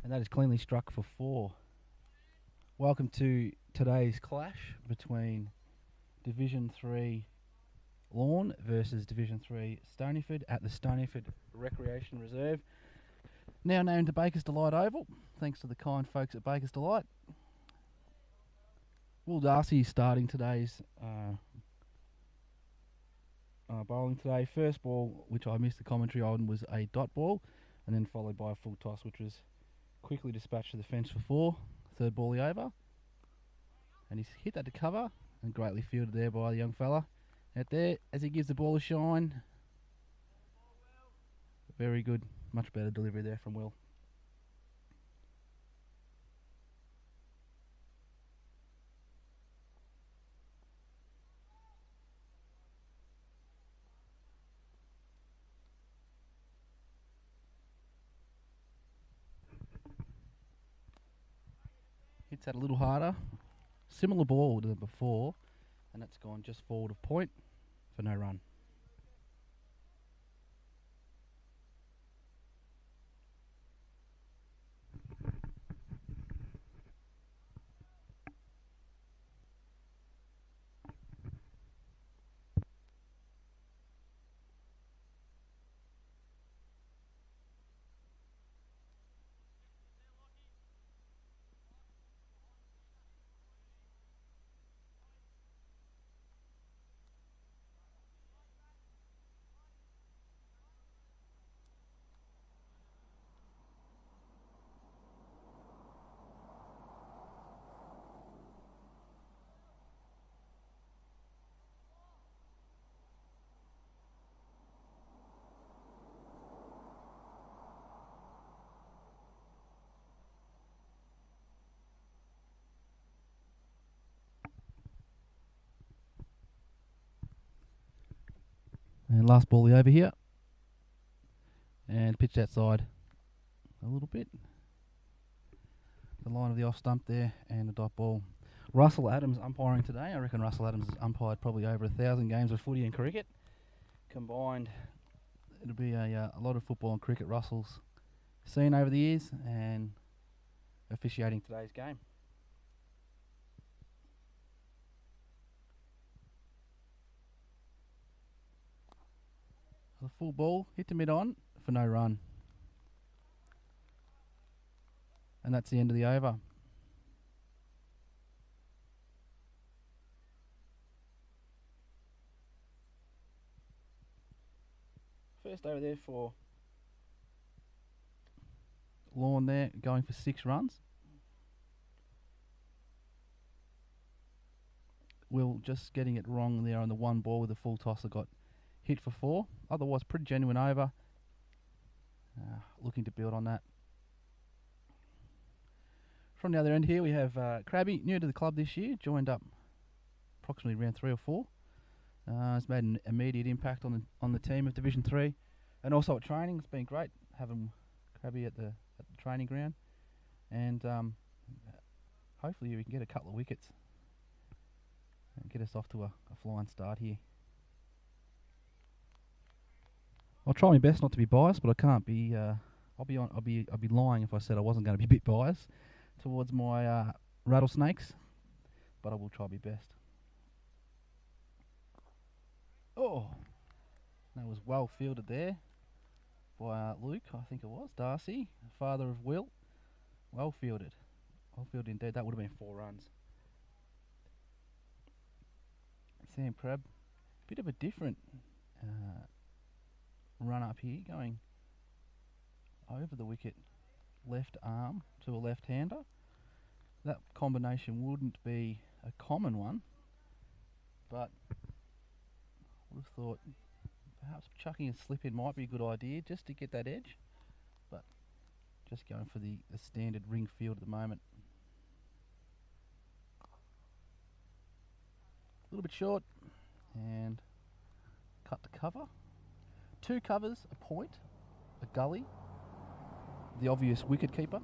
And that is cleanly struck for 4. Welcome to today's clash between Division 3 Lorne versus Division 3 Stoneyford at the Stoneyford Recreation Reserve, now named the Baker's Delight Oval, thanks to the kind folks at Baker's Delight. Will Darcy starting today's bowling today. First ball, which I missed the commentary on, was a dot ball, and then followed by a full toss, which was quickly dispatched to the fence for 4. Third ball he over, and he's hit that to cover, and greatly fielded there by the young fella out there as he gives the ball a shine. Very good, much better delivery there from Will. Hits that a little harder. Similar ball to the before, and that's gone just forward of point for no run. And last ball over here, and pitched outside a little bit. The line of the off stump there, and a dot ball. Russell Adams umpiring today. I reckon Russell Adams has umpired probably over 1,000 games of footy and cricket combined. It'll be a lot of football and cricket Russell's seen over the years, and officiating today's game. The full ball hit to mid on for no run, and that's the end of the over. First over there for Lorne there, going for 6 runs. Will just getting it wrong there on the one ball with the full tosser, got hit for 4. Otherwise, pretty genuine over. Looking to build on that. From the other end here, we have Crabby, new to the club this year, joined up approximately around 3 or 4. Has made an immediate impact on the team of Division 3, and also at training. It's been great having Crabby at the training ground, and hopefully we can get a couple of wickets and get us off to a flying start here. I'll try my best not to be biased, but I can't be. I'll be lying if I said I wasn't going to be a bit biased towards my rattlesnakes, but I will try my best. Oh, that was well fielded there by Luke, I think it was, Darcy, father of Will. Well fielded. Well fielded indeed. That would have been 4 runs. Sam Crab, bit of a different run up here, going over the wicket, left arm to a left-hander. That combination wouldn't be a common one, but I would have thought perhaps chucking a slip in might be a good idea just to get that edge, but just going for the standard ring field at the moment. A little bit short, and cut to cover. 2 covers, a point, a gully, the obvious wicket keeper.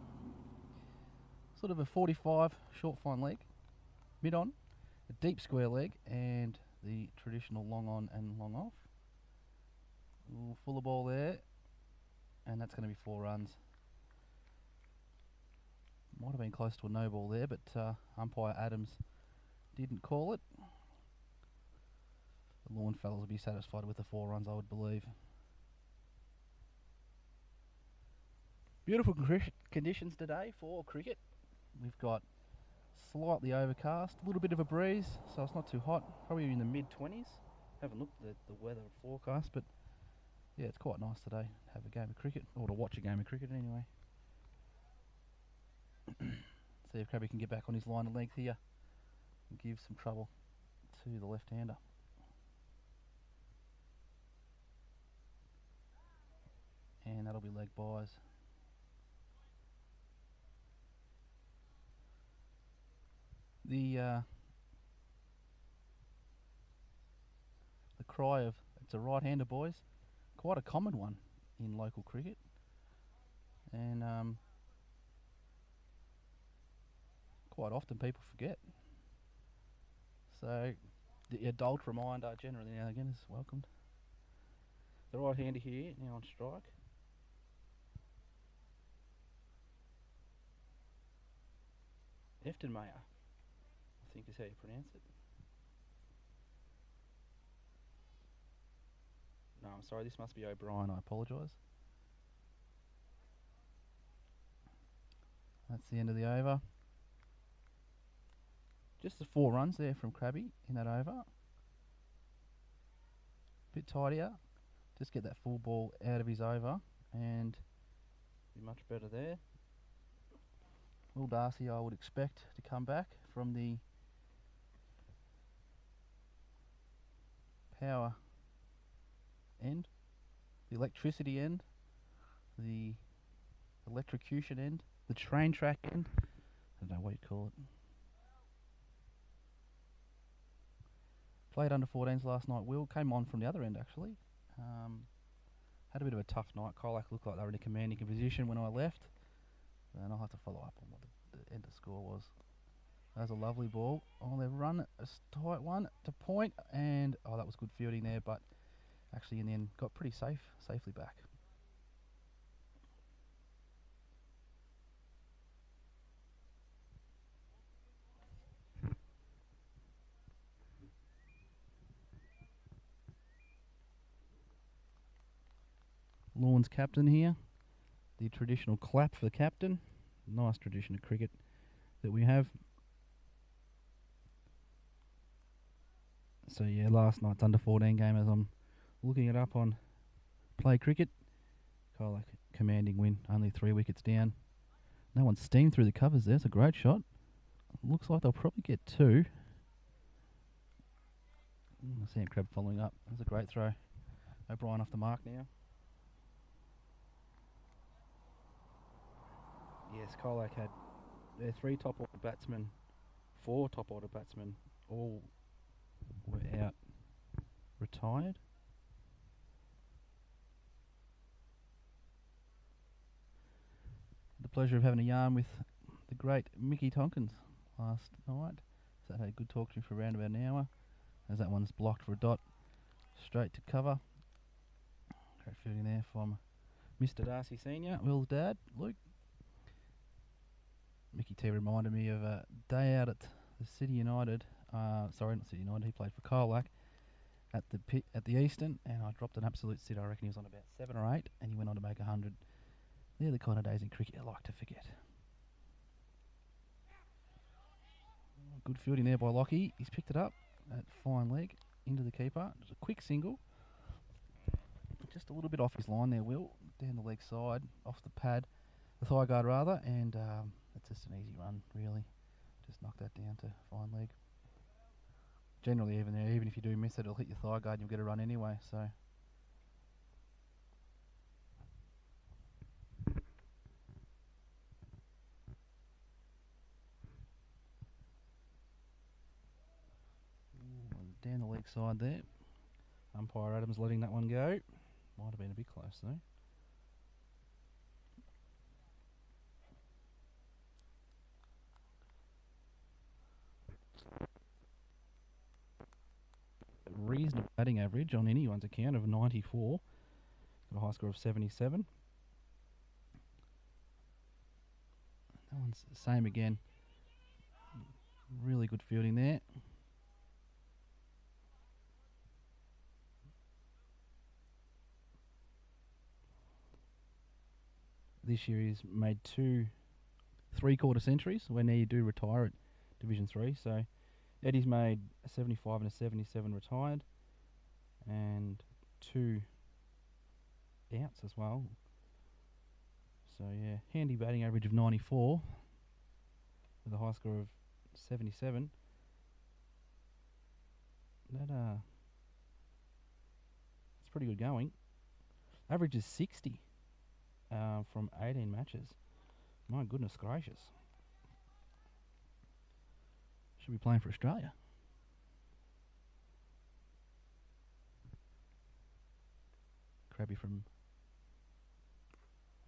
Sort of a 45 short fine leg, mid on, a deep square leg, and the traditional long on and long off. Fuller ball there, and that's going to be 4 runs. Might have been close to a no ball there, but umpire Adams didn't call it. The Lorne fellas will be satisfied with the 4 runs, I would believe. Beautiful conditions today for cricket. We've got slightly overcast, a little bit of a breeze, so it's not too hot. Probably in the mid-20s. Haven't looked at the weather forecast, but yeah, it's quite nice today to have a game of cricket, or to watch a game of cricket anyway. See if Krabby can get back on his line of length here and give some trouble to the left-hander. And that'll be leg byes. The cry of "it's a right-hander, boys," quite a common one in local cricket, and quite often people forget. So the adult reminder generally now and again is welcomed. The right-hander here now on strike. Eftonmeyer, I think is how you pronounce it. No, I'm sorry, this must be O'Brien, I apologise. That's the end of the over. Just the 4 runs there from Krabby in that over. Bit tidier. Just get that full ball out of his over and be much better there. Will Darcy, I would expect to come back from the power end, the electricity end, the electrocution end, the train track end. I don't know what you call it. Played under 14s last night. Will came on from the other end actually. Had a bit of a tough night. Colac looked like they were in a commanding position when I left. And I'll have to follow up on what the end of score was. That was a lovely ball. Oh, they've run a tight one to point, and oh, that was good fielding there, but actually in the end got pretty safely back. Lorne's captain here. The traditional clap for the captain. Nice tradition of cricket that we have. So yeah, last night's under 14 game, as I'm looking it up on Play Cricket. Colac commanding win, only 3 wickets down. No one steamed through the covers there. It's a great shot. Looks like they'll probably get 2. Sam Crab following up. That's a great throw. O'Brien off the mark now. Yes, Colac had their 3 top order batsmen, 4 top order batsmen, all were out retired. The pleasure of having a yarn with the great Mickey Tompkins last night. So I had a good talk to him for around about an hour. As that one's blocked for a dot, straight to cover. Great fielding there from Mr. Darcy Senior, Will's dad, Luke. Mickey T reminded me of a day out at the City United. Sorry, not City United. He played for Colac at the Eastern, and I dropped an absolute sit. I reckon he was on about 7 or 8, and he went on to make 100. They're the kind of days in cricket I like to forget. Good fielding there by Lockie. He's picked it up at fine leg into the keeper. Just a quick single. Just a little bit off his line there, Will. Down the leg side, off the pad, the thigh guard rather, and it's just an easy run, really. Just knock that down to fine leg. Generally, even if you do miss it, it'll hit your thigh guard and you'll get a run anyway, so. Down the leg side there. Umpire Adams letting that one go. Might have been a bit close though. Reasonable batting average on anyone's account of 94. Got a high score of 77. That one's the same again. Really good fielding there. This year he's made 2 3/4 centuries when he do retire at Division 3. So Eddie's made a 75 and a 77 retired, and 2 outs as well. So yeah, handy batting average of 94 with a high score of 77. That's pretty good going. Average is 60 from 18 matches. My goodness gracious. Should be playing for Australia. Crabby from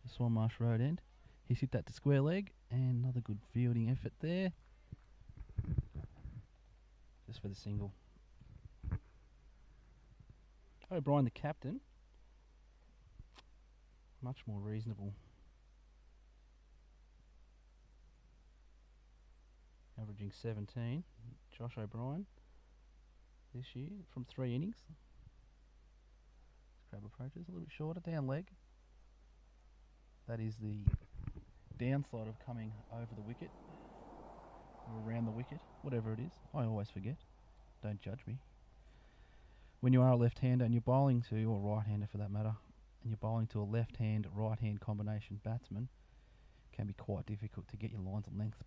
the Swan Marsh Road end. He's hit that to square leg, and another good fielding effort there. Just for the single. O'Brien, the captain, much more reasonable. Averaging 17. Josh O'Brien this year from 3 innings. Crab approaches a little bit shorter, down leg. That is the downside of coming over the wicket or around the wicket, whatever it is. I always forget. Don't judge me. When you are a left-hander and you're bowling to, or right-hander for that matter, and you're bowling to a left-hand, right-hand combination batsman, it can be quite difficult to get your lines of length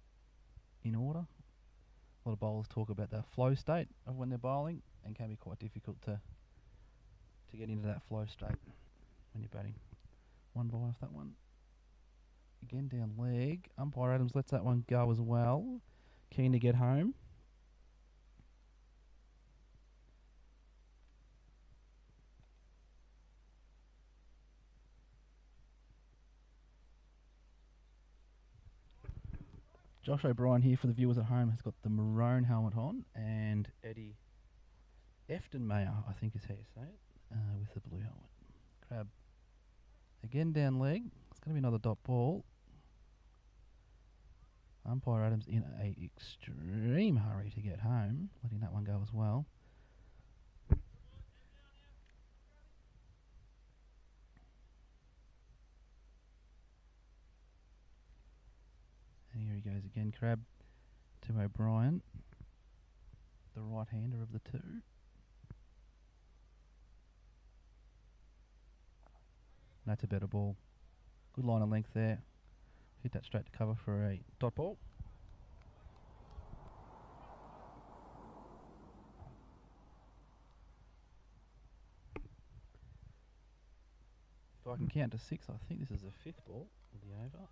in order. A lot of bowlers talk about the flow state of when they're bowling, and can be quite difficult to get into that flow state when you're batting. One ball off that one. Again down leg. Umpire Adams lets that one go as well. Keen to get home. Josh O'Brien here for the viewers at home has got the maroon helmet on, and Eddie Eftenmeyer, I think is how you say it, with the blue helmet. Crab again down leg. It's going to be another dot ball. Umpire Adams in a extreme hurry to get home, letting that one go as well. And here he goes again, Crab to O'Brien, the right-hander of the two. That's a better ball. Good line of length there. Hit that straight to cover for a dot ball. If I can count to 6, I think this is the 5th ball of the over.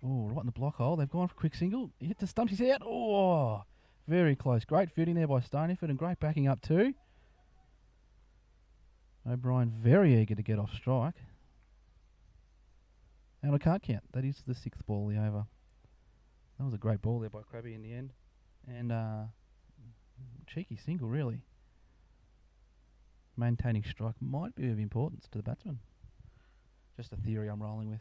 Oh, right in the block hole. They've gone for a quick single. He hit the stumps. He's out. Oh, very close. Great fielding there by Stoneyford, and great backing up too. O'Brien very eager to get off strike. And I can't count. That is the 6th ball of the over. That was a great ball there by Crabby in the end. And cheeky single, really. Maintaining strike might be of importance to the batsman. Just a theory I'm rolling with.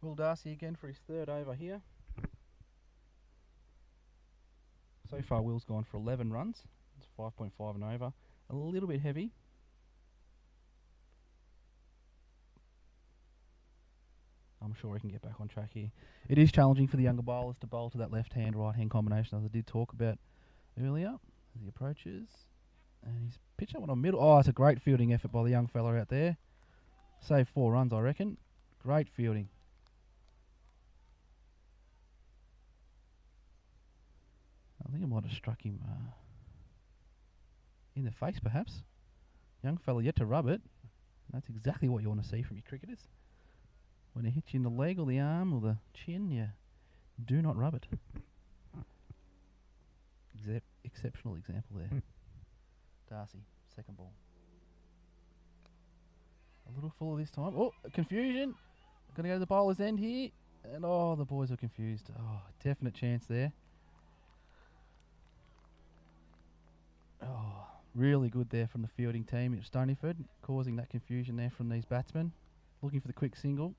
Will Darcy again for his 3rd over here. So far Will's gone for 11 runs. It's 5.5 and over. A little bit heavy. I'm sure he can get back on track here. It is challenging for the younger bowlers to bowl to that left-hand, right-hand combination, as I did talk about earlier, as he approaches. And he's pitched that one on middle. Oh, it's a great fielding effort by the young fella out there. Saved 4 runs, I reckon. Great fielding. I think it might have struck him in the face, perhaps. Young fella yet to rub it. That's exactly what you want to see from your cricketers. When it hits you in the leg or the arm or the chin, you do not rub it. Exceptional example there. Darcy, 2nd ball. A little fuller this time. Oh, confusion. Going to go to the bowler's end here. And oh, the boys are confused. Oh, definite chance there. Really good there from the fielding team at Stoneyford, causing that confusion there from these batsmen. Looking for the quick single.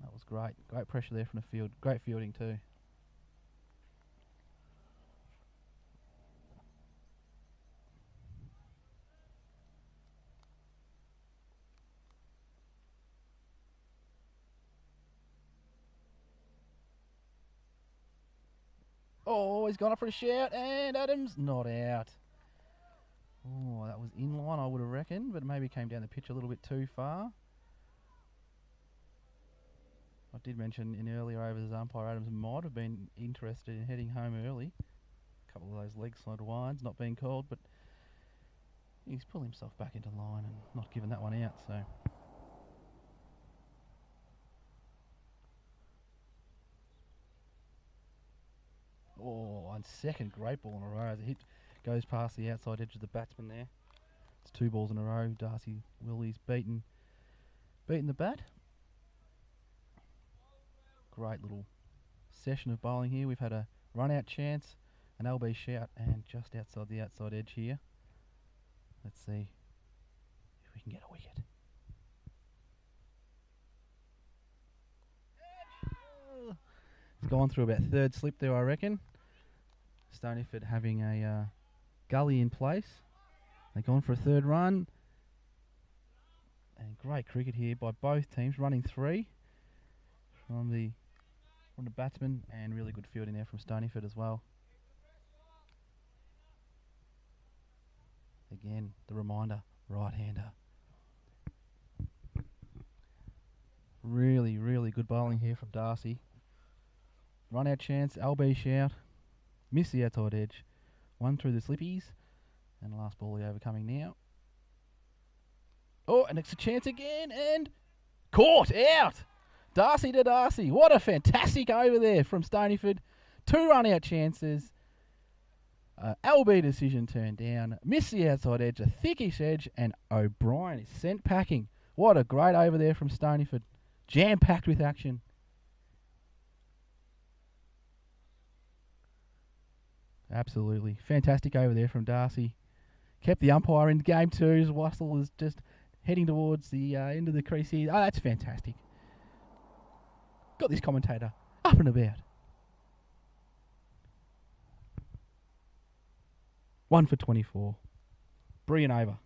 That was great. Great pressure there from the field. Great fielding too. Oh, he's gone up for a shout, and Adams not out. Oh, that was in line, I would have reckoned, but maybe came down the pitch a little bit too far. I did mention in earlier overs umpire Adams might have been interested in heading home early. A couple of those leg side winds not being called, but he's pulled himself back into line and not given that one out. So and second great ball in a row as it goes past the outside edge of the batsman there. It's 2 balls in a row. Darcy Willie's beaten the bat. Great little session of bowling here. We've had a run out chance, an LB shout, and just outside the outside edge here. Let's see if we can get a wicket. It's gone through about third slip there, I reckon. Stoneyford having a gully in place. They've gone for a third run. And great cricket here by both teams, running 3 from the batsman, and really good fielding there from Stoneyford as well. Again, the reminder, right-hander. Really, really good bowling here from Darcy. Run out chance, LB shout, miss the outside edge, 1 through the slippies, and the last ball the over coming now. Oh, and it's a chance again, and caught out! Darcy to Darcy. What a fantastic over there from Stoneyford. 2 run out chances. LB decision turned down. Missed the outside edge, a thickish edge, and O'Brien is sent packing. What a great over there from Stoneyford. Jam-packed with action. Absolutely. Fantastic over there from Darcy. Kept the umpire in game 2 as Wassel was just heading towards the end of the crease here. Oh, that's fantastic. Got this commentator up and about. 1 for 24. Brilliant over.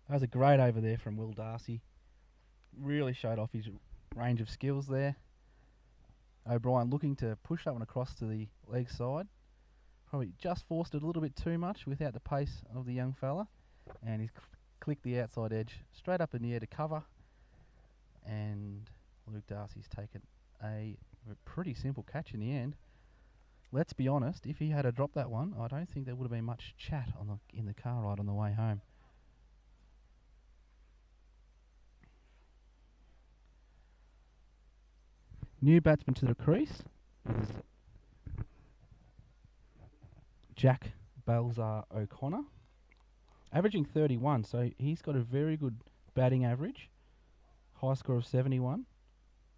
That was a great over there from Will Darcy. Really showed off his range of skills there. O'Brien looking to push that one across to the leg side. Probably just forced it a little bit too much without the pace of the young fella. And he's clicked the outside edge straight up in the air to cover. And Luke Darcy's taken a pretty simple catch in the end. Let's be honest, if he had dropped that one, I don't think there would have been much chat in the car ride on the way home. New batsman to the crease is Jack Balzar O'Connor, averaging 31, so he's got a very good batting average, high score of 71.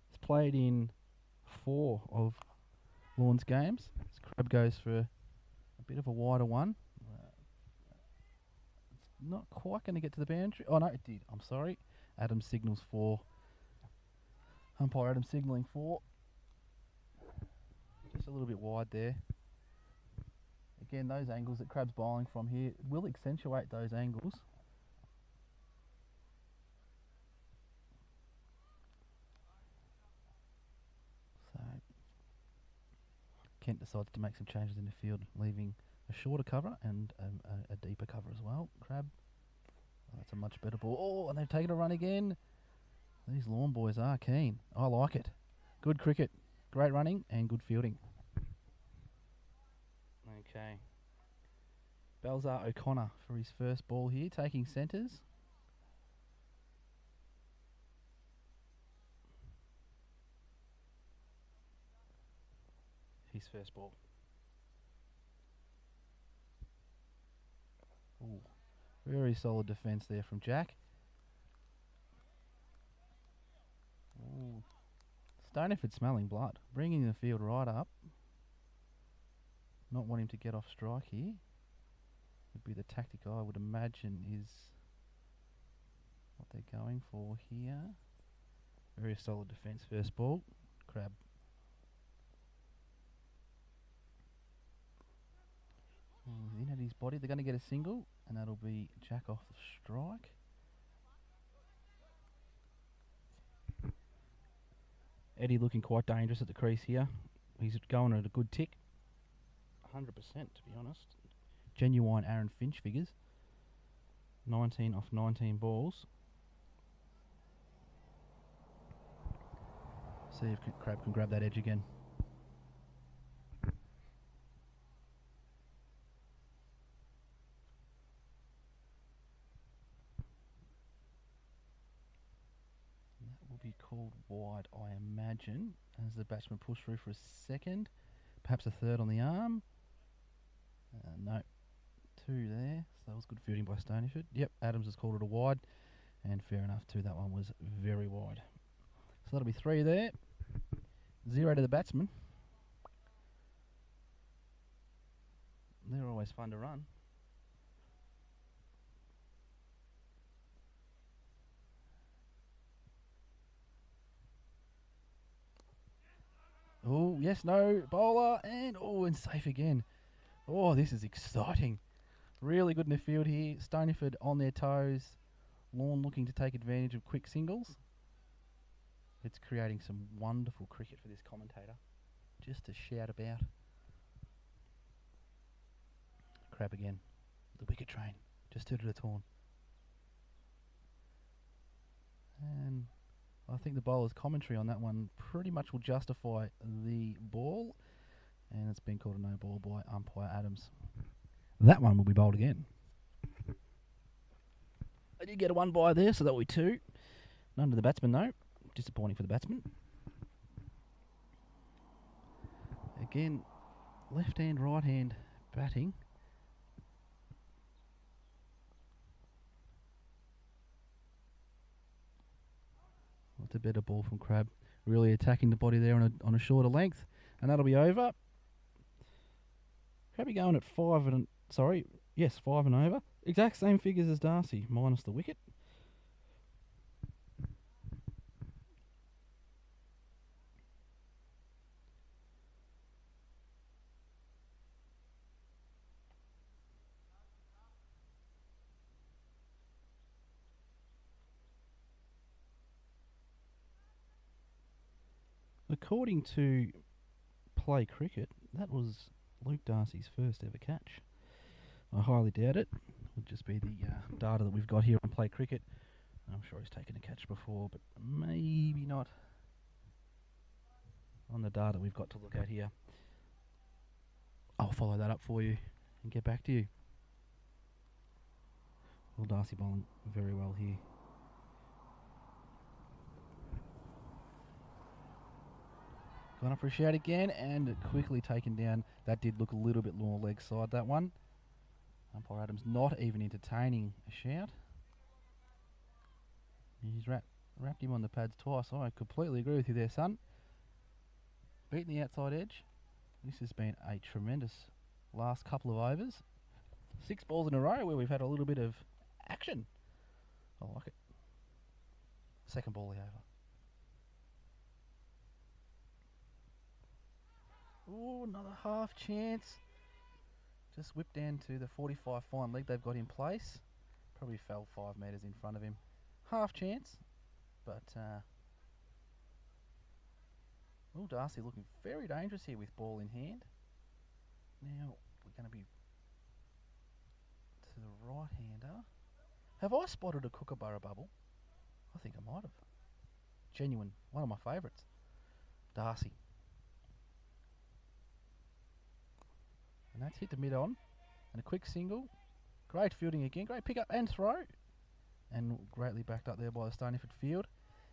He's played in 4 of Lorne's games. This crab goes for a bit of a wider one. It's not quite going to get to the boundary. Oh no, it did. I'm sorry. Adams signals 4. Umpire Adams signalling 4. Just a little bit wide there. Again, those angles that Crab's bowling from here will accentuate those angles. So Kent decides to make some changes in the field, leaving a shorter cover and a deeper cover as well. Crab, that's a much better ball. Oh, and they've taken a run again. These Lorne boys are keen. I like it. Good cricket. Great running and good fielding. Okay. Balzar O'Connor for his first ball here, taking centres. His first ball. Ooh, Very solid defence there from Jack. Ooh. Stoneyford smelling blood. Bringing the field right up. Not wanting to get off strike here. Would be the tactic I would imagine is what they're going for here. Very solid defence first ball. Crab. In at his body. They're going to get a single, and that'll be Jack off the strike. Eddie looking quite dangerous at the crease here. He's going at a good tick. 100% to be honest. Genuine Aaron Finch figures. 19 off 19 balls. See if Crab can grab that edge again. That will be called wide, I imagine, as the batsman pushed through for a second. Perhaps a third on the arm. No, two there. So that was good fielding by Stoneyford. Yep, Adams has called it a wide, and fair enough too. That one was very wide. So that'll be 3 there. 0 to the batsman. They're always fun to run. Oh, yes, no, bowler, and safe again. Oh, this is exciting. Really good in the field here. Stoneyford on their toes. Lorne looking to take advantage of quick singles. It's creating some wonderful cricket for this commentator. Just to shout about. Crab again. The wicket train. Just 2 to the torn. And I think the bowler's commentary on that one pretty much will justify the ball. And it's been called a no ball by umpire Adams. That one will be bowled again. I did get a 1 by there, so that will be 2. None to the batsman though. Disappointing for the batsman. Again, left hand, right hand batting. What's a better ball from Crab? Really attacking the body there on a shorter length, and that'll be over. Crabby going at 5 and 5 and over. Exact same figures as Darcy, minus the wicket. According to Play Cricket, that was Luke Darcy's first ever catch. I highly doubt it. Would just be the data that we've got here on Play Cricket. I'm sure he's taken a catch before, but maybe not on the data we've got to look at here. I'll follow that up for you and get back to you. Well, Darcy bowling very well here. Gone up for a shout again and quickly taken down. That did look a little bit more leg side, that one. Umpire Adams not even entertaining a shout. He's wrapped him on the pads twice. I completely agree with you there, son. Beating the outside edge. This has been a tremendous last couple of overs. 6 balls in a row where we've had a little bit of action. I like it. Second ball over. Oh, another half chance. Just whipped down to the 45 fine leg they've got in place. Probably fell 5 metres in front of him. Half chance, but Darcy looking very dangerous here with ball in hand. Now we're going to be to the right-hander. Have I spotted a Kookaburra bubble? I think I might have. Genuine, one of my favourites. Darcy. And that's hit the mid-on. And a quick single. Great fielding again. Great pick up and throw. And greatly backed up there by the Stoneyford field.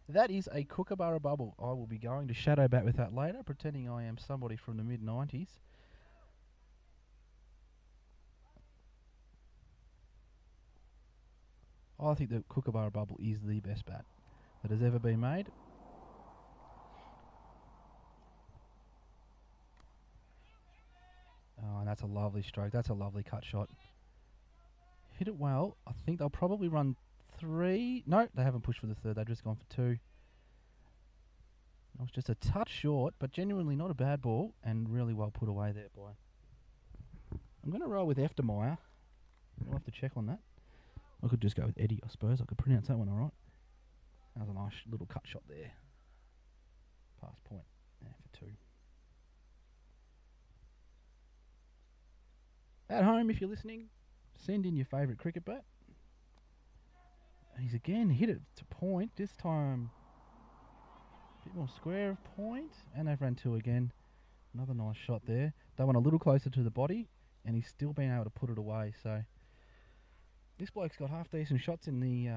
That is a Kookaburra bubble. I will be going to shadow bat with that later, pretending I am somebody from the mid-90s. I think the Kookaburra Bubble is the best bat that has ever been made. Oh, and that's a lovely stroke. That's a lovely cut shot. Hit it well. I think they'll probably run 3. No, they haven't pushed for the third. They've just gone for 2. It was just a touch short, but genuinely not a bad ball and really well put away there by. I'm going to roll with Eftermeyer. We'll have to check on that. I could just go with Eddie, I suppose. I could pronounce that one all right. That was a nice little cut shot there. Past point. Yeah, for 2. At home, if you're listening, send in your favourite cricket bat. And he's again hit it to point. This time, a bit more square of point. And they've run 2 again. Another nice shot there. They went a little closer to the body, and he's still been able to put it away. So this bloke's got half decent shots in the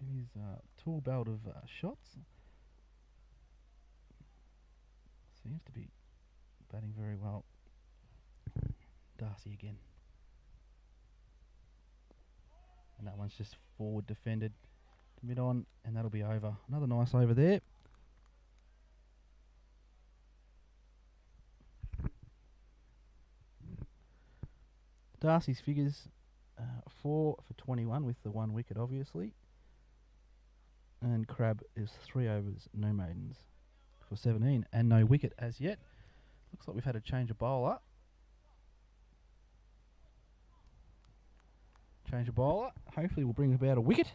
in his tool belt of shots. Seems to be batting very well. Darcy again. And that one's just forward defended to mid on, and that'll be over. Another nice over there. Darcy's figures 4 for 21 with the 1 wicket, obviously. And Crab is 3 overs, no maidens for 17 and no wicket as yet. Looks like we've had a change of bowler. Change of bowler. Hopefully we'll bring about a wicket.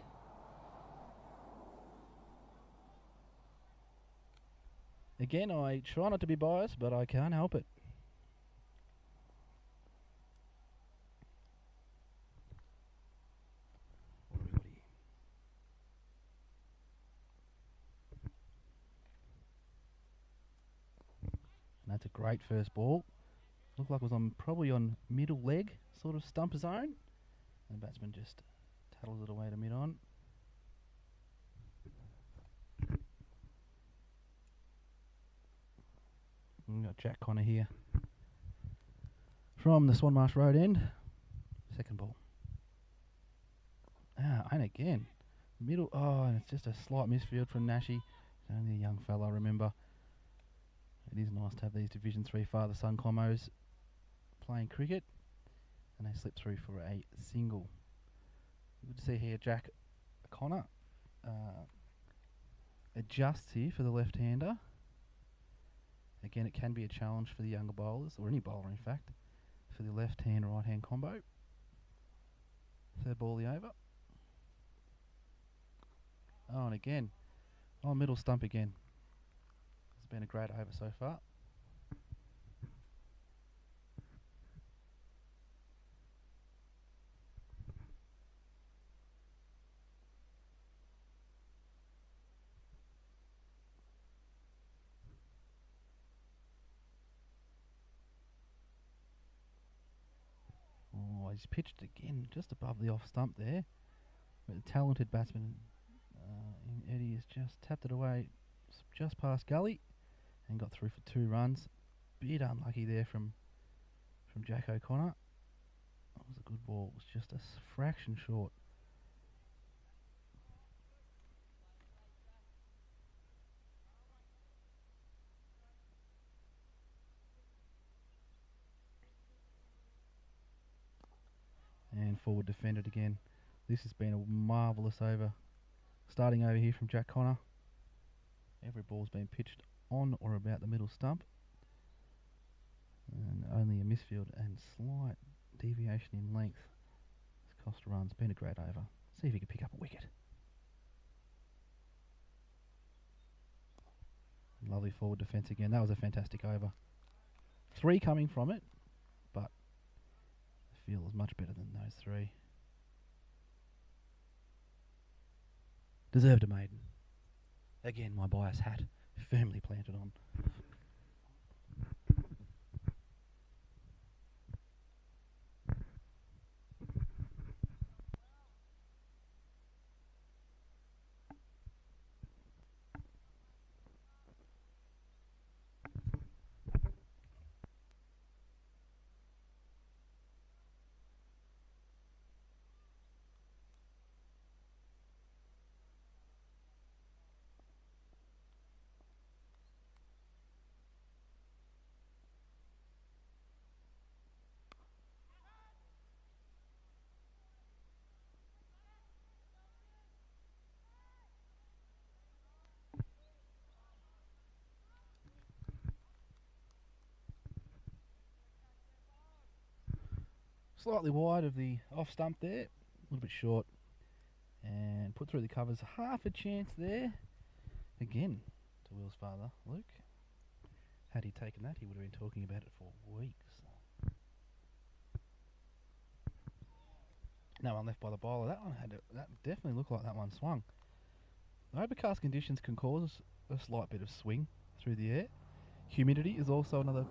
Again, I try not to be biased, but I can't help it. And that's a great first ball. Looked like it was probably on middle leg, sort of stump zone. And the batsman just tattles it away to mid on. We've got Jack Connor here from the Swanmarsh Road end. Second ball. And again. Middle. Oh, and it's just a slight misfield from Nashi. He's only a young fella, remember. It is nice to have these Division 3 father-son combos playing cricket. And they slip through for a single. Good to see here Jack Connor adjusts here for the left-hander. Again, it can be a challenge for the younger bowlers, or any bowler in fact, for the left-hand, right-hand combo. Third ball the over. Oh, and again, middle stump again. It's been a great over so far. Oh, he's pitched again, just above the off stump there. But the talented batsman in Eddie has just tapped it away just past gully and got through for 2 runs. Bit unlucky there from Jack O'Connor. That was a good ball. It was just a fraction short. And forward defended again. This has been a marvellous over. Starting over here from Jack Connor. Every ball's been pitched on or about the middle stump. And only a misfield and slight deviation in length has cost runs. Been a great over. See if he can pick up a wicket. Lovely forward defence again. That was a fantastic over. 3 coming from it, but the field is much better than those 3. Deserved a maiden. Again, my bias hat firmly planted on. Slightly wide of the off stump there, a little bit short, and put through the covers. Half a chance there. Again, to Will's father, Luke. Had he taken that, he would have been talking about it for weeks. No one left by the bowler. That definitely looked like that one swung. Overcast conditions can cause a slight bit of swing through the air. Humidity is also another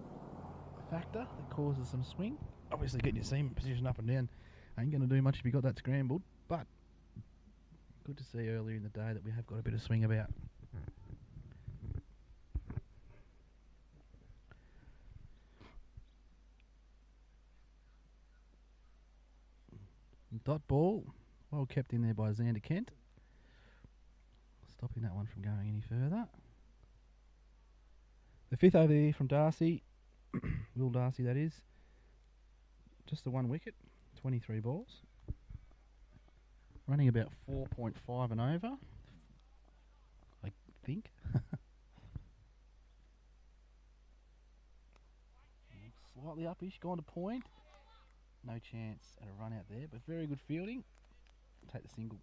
factor that causes some swing. Obviously, getting your seam position up and down ain't going to do much if you got that scrambled, but good to see earlier in the day that we have got a bit of swing about. Dot ball, well kept in there by Xander Kent. Stopping that one from going any further. The fifth over there from Darcy, Will Darcy that is. Just the one wicket, 23 balls. Running about 4.5 and over, I think. Slightly upish, gone to point. No chance at a run out there, but very good fielding. Take the single.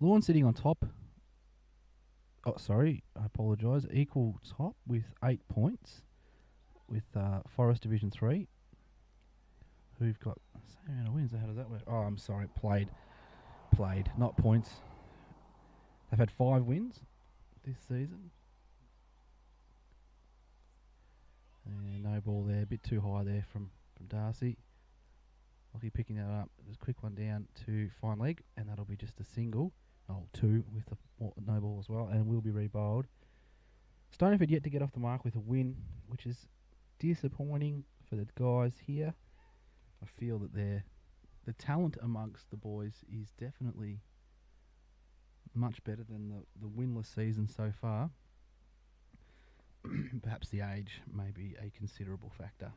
Lorne sitting on top. Oh, sorry, I apologise. Equal top with 8 points with Forest Division 3, who've got the same amount of wins. How does that work? Oh, I'm sorry, played, not points. They've had 5 wins this season. And no ball there, a bit too high there from Darcy. Lucky picking that up. Just a quick one down to fine leg, and that'll be just a single. Oh, 2 with the no ball as well, and will be rebowled. Stoneyford yet to get off the mark with a win, which is disappointing for the guys here. I feel that the talent amongst the boys is definitely much better than the winless season so far. Perhaps the age may be a considerable factor.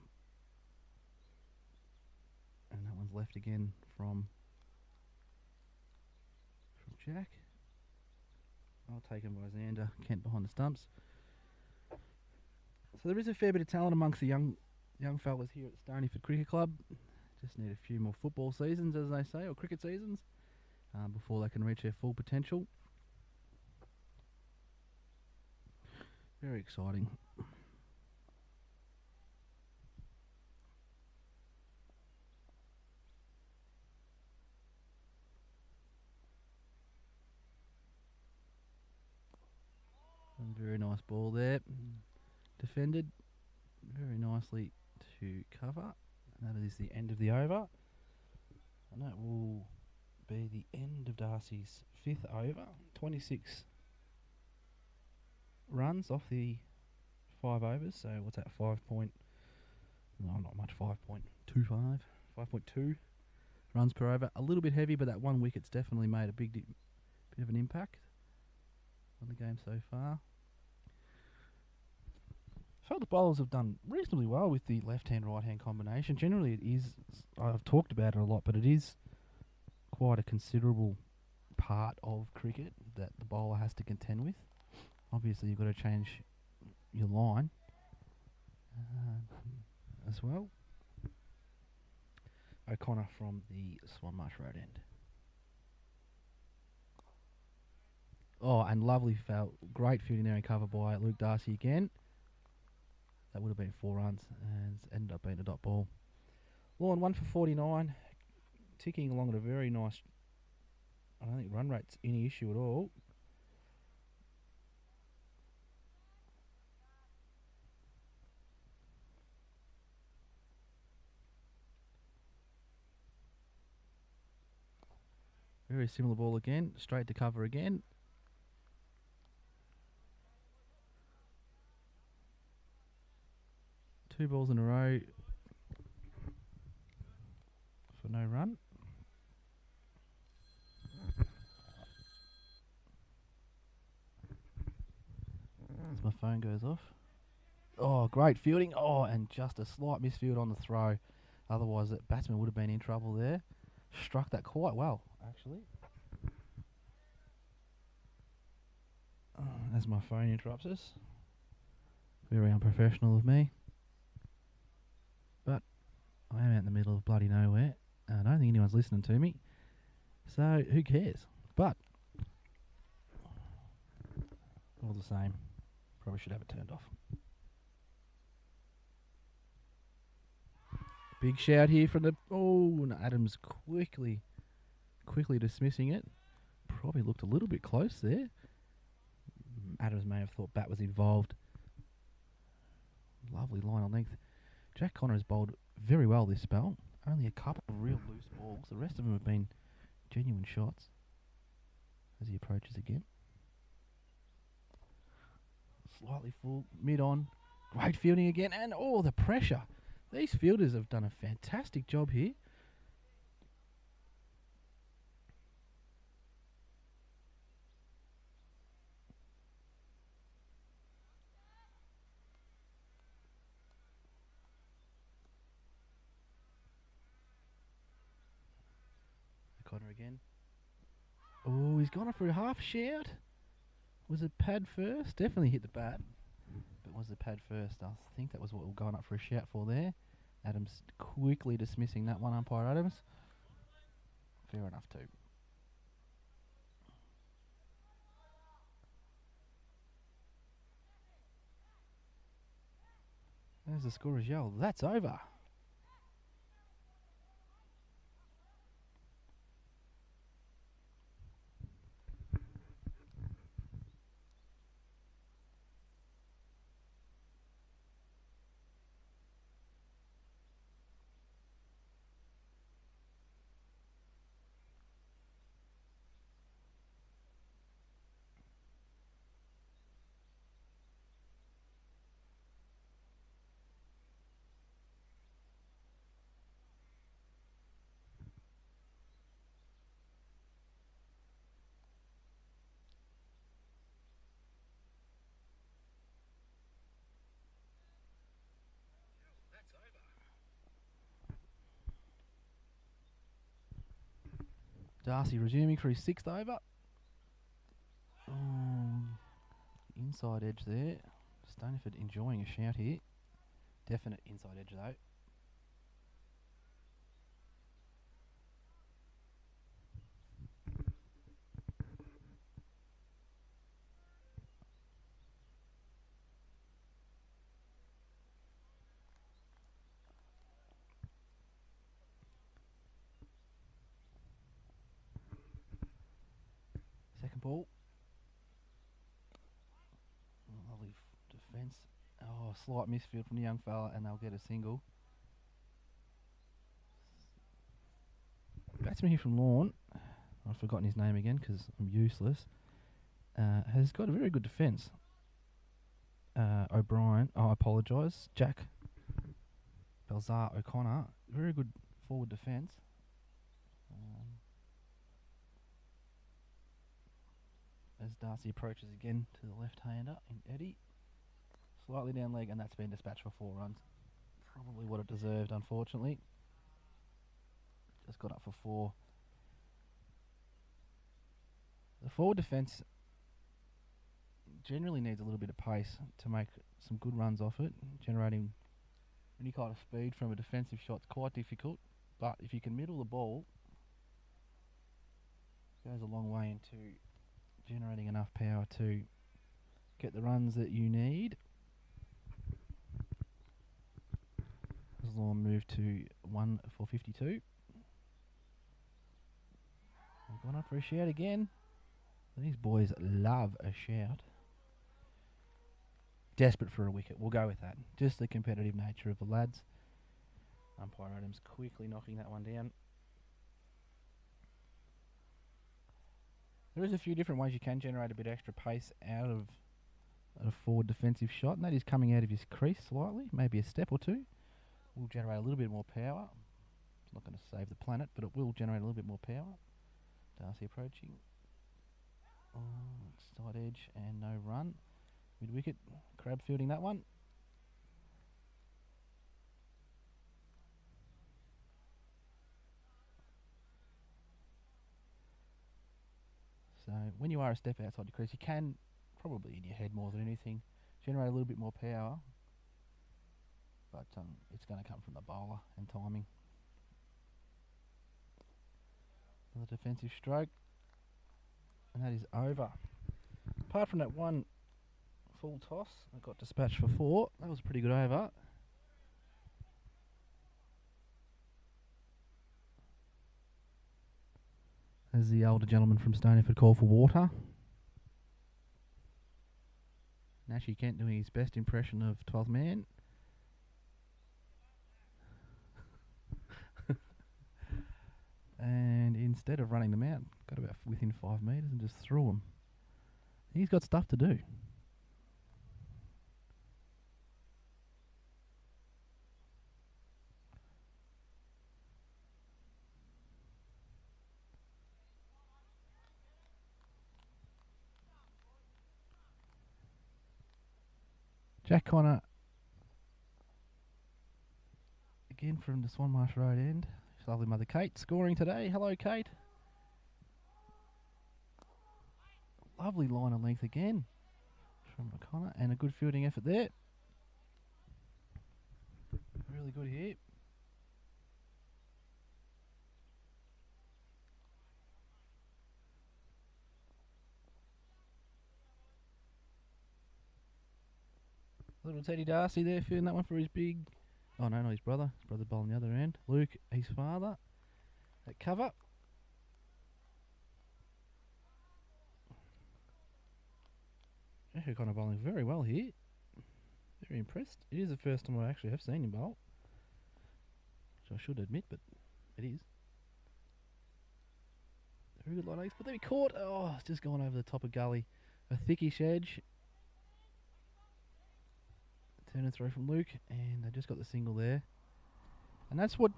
And that one's left again from Jack. I'll take him by Xander Kent behind the stumps. So there is a fair bit of talent amongst the young fellas here at Stoneyford Cricket Club. Just need a few more football seasons, as they say, or cricket seasons, before they can reach their full potential. Very exciting. And very nice ball there. Defended very nicely to cover. And that is the end of the over. And that will be the end of Darcy's 5th over. 26 runs off the 5 overs. So what's that? 5 point? No, not much. 5.25. 5.2 runs per over. A little bit heavy, but that one wicket's definitely made a bit of an impact on the game so far. I felt the bowlers have done reasonably well with the left-hand, right-hand combination. Generally, it is, I've talked about it a lot, but it is quite a considerable part of cricket that the bowler has to contend with. Obviously, you've got to change your line as well. O'Connor from the Swanmarsh Road end. Oh, and lovely foul. Great fielding there and cover by Luke Darcy again. That would have been 4 runs and ended up being a dot ball. Lorne 1 for 49, ticking along at a very nice. I don't think run rate's any issue at all. Very similar ball again, straight to cover again. Two balls in a row for no run. As my phone goes off. Oh, great fielding. Oh, and just a slight misfield on the throw. Otherwise, that batsman would have been in trouble there. Struck that quite well, actually. as my phone interrupts us. Very unprofessional of me. But I am out in the middle of bloody nowhere. I don't think anyone's listening to me. So who cares? But all the same, probably should have it turned off. Big shout here from the... Oh, and Adams quickly dismissing it. Probably looked a little bit close there. Adams may have thought Bat was involved. Lovely line on length. Jack Connor has bowled very well this spell. Only a couple of real loose balls. The rest of them have been genuine shots. As he approaches again. Slightly full, mid-on. Great fielding again. And, oh, the pressure. These fielders have done a fantastic job here. Connor again. Oh, he's gone for a half shout. Was it pad first? Definitely hit the bat. But was the pad first? I think that was what we were going up for a shout for there. Adams quickly dismissing that one, umpire Adams. Fair enough too. There's the scorer's yell. That's over. Darcy resuming for his 6th over. Inside edge there. Stoneyford enjoying a shout here. Definite inside edge though. Second ball. Lovely defence. Oh, slight misfield from the young fella and they'll get a single. Batsman here from Lorne. I've forgotten his name again because I'm useless. Has got a very good defence. O'Brien. Oh, I apologise. Jack Belzar O'Connor. Very good forward defence. As Darcy approaches again to the left-hander in Eddie. Slightly down leg, and that's been dispatched for 4 runs. Probably what it deserved, unfortunately. Just got up for 4. The forward defence generally needs a little bit of pace to make some good runs off it. Generating any kind of speed from a defensive shot's quite difficult, but if you can middle the ball, it goes a long way into generating enough power to get the runs that you need. As Lorne moved to 1 for 52. We've gone up for a shout again. These boys love a shout. Desperate for a wicket. We'll go with that. Just the competitive nature of the lads. Umpire Adams quickly knocking that one down. There is a few different ways you can generate a bit extra pace out of a forward defensive shot, and that is coming out of his crease slightly, maybe a step or two. Will generate a little bit more power. It's not going to save the planet, but it will generate a little bit more power. Darcy approaching. Side edge and no run. Mid-wicket. Crab fielding that one. So when you are a step outside the crease, you can probably in your head more than anything. Generate a little bit more power, but it's going to come from the bowler and timing. Another defensive stroke, and that is over. Apart from that one full toss, I got dispatched for 4. That was a pretty good over. As the older gentleman from Stoneyford called for water. Nashy Kent doing his best impression of 12th man. And instead of running them out, got about within 5 metres and just threw them. He's got stuff to do. Jack Connor, again from the Swanmarsh Road end. His lovely mother Kate scoring today. Hello, Kate. Lovely line of length again from Connor, and a good fielding effort there. Really good here. Little Teddy Darcy there fielding that one for his big... Oh no, not his brother. His brother bowling the other end. Luke, his father. At cover. Jack Connor bowling very well here. Very impressed. It is the first time I actually have seen him bowl, which I should admit, but it is. Very good line of legs, but they be caught. Oh, it's just gone over the top of gully. A thickish edge. Turn and throw from Luke, and they just got the single there. And that's what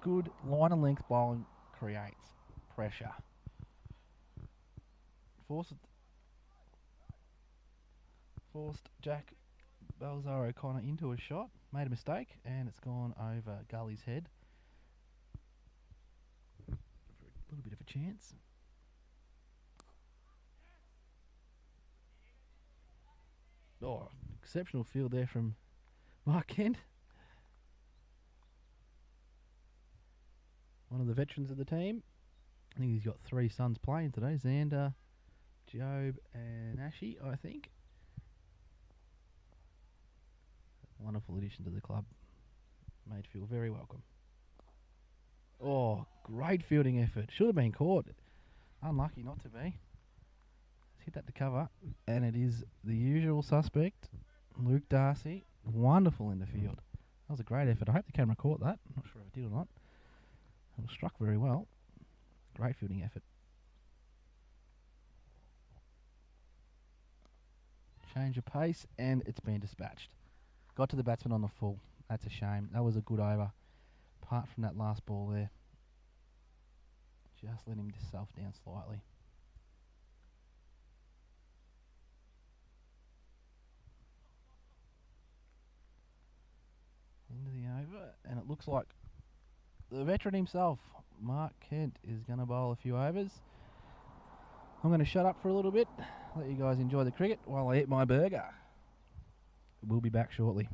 good line and length bowling creates. Pressure. Forced Jack Balzar O'Connor into a shot. Made a mistake, and it's gone over Gully's head. For a little bit of a chance. Oh, exceptional field there from Mark Kent. One of the veterans of the team. I think he's got 3 sons playing today. Xander, Job and Ashy, I think. Wonderful addition to the club. Made feel very welcome. Oh, great fielding effort. Should have been caught. Unlucky not to be. Let's hit that to cover. And it is the usual suspect, Luke Darcy. Wonderful in the field. That was a great effort. I hope the camera caught that. I'm not sure if it did or not. It was struck very well. Great fielding effort. Change of pace, and it's been dispatched. Got to the batsman on the full. That's a shame. That was a good over. Apart from that last ball there. Just let himself down slightly. Into the over, and it looks like the veteran himself, Mark Kent, is going to bowl a few overs. I'm going to shut up for a little bit, let you guys enjoy the cricket while I eat my burger. We'll be back shortly.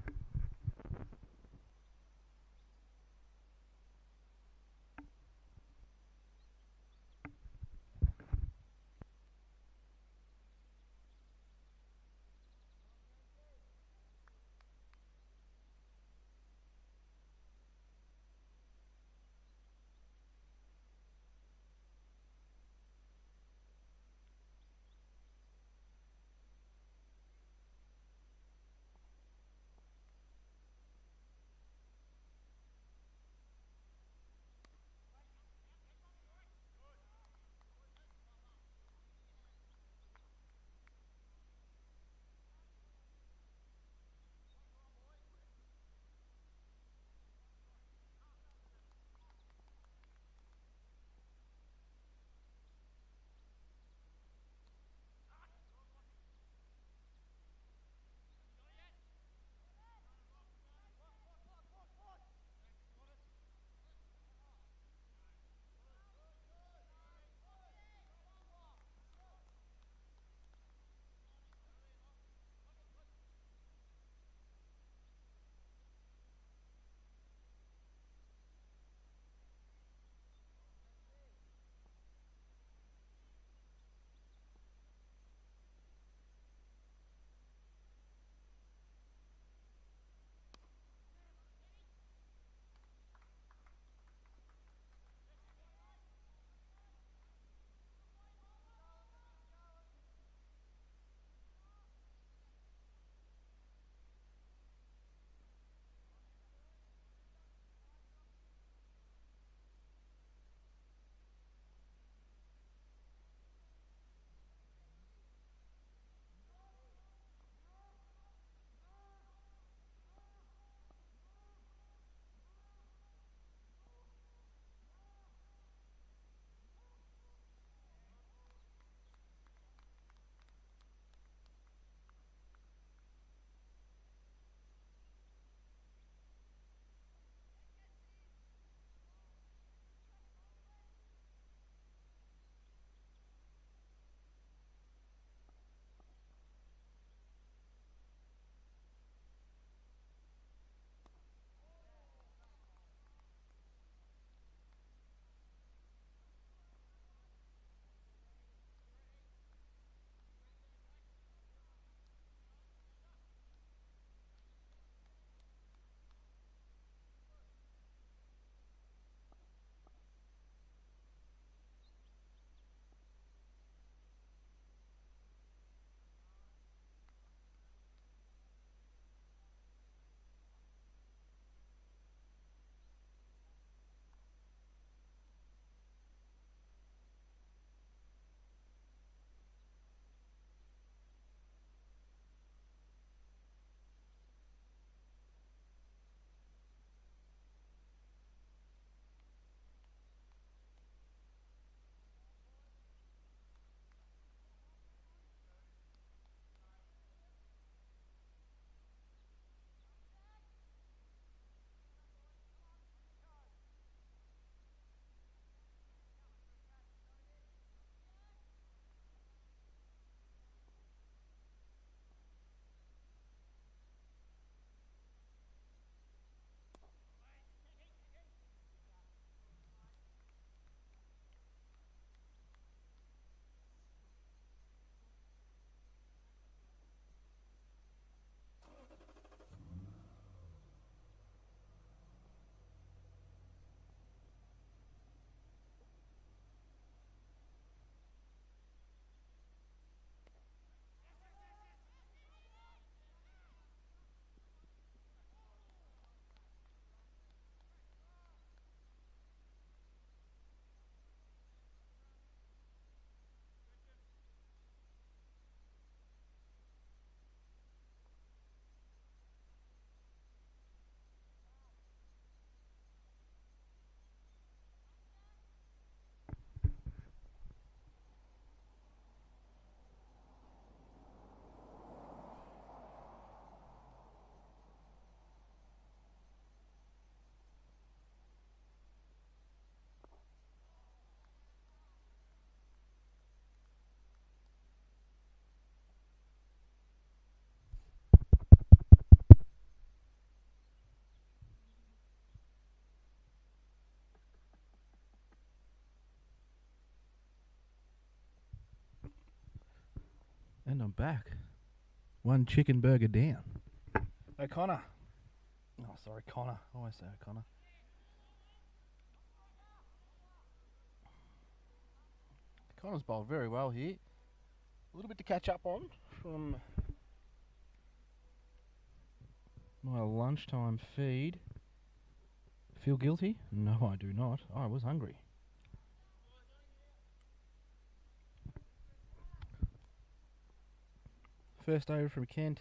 And I'm back. One chicken burger down. O'Connor. Oh, sorry, Connor. I always say O'Connor. Connor's bowled very well here. A little bit to catch up on from my lunchtime feed. Feel guilty? No, I do not. I was hungry. First over from Kent.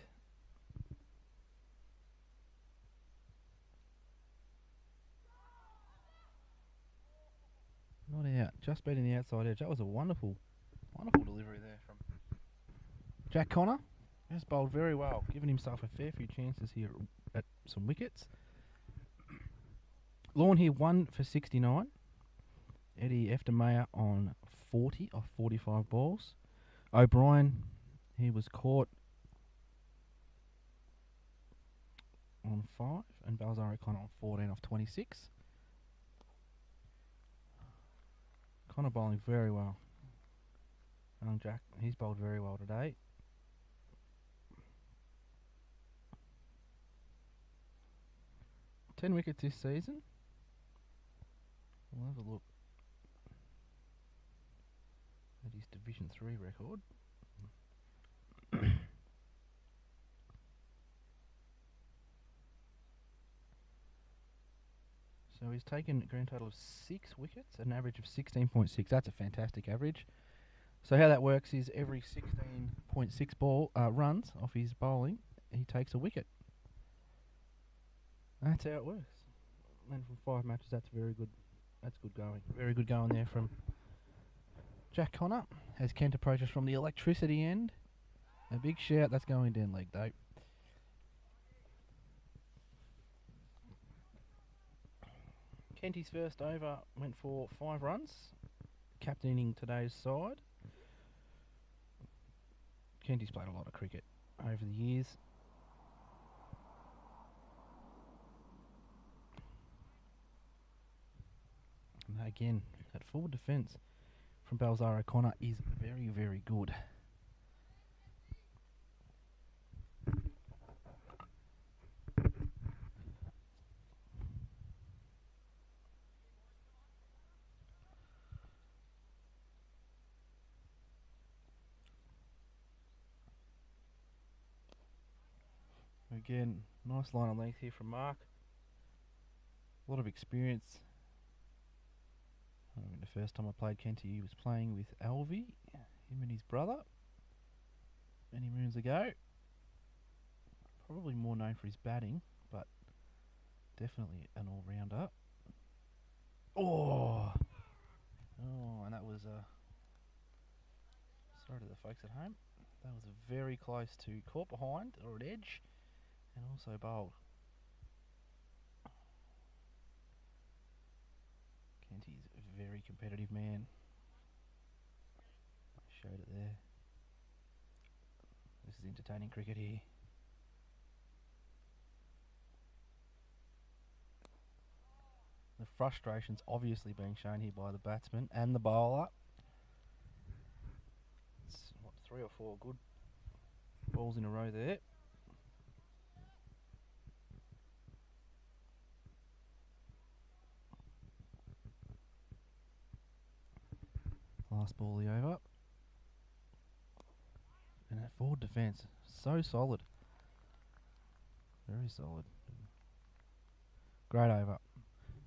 Not out. Just beating the outside edge. That was a wonderful delivery there from Jack Connor. Has bowled very well, giving himself a fair few chances here at some wickets. Lorne here 1 for 69. Eddie Eftermeyer on 40 off 45 balls. O'Brien, he was caught on 5, and Balzar O'Connor on 14 off 26. Connor bowling very well. Young Jack, he's bowled very well today. Ten wickets this season. We'll have a look at his Division 3 record. So he's taken a grand total of 6 wickets, an average of 16.6. That's a fantastic average. So how that works is every 16.6 runs off his bowling, he takes a wicket. That's how it works. And from 5 matches, that's very good. That's good going. Very good going there from Jack Connor. As Kent approaches from the electricity end. A big shout, that's going down leg though. Kenty's first over went for 5 runs, captaining today's side. Kenty's played a lot of cricket over the years. And again, that forward defence from Balzar O'Connor is very, very good. Again, nice line of length here from Mark. A lot of experience. I mean, the first time I played Kenty, he was playing with Alvy, him and his brother, many moons ago. Probably more known for his batting, but definitely an all-rounder. Oh, and that was sorry to the folks at home. That was very close to caught behind or at edge, and also bowled. Kenty's a very competitive man. Showed it there. This is entertaining cricket here. The frustration's obviously being shown here by the batsman and the bowler. It's, what, 3 or 4 good balls in a row there. Last ball of the over. And that forward defence, so solid. Very solid. Great over.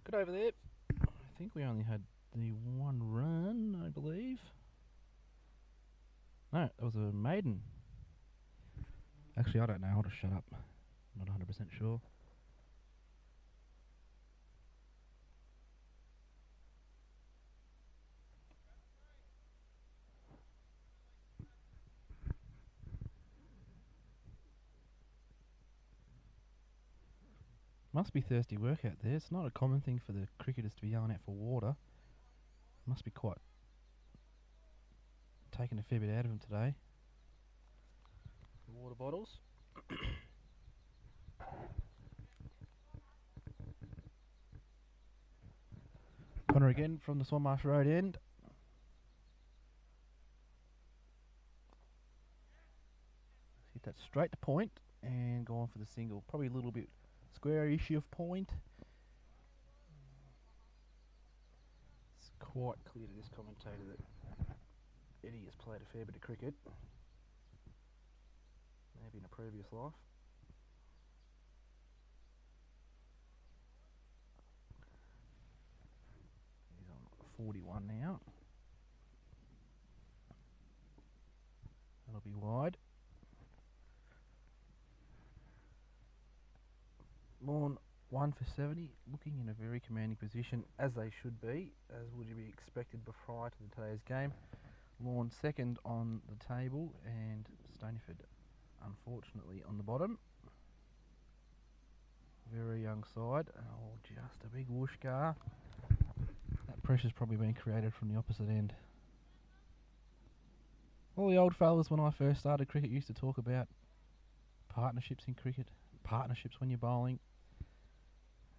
Good over there. I think we only had the 1 run, I believe. No, it was a maiden. Actually, I don't know. I'll just shut up. I'm not 100% sure. Must be thirsty work out there. It's not a common thing for the cricketers to be yelling out for water. Must be quite taking a fair bit out of them today. Water bottles. Connor again from the Swanmarsh Road end. that straight to point and gone for the single. Probably a little bit square-ish of point. It's quite clear to this commentator that Eddie has played a fair bit of cricket, maybe in a previous life. He's on 41 now. That'll be wide. Lorne 1 for 70, looking in a very commanding position, as they should be, as would be expected prior to today's game. Lorne second on the table, and Stoneyford, unfortunately, on the bottom. Very young side. Oh, just a big whoosh car. That pressure's probably been created from the opposite end. All the old fellas, when I first started cricket, used to talk about partnerships in cricket, partnerships when you're bowling,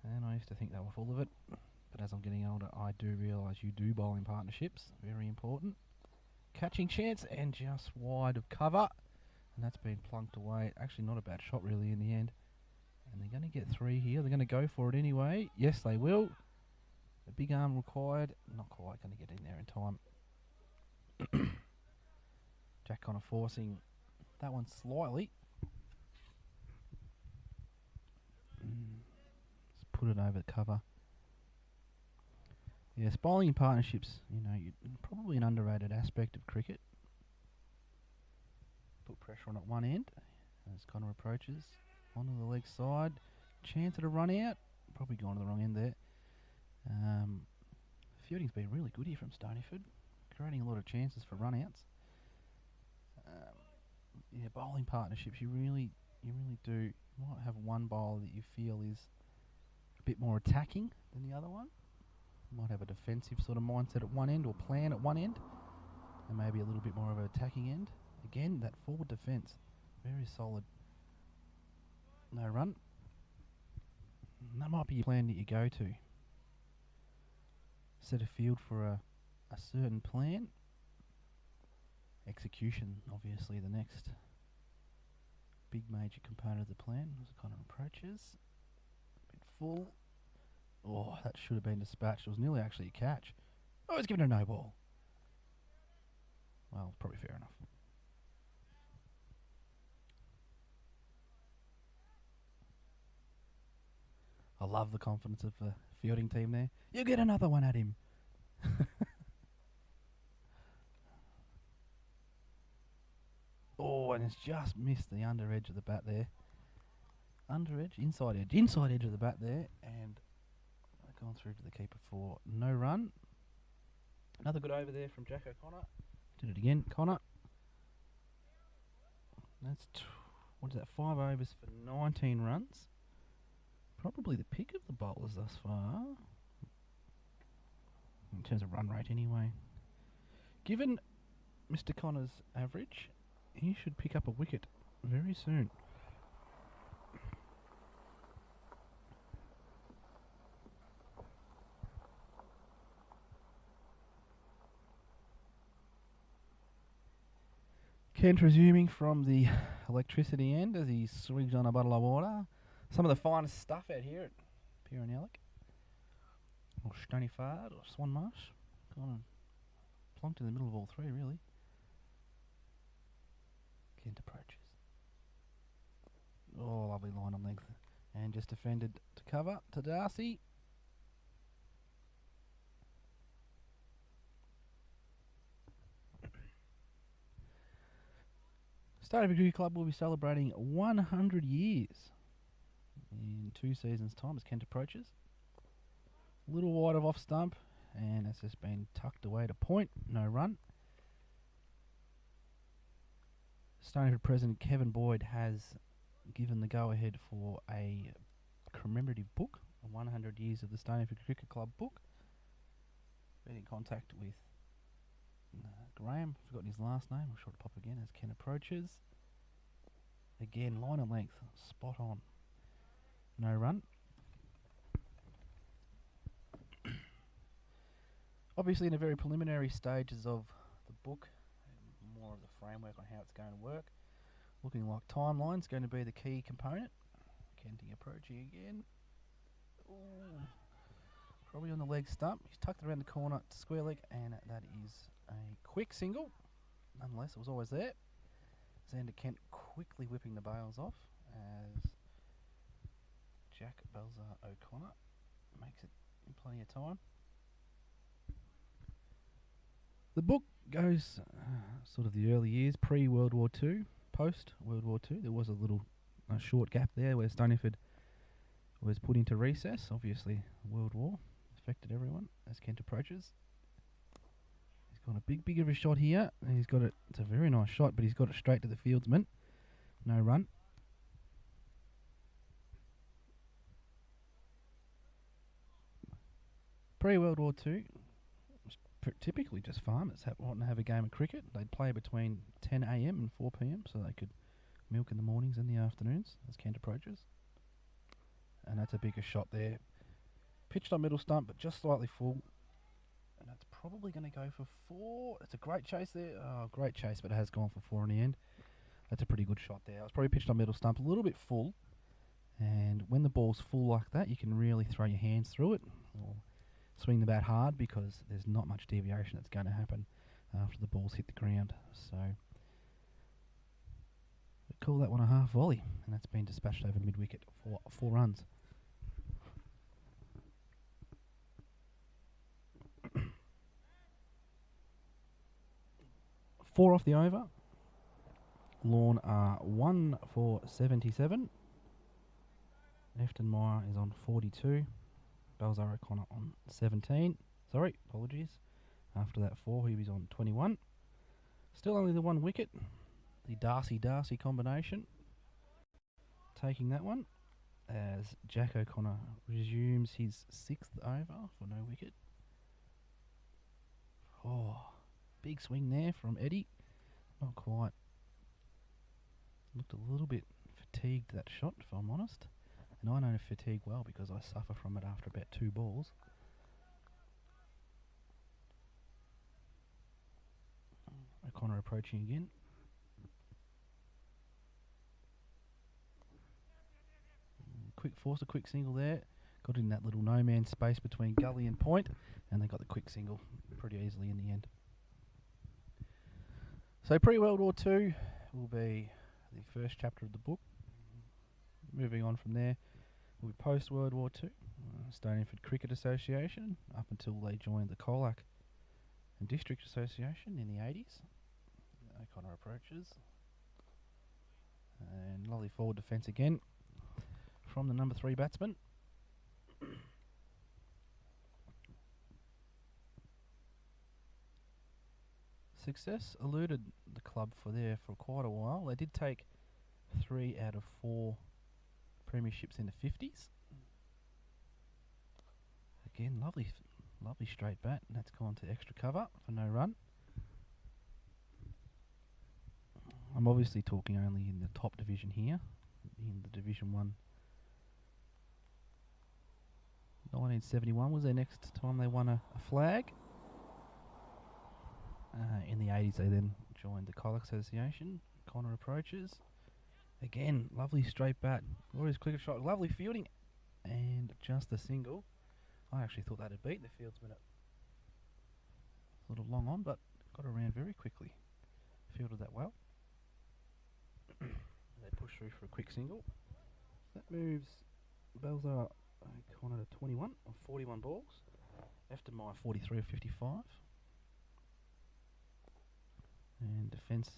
and I used to think they were full of it. But as I'm getting older, I do realise you do bowl in partnerships. Very important. Catching chance and just wide of cover, and that's been plunked away. Actually not a bad shot really in the end, and they're going to get 3 here. They're going to go for it anyway. Yes, they will. A big arm required. Not quite going to get in there in time. Jack kind of forcing that one slightly. Let's put it over the cover. Yes, bowling in partnerships, you know, probably an underrated aspect of cricket. Put pressure on at one end as Connor approaches. Onto the leg side. Chance at a run out. Probably gone to the wrong end there. Fielding's been really good here from Stoneyford, creating a lot of chances for run outs. Yeah, bowling partnerships, you really do. You might have one bowler that you feel is a bit more attacking than the other one. You might have a defensive sort of mindset at one end, or plan at one end, and maybe a little bit more of an attacking end. Again, that forward defence, very solid. No run. And that might be your plan that you go to. Set a field for a certain plan. Execution, obviously, the next big major component of the plan as it kind of approaches. A bit full. Oh, that should have been dispatched. It was nearly actually a catch. Oh, he's given a no ball. Well, probably fair enough. I love the confidence of the fielding team there. You get another one at him. Oh, and it's just missed the under edge of the bat there. Under edge, inside edge of the bat there, and gone through to the keeper for no run. Another good over there from Jack O'Connor. Did it again, Connor. That's what is that? 5 overs for 19 runs. Probably the pick of the bowlers thus far, in terms of run rate anyway. Given Mr. Connor's average, he should pick up a wicket very soon. Kent resuming from the electricity end as he swigs on a bottle of water. Some of the finest stuff out here at Pyrenelic, or Stoneyford, or Swanmarsh. Kind of plonked in the middle of all three, really. Kent approaches. Oh, lovely line on length. And just defended to cover to Darcy. Stoneyford Cricket Club will be celebrating 100 years in 2 seasons' time as Kent approaches. A little wide of off stump, and it's just been tucked away to point. No run. Stoneyford President Kevin Boyd has given the go-ahead for a commemorative book, a 100 years of the Stoneyford Cricket Club book. Been in contact with Graham, forgotten his last name, I'll short pop again as Ken approaches. Again, line and length, spot on. No run. Obviously in the very preliminary stages of the book, more of the framework on how it's going to work. Looking like timeline's going to be the key component. Kenty approaching again. Ooh. Probably on the leg stump. He's tucked around the corner to square leg, and that is a quick single. Nonetheless, it was always there. Xander Kent quickly whipping the bails off as Jack Belzer O'Connor makes it in plenty of time. The book goes sort of the early years, pre-World War II, post-World War II. There was a little short gap there where Stoneyford was put into recess. Obviously, World War affected everyone as Kent approaches. He's got a big of a shot here. And he's got it. It's a very nice shot, but he's got it straight to the fieldsman. No run. Pre-World War II, typically just farmers wanting to have a game of cricket. They'd play between 10 a.m. and 4 p.m. so they could milk in the mornings and the afternoons as Kent approaches. And that's a bigger shot there. Pitched on middle stump, but just slightly full. And that's probably going to go for 4. It's a great chase there. Oh, great chase, but it has gone for 4 in the end. That's a pretty good shot there. It was probably pitched on middle stump, a little bit full. And when the ball's full like that, you can really throw your hands through it. Or swing the bat hard because there's not much deviation that's going to happen after the ball's hit the ground. So we call that one a half volley, and that's been dispatched over mid-wicket for 4 runs. Four off the over. Lorne are 1 for 77. Meyer is on 42. Belzer O'Connor on 17. Sorry, apologies. After that 4, he was on 21. Still only the 1 wicket. The Darcy combination. Taking that one as Jack O'Connor resumes his 6th over for no wicket. Oh, big swing there from Eddie. Not quite. Looked a little bit fatigued, that shot, if I'm honest. And I know fatigue well because I suffer from it after about 2 balls. O'Connor approaching again. Forced a quick single there. Got in that little no-man's space between gully and point, and they got the quick single pretty easily in the end. So pre-World War II will be the first chapter of the book. Moving on from there, will be post-World War II, Stoneyford Cricket Association, up until they joined the Colac and District Association in the 80s. O'Connor approaches. And lovely forward defence again from the number 3 batsman. Success eluded the club for quite a while. They did take 3 out of 4 premierships in the 50s. Again, lovely straight bat, and that's gone to extra cover for no run. I'm obviously talking only in the top division here, in the Division 1. 1971 was their next time they won a flag. In the 80s they then joined the Colac Association. Connor approaches. Again, lovely straight bat. Glorious cricket shot, lovely fielding, and just a single. I actually thought that had beaten the fieldsman a little long on, but got around very quickly. Fielded that well. They push through for a quick single. That moves Belzer O'Connor to 21 on 41 balls. Meyer 43 of 55. And defence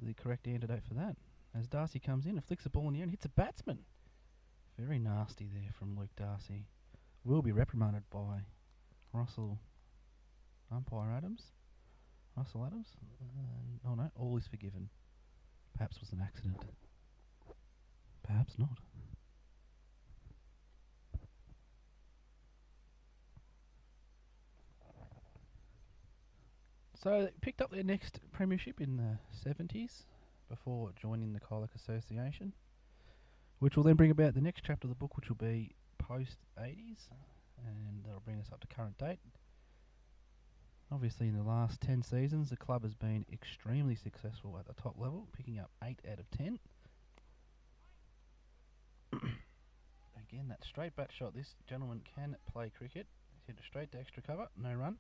the correct antidote for that. As Darcy comes in and flicks the ball in the air and hits a batsman. Very nasty there from Luke Darcy. Will be reprimanded by Russell Adams. Oh no, all is forgiven. Perhaps was an accident. Perhaps not. So they picked up their next premiership in the 70s before joining the Colac Association, which will then bring about the next chapter of the book, which will be post-80s, and that'll bring us up to current date. Obviously, in the last 10 seasons, the club has been extremely successful at the top level, picking up 8 out of 10. Again, that straight bat shot. This gentleman can play cricket. He's hit it straight to extra cover, no run.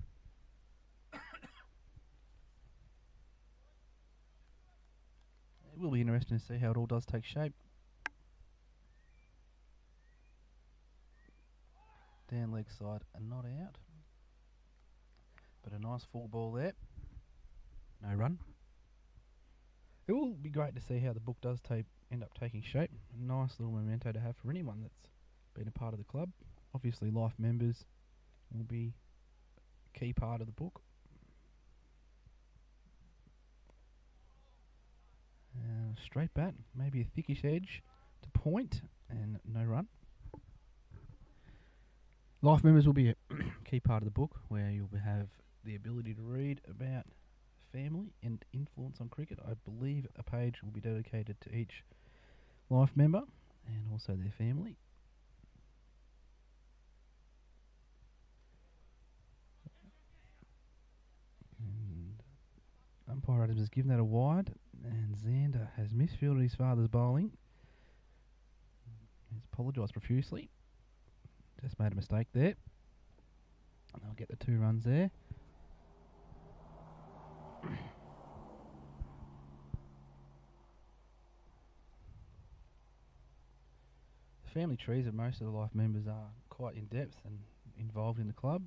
It will be interesting to see how it all does take shape. Down leg side and not out. But a nice full ball there. No run. It will be great to see how the book does end up taking shape. A nice little memento to have for anyone that's been a part of the club. Obviously, life members will be a key part of the book. Straight bat, maybe a thickish edge to point, and no run. Life members will be a key part of the book, where you'll have the ability to read about family and influence on cricket. I believe a page will be dedicated to each life member and also their family. And umpire Adams has given that a wide, and Xander has misfielded his father's bowling. He's apologised profusely. Just made a mistake there. And they'll get the 2 runs there. The family trees of most of the life members are quite in depth and involved in the club.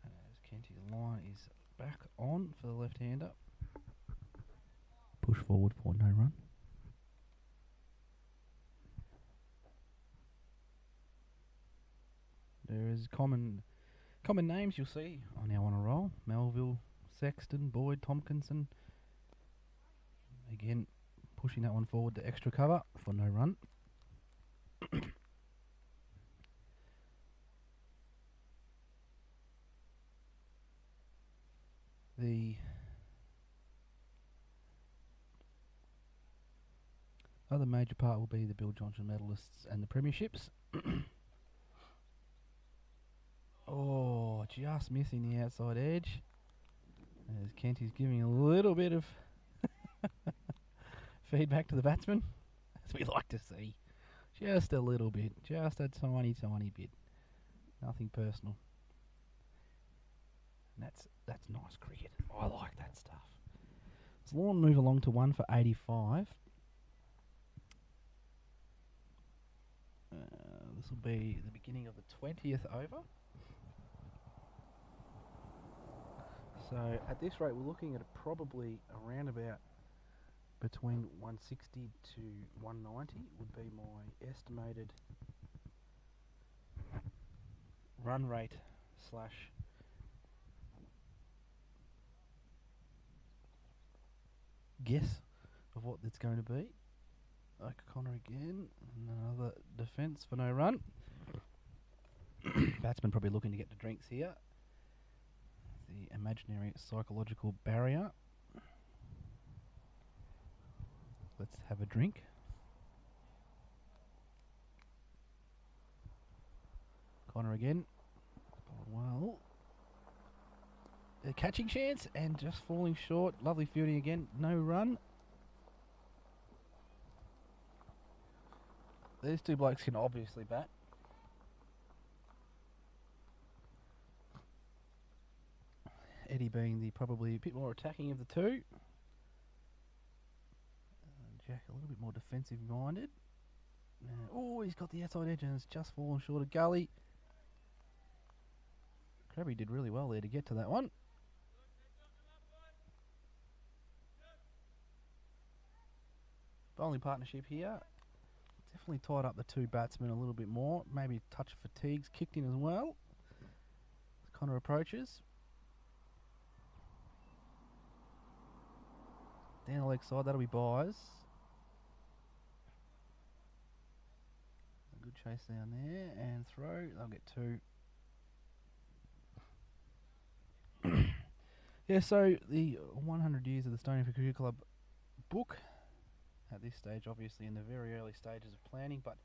As Kenty's line is back on for the left-hander. Push forward for no run. There is common names you'll see on our on a roll. Melville, Sexton, Boyd, Tompkinson. Again, pushing that one forward to extra cover for no run. The other major part will be the Bill Johnson medalists and the premierships. Oh, just missing the outside edge. As Kenty's giving a little bit of feedback to the batsman, as we like to see. Just a little bit. Just a tiny, tiny bit. Nothing personal. And that's nice cricket. I like that stuff. Does Lorne move along to 1 for 85? This will be the beginning of the 20th over. So at this rate, we're looking at probably around about between 160 to 190 would be my estimated run rate / guess of what it's going to be. O'Connor again, another defence for no run. Batsman probably looking to get the drinks here. The imaginary psychological barrier. Let's have a drink. Connor again. Well, a catching chance and just falling short. Lovely fielding again. No run. These two blokes can obviously bat. Eddie being the probably a bit more attacking of the two. Jack a little bit more defensive minded. Oh, he's got the outside edge and it's just fallen short of gully. Krabby did really well there to get to that one. Bowling partnership here. Definitely tied up the two batsmen a little bit more. Maybe a touch of fatigue's kicked in as well. As Connor approaches. Down the leg side, that'll be buys. A good chase down there and throw. They'll get 2. Yeah, so the 100 years of the Stoneyford Cricket Club book. At this stage, obviously in the very early stages of planning, but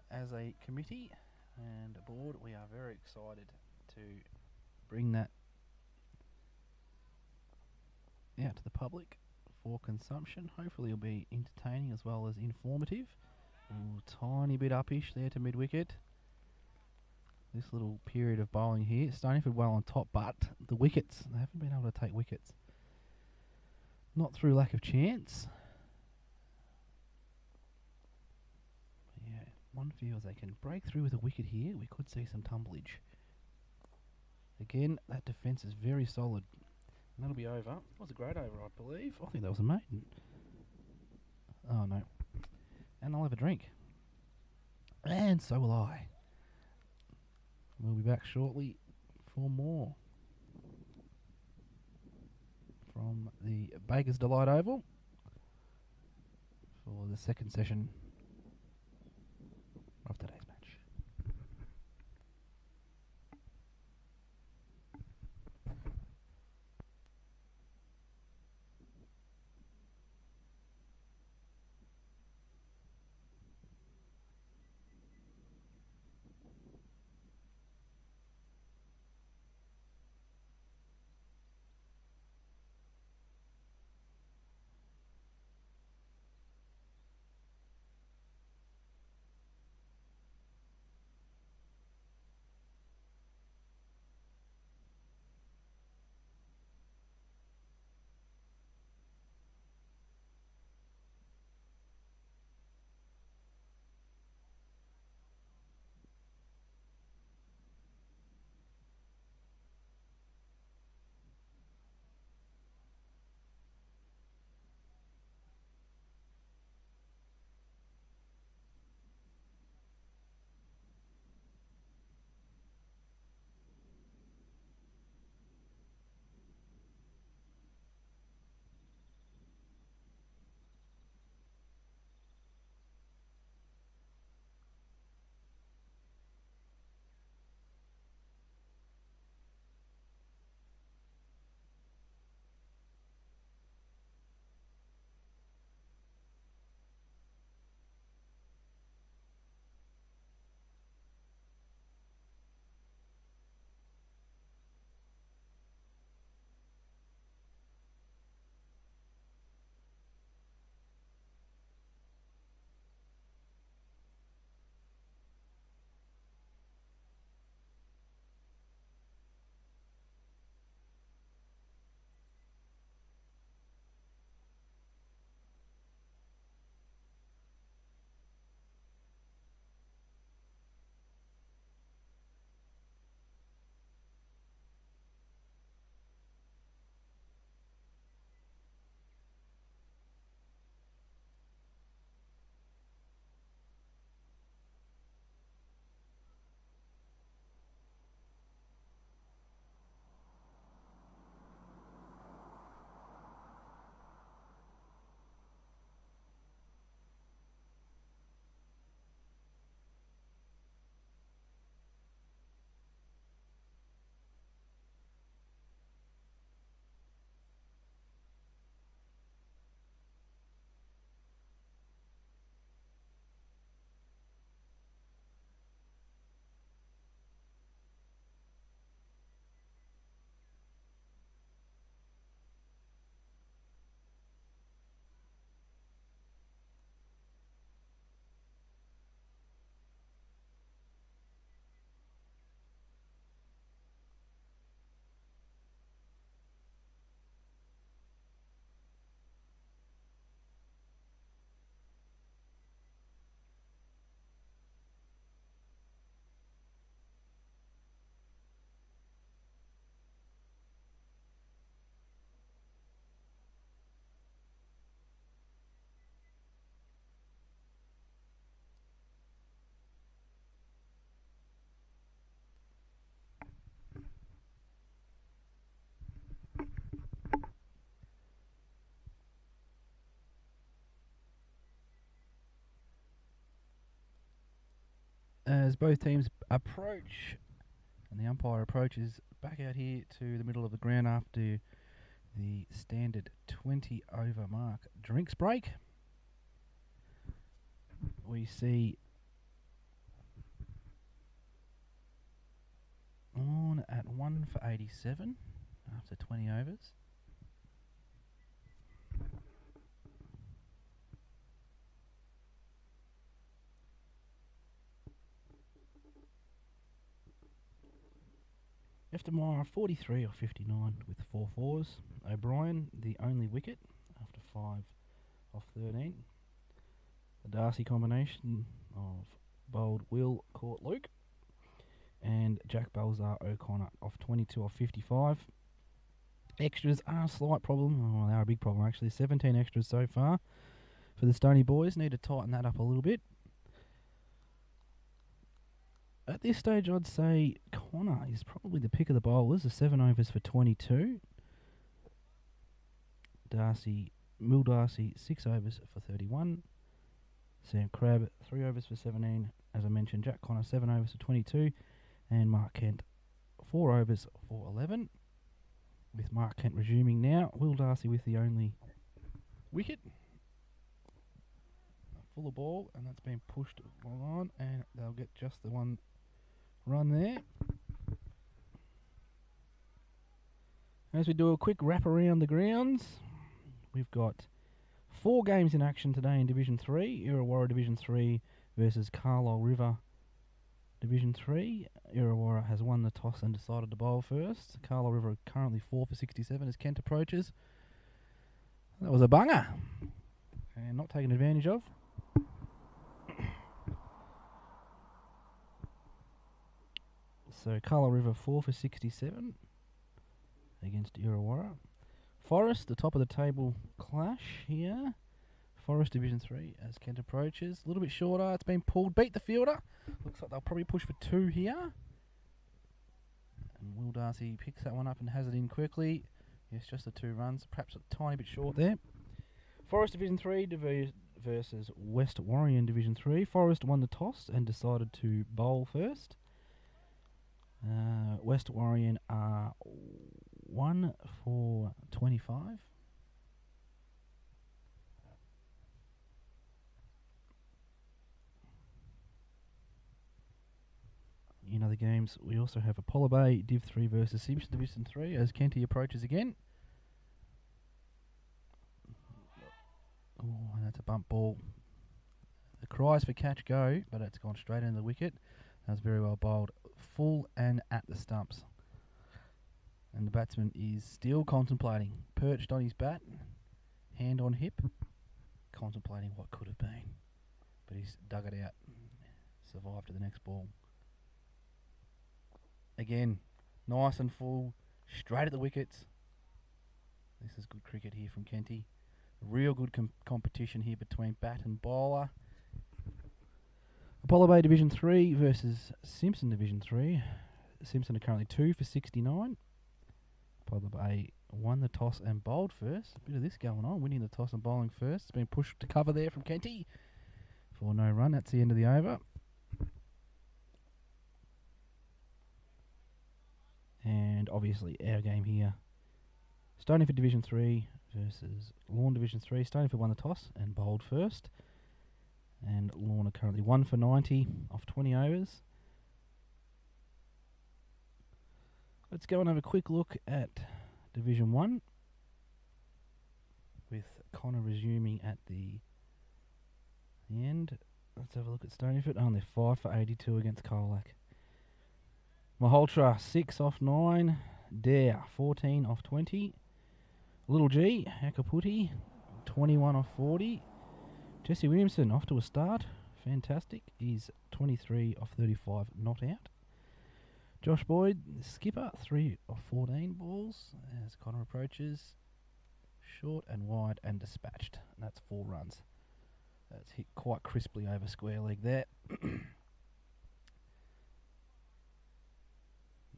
as a committee and a board, we are very excited to bring that out to the public for consumption. Hopefully it'll be entertaining as well as informative. Ooh, tiny bit upish there to mid-wicket. This little period of bowling here. Stoneyford well on top, but the wickets, they haven't been able to take wickets. Not through lack of chance. But yeah, one feels they can break through with a wicket here. We could see some tumblage. Again, that defence is very solid. And that'll be over. It was a great over, I believe. I think that was a maiden. Oh, no. And I'll have a drink. And so will I. We'll be back shortly for more from the Baker's Delight Oval for the second session of today's match. As both teams approach, and the umpire approaches back out here to the middle of the ground after the standard 20 over mark drinks break, we see, oh on at 1 for 87 after 20 overs. Eftermeyer 43 off 59 with 4 fours. O'Brien the only wicket after 5 off 13. The Darcy combination of bowled Will caught Luke. And Jack Balzar O'Connor off 22 off 55. Extras are a slight problem. Oh, they are a big problem actually. 17 extras so far for the Stoney boys. Need to tighten that up a little bit. At this stage, I'd say Connor is probably the pick of the bowlers. The 7 overs for 22. Will Darcy, 6 overs for 31. Sam Crabb, 3 overs for 17. As I mentioned, Jack Connor, 7 overs for 22. And Mark Kent, 4 overs for 11. With Mark Kent resuming now. Will Darcy with the only wicket. Full of ball, and that's been pushed on, and they'll get just the one run there. As we do a quick wrap around the grounds, we've got 4 games in action today in Division 3. Illawarra Division 3 versus Carlisle River Division 3. Illawarra has won the toss and decided to bowl first. Carlisle River are currently 4 for 67 as Kent approaches. That was a bunger, and not taken advantage of. So Carlisle River 4 for 67 against Illawarra. Forest, the top of the table clash here. Forest Division 3 as Kent approaches. A little bit shorter, it's been pulled. Beat the fielder. Looks like they'll probably push for 2 here. And Will Darcy picks that one up and has it in quickly. Yes, just the 2 runs. Perhaps a tiny bit short there. Forest Division 3 versus West Warrior Division 3. Forest won the toss and decided to bowl first. West Warrior are 1 for 25. In other games, we also have Apollo Bay Div 3 versus Simpson Division 3 as Kenty approaches again. Oh, and that's a bump ball. The cries for catch go, but it's gone straight into the wicket. That's very well bowled. Full and at the stumps. And the batsman is still contemplating. Perched on his bat, hand on hip, contemplating what could have been. But he's dug it out. Survived to the next ball. Again, nice and full, straight at the wickets. This is good cricket here from Kenty. Real good competition here between bat and bowler. Apollo Bay Division 3 versus Simpson Division 3. Simpson are currently 2 for 69. Apollo Bay won the toss and bowled first. A bit of this going on, winning the toss and bowling first. It's been pushed to cover there from Kenty for no run. That's the end of the over. And obviously our game here. Stoneyford Division 3 versus Lorne Division 3. Stoneyford won the toss and bowled first. And Lorne are currently 1 for 90 off 20 overs. Let's go and have a quick look at Division 1 with Connor resuming at the end. Let's have a look at Stoneyford. Only 5 for 82 against Colac. Malhotra 6 off 9. Dare 14 off 20. Little G, Akaputi 21 off 40. Jesse Williamson off to a start. Fantastic. He's 23 off 35, not out. Josh Boyd, skipper, 3 off 14 balls as Connor approaches. Short and wide and dispatched. And that's 4 runs. That's hit quite crisply over square leg there.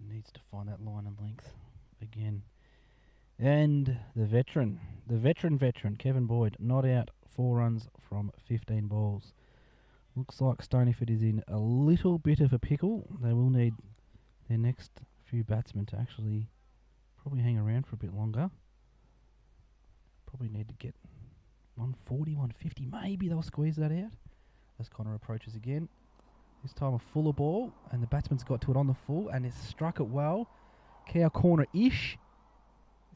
Needs to find that line and length again. And the veteran, Kevin Boyd, not out, 4 runs from 15 balls. Looks like Stoneyford is in a little bit of a pickle. They will need their next few batsmen to actually probably hang around for a bit longer. Probably need to get 140, 150. Maybe they'll squeeze that out as Connor approaches again. This time a fuller ball, and the batsman's got to it on the full, and it's struck it well. Cow corner-ish.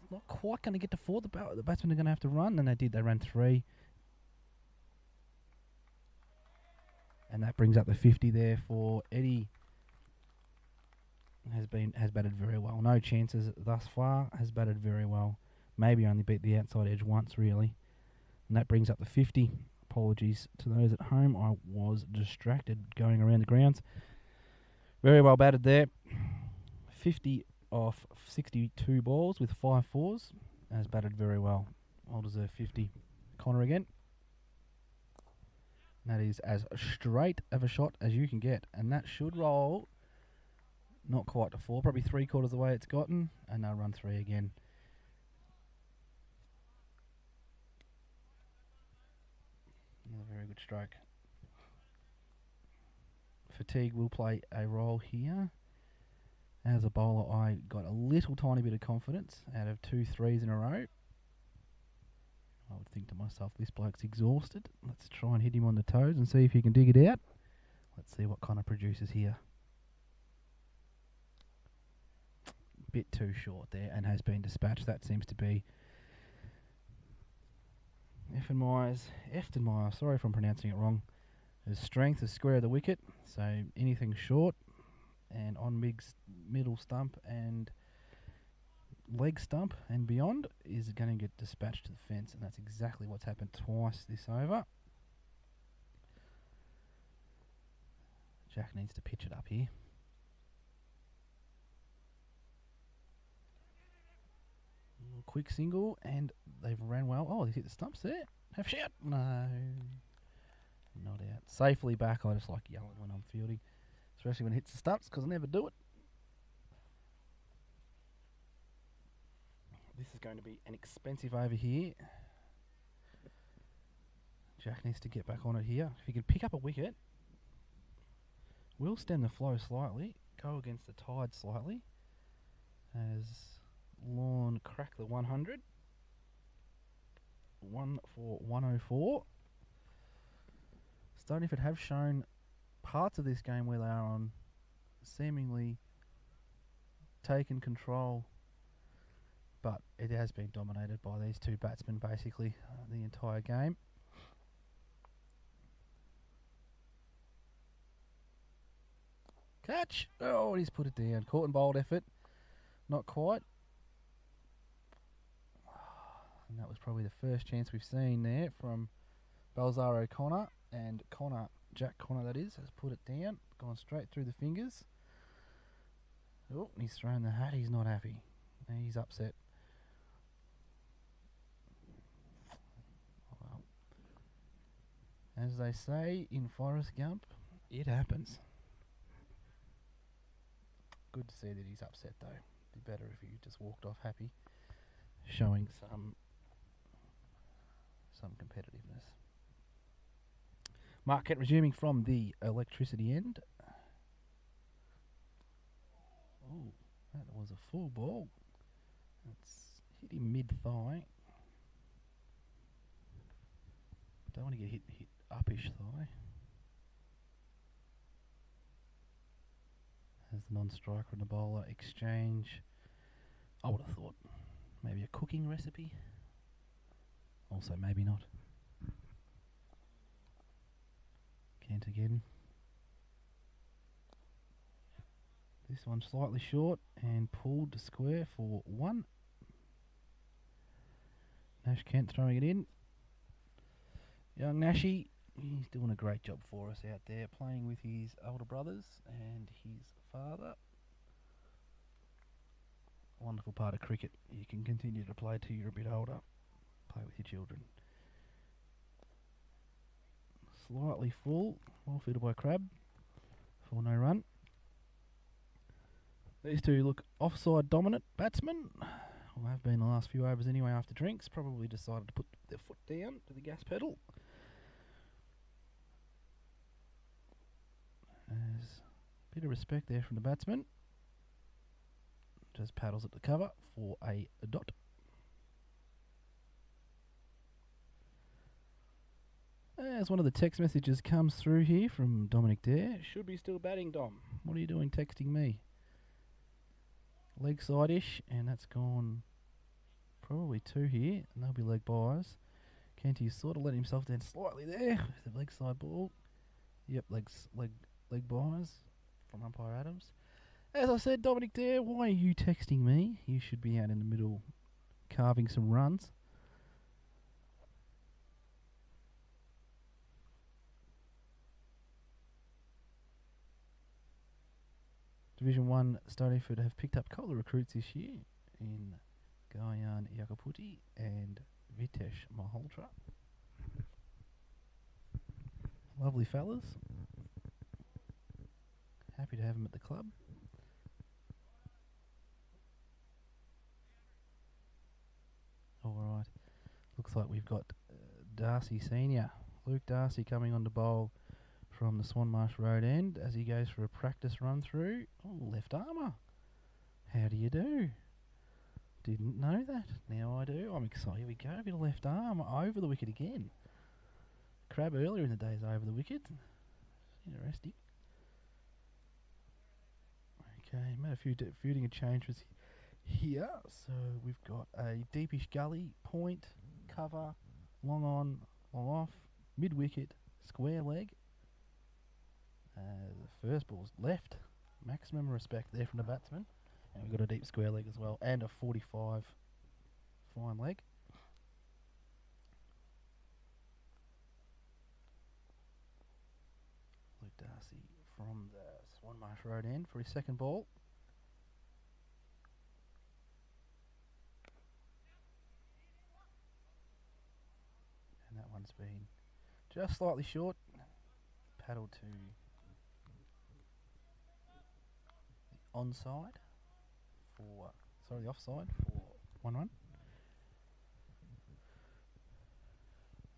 It's not quite going to get to 4. The batsmen are going to have to run, and they did. They ran 3. And that brings up the 50 there for Eddie. Has batted very well. No chances thus far. Has batted very well. Maybe only beat the outside edge once, really. And that brings up the 50. Apologies to those at home. I was distracted going around the grounds. Very well batted there. 50 off 62 balls with 5 fours. Has batted very well. Well deserved 50. Connor again. And that is as straight of a shot as you can get. And that should roll not quite to 4. Probably 3/4 of the way it's gotten. And they'll run 3 again. Another very good stroke. Fatigue will play a role here. As a bowler, I got a little tiny bit of confidence out of 2 3s in a row. I would think to myself, this bloke's exhausted. Let's try and hit him on the toes and see if he can dig it out. Let's see what Connor produces here. Bit too short there and has been dispatched. That seems to be Eftenmeyer's, sorry if I'm pronouncing it wrong. His strength is square of the wicket, so anything short and on middle stump and leg stump and beyond is going to get dispatched to the fence, and that's exactly what's happened twice this over. Jack needs to pitch it up here. Quick single, and they've ran well. Oh, they hit the stumps there. Have a shout. No. Not out. Safely back. I just like yelling when I'm fielding, especially when it hits the stumps, because I never do it. This is going to be an expensive over here. Jack needs to get back on it here. If he can pick up a wicket, we'll stem the flow slightly, go against the tide slightly, as Lorne crack the 100. 1 for 104. Stoneyford have shown parts of this game where they are on seemingly taken control, but it has been dominated by these 2 batsmen basically the entire game. Catch! Oh, he's put it down. Caught and bowled effort. Not quite. And that was probably the first chance we've seen there from Balzar O'Connor. And Jack Connor that is, has put it down. Gone straight through the fingers. Oh, he's thrown the hat. He's not happy. He's upset. Well, as they say in Forrest Gump, it happens. Good to see that he's upset though. Be better if he just walked off happy, showing some competitiveness. Marquette resuming from the electricity end. Oh, that was a full ball. That's hit him mid-thigh. Don't want to get hit uppish thigh. As the non-striker and the bowler exchange. I would have thought maybe a cooking recipe. Also maybe not. Kent again. This one slightly short and pulled to square for 1. Nash Kent throwing it in. Young Nashy, he's doing a great job for us out there, playing with his older brothers and his father. Wonderful part of cricket. You can continue to play till you're a bit older. Play with your children. Slightly full. Well fielded by Crab. For no run. These 2 look offside dominant batsmen. Or have been the last few overs anyway after drinks. Probably decided to put their foot down to the gas pedal. There's a bit of respect there from the batsman. Just paddles at the cover for a dot. As one of the text messages comes through here from Dominic Dare. Should be still batting, Dom. What are you doing texting me? Leg side-ish, and that's gone probably 2 here, and they'll be leg bys. Kenty's sort of let himself down slightly there with the leg side ball. Yep, leg bys from umpire Adams. As I said, Dominic Dare, why are you texting me? You should be out in the middle carving some runs. Division 1 Stoneyford have picked up a couple of recruits this year in Gayan Yakaputi and Vitesh Malhotra. Lovely fellas. Happy to have them at the club. Alright, looks like we've got Darcy Senior, Luke Darcy, coming on to bowl from the Swanmarsh Road end as he goes for a practice run through. Oh, left armour. How do you do? Didn't know that. Now I do. I'm excited. Here we go. A bit of left arm over the wicket again. Crab earlier in the days over the wicket. Interesting. Okay, made a few fielding changes here. So we've got a deepish gully, point, cover, long on, long off, mid wicket, square leg. The first ball's left. Maximum respect there from the batsman. And we've got a deep square leg as well, and a 45 fine leg. Luke Darcy from the Swanmarsh Road end for his second ball. And that one's been just slightly short. Paddled to the onside for, sorry, the offside for 1 run.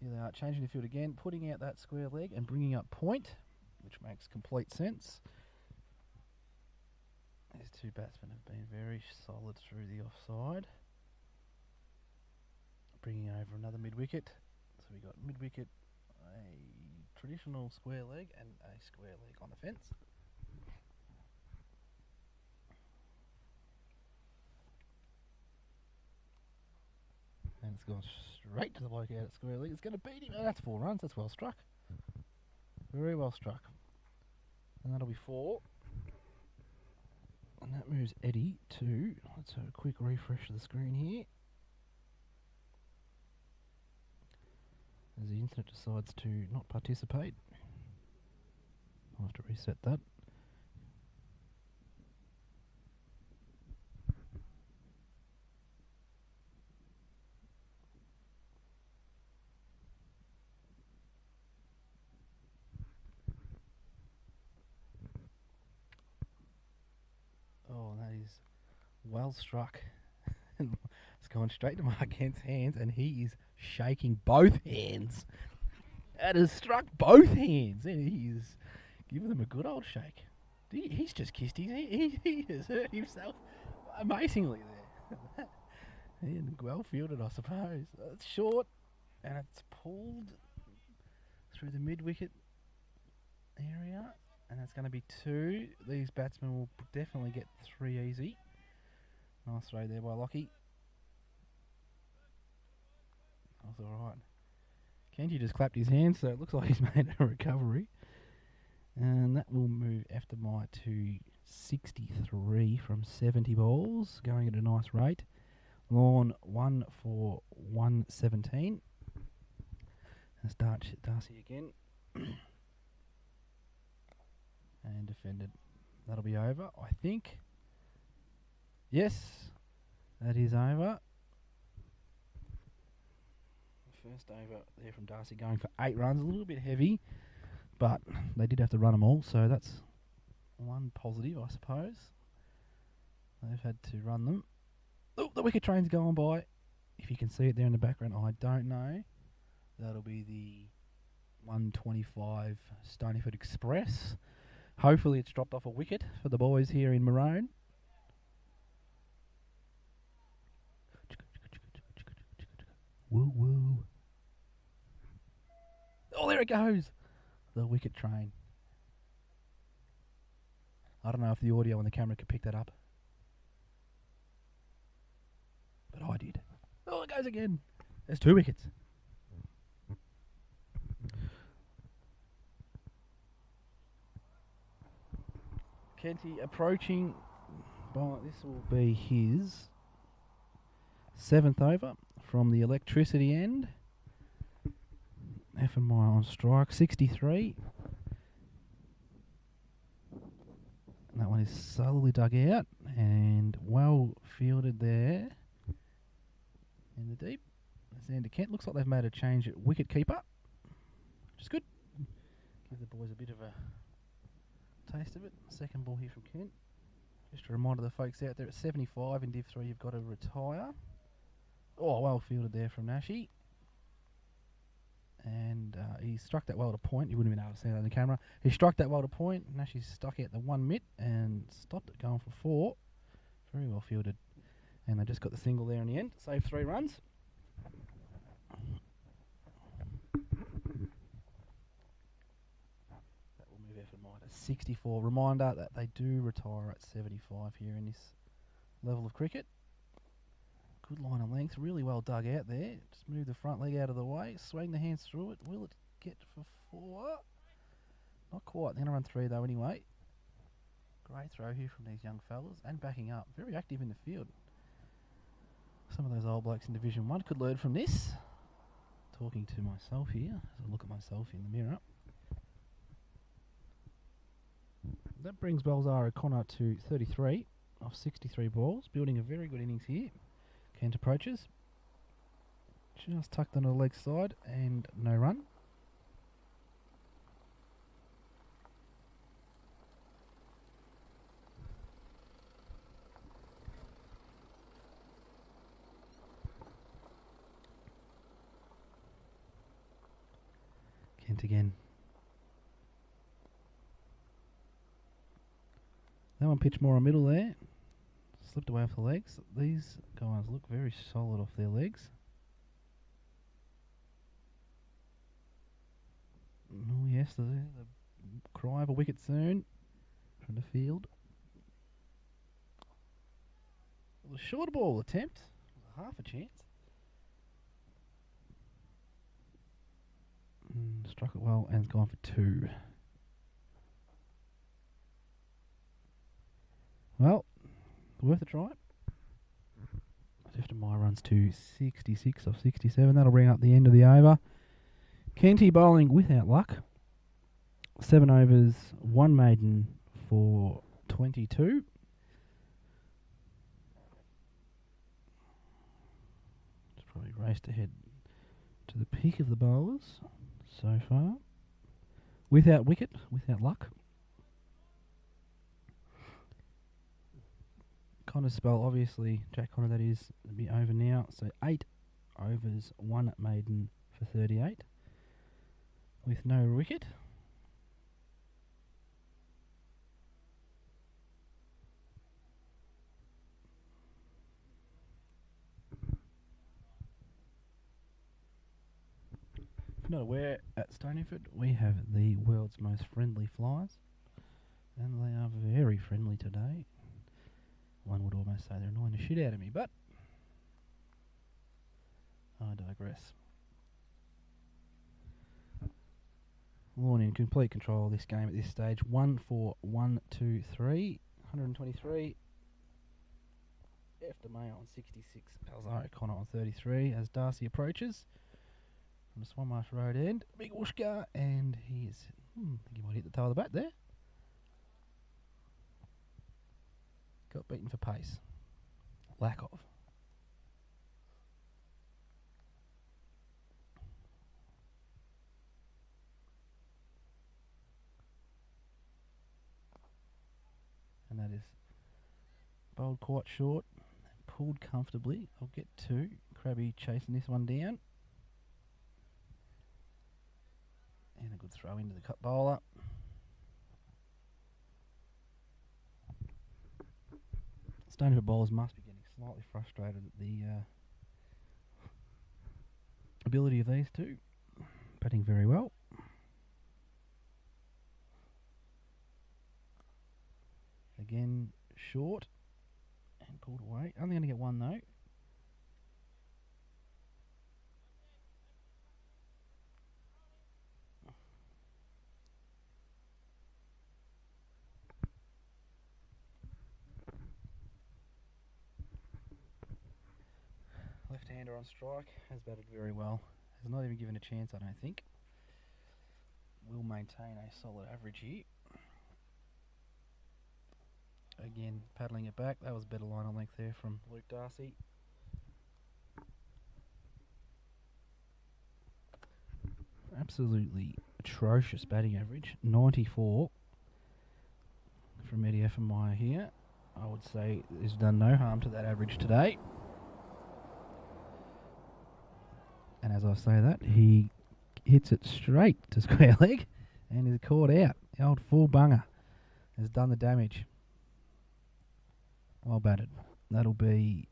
Here they are, changing the field again, putting out that square leg and bringing up point, which makes complete sense. These two batsmen have been very solid through the offside. Bringing over another mid-wicket. So we got mid-wicket, a traditional square leg and a square leg on the fence. And it's gone straight to the bloke out at square leg. It's going to beat him. Oh, that's 4 runs. That's well struck. Very well struck. And that'll be 4. And that moves Eddie to, let's have a quick refresh of the screen here. As the internet decides to not participate. I'll have to reset that. Oh, that is well struck. It's gone straight to Mark Kent's hands, and he is shaking both hands. That has struck both hands, and he is giving them a good old shake. He's just kissed his hand. He has hurt himself amazingly there. And well fielded, I suppose. It's short, and it's pulled through the mid-wicket area. And that's going to be 2. These batsmen will definitely get 3 easy. Nice throw there by Lockie. That's alright. Kenji just clapped his hands, so it looks like he's made a recovery. And that will move after my to 63 from 70 balls, going at a nice rate. Lorne 1 for 117. That's Darcy again. And defended. That'll be over, I think. Yes, that is over. First over there from Darcy, going for 8 runs. A little bit heavy, but they did have to run them all, so that's one positive, I suppose. They've had to run them. Oh, the wicket train's going by. If you can see it there in the background, I don't know. That'll be the 125 Stoneyford Express. Hopefully it's dropped off a wicket for the boys here in maroon. Woo woo. Oh, there it goes. The wicket train. I don't know if the audio on the camera could pick that up. But I did. Oh, it goes again. There's 2 wickets. Kenty approaching. This will be his 7th over from the electricity end. F and Y on strike, 63. And that one is solidly dug out and well fielded there in the deep. Xander Kent. Looks like they've made a change at wicket keeper, which is good. Give the boys a bit of a taste of it. Second ball here from Kent. Just a reminder to the folks out there at 75 in Div 3 you've got to retire. Oh, well fielded there from Nashi. And he struck that well to point. You wouldn't have been able to see that on the camera. He struck that well to point. Nashi stuck out the 1 mitt and stopped it going for 4. Very well fielded. And they just got the single there in the end. Saved 3 runs. That will move F and Y to 64. Reminder that they do retire at 75 here in this level of cricket. Good line of length, really well dug out there. Just move the front leg out of the way, swing the hands through it. Will it get for 4? Not quite. They're going to run 3 though anyway. Great throw here from these young fellas and backing up. Very active in the field. Some of those old blokes in Division 1 could learn from this. Talking to myself here as I look at myself in the mirror. That brings Belzar O'Connor to 33 off 63 balls, building a very good innings here. Kent approaches. Just tucked on the leg side and no run. Kent again. That one pitched more on middle there. Slipped away off the legs. These guys look very solid off their legs. Oh yes, the cry of a wicket soon from the field. The short ball attempt, half a chance. Struck it well and gone for 2. Well, worth a try. After my runs to 66 off 67. That'll bring up the end of the over. Kenty bowling without luck. 7 overs, 1 maiden for 22. It's probably raced ahead to the peak of the bowlers so far. Without wicket, without luck. Connor's spell, obviously, Jack Connor that is, will be over now. So 8 overs, 1 maiden for 38. With no wicket. If you're not aware, at Stoneyford we have the world's most friendly flies. And they are very friendly today. One would almost say they're annoying the shit out of me, but I digress. Lorne in complete control of this game at this stage. 1 for 1, 2, 3. 123. After May on 66. Belzar O'Connor on 33 as Darcy approaches. From the Swanmarsh Road end. Big whooshka, and he is. I think he might hit the toe of the bat there. Got beaten for pace. Lack of. And that is bowled quite short. Pulled comfortably. I'll get 2. Krabby chasing this one down. And a good throw into the cut bowler. Stoneyford bowlers must be getting slightly frustrated at the ability of these two. Batting very well. Again, short and pulled away. Only going to get one though. Left-hander on strike, has batted very well. Has not even given a chance, I don't think. Will maintain a solid average here. Again, paddling it back. That was a better line on length there from Luke Darcy. Absolutely atrocious batting average. 94 from Eddie Effenmeyer here. I would say he's done no harm to that average today. And as I say that, he hits it straight to square leg and is caught out. The old full bunger has done the damage. Well batted. That'll be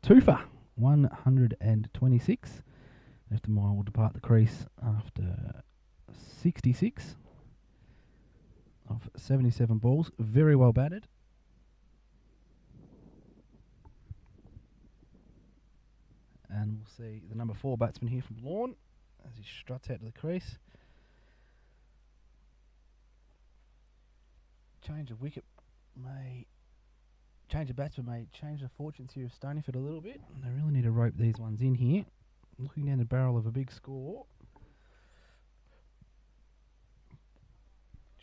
2 for 126. Effenmeyer will depart the crease after 66 of 77 balls. Very well batted. And we'll see the number 4 batsman here from Lorne as he struts out to the crease. Change of batsman may change the fortunes here of Stoneyford a little bit. They really need to rope these ones in here. Looking down the barrel of a big score.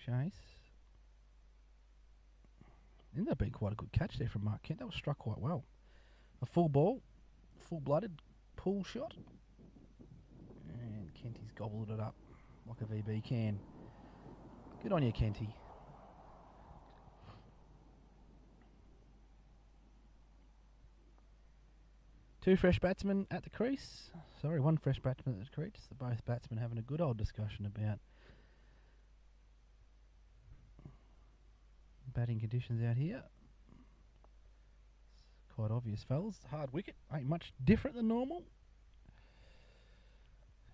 Chase. Ended up being quite a good catch there from Mark Kent. That was struck quite well. A full ball. Full-blooded pull shot. And Kenty's gobbled it up like a VB can. Good on you, Kenty. Two fresh batsmen at the crease. Sorry, one fresh batsman at the crease. Both batsmen having a good old discussion about batting conditions out here. It's quite obvious, fellas. Hard wicket. Ain't much different than normal.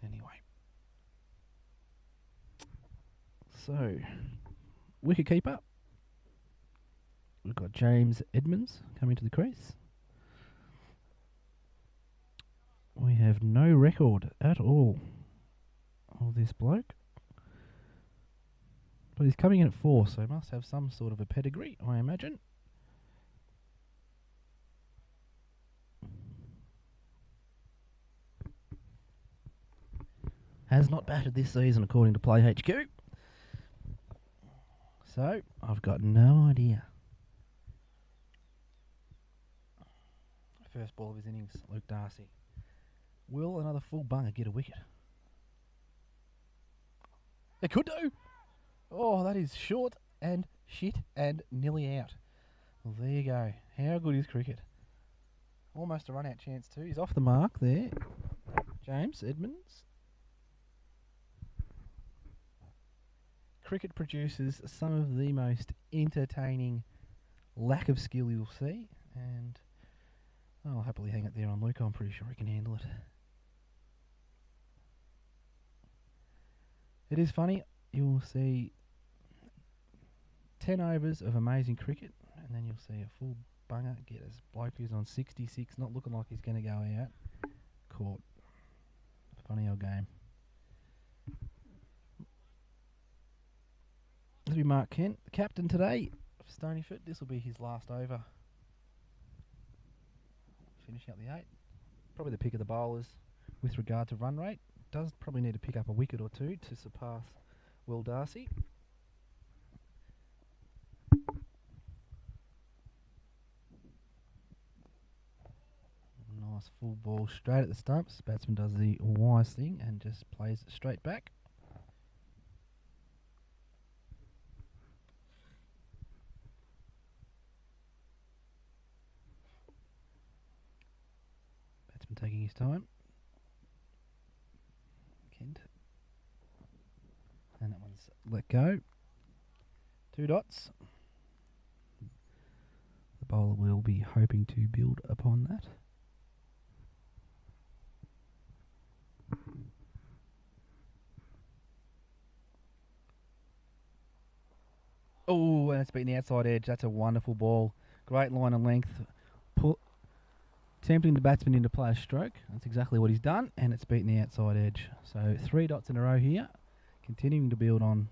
Anyway. So, wicket keeper. We've got James Edmonds coming to the crease. We have no record at all of this bloke. But he's coming in at 4, so he must have some sort of a pedigree, I imagine. Has not batted this season according to Play HQ. So, I've got no idea. First ball of his innings, Luke Darcy. Will another full bunger get a wicket? It could do. Oh, that is short and shit and nearly out. Well, there you go. How good is cricket? Almost a run-out chance too. He's off the mark there. James Edmonds. Cricket produces some of the most entertaining lack of skill you'll see. And I'll happily hang it there on Luke. I'm pretty sure he can handle it. It is funny, you'll see 10 overs of amazing cricket, and then you'll see a full bunger get a bloke who's on 66, not looking like he's going to go out, caught. Funny old game. This will be Mark Kent, the captain today of Stoneyford. This will be his last over. Finishing up the 8. Probably the pick of the bowlers with regard to run rate. Does probably need to pick up a wicket or two to surpass Will Darcy. Nice full ball straight at the stumps. Batsman does the wise thing and just plays it straight back. Batsman taking his time. Kent. And that one's let go. 2 dots. The bowler will be hoping to build upon that. Oh, and it's beaten the outside edge. That's a wonderful ball. Great line and length. Tempting the batsman into play a stroke. That's exactly what he's done, and it's beaten the outside edge. So 3 dots in a row here. Continuing to build on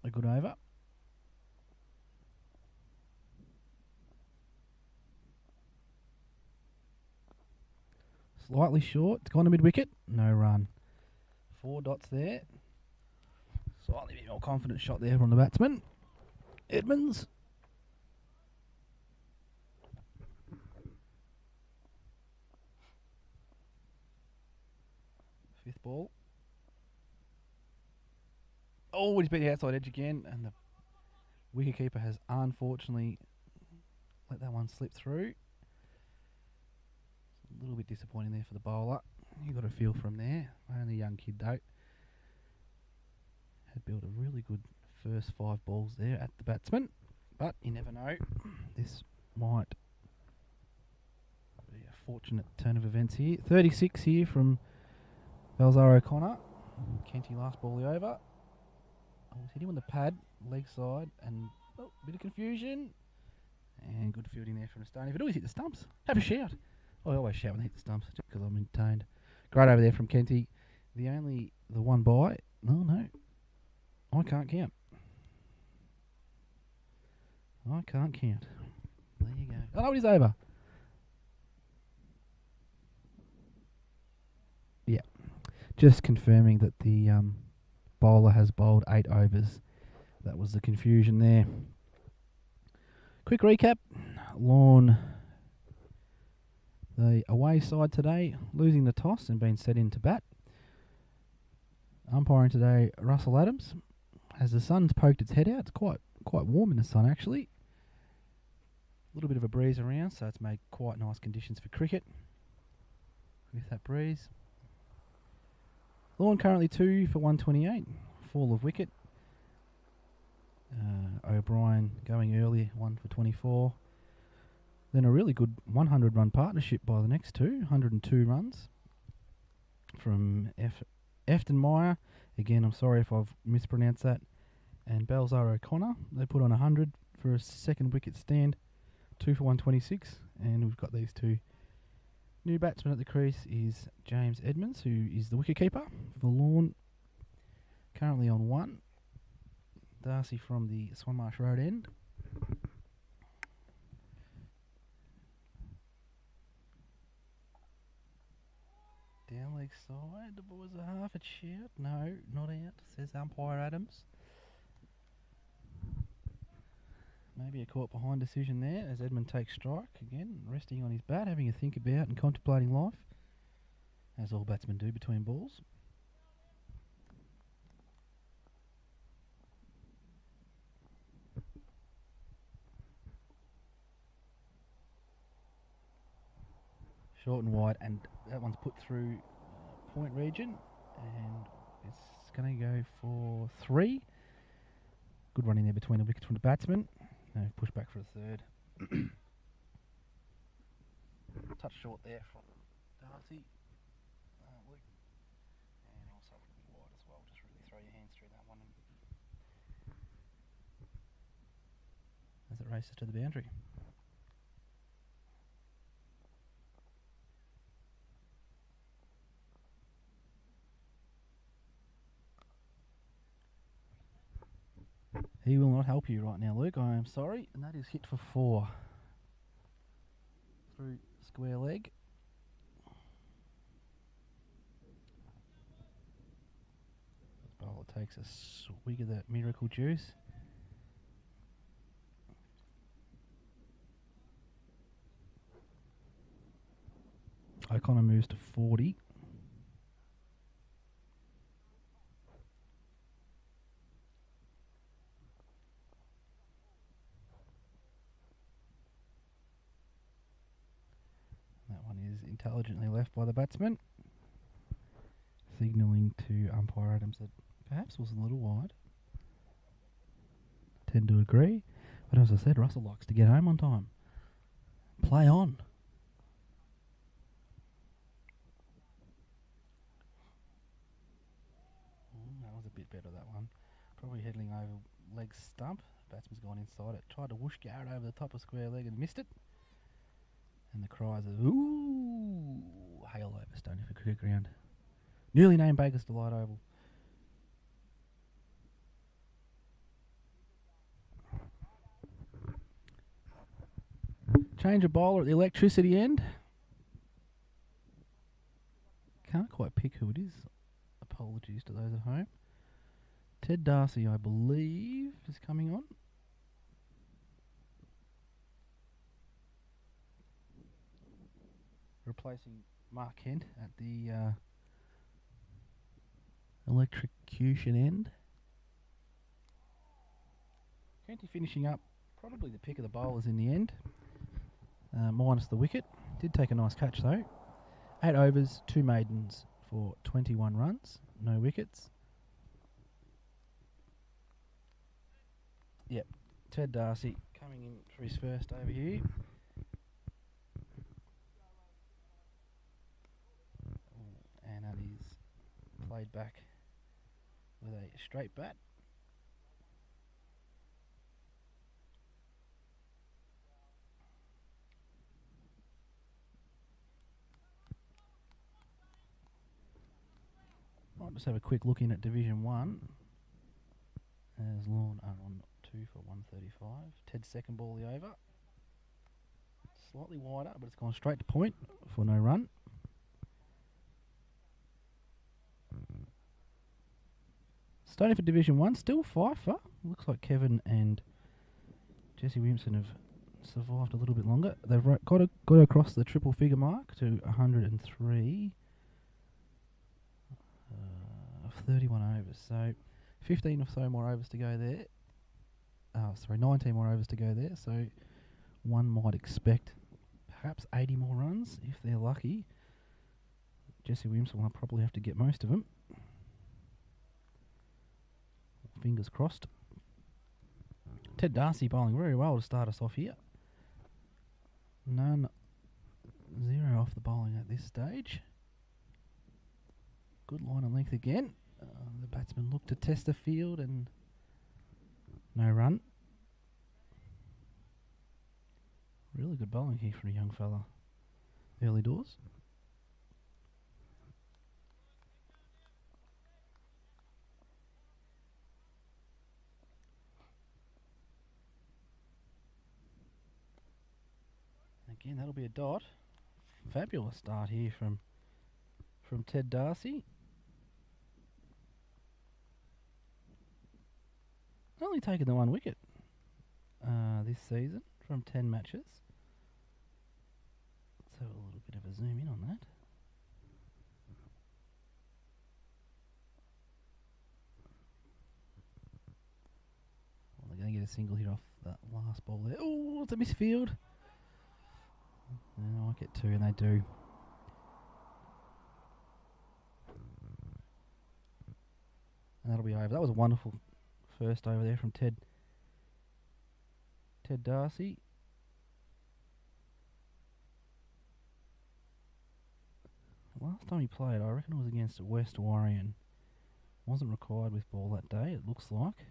a good over. Slightly short. It's gone to mid-wicket. No run. 4 dots there. Slightly bit more confident shot there from the batsman. Edmonds. Fifth ball. Oh, he's beat the outside edge again, and the wicketkeeper has unfortunately let that one slip through. A little bit disappointing there for the bowler. You got a feel from there. Only a young kid though. Had built a really good first 5 balls there at the batsman, but you never know. This might be a fortunate turn of events here. 36 here from Belzar O'Connor. Kenty last ball the over. Oh, he's hitting on the pad, leg side, and a bit of confusion. And good fielding there from Stoneyford. Always hit the stumps. Have a shout. I always shout when I hit the stumps just because I'm entertained. Great over there from Kenty. The one by. No. I can't count. I can't count. There you go. Oh, no, it is over. Yeah. Just confirming that the bowler has bowled 8 overs. That was the confusion there. Quick recap. Lorne, the away side today, losing the toss and being set into bat. Umpiring today, Russell Adams. As the sun's poked its head out, it's quite warm in the sun actually. A little bit of a breeze around, so it's made quite nice conditions for cricket with that breeze. Lorne currently 2 for 128, fall of wicket. O'Brien going early, 1 for 24. Then a really good 100 run partnership by the next two, 102 runs from Efton Meyer. Again, I'm sorry if I've mispronounced that. And Belzar O'Connor, they put on 100 for a second wicket stand, 2 for 126. And we've got these two new batsmen at the crease is James Edmonds, who is the wicketkeeper for Lorne, currently on 1. Darcy from the Swanmarsh Road end. Down leg side, the boys are half a shout. No, not out, says umpire Adams. Maybe a caught behind decision there as Edmund takes strike. Again, resting on his bat, having a think about and contemplating life, as all batsmen do between balls. Short and wide, and that one's put through point region, and it's going to go for 3. Good running there between the wickets from the batsman. No, push back for a third. Touch short there from Darcy. Luke. And also a little bit wide as well. Just really throw your hands through that one as it races to the boundary. He will not help you right now, Luke. I am sorry. And that is hit for 4. Through square leg. The bowler takes a swig of that miracle juice. O'Connor moves to 40. Intelligently left by the batsman, signalling to umpire Adams that perhaps was a little wide. I tend to agree, but as I said, Russell likes to get home on time. Play on. That was a bit better, that one. Probably heading over leg stump. Batsman's gone inside it. Tried to whoosh Garrett over the top of square leg and missed it. And the cries of, ooh, hail over Stoneyford Cricket Ground. Newly named Baker's Delight Oval. Change of bowler at the electricity end. Can't quite pick who it is. Apologies to those at home. Ted Darcy, I believe, is coming on. Replacing Mark Kent at the electrocution end. Kenty finishing up probably the pick of the bowlers in the end, minus the wicket. Did take a nice catch though. 8 overs, 2 maidens for 21 runs, no wickets. Yep, Ted Darcy coming in for his first over here. And that is played back with a straight bat. I'll just have a quick look in at Division 1. As Lorne are on 2 for 135. Ted's second ball the over. Slightly wider, but it's gone straight to point for no run. Stoneyford Division 1, still Fifer. Looks like Kevin and Jesse Williamson have survived a little bit longer. They've got across the triple figure mark to 103 of 31 overs. So 15 or so more overs to go there. 19 more overs to go there. So one might expect perhaps 80 more runs if they're lucky. Jesse Williamson will probably have to get most of them. Fingers crossed. Ted Darcy bowling very well to start us off here. None, 0 off the bowling at this stage. Good line and length again. The batsman looked to test the field and no run. Really good bowling here from a young fella. Early doors. Again, that'll be a dot. Fabulous start here from Ted Darcy. Only taken the 1 wicket this season from 10 matches. Let's have a little bit of a zoom in on that. Well, they're going to get a single hit off that last ball there. Oh, it's a misfield. And I might get 2, and they do. And that'll be over. That was a wonderful first over there from Ted Darcy. Last time he played, I reckon it was against West Warrior. Wasn't required with ball that day, it looks like.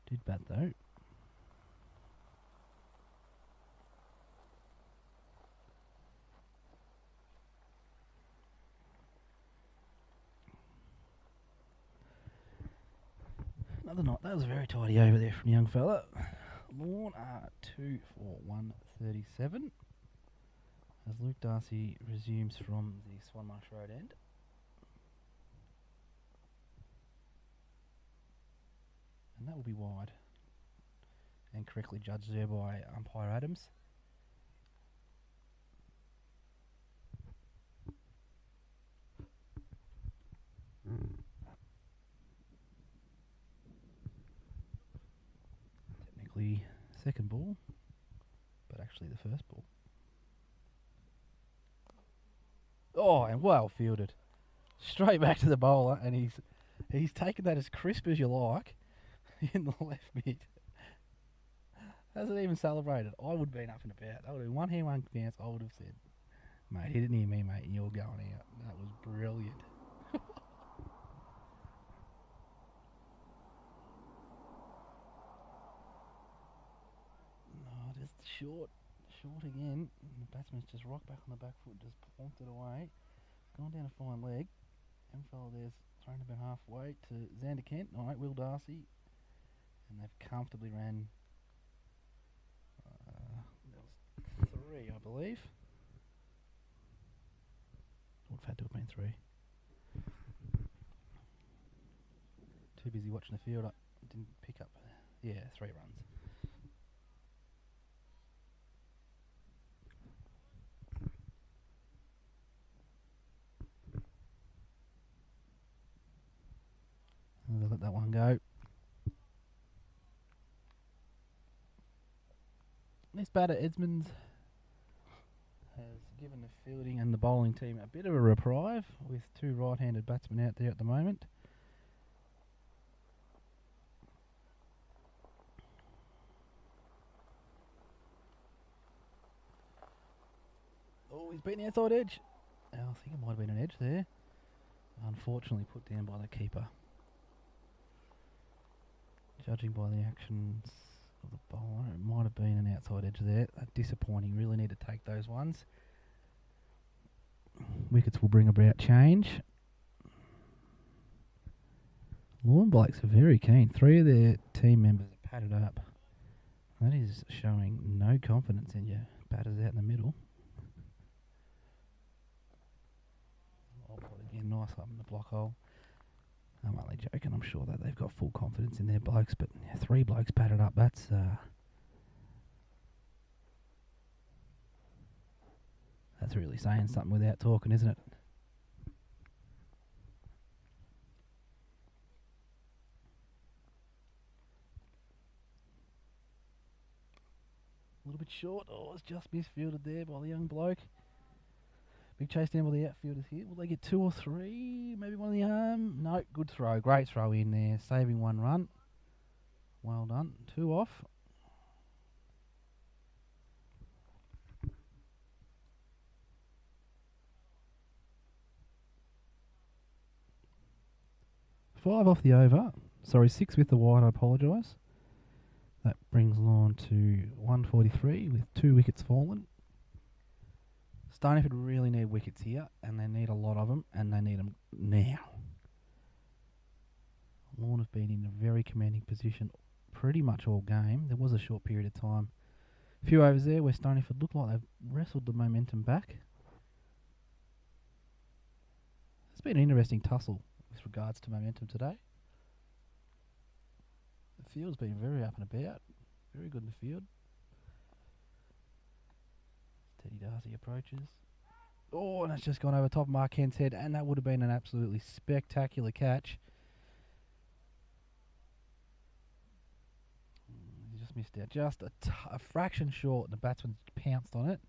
Did bat though. Another night. That was very tidy over there from young fella. Lorne are 2 for 137 as Luke Darcy resumes from the Swanmarsh Road end. And that will be wide and correctly judged there by umpire Adams. Technically second ball, but actually the first ball. Oh, and well fielded. Straight back to the bowler, and he's taken that as crisp as you like in the left mid. Hasn't even celebrated. I would have been up and about. That would have been one hand, one bounce, I would have said. Mate, hit it near me, mate, and you're going out. That was brilliant. Oh, just short again. And the batsman's just rocked back on the back foot, just plonked it away. Gone down a fine leg. Young fella there's thrown about halfway to Xander Kent. All right, Will Darcy. And they've comfortably ran that was 3, I believe. Would have had to have been 3. Too busy watching the field. I didn't pick up. Yeah, 3 runs. I'll let that one go. This batter, Edmonds, has given the fielding and the bowling team a bit of a reprieve with 2 right-handed batsmen out there at the moment. Oh, he's beaten the outside edge. Oh, I think it might have been an edge there. Unfortunately put down by the keeper. Judging by the actions of the bowler, it might have been an outside edge there. Disappointing. Really need to take those ones. Wickets will bring about change. Lorne Blakes are very keen. 3 of their team members are padded up. That is showing no confidence in your batters out in the middle. I'll put it again nice up in the block hole. I'm only joking. I'm sure that they've got full confidence in their blokes, but 3 blokes padded up. That's really saying something without talking, isn't it? A little bit short. Oh, it's just misfielded there by the young bloke. Big chase down by the outfielders here. Will they get 2 or 3? Maybe one of the arm? No, good throw. Great throw in there. Saving 1 run. Well done. 2 off. Five off the over. Sorry, 6 with the wide. I apologise. That brings Lorne to 143 with 2 wickets fallen. Stoneyford really need wickets here, and they need a lot of them, and they need them now. Lorne have been in a very commanding position pretty much all game. There was a short period of time, a few overs there where Stoneyford looked like they've wrestled the momentum back. It's been an interesting tussle with regards to momentum today. The field's been very up and about, very good in the field. Teddy Darcy approaches. Oh, and it's just gone over top of Mark Kent's head, and that would have been an absolutely spectacular catch. He just missed out. Just a fraction short, and the batsman pounced on it.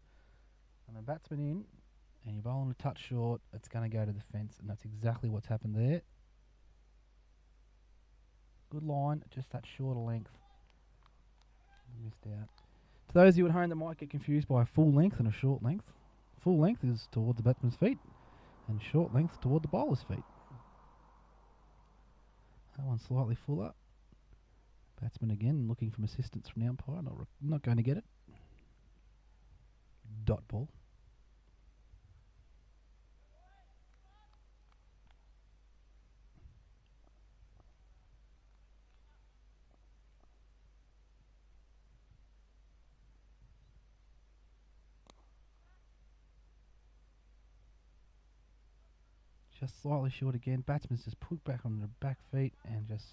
And the batsman in, and you're bowling a touch short, it's going to go to the fence, and that's exactly what's happened there. Good line, just that shorter length. Missed out. To those of you at home that might get confused by a full length and a short length, full length is toward the batsman's feet and short length toward the bowler's feet. That one's slightly fuller. Batsman again looking for assistance from the umpire. Not going to get it. Dot ball. Just slightly short again. Batsman's just put back on the back feet and just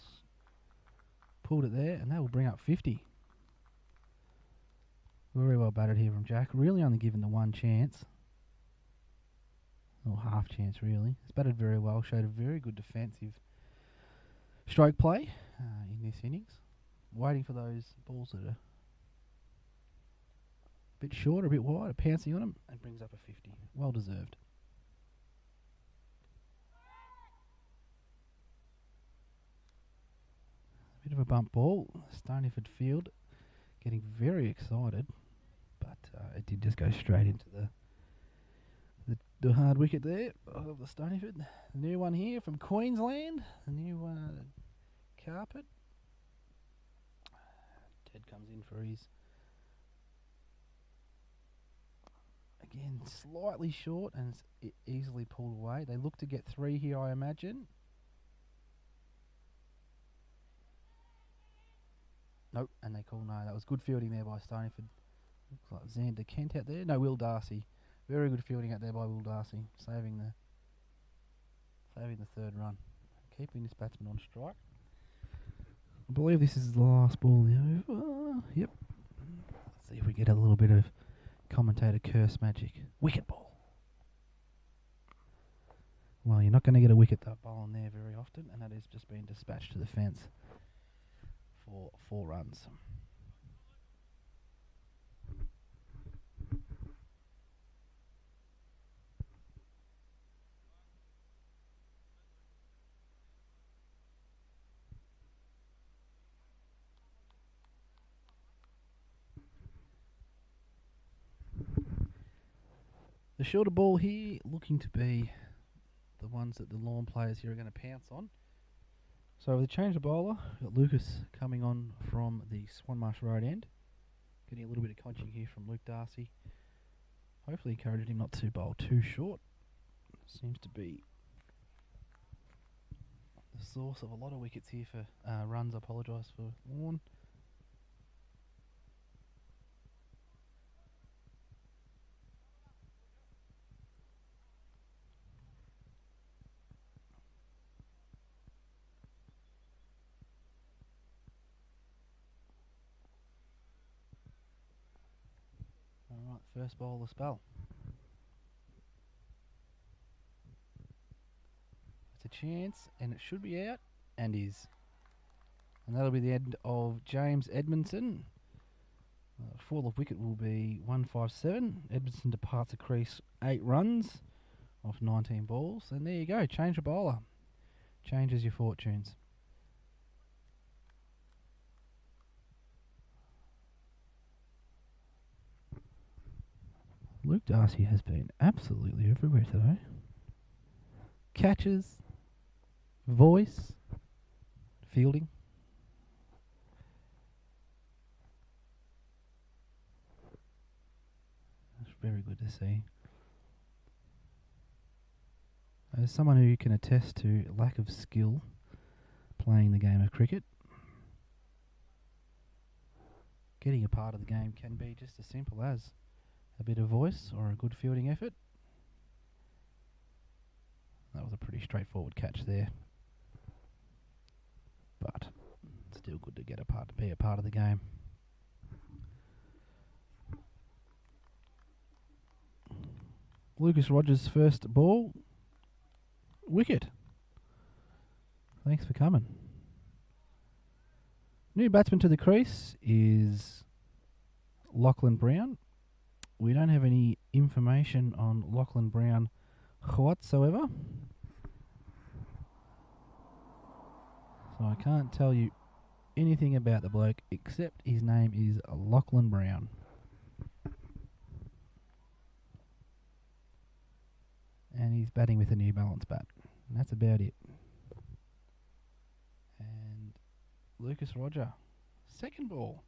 pulled it there, and that will bring up 50. Very well batted here from Jack. Really only given the 1 chance. Or half chance, really. He's batted very well. Showed a very good defensive stroke play in this innings. Waiting for those balls that are a bit short, a bit wide, a pouncing on them, and brings up a 50. Well deserved. Bit of a bump ball. Stoneyford field getting very excited, but it did just go straight into the The hard wicket there of the Stoneyford. The new one here from Queensland. The new carpet. Ted comes in for his. Again, slightly short and it's easily pulled away. They look to get 3 here, I imagine. Nope, and they call no. That was good fielding there by Stoneyford. Looks like Xander Kent out there. No, Will Darcy. Very good fielding out there by Will Darcy, saving the 3rd run, keeping this batsman on strike. I believe this is the last ball in the over. Yep. Let's see if we get a little bit of commentator curse magic. Wicket ball. Well, you're not going to get a wicket that ball on there very often, and that has just been dispatched to the fence for 4 runs. The shorter ball here looking to be the ones that the Lorne players here are going to pounce on. So with the change of bowler, we've got Lucas coming on from the Swanmarsh Road end. Getting a little bit of conching here from Luke Darcy. Hopefully encouraging him not to bowl too short. Seems to be the source of a lot of wickets here for runs. I apologise for Lorne. Alright, first ball of the spell. It's a chance, and it should be out, and is. And that'll be the end of James Edmondson. Fall of wicket will be 157. Edmondson departs the crease 8 runs off 19 balls. And there you go, change a bowler. Changes your fortunes. Luke Darcy has been absolutely everywhere today. Catches, voice, fielding. That's very good to see. As someone who can attest to lack of skill playing the game of cricket, getting a part of the game can be just as simple as a bit of voice or a good fielding effort. That was a pretty straightforward catch there, but still good to be a part of the game. Lucas Rogers' first ball, wicket. Thanks for coming. New batsman to the crease is Lachlan Brown. We don't have any information on Lachlan Brown whatsoever, so I can't tell you anything about the bloke except his name is Lachlan Brown. And he's batting with a New Balance bat. And that's about it. And Lucas Roger, second ball.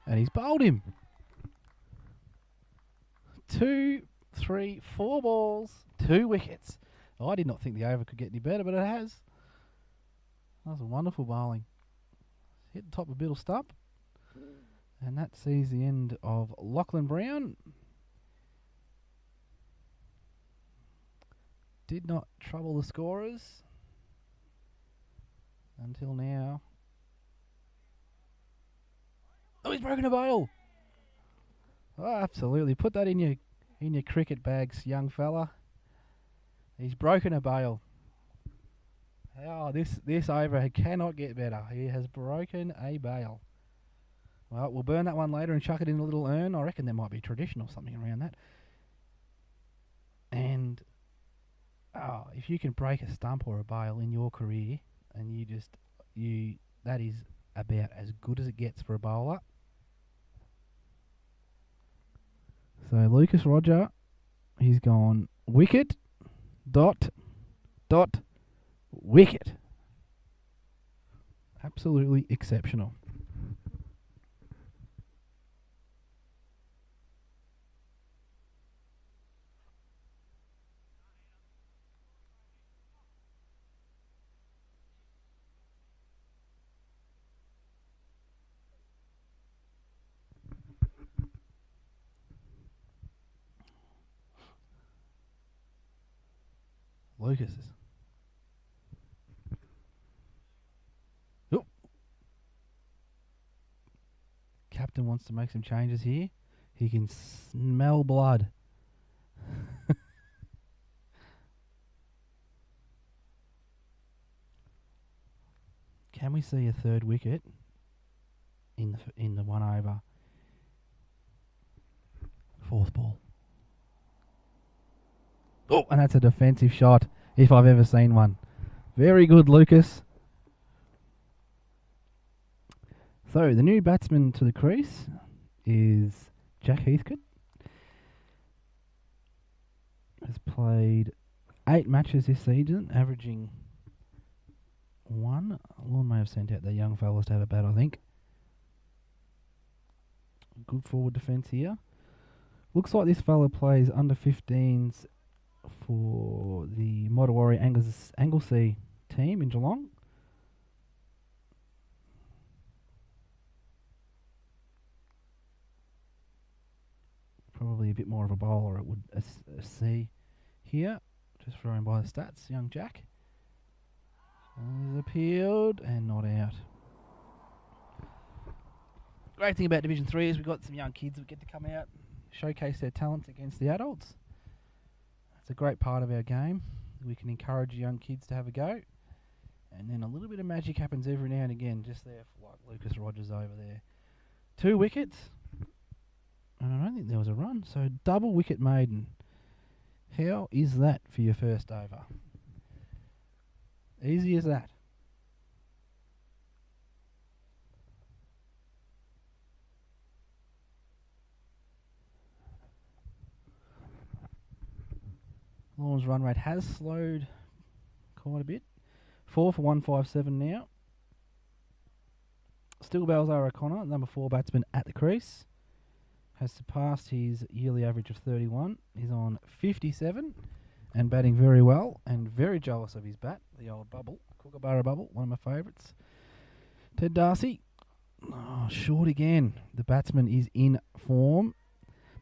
And he's bowled him. 2, 3, 4 balls, 2 wickets. I did not think the over could get any better, but it has. That was a wonderful bowling. Hit the top of middle stump. And that sees the end of Lachlan Brown. Did not trouble the scorers until now. Oh, he's broken a bail. Oh, absolutely. Put that in your In your cricket bags, young fella. He's broken a bail. Oh, this over cannot get better. He has broken a bail. Well, we'll burn that one later and chuck it in a little urn. I reckon there might be a tradition or something around that. And if you can break a stump or a bail in your career, and that is about as good as it gets for a bowler. So Lucas Roger, he's gone wicket, dot, wicket. Absolutely exceptional. Lucas is. Oh. Captain wants to make some changes here. He can smell blood. Can we see a third wicket in the one over? Fourth ball. Oh, and that's a defensive shot, if I've ever seen one. Very good, Lucas. So, the new batsman to the crease is Jack Heathcote. Has played 8 matches this season, averaging 1. Lorne may have sent out their young fellas to have a bat, I think. Good forward defence here. Looks like this fella plays under 15s for the Motowari Anglesea team in Geelong. Probably a bit more of a bowler, it would see here. Just throwing by the stats, young Jack. Is appealed and not out. Great thing about Division 3 is we've got some young kids that get to come out, showcase their talents against the adults. It's a great part of our game. We can encourage young kids to have a go. And then a little bit of magic happens every now and again, just there for like Lucas Rogers over there. 2 wickets. And I don't think there was a run. So double wicket maiden. How is that for your first over? Easy as that. Lorne's run rate has slowed quite a bit. 4 for 157 now. Still Balzar O'Connor, number 4 batsman at the crease, has surpassed his yearly average of 31. He's on 57 and batting very well and very jealous of his bat, the old bubble, Kookaburra bubble, one of my favourites. Ted Darcy, short again. The batsman is in form.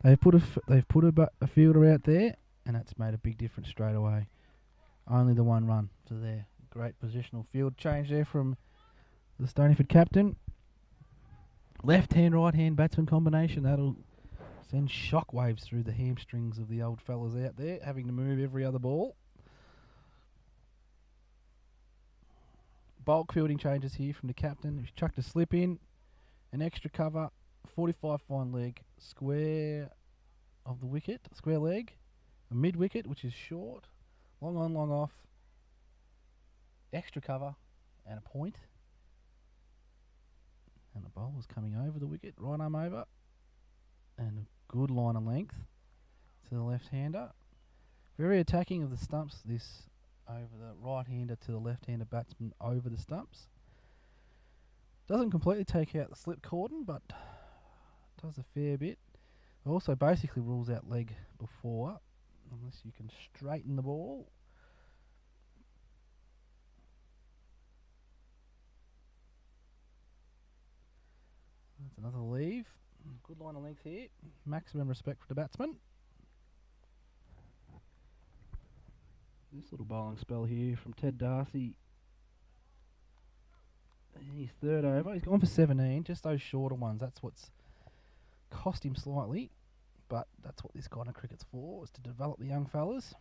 They've put a fielder out there, and that's made a big difference straight away. Only the 1 run to there. Great positional field change there from the Stoneyford captain. Left hand, right hand batsman combination. That'll send shockwaves through the hamstrings of the old fellas out there, having to move every other ball. Bulk fielding changes here from the captain. He's chucked a slip in, an extra cover, 45 fine leg, square of the wicket, square leg, a mid wicket, which is short, long on, long off, extra cover, and a point. And the bowler's coming over the wicket, right arm over, and a good line of length to the left-hander. Very attacking of the stumps, this over the right-hander to the left-hander batsman over the stumps. Doesn't completely take out the slip cordon, but does a fair bit. Also basically rules out leg before, unless you can straighten the ball. That's another leave. Good line of length here. Maximum respect for the batsman. This little bowling spell here from Ted Darcy. His 3rd over. He's gone for 17. Just those shorter ones. That's what's cost him slightly. but that's what this kind of cricket's for, is to develop the young fellas.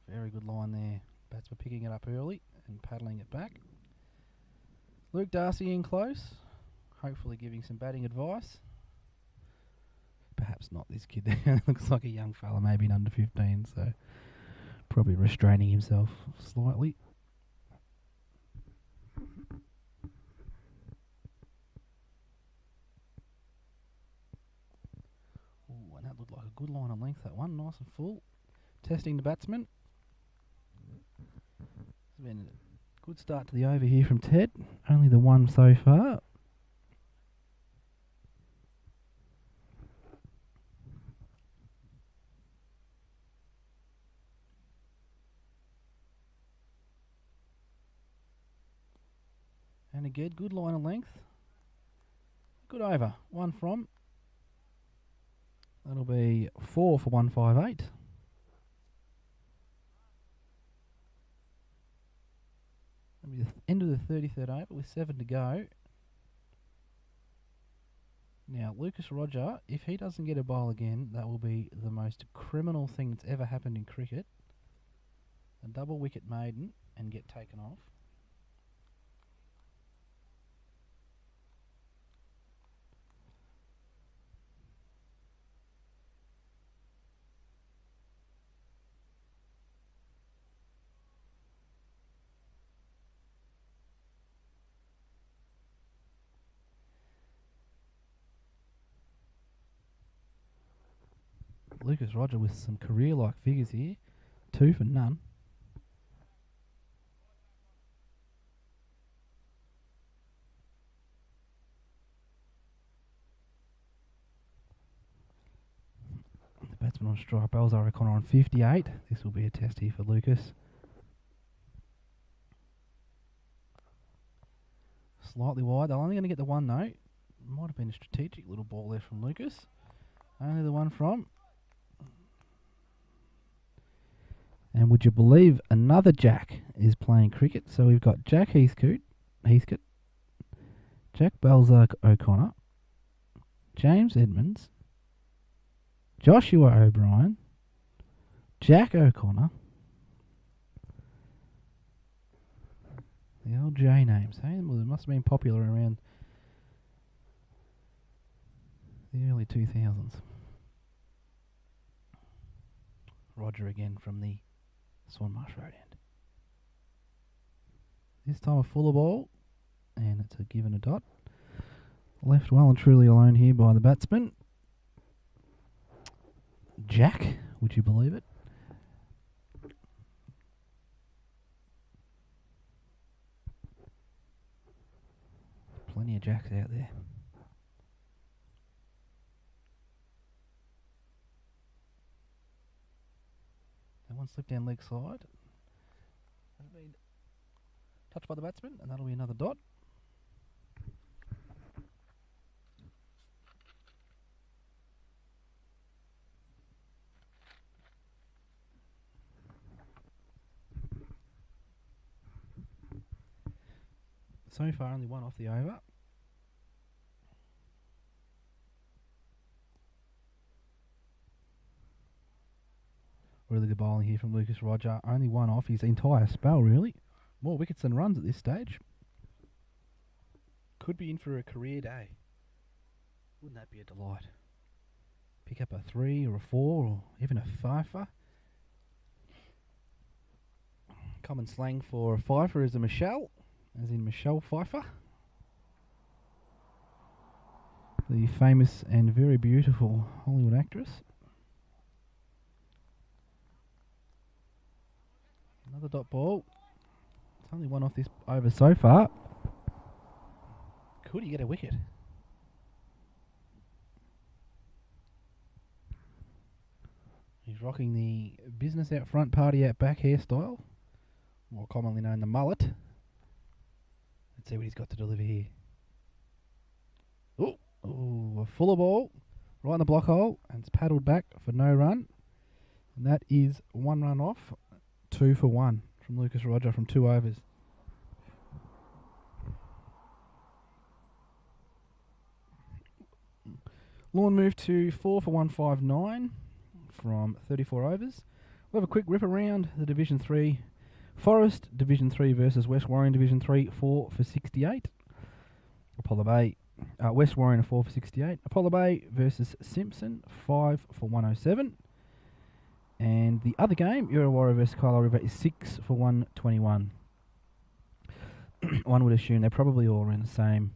Very good line there. Batsman picking it up early and paddling it back. Luke Darcy in close, hopefully giving some batting advice. Perhaps not this kid there. Looks like a young fella, maybe an under 15, so probably restraining himself slightly. Ooh, and that looked like a good line of length, that one, nice and full. Testing the batsman. It's been a good start to the over here from Ted. Only the one so far. And again, good line of length. Good over. One from. That'll be 4 for 158. That'll be the end of the 33rd over with 7 to go. Now, Lucas Roger, if he doesn't get a bowl again, that will be the most criminal thing that's ever happened in cricket. A double wicket maiden and get taken off. Lucas Roger with some career-like figures here. 2 for none. The batsman on strike, Balzar O'Connor on 58. This will be a test here for Lucas. Slightly wide. They're only going to get the one though. Might have been a strategic little ball there from Lucas. Only the one from. And would you believe another Jack is playing cricket? So we've got Jack Heathcote, Jack Balzar O'Connor, James Edmonds, Joshua O'Brien, Jack O'Connor. The old J names, hey? Well, it must have been popular around the early 2000s. Roger again from the Swanmarsh Road end. This time a fuller ball, and it's a given a dot. Left well and truly alone here by the batsman. Jack, would you believe it? Plenty of Jacks out there. That one slipped down leg side. That'll be touched by the batsman, and that'll be another dot. So far, only one off the over. Really good bowling here from Lucas Roger. Only one off his entire spell, really. More wickets than runs at this stage. Could be in for a career day. Wouldn't that be a delight? Pick up a 3 or a 4 or even a 5-fer. Common slang for a 5-fer is a Michelle, as in Michelle Pfeiffer. The famous and very beautiful Hollywood actress. Another dot ball. It's only one off this over so far. Could he get a wicket? He's rocking the business out front, party out back hairstyle, more commonly known the mullet. Let's see what he's got to deliver here. Oh, a fuller ball right in the block hole, and it's paddled back for no run. And that is 1 run off. 2 for 1 from Lucas Roger from 2 overs. Lorne moved to 4 for 159 from 34 overs. We'll have a quick rip around the Division 3. Forest, Division 3 versus West Warren, Division 3, 4 for 68. Apollo Bay, West Warren, 4 for 68. Apollo Bay versus Simpson, 5 for 107. And the other game, Urrawara versus Kyla River, is 6 for 121. One would assume they're probably all around the same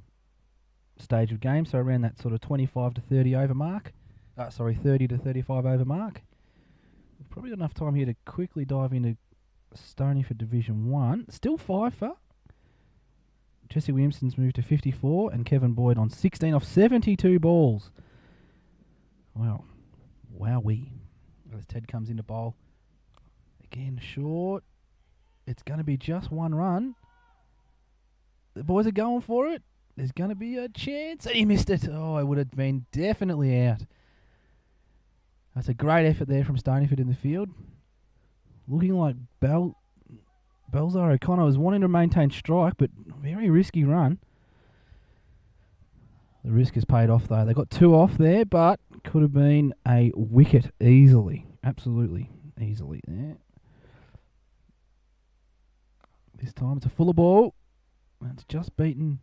stage of game, so around that sort of 25 to 30 over mark. 30 to 35 over mark. We've probably got enough time here to quickly dive into Stoneyford Division 1. Still 5 for. Jesse Williamson's moved to 54 and Kevin Boyd on 16 off 72 balls. Wow. Wowee. As Ted comes into bowl. Again, short. It's going to be just one run. The boys are going for it. There's going to be a chance. And he missed it. Oh, it would have been definitely out. That's a great effort there from Stoneyford in the field. Looking like Belzar O'Connor was wanting to maintain strike, but very risky run. The risk has paid off, though. They got 2 off there, but could have been a wicket easily. Absolutely easily there. This time it's a fuller ball. It's just beaten.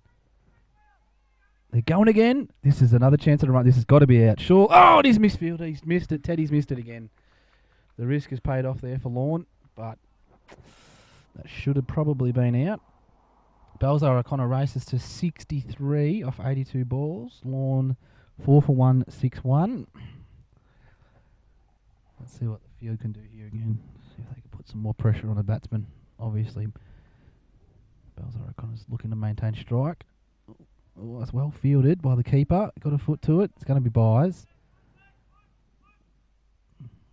They're going again. This is another chance at a run. This has got to be out. Sure. Oh, it is misfield. He's missed it. Teddy's missed it again. The risk has paid off there for Lorne, but that should have probably been out. Belzar O'Connor races to 63 off 82 balls. Lorne 4 for 161. Let's see what the field can do here again. See if they can put some more pressure on the batsman. Obviously, Belzar O'Connor's looking to maintain strike. Oh, that's well fielded by the keeper. Got a foot to it. It's going to be byes.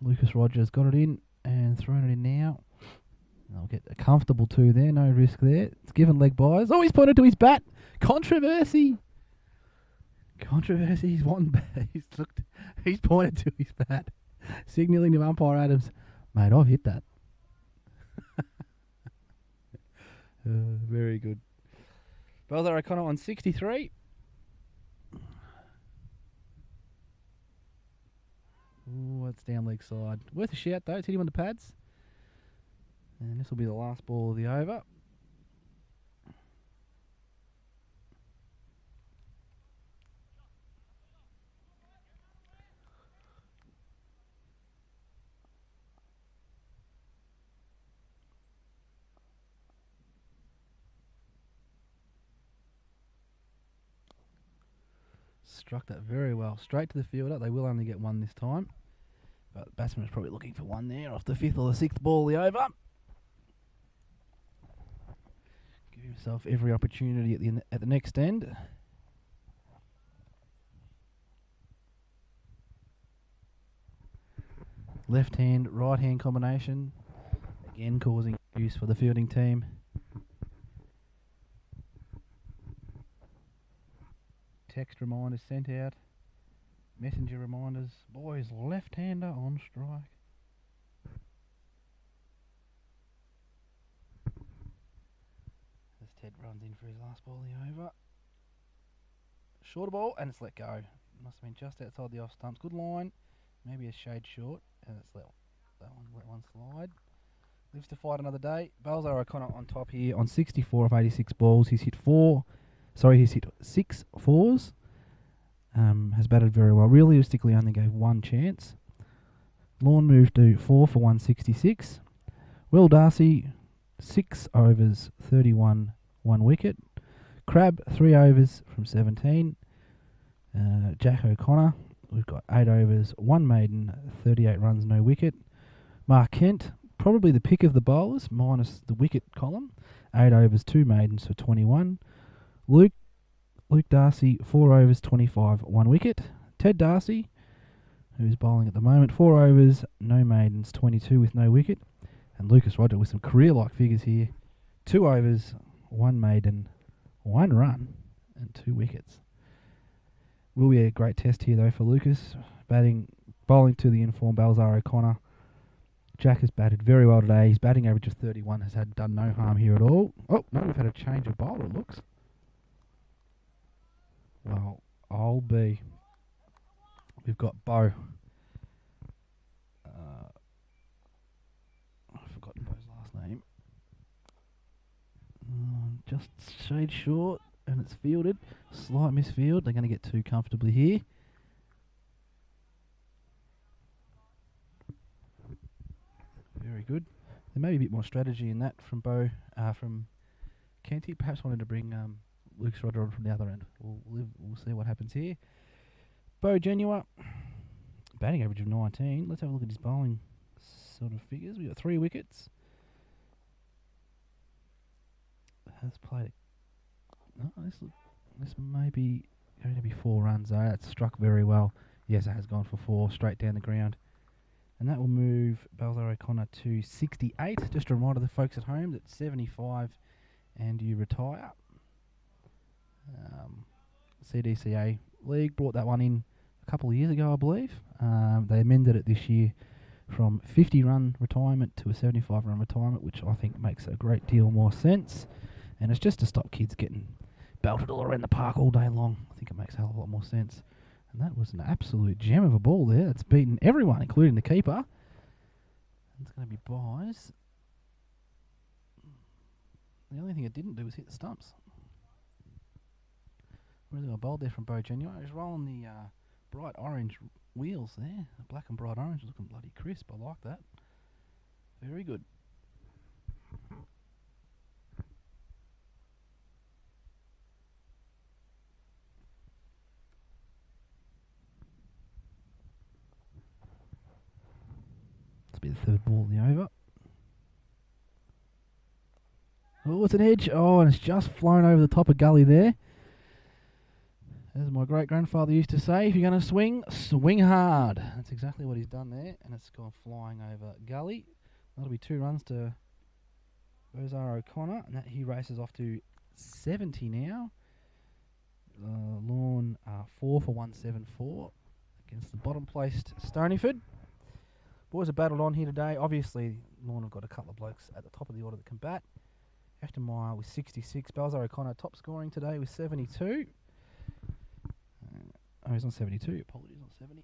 Lucas Rogers got it in and thrown it in now. I'll get a comfortable 2 there. No risk there. It's given leg byes. Oh, he's pointed to his bat. Controversy. Controversy. He's pointed to his bat, signalling to umpire Adams, mate, I've hit that. Very good. Belzar O'Connor on 63. Ooh, it's down leg side. Worth a shout though. It's hit him on the pads. And this will be the last ball of the over. Struck that very well. Straight to the fielder. They will only get 1 this time. But the batsman is probably looking for 1 there off the 5th or the 6th ball of the over. Give himself every opportunity at the next end. Left hand, right hand combination. Again causing use for the fielding team. Text reminders sent out. Messenger reminders. Boys, left-hander on strike. As Ted runs in for his last ball of the over. Shorter ball, and it's let go. Must have been just outside the off stumps. Good line. Maybe a shade short. And it's let one slide. Lives to fight another day. Belzar O'Connor on top here on 64 of 86 balls. He's hit 6 fours. Has batted very well. Realistically only gave 1 chance. Lorne moved to 4 for 166. Will Darcy, 6 overs, 31, 1 wicket. Crab, 3 overs from 17. Jack O'Connor, we've got 8 overs, 1 maiden, 38 runs, no wicket. Mark Kent, probably the pick of the bowlers, minus the wicket column. 8 overs, 2 maidens for 21. Luke Darcy, 4 overs, 25, 1 wicket. Ted Darcy, who's bowling at the moment, 4 overs, no maidens, 22 with no wicket. And Lucas Roger with some career-like figures here. 2 overs, 1 maiden, 1 run, and 2 wickets. Will be a great test here though for Lucas. Bowling to the informed Belzar O'Connor. Jack has batted very well today. His batting average of 31 has done no harm here at all. Oh, no, we've had a change of bowler, it looks. Well, I'll be. we've got Bo. I've forgotten Bo's last name. Just shade short, and it's fielded. Slight misfield. They're going to get too comfortably here. Very good. There may be a bit more strategy in that from Bo, from Kenty. Perhaps wanted to bring Luke Schroeder on from the other end. We'll see what happens here. Bo Genua, batting average of 19. Let's have a look at his bowling sort of figures. We've got 3 wickets. Has played. No, this may be going to be 4 runs. Though. That's struck very well. Yes, it has gone for 4 straight down the ground. And that will move Balzar O'Connor to 68. Just a reminder to the folks at home that 75 and you retire. CDCA League brought that one in a couple of years ago, I believe. They amended it this year from 50-run retirement to a 75-run retirement, which I think makes a great deal more sense. And it's just to stop kids getting belted all around the park all day long. I think it makes a hell of a lot more sense. And that was an absolute gem of a ball there. It's beaten everyone, including the keeper. It's going to be buys. The only thing it didn't do was hit the stumps. Really well bowled there from Bo Genua. He's rolling the bright orange wheels there. The black and bright orange looking bloody crisp. I like that. Very good. This will be the 3rd ball of the over. Oh, it's an edge. Oh, and it's just flown over the top of gully there. As my great-grandfather used to say, if you're going to swing, swing hard. That's exactly what he's done there, and it's gone flying over gully. That'll be 2 runs to Balzar O'Connor, and that he races off to 70 now. Lorne 4 for 174 against the bottom-placed Stoneyford. Boys are battled on here today. Obviously, Lorne have got a couple of blokes at the top of the order that can bat. Ashton Meyer with 66. Balzar O'Connor top scoring today with 72. Oh, he's on 72. Apologies, on 70.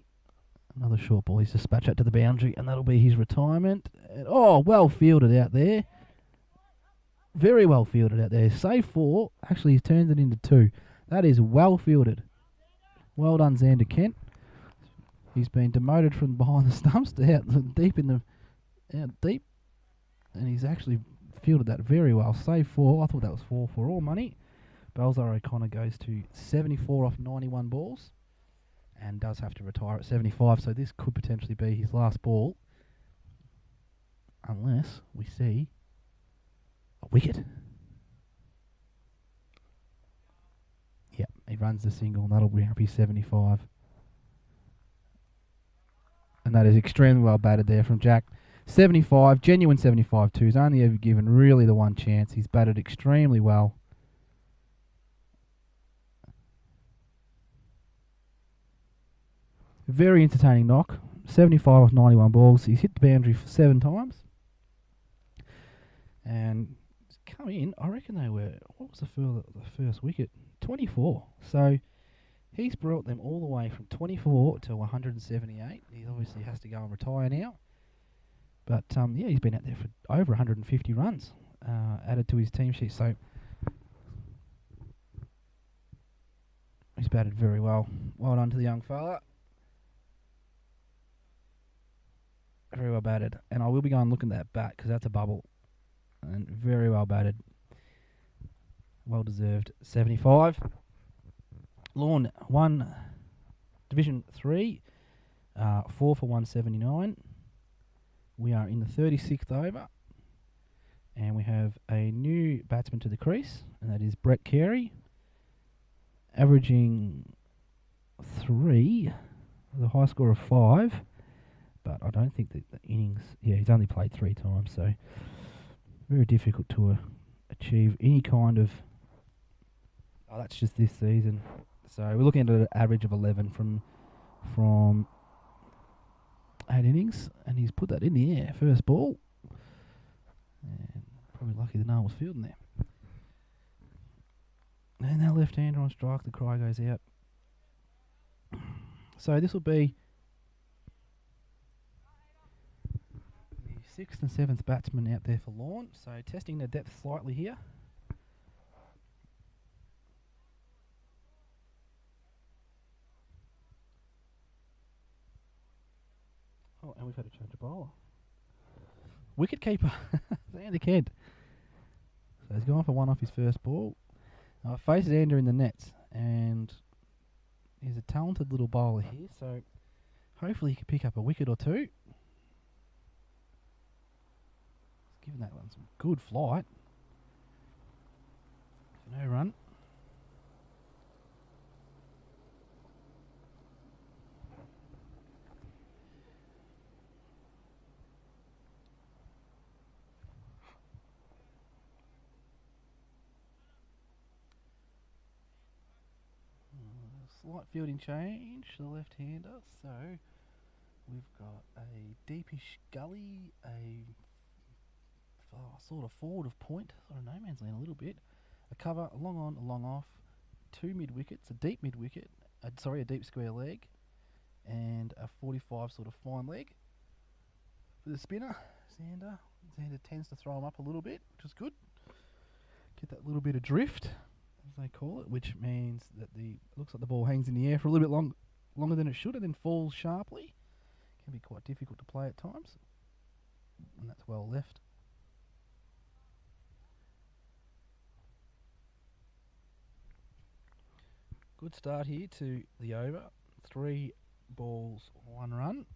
Another short ball. He's dispatched that to the boundary, and that'll be his retirement. And, oh, well fielded out there. Very well fielded out there. Save 4. Actually, he's turned it into 2. That is well fielded. Well done, Xander Kent. He's been demoted from behind the stumps to out deep, and he's actually fielded that very well. Save 4. I thought that was 4 for all money. Balzar O'Connor goes to 74 off 91 balls and does have to retire at 75, so this could potentially be his last ball unless we see a wicket. Yep, he runs the single and that'll bring up his 75. And that is extremely well batted there from Jack. 75, genuine 75 too. He's only ever given really the one chance. He's batted extremely well. Very entertaining knock. 75 off 91 balls. He's hit the boundary 7 times. And come in, I reckon they were, what was the first wicket? 24. So he's brought them all the way from 24 to 178. He obviously has to go and retire now. But yeah, he's been out there for over 150 runs added to his team sheet. So he's batted very well. Well done to the young fella. Very well batted. And I will be going looking at that bat because that's a bubble. And very well batted. Well deserved. 75. Lorne 1, Division 3, 4 for 179. We are in the 36th over. And we have a new batsman to the crease, and that is Brett Carey, averaging 3 with a high score of 5. But I don't think that the innings... Yeah, he's only played 3 times, so very difficult to achieve any kind of... Oh, that's just this season. So we're looking at an average of 11 from 8 innings, and he's put that in the air. First ball. And probably lucky that no one was fielding there. And that left-hander on strike, the cry goes out. So this will be the 6th and 7th batsman out there for Lorne. So testing the depth slightly here. Oh, and we've had to change a bowler. Wicket keeper, Xander Kent. So he's gone for one off his first ball. Faces Xander in the nets, and he's a talented little bowler here, so hopefully he can pick up a wicket or two. He's given that one some good flight. No run. Slight fielding change to the left-hander, so we've got a deepish gully, a sort of forward of point, sort of no man's land a little bit, a cover, a long on, a long off, 2 mid-wickets, a deep mid-wicket, a deep square leg, and a 45 sort of fine leg. For the spinner, Xander tends to throw him up a little bit, which is good. Get that little bit of drift, as they call it, which means that looks like the ball hangs in the air for a little bit longer than it should and then falls sharply. Can be quite difficult to play at times, and that's well left. Good start here to the over. 3 balls, 1 run.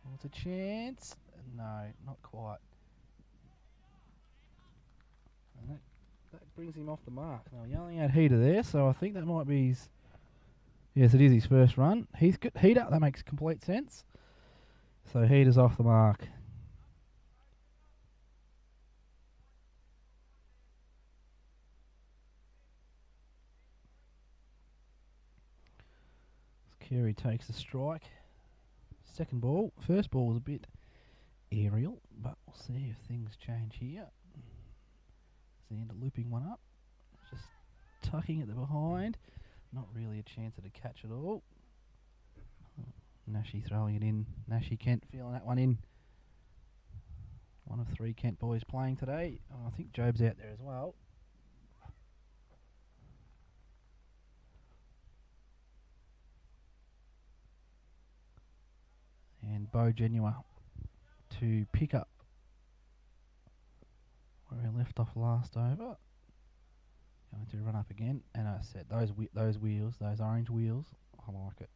What's a chance? No, not quite. And that brings him off the mark. Now yelling at Heater there, so I think that might be his... Yes, it is his first run. Heater, that makes complete sense. So Heater's off the mark. Carey takes the strike. Second ball. First ball was a bit aerial, but we'll see if things change here. Xander looping one up. Just tucking at the behind. Not really a chance at a catch at all. Nashi throwing it in. Nashi Kent feeling that one in. One of 3 Kent boys playing today. Oh, I think Job's out there as well. And Bo Genua to pick up where he left off last over. Going to run up again, and I said those wheels, those orange wheels, I like it.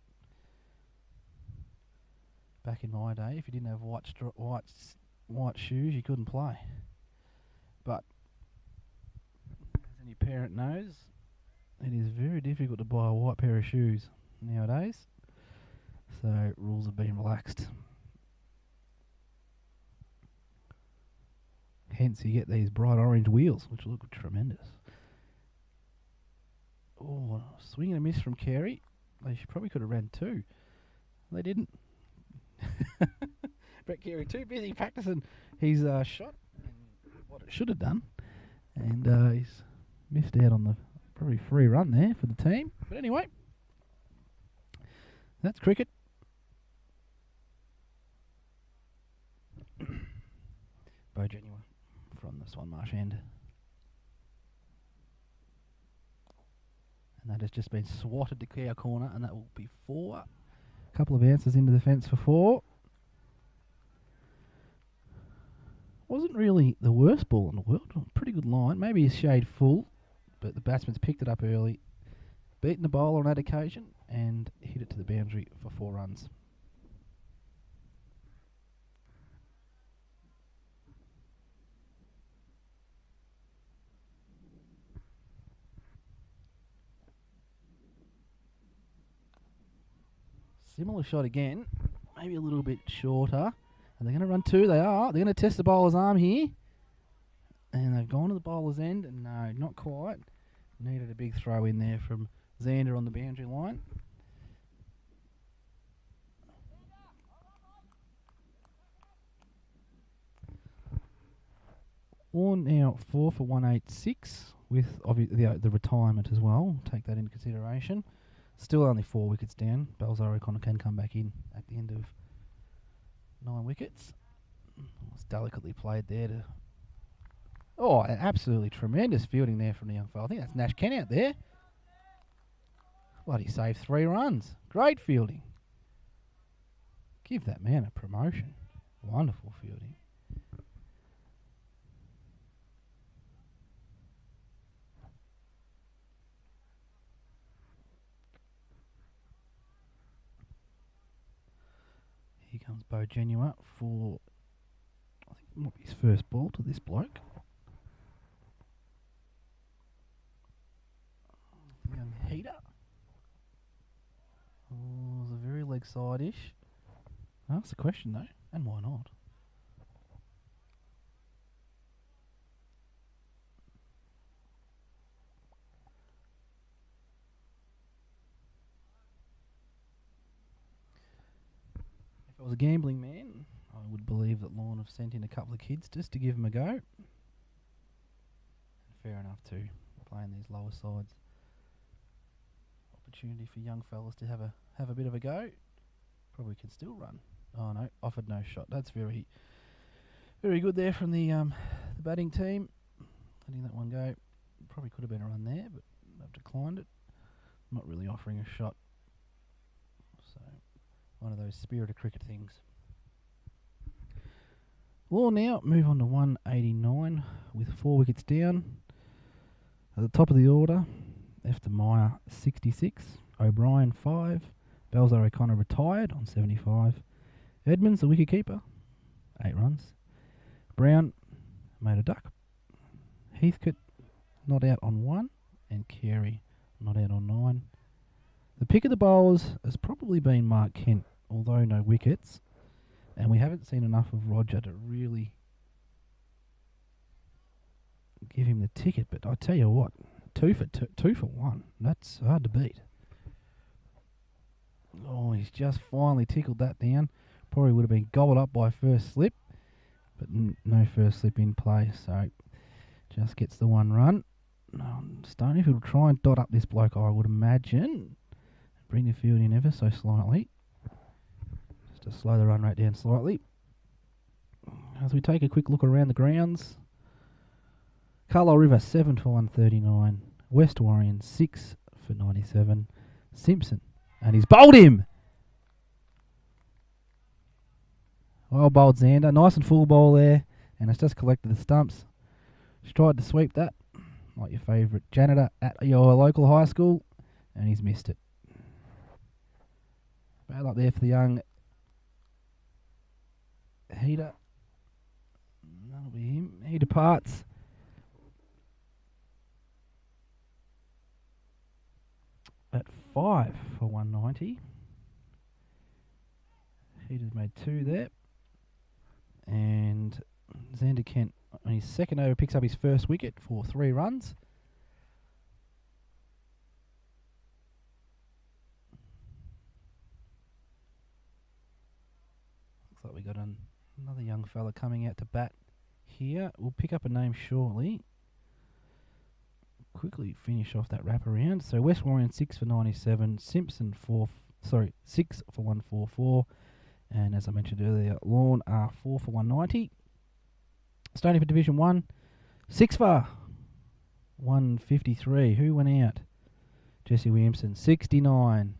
Back in my day, if you didn't have white shoes, you couldn't play. But as any parent knows, it is very difficult to buy a white pair of shoes nowadays. So rules have been relaxed. Hence you get these bright orange wheels, which look tremendous. Oh, swing and a miss from Carey. They probably could have ran 2. They didn't. Brett Carey too busy practicing his shot and what it should have done. And he's missed out on the probably free run there for the team. But anyway, that's cricket. Bo Genua from the Swan Marsh end. And that has just been swatted to clear corner, and that will be 4. A couple of bounces into the fence for 4. Wasn't really the worst ball in the world. Pretty good line. Maybe a shade full, but the batsman's picked it up early, beaten the bowler on that occasion, and hit it to the boundary for 4 runs. Similar shot again, maybe a little bit shorter. And they're going to run 2, they are. They're going to test the bowler's arm here. And they've gone to the bowler's end, and no, not quite. Needed a big throw in there from Xander on the boundary line. Lorne now 4 for 186 with the retirement as well. Take that into consideration. Still only 4 wickets down. Balzo O'Connor can come back in at the end of 9 wickets. It's delicately played there to... Oh, absolutely tremendous fielding there from the young fella. I think that's Nash Ken out there. Bloody saved 3 runs. Great fielding. Give that man a promotion. Wonderful fielding. Here comes Bo Genua for, I think it might be his first ball to this bloke. Young heater. Oh, it's a very leg side-ish. That's the question though, and why not? If I was a gambling man, I would believe that Lorne have sent in a couple of kids just to give them a go. Fair enough too, playing these lower sides. Opportunity for young fellas to have a bit of a go. Probably can still run. Oh no, offered no shot. That's very good there from the batting team. Letting that one go. Probably could have been a run there, but they've declined it. Not really offering a shot. So one of those spirit of cricket things. Lorne now move on to 189 with 4 wickets down. At the top of the order, after Meyer 66, O'Brien 5, Balzo O'Connor retired on 75, Edmonds the wicketkeeper, 8 runs, Brown made a duck, Heathcote not out on 1, and Carey not out on 9. The pick of the bowlers has probably been Mark Kent, although no wickets, and we haven't seen enough of Roger to really give him the ticket. But I tell you what, 2 for 1. That's hard to beat. Oh, he's just finally tickled that down. Probably would have been gobbled up by first slip, but no first slip in play, so just gets the 1 run. Stoneyford will try and dot up this bloke, I would imagine. Bring the field in ever so slightly. Just to slow the run rate down slightly. As we take a quick look around the grounds. Carlisle River 7 for 139. West Warrior 6 for 97. Simpson, and he's bowled him! Well bowled Xander. Nice and full ball there, and it's just collected the stumps. He's tried to sweep that, like your favourite janitor at your local high school, and he's missed it. Bad luck there for the young heater. That'll be him. He departs. At 5 for 190. Heater's made 2 there. And Xander Kent on his second over picks up his first wicket for 3 runs. Looks like we got another young fella coming out to bat here. We'll pick up a name shortly. Quickly finish off that wrap around. So West Warrior 6 for 97, Simpson 6 for 144, and as I mentioned earlier, Lorne are 4 for 190. Stoneyford Division 1, 6 for 153. Who went out? Jesse Williamson 69.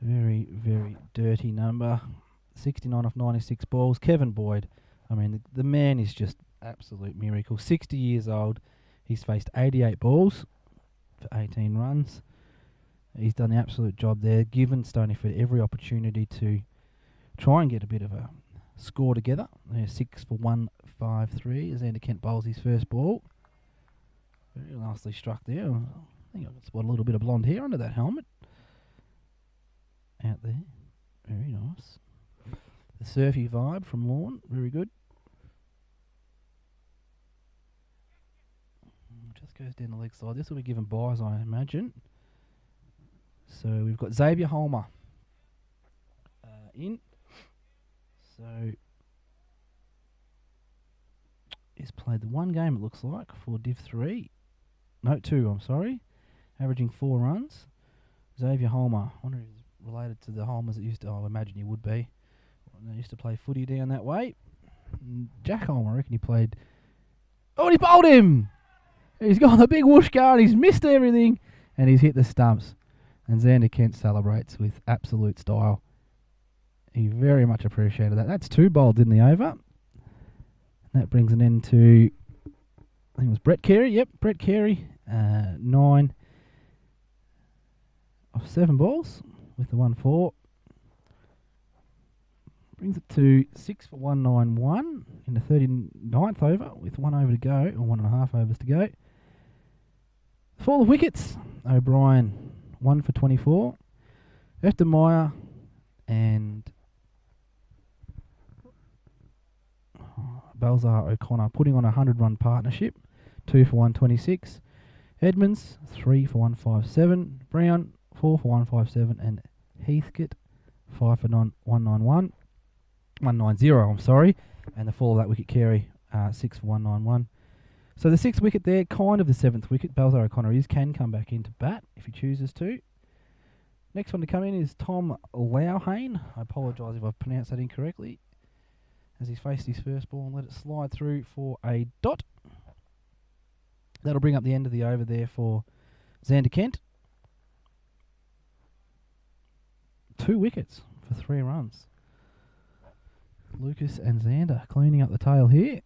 Very, very dirty number. 69 off 96 balls. Kevin Boyd, I mean the man is just absolute miracle. 60 years old. He's faced 88 balls for 18 runs. He's done the absolute job there, given Stoneyford every opportunity to try and get a bit of a score together. There's 6 for 153 as Xander Kent bowls his first ball. Very nicely struck there. I think I can spot a little bit of blonde hair under that helmet. Out there. Very nice. The surfy vibe from Lorne. Very good. Just goes down the leg side. This will be given buys, I imagine. So we've got Xavier Holmer in. So He's played the one game, it looks like, for Div 3. No, 2, I'm sorry. Averaging 4 runs. Xavier Holmer. I wonder if he's related to the Holmers that used to... I imagine he would be. They used to play footy down that way. Jack Holmer, I reckon he played... Oh, and he bowled him! He's got the big whoosh going, he's missed everything, and he's hit the stumps. And Xander Kent celebrates with absolute style. He very much appreciated that. That's 2 bowled in the over. And that brings an end to... I think it was Brett Carey. Yep, Brett Carey. 9 of 7 balls with the 1-4. Brings it to 6 for 191 in the 39th over with 1 over to go, or 1.5 overs to go. For the wickets, O'Brien 1 for 24. Meyer and Balzar O'Connor putting on a 100-run partnership, 2 for 126. Edmonds 3 for 157. Brown 4 for 157, and Heathcote 5 for 191. 190, I'm sorry, and the fall of that wicket Carey 6 for 191. So the 6th wicket there, kind of the 7th wicket. Balzar O'Connor can come back into bat if he chooses to. Next one to come in is Tom Lauhane. I apologise if I've pronounced that incorrectly. As he's faced his first ball and let it slide through for a dot. That'll bring up the end of the over there for Xander Kent. 2 wickets for 3 runs. Lucas and Xander cleaning up the tail here.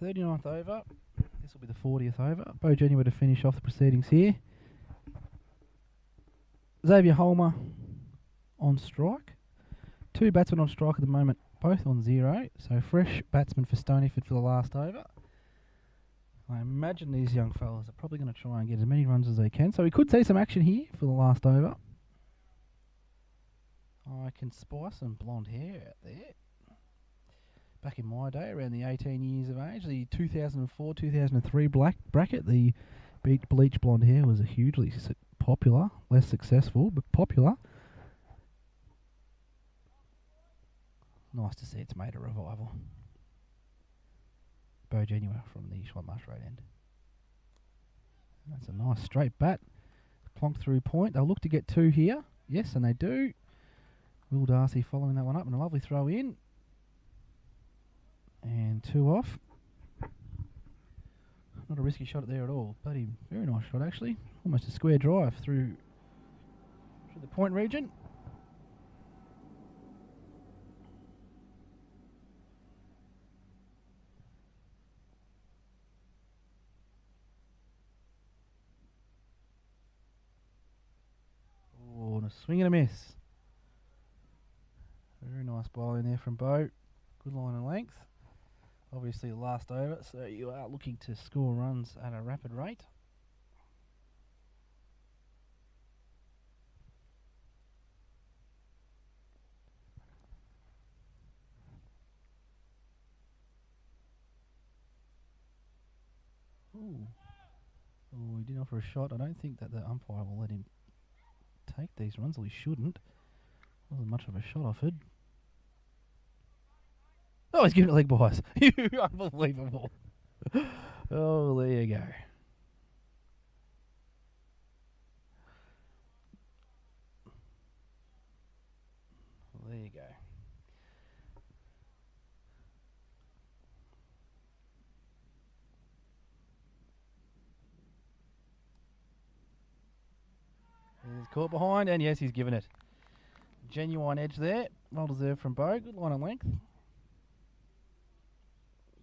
Thirty-ninth over. This will be the 40th over. Bo Genuine to finish off the proceedings here. Xavier Holmer on strike. 2 batsmen on strike at the moment, both on 0. So fresh batsman for Stoneyford for the last over. I imagine these young fellas are probably going to try and get as many runs as they can. So we could see some action here for the last over. I can spy some blonde hair out there. Back in my day, around the 18 years of age, the 2004-2003 bracket, the bleach blonde hair was a hugely popular, less successful, but popular. Nice to see it's made a revival. Bo Genuine from the Schwammmarsh Road end. That's a nice straight bat. Plonk through point. They'll look to get 2 here. Yes, and they do. Will Darcy following that one up, and a lovely throw in. And 2 off. Not a risky shot there at all. Bloody very nice shot actually. Almost a square drive through the point region. Oh, and a swing and a miss. Very nice ball in there from Bo. Good line and length. Obviously the last over, so you are looking to score runs at a rapid rate. Ooh. Oh, he didn't offer a shot. I don't think that the umpire will let him take these runs, or he shouldn't. Wasn't much of a shot offered. Oh, he's giving it leg buys. Unbelievable. Oh, there you go. There you go. He's caught behind, and yes, he's given it. Genuine edge there. Well deserved from Bo. Good line and length.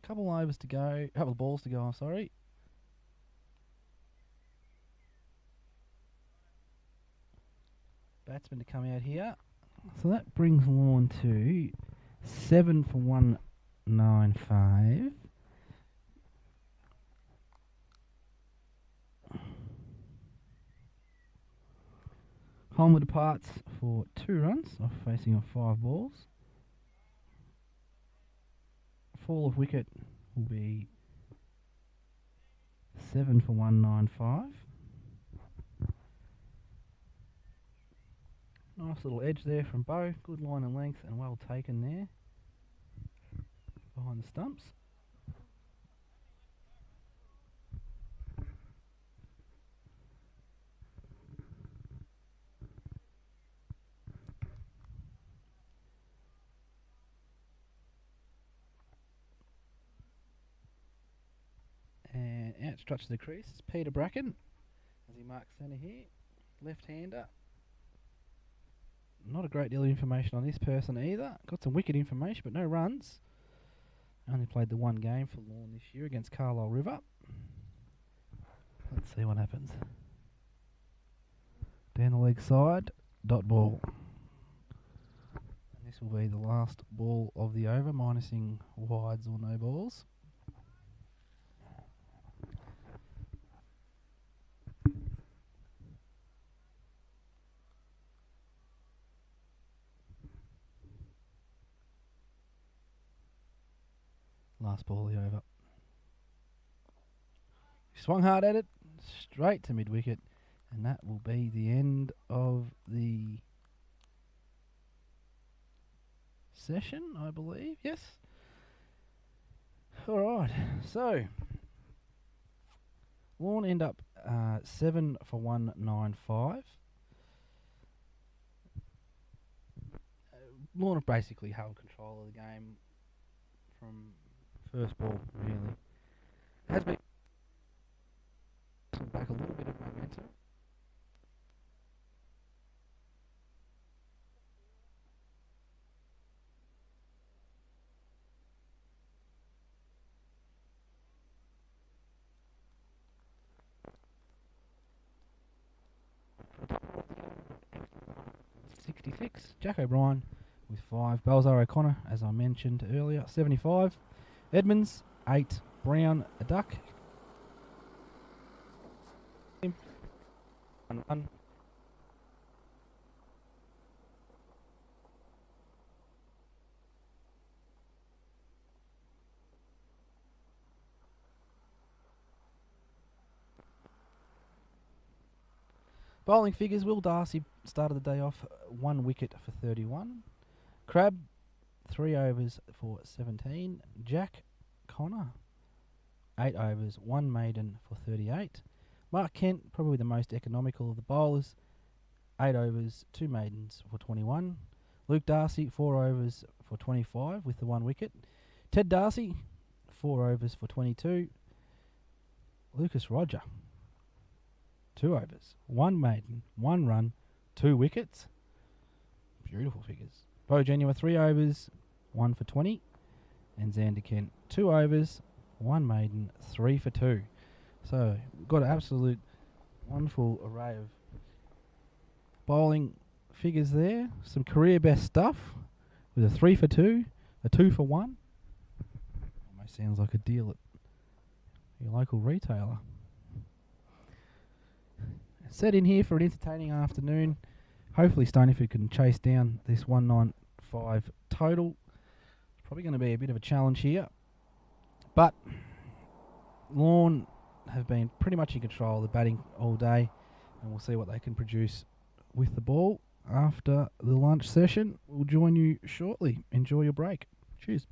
Couple overs to go. Couple of balls to go, I'm sorry. Batsman to come out here. So that brings Lorne to 7 for 195. Homer departs for 2 runs off facing off 5 balls. Fall of wicket will be 7 for 195. Nice little edge there from Bo. Good line and length and well taken there behind the stumps. And out struts the crease. It's Peter Bracken as he marks centre here. Left-hander. Not a great deal of information on this person either. Got some wicket information, but no runs. Only played the 1 game for Lorne this year against Carlisle River. Let's see what happens. Down the leg side, dot ball. And this will be the last ball of the over, minusing wides or no balls. Last ball of the over. Swung hard at it, straight to mid-wicket, and that will be the end of the session, I believe. Yes. Alright, so Lorne end up 7 for 195. Lorne have basically held control of the game from first ball, really. It has been back a little bit of momentum. .66, Jack O'Brien with 5. Balzar O'Connor, as I mentioned earlier, 75. Edmonds, 8. Brown, a duck. 1. Bowling figures, Will Darcy started the day off 1 wicket for 31. Crab, 3 overs for 17. Jack Connor, 8 overs, 1 maiden for 38. Mark Kent, probably the most economical of the bowlers, 8 overs, 2 maidens for 21. Luke Darcy, 4 overs for 25 with the 1 wicket. Ted Darcy, 4 overs for 22. Lucas Roger, 2 overs, 1 maiden, 1 run, 2 wickets. Beautiful figures. Bo Genua, 3 overs, 1 for 20. And Xander Kent, 2 overs, 1 maiden, 3 for 2. So, we've got an absolute wonderful array of bowling figures there. Some career best stuff with a 3 for 2, a 2 for 1. Almost sounds like a deal at your local retailer. Set in here for an entertaining afternoon. Hopefully Stoneyford can chase down this 195 total. It's probably going to be a bit of a challenge here. But Lorne have been pretty much in control of the batting all day, and we'll see what they can produce with the ball after the lunch session. We'll join you shortly. Enjoy your break. Cheers.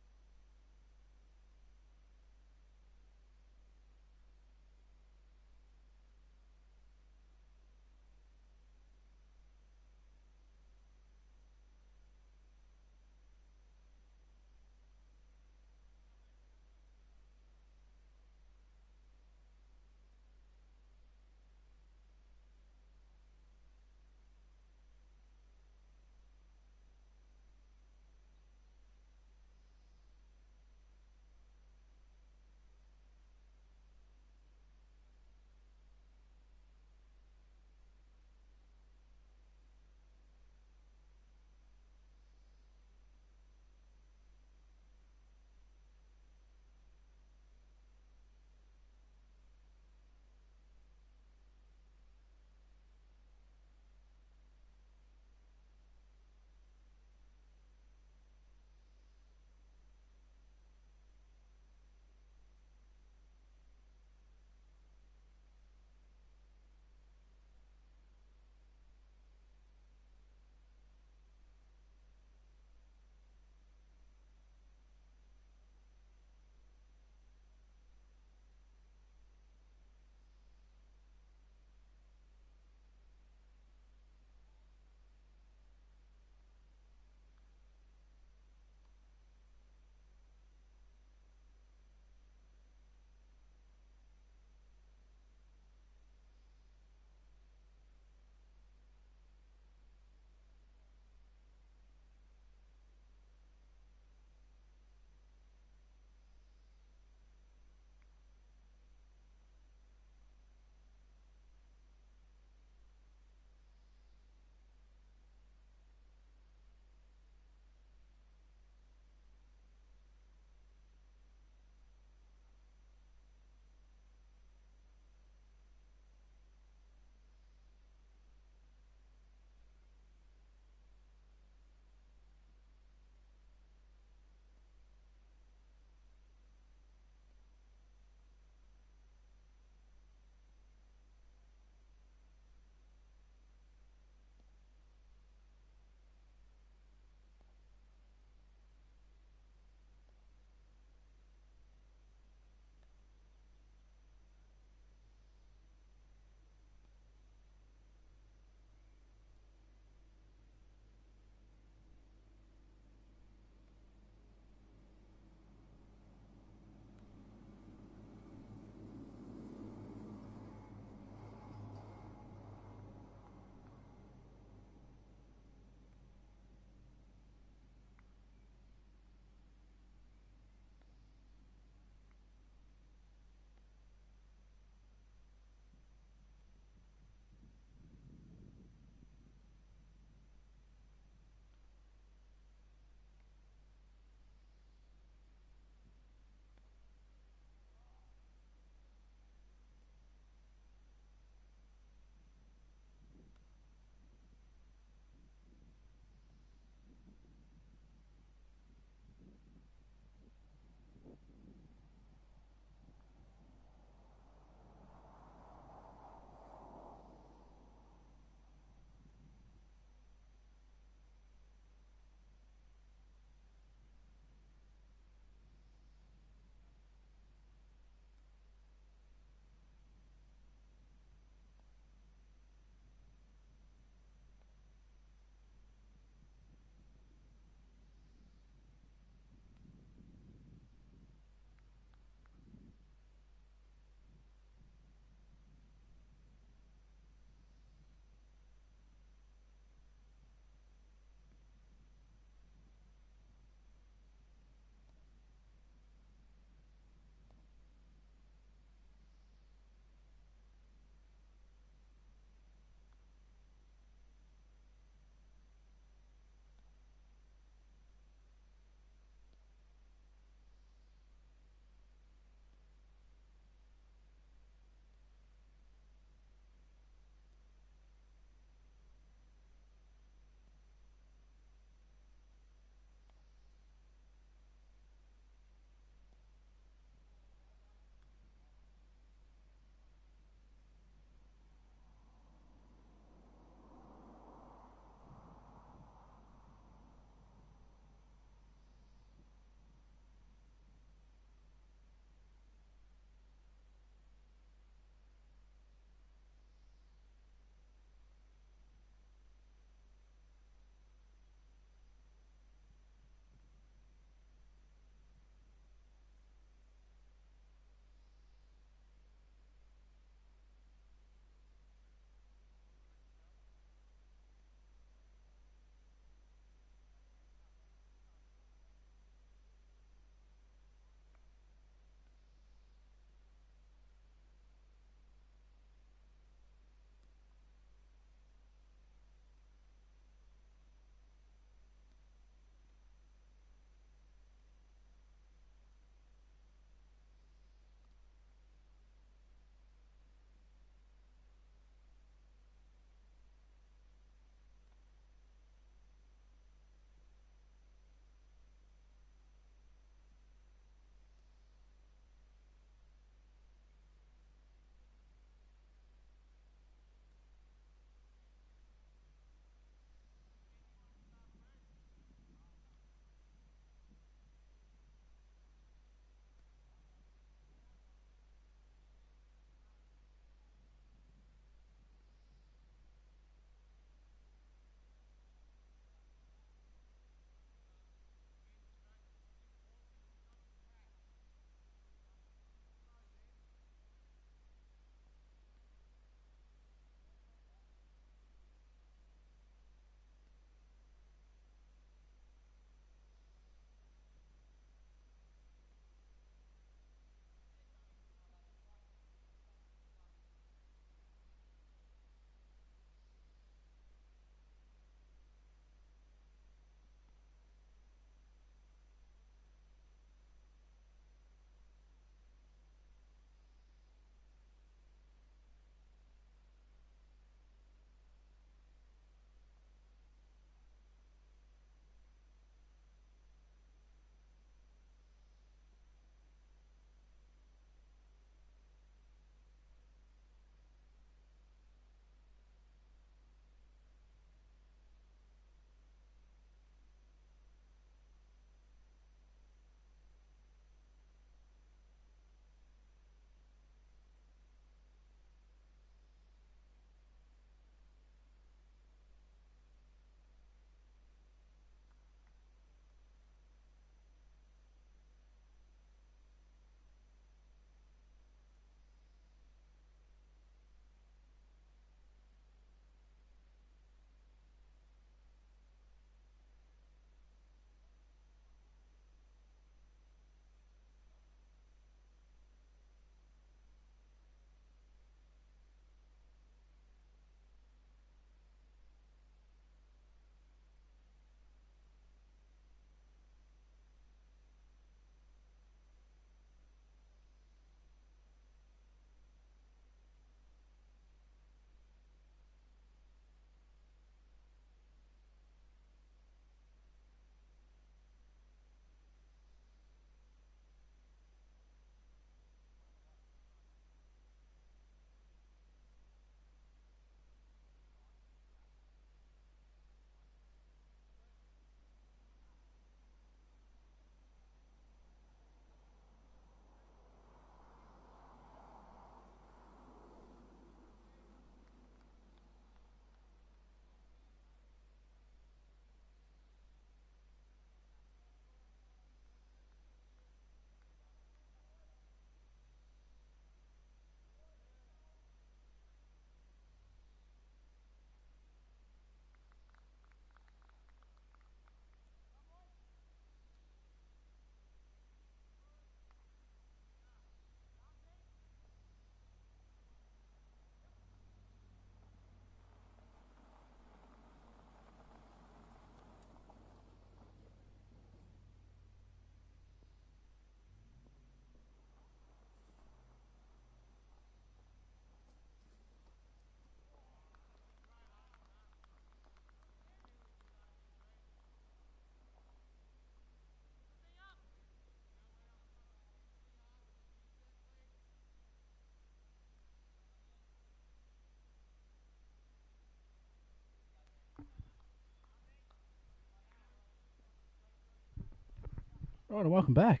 Right, and welcome back.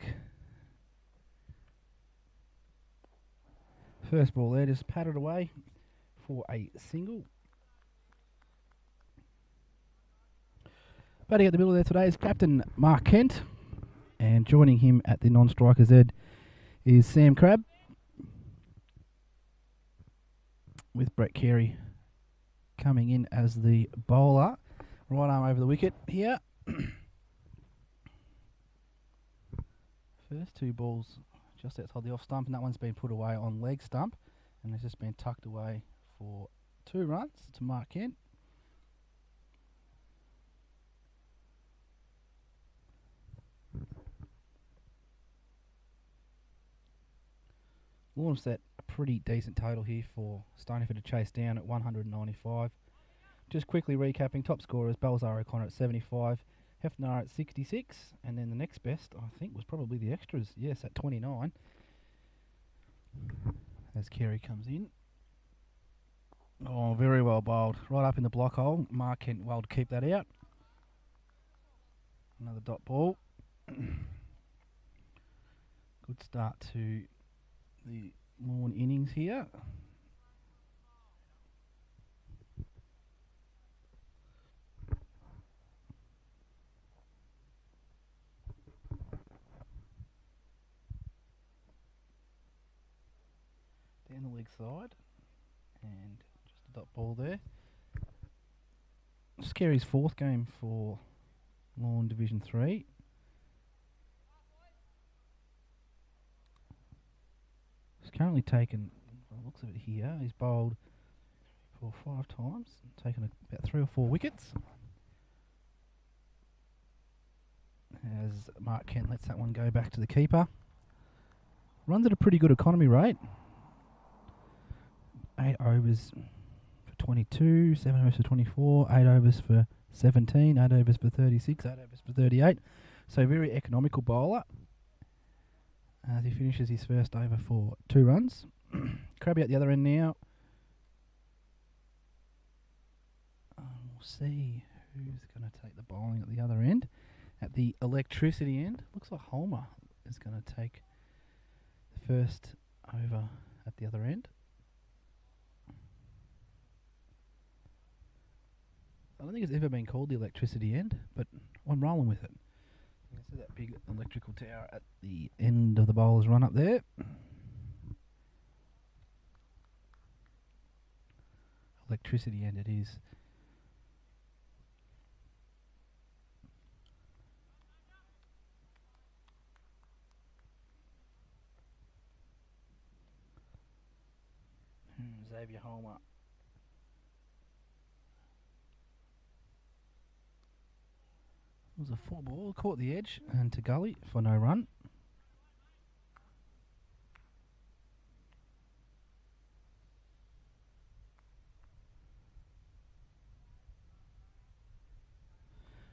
First ball there, just patted away for a single. Batting at the middle there today is Captain Mark Kent, and joining him at the non-striker's end is Sam Crabb, with Brett Carey coming in as the bowler. Right arm over the wicket here. First two balls just outside the off stump, and that one's been put away on leg stump, and it's just been tucked away for 2 runs to Mark Kent. Lorne set a pretty decent total here for Stoneyford to chase down at 195. Just quickly recapping, top scorers, Balzar O'Connor at 75, Hefner at 66, and then the next best, I think, was probably the extras, yes, at 29. As Carey comes in. Oh, very well bowled. Right up in the block hole. Mark Kent well to keep that out. Another dot ball. Good start to the Lorne innings here. Down the leg side, and just a dot ball there. It's Carey's 4th game for Lorne Division 3. He's currently taken, by the looks of it here, he's bowled for 5 times, taken about 3 or 4 wickets. As Mark Kent lets that one go back to the keeper. Runs at a pretty good economy rate. 8 overs for 22, 7 overs for 24, 8 overs for 17, 8 overs for 36, 8 overs for 38. So very economical bowler. As he finishes his first over for 2 runs. Crabby at the other end now. We'll see who's going to take the bowling at the other end. At the electricity end, looks like Holmer is going to take the first over at the other end. I don't think it's ever been called the electricity end, but I'm rolling with it. You can see that big electrical tower at the end of the bowler's run up there. Electricity end it is. Xavier Holmer. It was a 4 ball, caught the edge and to gully for no run.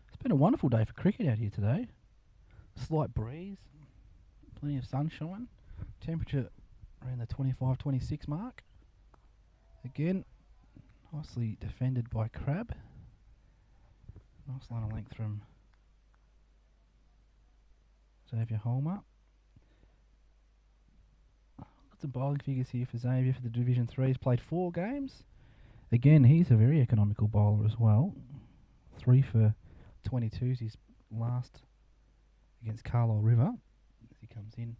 It's been a wonderful day for cricket out here today. Slight breeze, plenty of sunshine, temperature around the 25-26 mark. Again, nicely defended by Crabb. Nice line of length from Xavier Holmer. Got some bowling figures here for Xavier for the Division 3. He's played 4 games. Again, he's a very economical bowler as well. 3 for 22's his last against Carlisle River. As he comes in,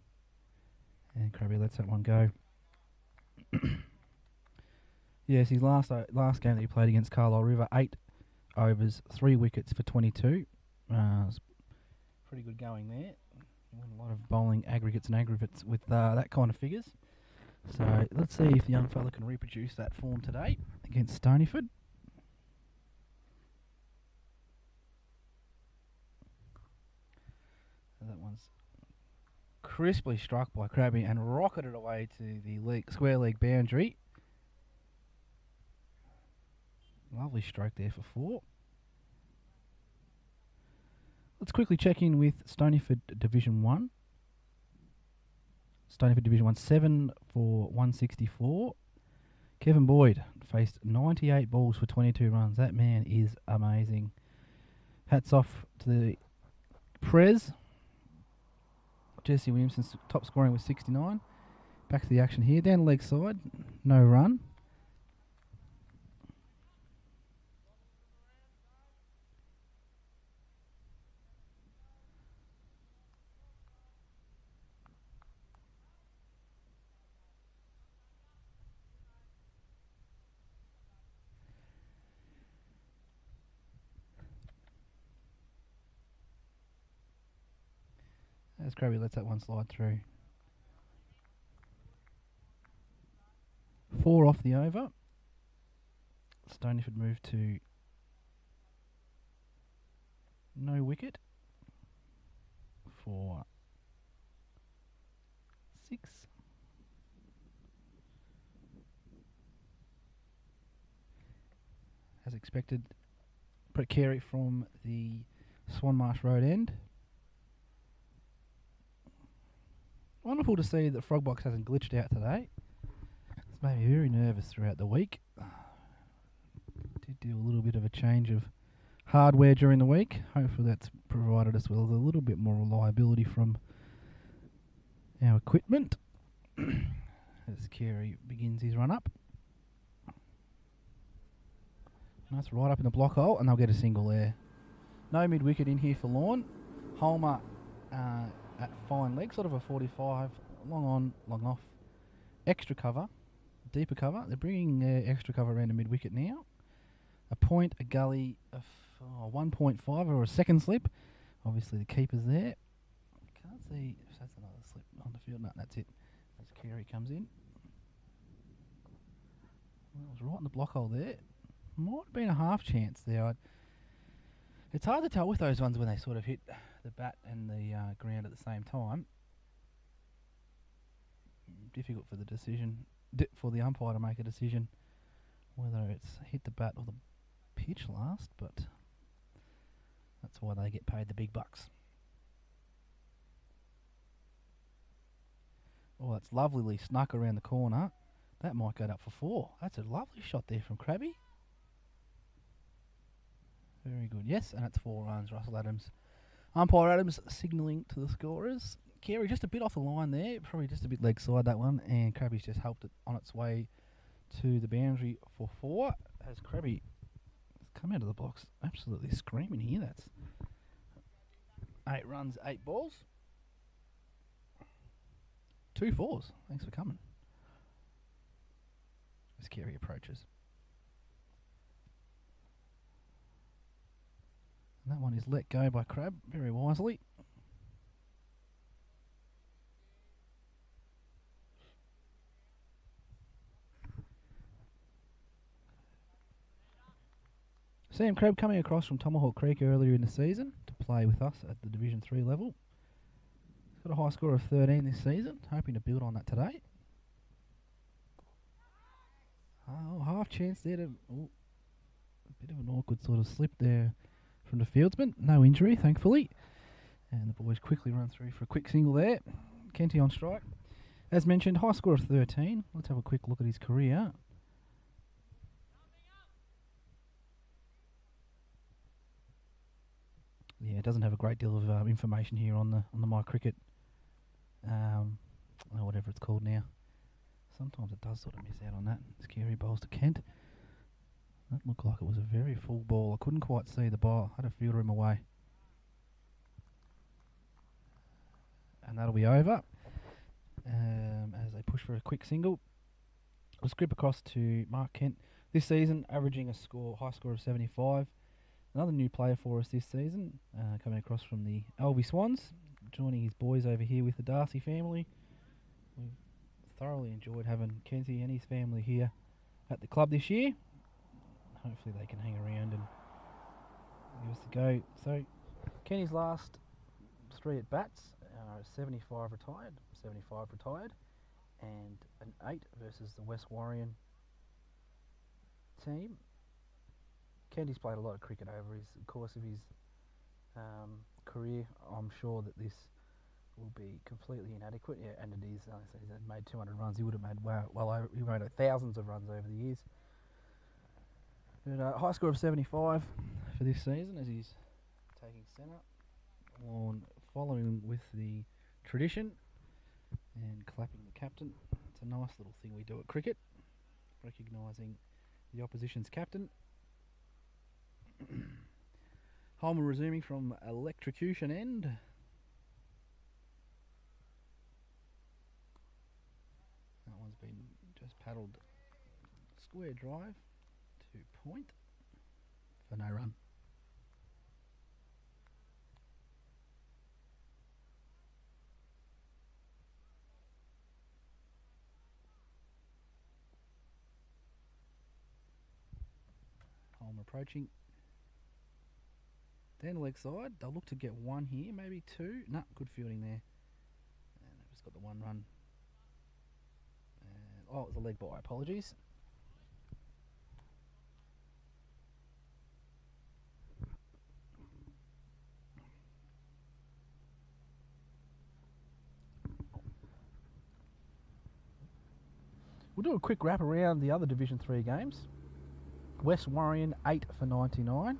and Crabby lets that one go. Yes, his last game that he played against Carlisle River, 8 overs, 3 wickets for 22. It's pretty good going there. He won a lot of bowling aggregates and aggregates with that kind of figures. So let's see if the young fella can reproduce that form today against Stoneyford. And that one's crisply struck by Crabby and rocketed away to the square leg boundary. Lovely stroke there for 4. Let's quickly check in with Stoneyford Division 1. Stoneyford Division 1, 7 for 164. Kevin Boyd faced 98 balls for 22 runs. That man is amazing. Hats off to the Prez. Jesse Williamson's top scoring with 69. Back to the action here. Down the leg side. No run. As Krabby lets that one slide through. 4 off the over. Stoneyford move to no wicket for 6. As expected, Brett Carey from the Swanmarsh Road end. Wonderful to see that Frogbox hasn't glitched out today. It's made me very nervous throughout the week. Did do a little bit of a change of hardware during the week. Hopefully that's provided us with a little bit more reliability from our equipment. As Carey begins his run up. That's right up in the block hole, and they'll get a single there. No mid-wicket in here for Lorne. Holmer at fine leg, sort of a 45, long on, long off. Extra cover, deeper cover. They're bringing extra cover around a mid-wicket now. A point, a gully, a 1.5 or a second slip. Obviously the keeper's there. Can't see if that's another slip on the field. No, that's it. As Carey comes in. Well, it was right in the block hole there. Might have been a half chance there. It's hard to tell with those ones when they sort of hit the bat and the ground at the same time. Difficult for the decision, for the umpire to make a decision whether it's hit the bat or the pitch last, but that's why they get paid the big bucks. Oh, that's lovelyly snuck around the corner. That might go up for 4. That's a lovely shot there from Krabby. Very good. Yes, and it's 4 runs. Russell Adams. Umpire Adams signalling to the scorers. Carey just a bit off the line there. Probably just a bit leg side that one. And Krabby's just helped it on its way to the boundary for 4. As Krabby has come out of the box absolutely screaming here. That's 8 runs, 8 balls. 2 4s. Thanks for coming. As Carey approaches. And that one is let go by Crab very wisely. Sam Crab coming across from Tomahawk Creek earlier in the season to play with us at the Division 3 level. He's got a high score of 13 this season, hoping to build on that today. Oh, half chance there to... Oh, a bit of an awkward sort of slip there from the fieldsman. No injury, thankfully. And the boys quickly run through for a quick single there. Kenty on strike. As mentioned, high score of 13. Let's have a quick look at his career. Yeah, it doesn't have a great deal of information here on the My Cricket, or whatever it's called now. Sometimes it does sort of miss out on that. Scary bowls to Kent. That looked like it was a very full ball. I couldn't quite see the ball. I had a fielder him away. And that'll be over. As they push for a quick single. We'll script across to Mark Kent. This season, averaging a high score of 75. Another new player for us this season, coming across from the Alby Swans, joining his boys over here with the Darcy family. We've thoroughly enjoyed having Kenzie and his family here at the club this year. Hopefully they can hang around and give us a go. So, Kenny's last 3 at bats, 75 retired, and an 8 versus the West Warrior team. Kenny's played a lot of cricket over the course of his career. I'm sure that this will be completely inadequate, yeah, and it is. So he's made 200 runs. He would have made he made thousands of runs over the years. But high score of 75 for this season as he's taking centre. Lorne following with the tradition. And clapping the captain. It's a nice little thing we do at cricket, recognising the opposition's captain. Holmer resuming from electrocution end. That one's been just paddled square drive to point for no run. Holmer approaching. Down the leg side, they'll look to get one here, maybe two. No, good fielding there. And they've just got the one run. And, oh, it was a leg by, apologies. We'll do a quick wrap around the other Division 3 games. West Warrior 8 for 99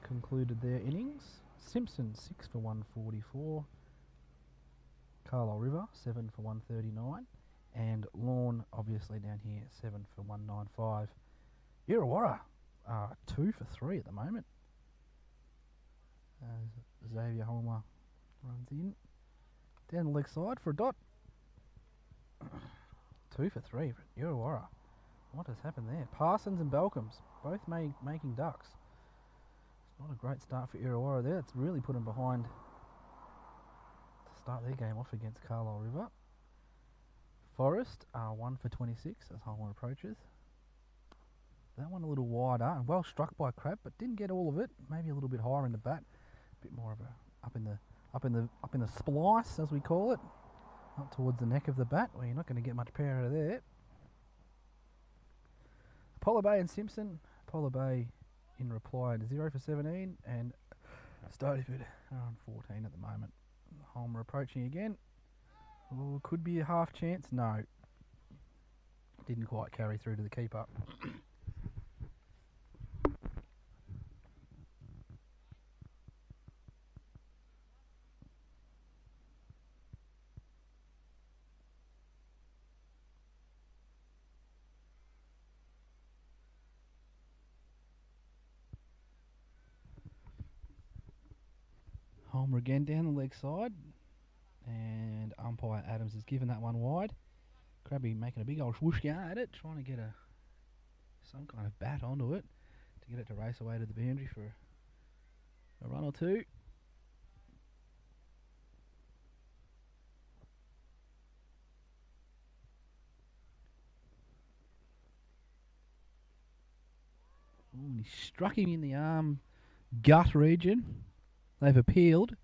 concluded their innings. Simpson 6 for 144. Carlisle River 7 for 139. And Lorne, obviously down here, 7 for 195. Illawarra 2 for 3 at the moment. Xavier Holmer runs in. Down the leg side for a dot. 2 for 3 for Illawarra. What has happened there? Parsons and Belcombs both making ducks. It's not a great start for Illawarra there. It's really put them behind to start their game off against Carlisle River. Forest 1 for 26 as Holmer approaches. That one a little wider and well struck by Crab, but didn't get all of it. Maybe a little bit higher in the bat, a bit more of a up in the splice as we call it, up towards the neck of the bat, where you're not going to get much power out of there. Apollo Bay and Simpson. Apollo Bay in reply to 0 for 17 and Stoneyford on 14 at the moment. Holmer approaching again. Oh, could be a half chance. No. Didn't quite carry through to the keeper. Holmer again down the leg side, and umpire Adams has given that one wide. Crabby making a big old swoosh go at it, trying to get some kind of bat onto it to get it to race away to the boundary for a run or two. Ooh, and he struck him in the arm gut region. They've appealed,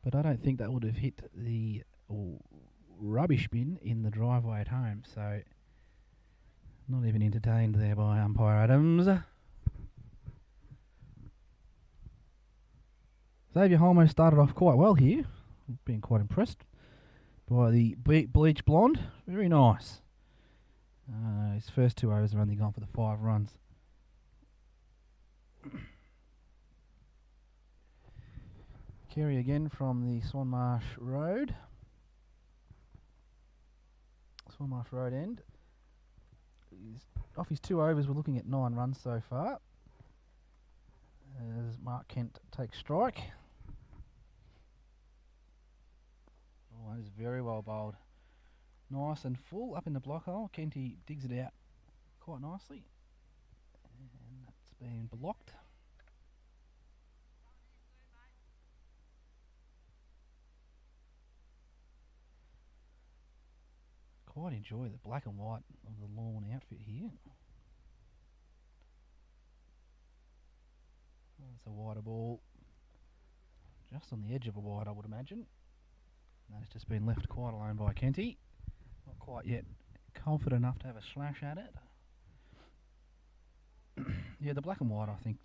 but I don't think that would have hit the rubbish bin in the driveway at home, so not even entertained there by umpire Adams. Xavier Holmo started off quite well here, being quite impressed by the bleach blonde. Very nice. His first 2 overs are only gone for the 5 runs. Carry again from the Swanmarsh Road. Swanmarsh Road end. Off his 2 overs, we're looking at 9 runs so far. As Mark Kent takes strike. Oh, that is very well bowled. Nice and full up in the block hole. Kenty digs it out quite nicely. And that's been blocked. Quite enjoy the black and white of the Lorne outfit here. That's a wider ball. Just on the edge of a wide, I would imagine. That's just been left quite alone by Kenty. Not quite yet confident enough to have a slash at it. Yeah, the black and white I think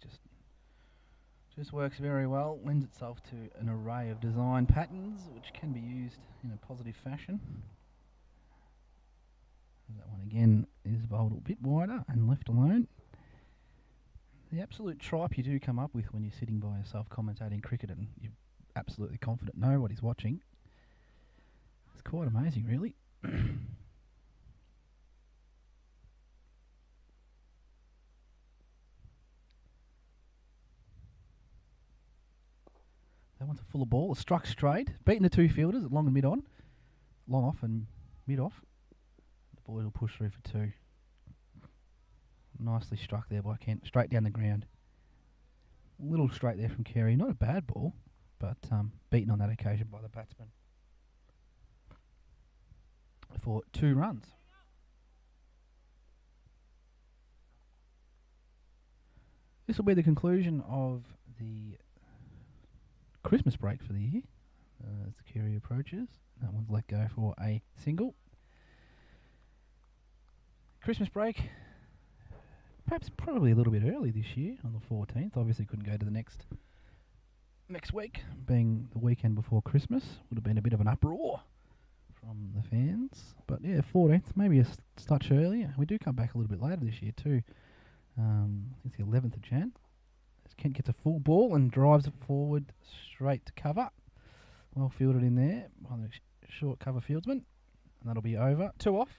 just works very well. Lends itself to an array of design patterns which can be used in a positive fashion. That one again is bowled a bit wider and left alone. The absolute tripe you do come up with when you're sitting by yourself commentating cricket and you're absolutely confident nobody watching It's quite amazing, really. That one's a full of ball. It's struck straight. Beating the two fielders, long and mid on. Long off and mid off. The boys will push through for two. Nicely struck there by Kent. Straight down the ground. Little straight there from Carey. Not a bad ball, but beaten on that occasion by the batsman. For 2 runs. This will be the conclusion of the Christmas break for the year as the Carey approaches. That one's let go for a single. Christmas break, perhaps probably a little bit early this year on the 14th. Obviously couldn't go to the next week, being the weekend before Christmas. Would have been a bit of an uproar from the fans. But yeah, 14th, maybe a touch earlier. We do come back a little bit later this year too. It's the 11th of Jan. As Kent gets a full ball and drives it forward straight to cover. Well fielded in there by the short cover fieldsman. And that'll be over. 2 off.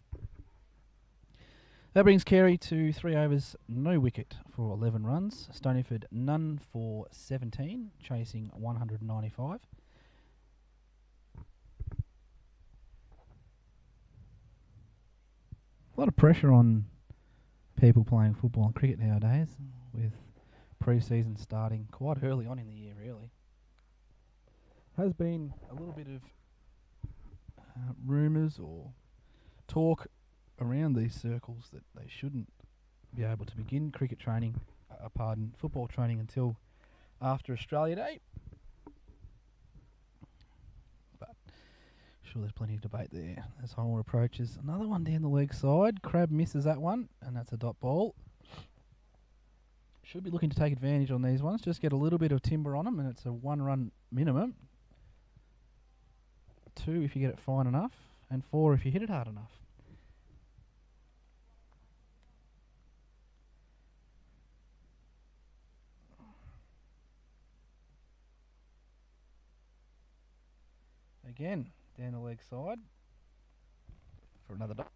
That brings Carey to 3 overs, no wicket for 11 runs. Stoneyford none for 17, chasing 195. A lot of pressure on people playing football and cricket nowadays, with pre-season starting quite early on in the year, really. Has been a little bit of rumours or talk around these circles that they shouldn't be able to begin cricket training, football training until after Australia Day. But sure, there's plenty of debate there as Holmer approaches. Another one down the leg side. Crab misses that one, and that's a dot ball. Should be looking to take advantage on these ones. Just get a little bit of timber on them, and it's a 1-run minimum. 2 if you get it fine enough, and 4 if you hit it hard enough. Again, down the leg side for another dot.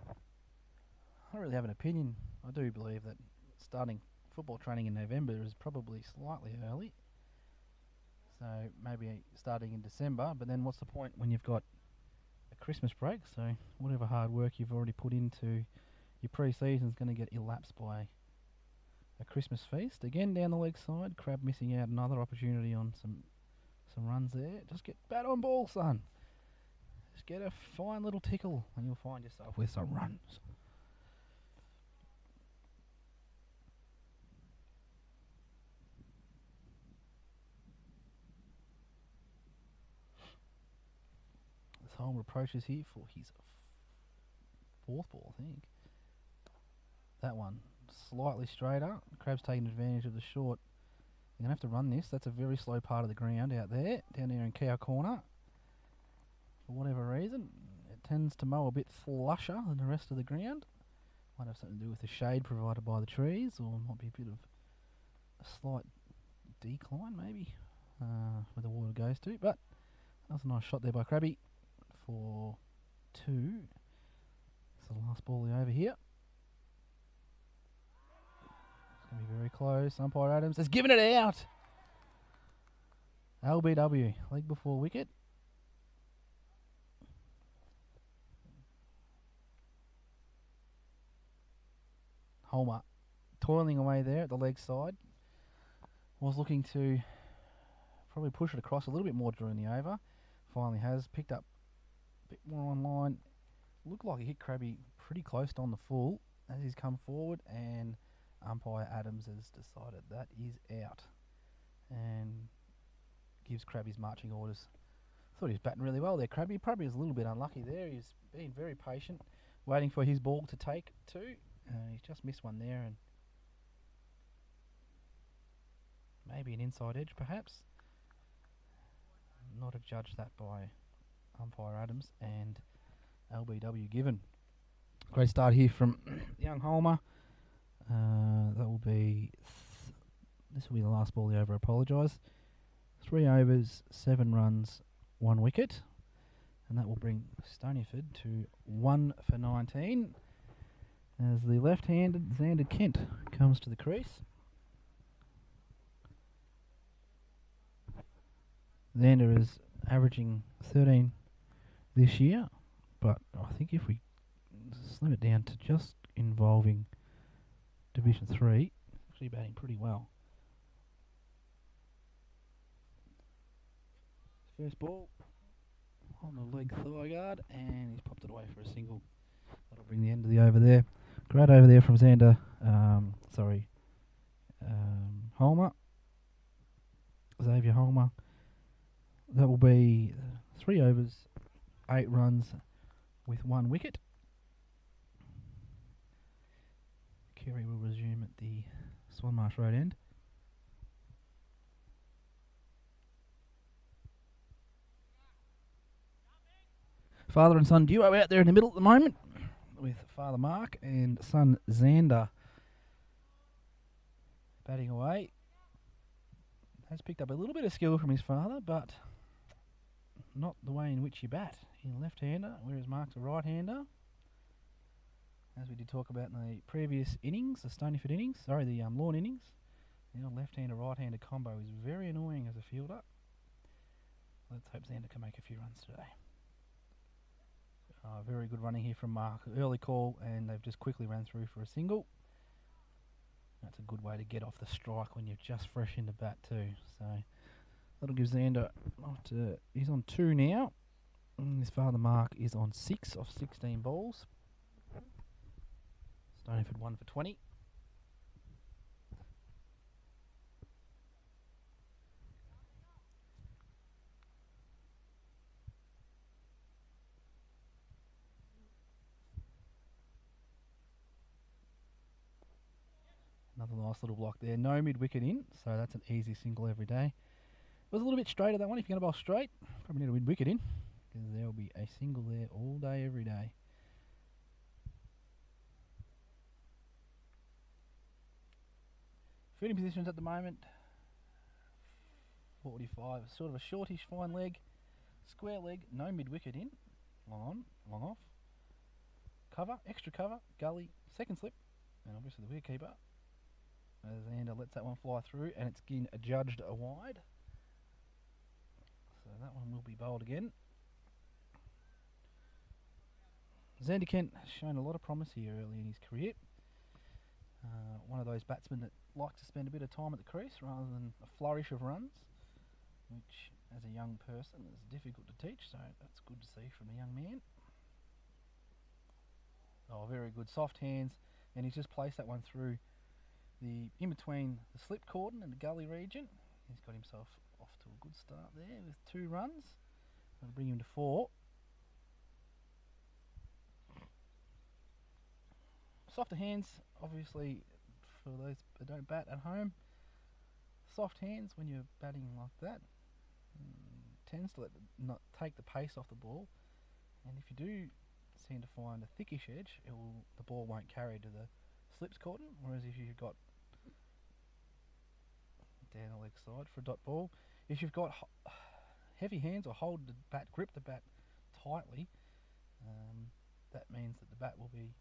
I don't really have an opinion. I do believe that starting football training in November is probably slightly early. So maybe starting in December, but then what's the point when you've got a Christmas break? So whatever hard work you've already put into your pre-season is going to get elapsed by a Christmas feast. Again, down the leg side, Crab missing out another opportunity on some runs there. Just get bat on ball, son. Just get a fine little tickle and you'll find yourself with some runs. This Holmer approaches here for his 4th ball, I think. That one slightly straighter. Crab's taking advantage of the short. You're going to have to run this. That's a very slow part of the ground out there, down there in Cow Corner. For whatever reason, it tends to mow a bit flusher than the rest of the ground. Might have something to do with the shade provided by the trees, or might be a bit of a slight decline, maybe, where the water goes to. But that's a nice shot there by Crabby for 2. It's the last ball over here. Going to be very close. Umpire Adams has given it out. LBW, leg before wicket. Holmer toiling away there at the leg side. Was looking to probably push it across a little bit more during the over. Finally has picked up a bit more on line. Looked like he hit Crabby pretty close on the full as he's come forward, and umpire Adams has decided that is out and gives Crabby his marching orders. Thought he was batting really well there, Crabby. Probably was a little bit unlucky there. He's been very patient, waiting for his ball to take too. He's just missed one there, and maybe an inside edge perhaps. Not adjudged that by umpire Adams, and LBW given. Great start here from young Holmer. That will be this will be the last ball of the over. I apologise. 3 overs, 7 runs, 1 wicket. And that will bring Stoneyford to 1 for 19 as the left-handed Xander Kent comes to the crease. Xander is averaging 13 this year, but I think if we slim it down to just involving Division 3, actually batting pretty well. First ball on the leg thigh guard, and he's popped it away for a single. That'll bring the end of the over there. Great over there from Xander. Holmer. Xavier Holmer. That will be 3 overs, 8 runs with 1 wicket. Kerry will resume at the Swanmarsh Road end. Father and son duo out there in the middle at the moment with Father Mark and son Xander batting away. Has picked up a little bit of skill from his father, but not the way in which you bat. He's a left-hander, whereas Mark's a right-hander. As we did talk about in the previous innings, the Stoneyford innings, the Lorne innings, the left-hander, right-hander combo is very annoying as a fielder. Let's hope Xander can make a few runs today. Very good running here from Mark. Early call, and they've just quickly ran through for a single. That's a good way to get off the strike when you're just fresh into bat too. So that'll give Xander, he's on 2 now. And his father Mark is on 6 off 16 balls. Stoneyford 1 for 20. Another nice little block there. No mid-wicket in, so that's an easy single every day. It was a little bit straighter, that one. If you're going to bowl straight, probably need a mid-wicket in, because there will be a single there all day, every day. Fielding positions at the moment, 45. Sort of a shortish fine leg, square leg, no mid-wicket in. Long on, long off. Cover, extra cover, gully, second slip, and obviously the wicketkeeper. As Xander lets that one fly through, and it's getting adjudged a wide. So that one will be bowled again. Xander Kent has shown a lot of promise here early in his career. One of those batsmen that likes to spend a bit of time at the crease rather than a flourish of runs, which as a young person is difficult to teach, so that's good to see from a young man. Oh, very good, soft hands, and he's just placed that one through the in between the slip cordon and the gully region. He's got himself off to a good start there with 2 runs. That'll bring him to 4. Softer hands, obviously, for those that don't bat at home. Soft hands when you're batting like that tends to not take the pace off the ball, and if you do seem to find a thickish edge, the ball won't carry to the slips cordon. Whereas if you've got down the leg side for a dot ball, if you've got heavy hands or grip the bat tightly, that means that the bat will be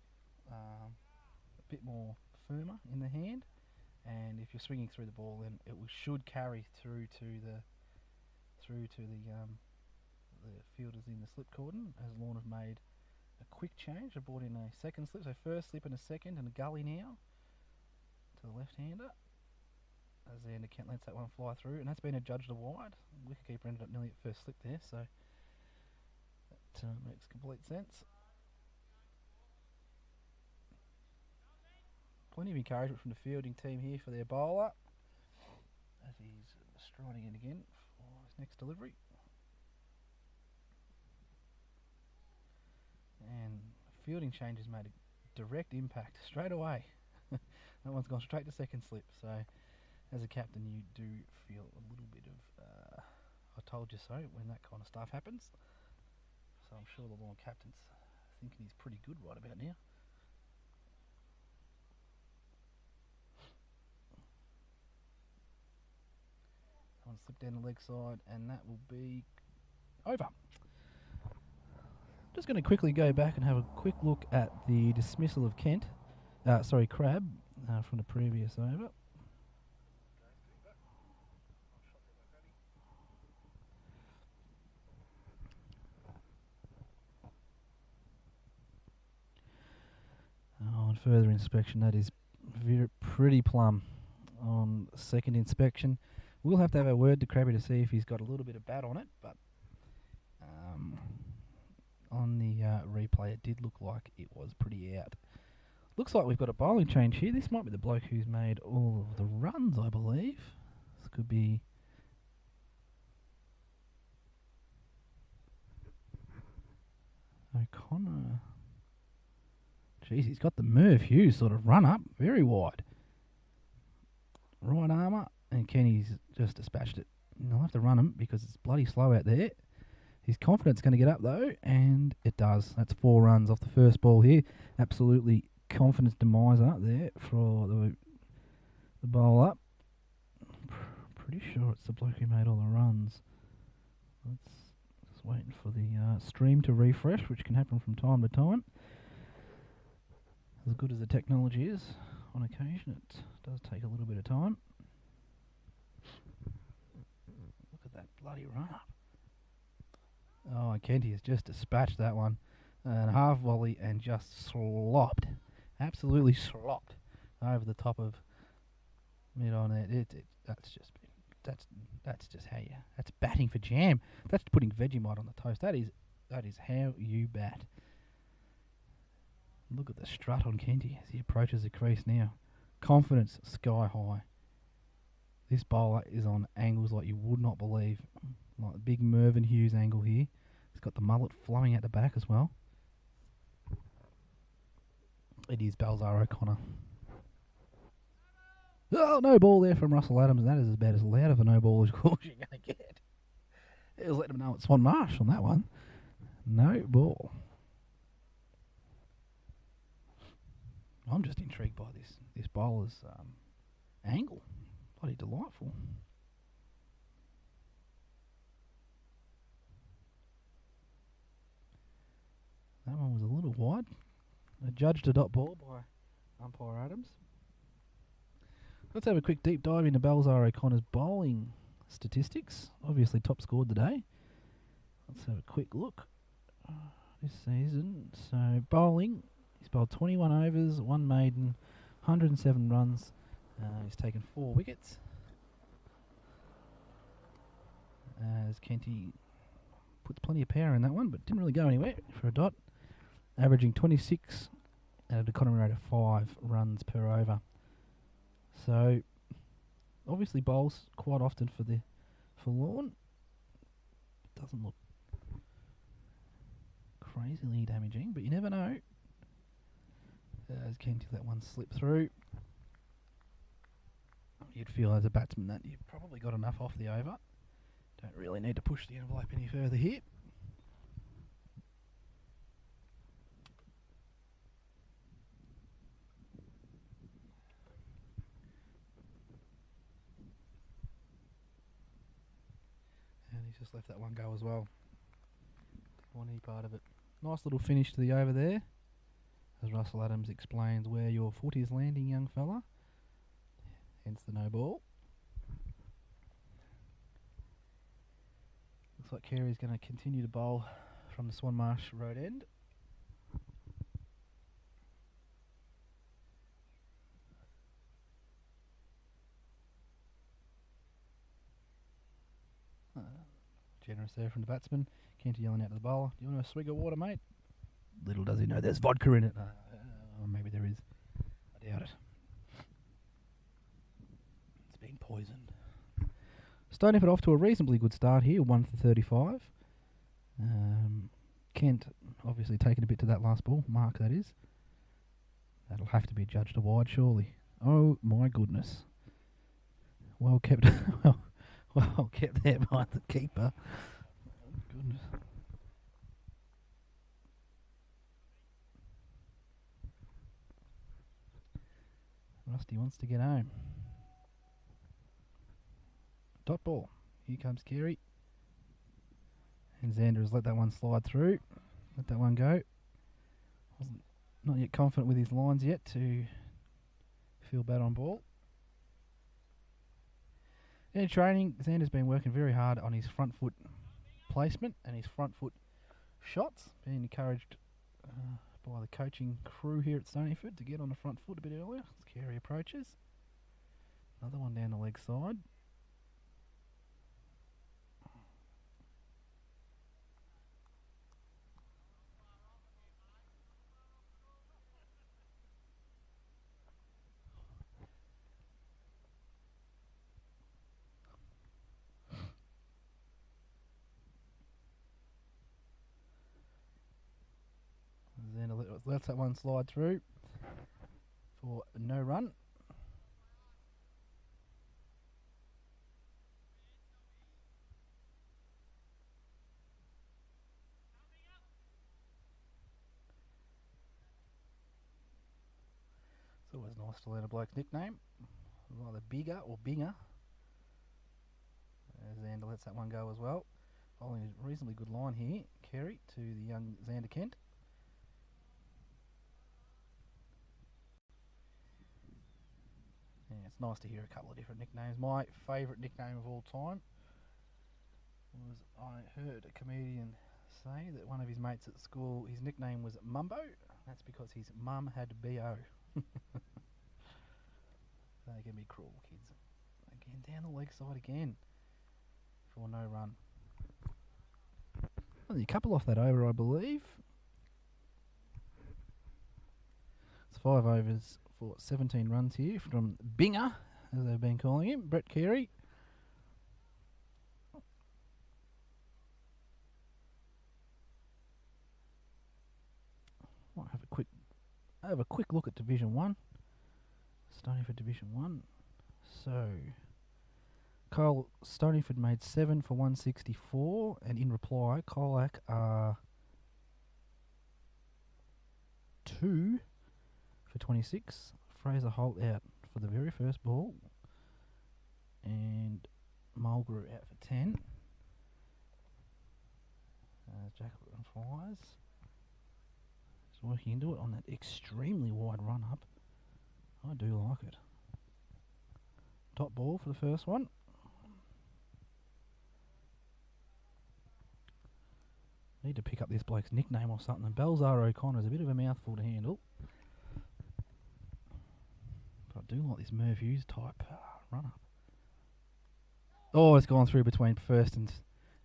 a bit more firmer in the hand, and if you're swinging through the ball, then it should carry through to the fielders in the slip cordon. As Lorne have made a quick change, they brought in a second slip, so first slip and a second, and a gully now to the left-hander. As Xander Kent lets that one fly through, and that's been adjudged a wide. The wicketkeeper ended up nearly at first slip there, so that makes complete sense. Plenty of encouragement from the fielding team here for their bowler, as he's striding in again for his next delivery. And fielding change has made a direct impact straight away. That one's gone straight to second slip, so as a captain you do feel a little bit of I told you so when that kind of stuff happens. So I'm sure the Lorne captain's thinking he's pretty good right about now. That one slipped down the leg side, and that will be over. Just going to quickly go back and have a quick look at the dismissal of Crab from the previous over. On further inspection, that is pretty plumb. On second inspection, we'll have to have a word to Crabby to see if he's got a little bit of bat on it, but on the replay it did look like it was pretty out. Looks like we've got a bowling change here. This might be the bloke who's made all of the runs, I believe. This could be... O'Connor. Jeez, he's got the Merv Hughes sort of run up, very wide. Right armour, and Kenny's just dispatched it. And I'll have to run him because it's bloody slow out there. His confidence going to get up though, and it does. That's 4 runs off the first ball here. Absolutely confidence demiser there for the bowl up. Pretty sure it's the bloke who made all the runs. Let's just waiting for the stream to refresh, which can happen from time to time. As good as the technology is, on occasion it does take a little bit of time. Look at that bloody run up. Oh, Kenty has just dispatched that one. And half volley and just slopped. Absolutely slopped over the top of mid on it. That's just how you... That's batting for jam. That's putting Vegemite on the toast. That is how you bat. Look at the strut on Kenty as he approaches the crease now. Confidence sky high. This bowler is on angles like you would not believe. Like the big Mervyn Hughes angle here. He's got the mullet flowing out the back as well. It is Balzar O'Connor. Oh, no ball there from Russell Adams. That is about as loud of a no ball as you're going to get. It was letting him know it's Swan Marsh on that one. No ball. I'm just intrigued by this bowler's angle. Bloody delightful. That one was a little wide. Adjudged a dot ball by umpire Adams. Let's have a quick deep dive into Balzar O'Connor's bowling statistics. Obviously top scored today. Let's have a quick look this season. So bowling, he's bowled 21 overs, 1 maiden, 107 runs. He's taken 4 wickets. As Kenty puts plenty of power in that one, but didn't really go anywhere for a dot. Averaging 26 at an economy rate of 5 runs per over. So obviously bowls quite often for Lorne. Doesn't look crazily damaging, but you never know. As Kenty let one slip through, you'd feel as a batsman that you've probably got enough off the over. Don't really need to push the envelope any further here. And he's just left that one go as well. Didn't want any part of it. Nice little finish to the over there. As Russell Adams explains where your foot is landing, young fella. Hence the no ball. Looks like Carey's going to continue to bowl from the Swan Marsh road end. Generous there from the batsman. Kenty yelling out to the bowler, "Do you want a swig of water, mate?" Little does he know there's vodka in it. Or maybe there is. I doubt it. It's been poisoned. Stoneyford off to a reasonably good start here, 1 for 35. Kent obviously taking a bit to that last ball. Mark, that is. That'll have to be judged a wide, surely. Oh my goodness. Well kept. well kept there by the keeper. Oh, goodness. Rusty wants to get home. Dot ball. Here comes Carey. And Xander has let that one slide through. Let that one go. Wasn't not yet confident with his lines yet to feel bad on ball. In training, Xander's been working very hard on his front foot placement and his front foot shots, being encouraged by the coaching crew here at Stoneyford to get on the front foot a bit earlier as Carey approaches. Another one down the leg side. Xander lets that one slide through for no run. It's always nice to learn a bloke's nickname, either Bigger or Binger. Xander lets that one go as well. Following a reasonably good line here, Carey to the young Xander Kent. Yeah, it's nice to hear a couple of different nicknames. My favourite nickname of all time was, I heard a comedian say that one of his mates at school, his nickname was Mumbo. That's because his mum had B.O. They can be cruel, kids. Again, down the leg side again for no run. Only a couple off that over, I believe. It's 5 overs for 17 runs here from Binger, as they've been calling him, Brett Carey. Might have a quick look at Division 1. Stoneyford Division 1. So, Stoneyford made 7 for 164, and in reply, Colac are 2 for 26. Fraser Holt out for the very first ball, and Mulgrew out for 10. Jacobin flies. He's working into it on that extremely wide run up. I do like it. Top ball for the first one. Need to pick up this bloke's nickname or something. Belzar O'Connor is a bit of a mouthful to handle. But I do like this Merv Hughes type run up. Oh, it's gone through between first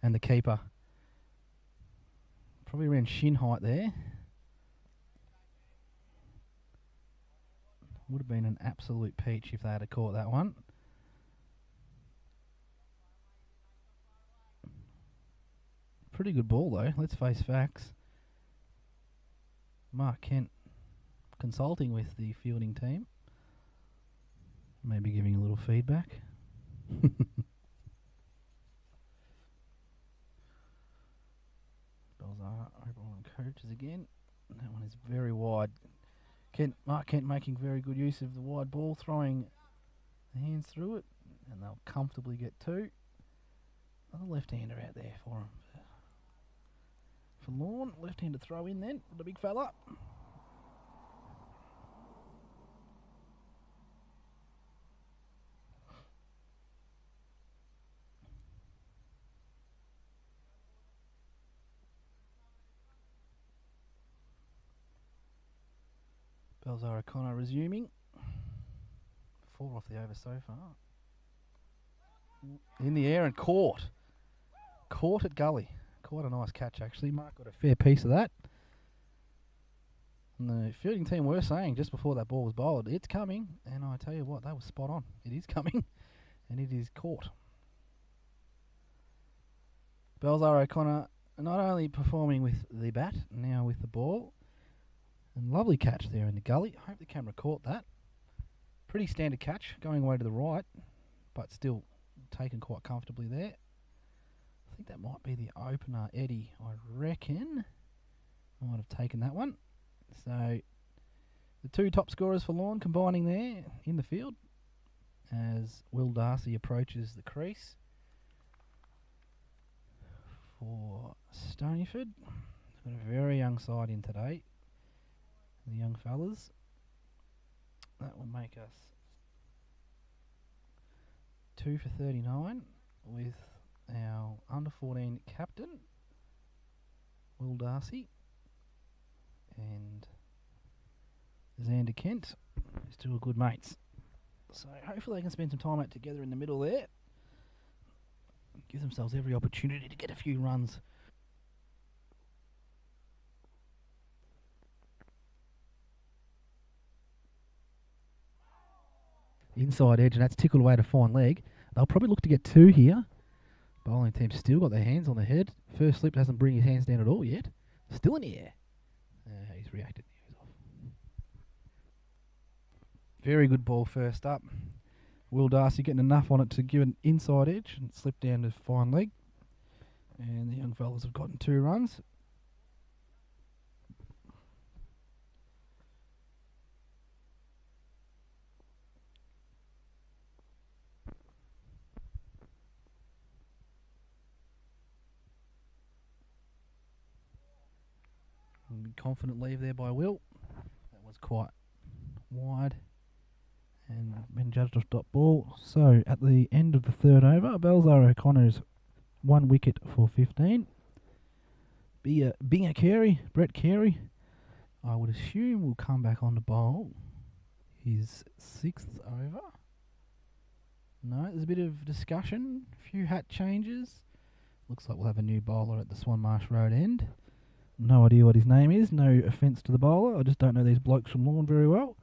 and the keeper. Probably around shin height there. Would have been an absolute peach if they had caught that one. Pretty good ball though, let's face facts. Mark Kent consulting with the fielding team. Maybe giving a little feedback. Belzar over on coaches again. That one is very wide. Mark Kent making very good use of the wide ball, throwing the hands through it, and they'll comfortably get 2. Another left-hander out there for him. For Lorne, left-hander throw in then, the big fella. Belzar O'Connor resuming. 4 off the over so far. In the air and caught. Caught at gully. Quite a nice catch actually. Mark got a fair piece of that. And the fielding team were saying just before that ball was bowled, it's coming. And I tell you what, that was spot on. It is coming. And it is caught. Belzar O'Connor not only performing with the bat, now with the ball. And lovely catch there in the gully. I hope the camera caught that. Pretty standard catch, going away to the right, but still taken quite comfortably there. I think that might be the opener, Eddie, I reckon. Might have taken that one. So, the 2 top scorers for Lorne combining there in the field as Will Darcy approaches the crease for Stoneyford. Got a very young side in today. The young fellas. That will make us 2 for 39 with our under 14 captain, Will Darcy, and Xander Kent, who's two good mates. So hopefully they can spend some time out together in the middle there. Give themselves every opportunity to get a few runs. Inside edge, and that's tickled away to fine leg. They'll probably look to get two here. Bowling team still got their hands on the head. First slip doesn't bring his hands down at all yet. Still in the air. He's reacted. He's off. Very good ball first up. Will Darcy getting enough on it to give an inside edge and slip down to fine leg. And the young fellas have gotten 2 runs. Confident leave there by Will. That was quite wide and been judged off dot ball. So at the end of the third over, Belzar O'Connor's 1 wicket for 15. Brett Carey, I would assume will come back on the bowl. His 6th over. No, there's a bit of discussion, a few hat changes. Looks like we'll have a new bowler at the Swan Marsh Road end. No idea what his name is. No offence to the bowler. I just don't know these blokes from Lorne very well.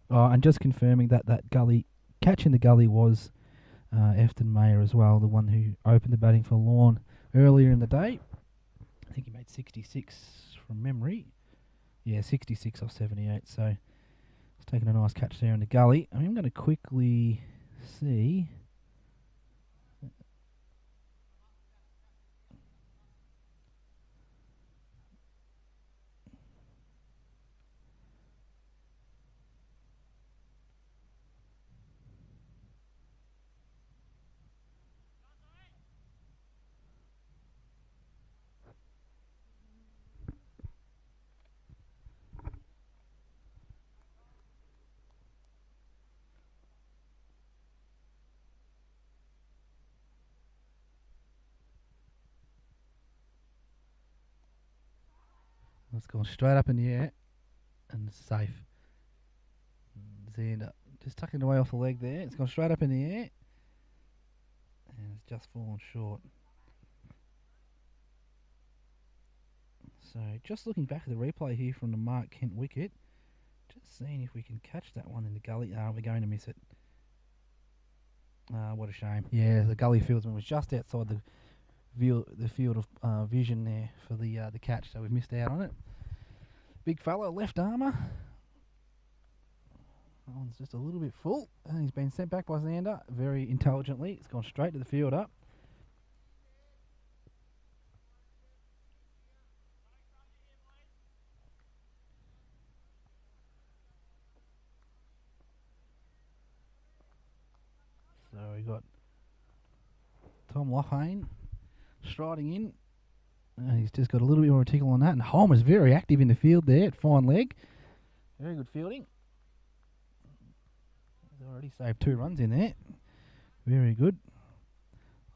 And just confirming that gully catch in the gully was Efton Mayer as well, the one who opened the batting for Lorne earlier in the day. I think he made 66 from memory. Yeah, 66 off 78. So he's taking a nice catch there in the gully. I'm going to quickly see. It's gone straight up in the air and safe. Xander just tucking away off the leg there. It's gone straight up in the air and it's just fallen short. So just looking back at the replay here from the Mark Kent wicket, just seeing if we can catch that one in the gully. We're going to miss it. What a shame. Yeah, the gully fieldsman was just outside the field of vision there for the catch, so we've missed out on it. Big fella, left armour. That one's just a little bit full, and he's been sent back by Xander very intelligently. It's gone straight to the field up. So we got Tom Loughnane striding in. He's just got a little bit more tickle on that. And Homer's very active in the field there at fine leg. Very good fielding. He's already saved 2 runs in there. Very good.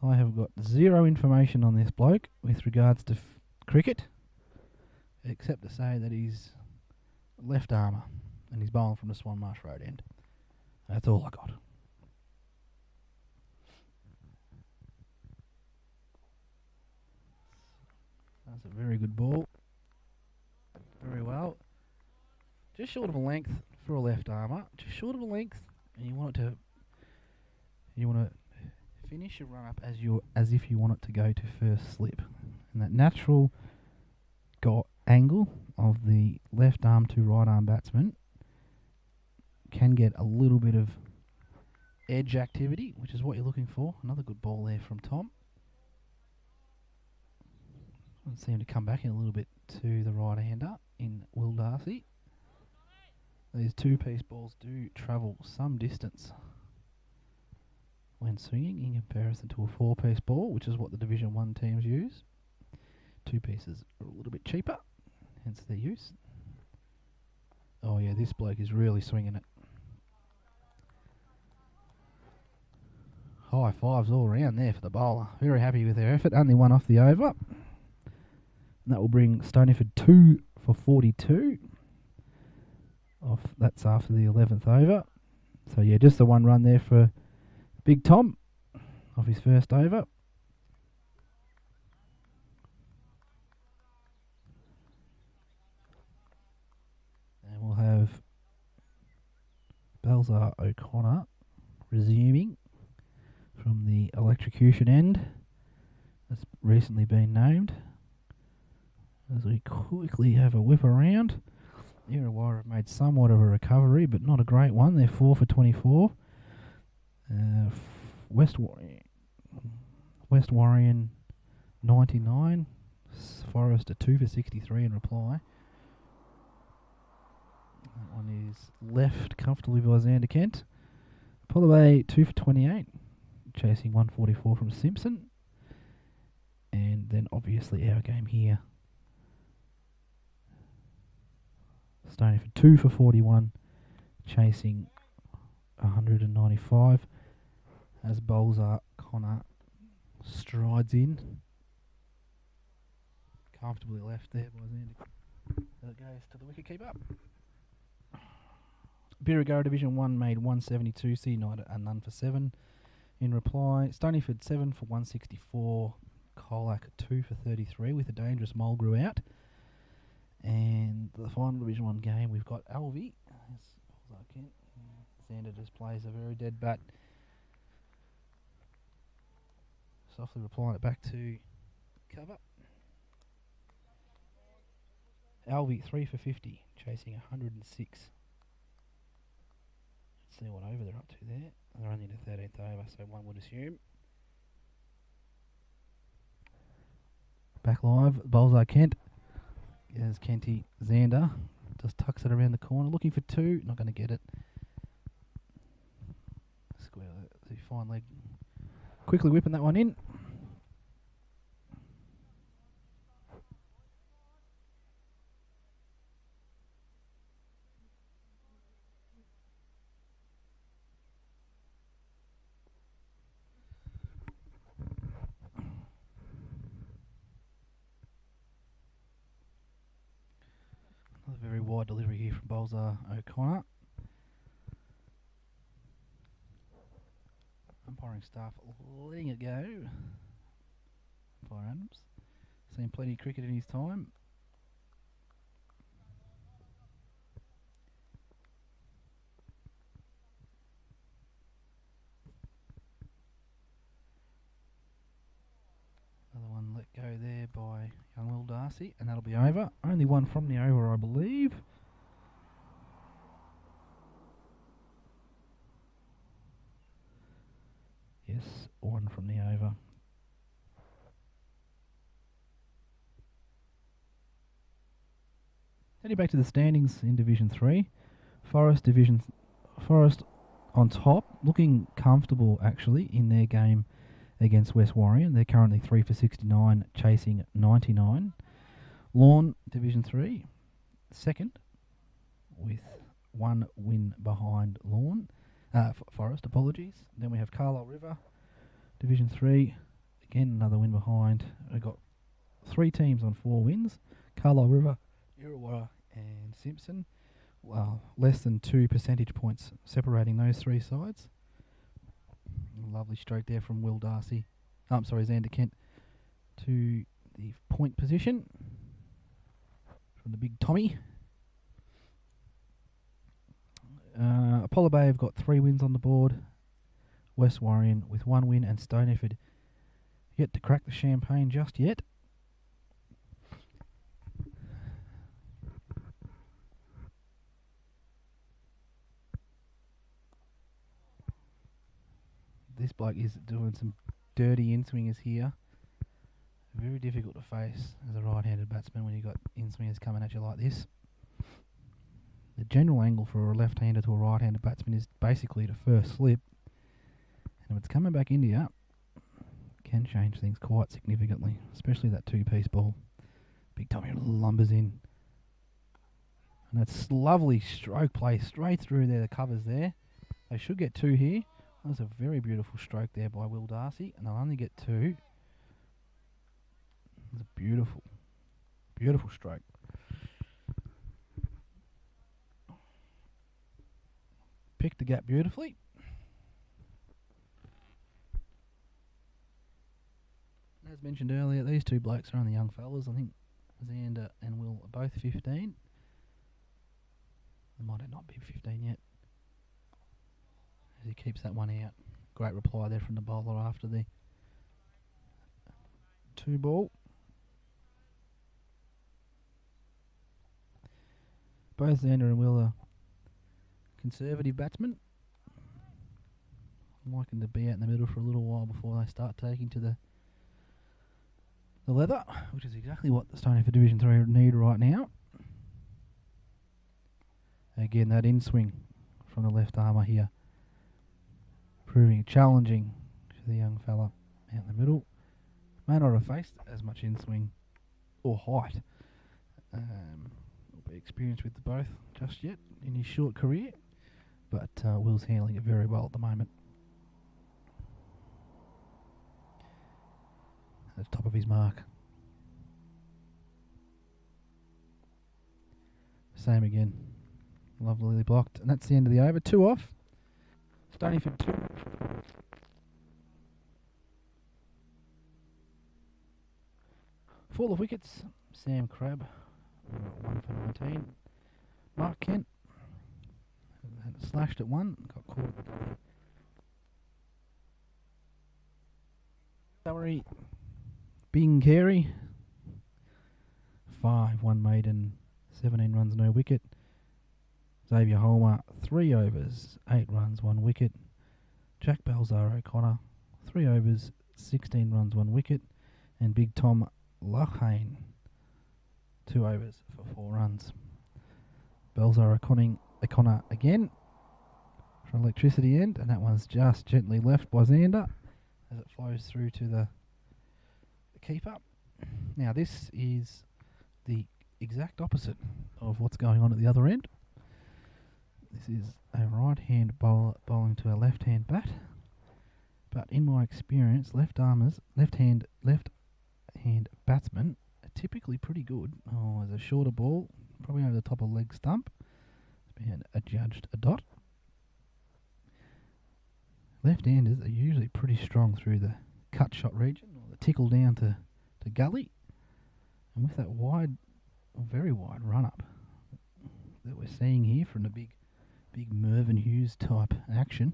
I have got 0 information on this bloke with regards to cricket, except to say that he's left armour and he's bowling from the Swan Marsh Road end. That's all I got. That's a very good ball. Very well. Just short of a length for a left armour. Just short of a length, and you want to finish your run up as if you want it to go to first slip. And that natural angle of the left arm to right arm batsman can get a little bit of edge activity, which is what you're looking for. Another good ball there from Tom. Seem to come back in a little bit to the right-hander in Will Darcy. These 2-piece balls do travel some distance when swinging in comparison to a 4-piece ball, which is what the Division 1 teams use. Two pieces are a little bit cheaper, hence their use. Oh yeah, this bloke is really swinging it. High fives all around there for the bowler. Very happy with their effort. Only one off the over. And that will bring Stoneyford 2 for 42. That's after the 11th over. So yeah, just the one run there for Big Tom off his first over. And we'll have Balzar O'Connor resuming from the electrocution end. That's recently been named. As we quickly have a whip around. Illawarra have made somewhat of a recovery, but not a great one. They're 4 for 24. West Warrior 99. Forest a 2 for 63 in reply. That one is left comfortably by Xander Kent. Apollo Bay 2 for 28. Chasing 144 from Simpson. And then obviously our game here. Stoneyford 2 for 41, chasing 195 as Balzar Connor strides in. Comfortably left there by Xander. That goes to the wicketkeeper. Birregurra Division 1 made 172, C United a none for 7. In reply, Stoneyford 7 for 164, Colac 2 for 33 with a dangerous Mulgrew out. And the final Division 1 game, we've got Alvey. Xander just plays a very dead bat. Softly replying it back to cover. Alvey 3 for 50, chasing 106. Let's see what over they're up to there. They're only in the 13th over, so one would assume. Back live, Balzar Kent. As Kenty Xander just tucks it around the corner, looking for 2, not going to get it. Square the fine leg, quickly whipping that one in. A very wide delivery here from Balzar O'Connor. Umpiring staff letting it go. Umpire Adams. Seen plenty of cricket in his time. Another one let go there by young Will Darcy, and that'll be over. Only one from the over, I believe. Yes, one from the over. Heading back to the standings in Division 3. Forest on top, looking comfortable actually in their game against West Warrior. They're currently 3 for 69, chasing 99. Lorne, Division 3, second, with one win behind Forest, apologies. Then we have Carlisle River, Division 3, again another win behind. We've got 3 teams on 4 wins, Carlisle River, Illawarra and Simpson. Well, less than 2 percentage points separating those 3 sides. Lovely stroke there from Will Darcy. Xander Kent to the point position from the big Tommy. Apollo Bay have got 3 wins on the board. West Warrior with 1 win, and Stoneyford yet to crack the champagne just yet. This bloke is doing some dirty in-swingers here. Very difficult to face as a right-handed batsman when you've got in-swingers coming at you like this. The general angle for a left-hander to a right-handed batsman is basically to first slip. And if it's coming back into you, it can change things quite significantly, especially that 2-piece ball. Big Tommy lumbers in. And that's lovely stroke play straight through there, the covers there. They should get 2 here. That was a very beautiful stroke there by Will Darcy, and they'll only get 2. It's a beautiful, beautiful stroke. Picked the gap beautifully. As mentioned earlier, these 2 blokes are only young fellas. I think Xander and Will are both 15. They might not be 15 yet. As he keeps that one out. Great reply there from the bowler after the 2 ball. Both Xander and Will are conservative batsmen. I'm liking to be out in the middle for a little while before they start taking to the leather, which is exactly what the Stoneyford Division 3 need right now. Again, that in-swing from the left armour here, proving challenging to the young fella out in the middle. May not have faced as much in-swing or height, or be experienced with the both just yet in his short career, but Will's handling it very well at the moment. At the top of his mark. Same again. Lovely blocked. And that's the end of the over. 2 off. Stoneyford 2. Fall of wickets. Sam Crabb. 1 for 19. Mark Kent. Slashed at 1. Got caught. Summary. Bing Carey. 5, 1 maiden, 17 runs, no wicket. Xavier Holmer, 3 overs, 8 runs, 1 wicket. Jack Balzar O'Connor, 3 overs, 16 runs, 1 wicket. And Big Tom Lachane, 2 overs for 4 runs. Balzar O'Connor again for electricity end, and that one's just gently left by Xander as it flows through to the keeper. Now this is the exact opposite of what's going on at the other end. This is a right hand bowler bowling to a left hand bat, but in my experience, left hand batsmen are typically pretty good. Oh, there's a shorter ball, probably over the top of leg stump. It's been adjudged a dot. Left-handers are usually pretty strong through the cut shot region, or the tickle down to gully. And with that wide, very wide run-up that we're seeing here from the big Mervyn Hughes type action,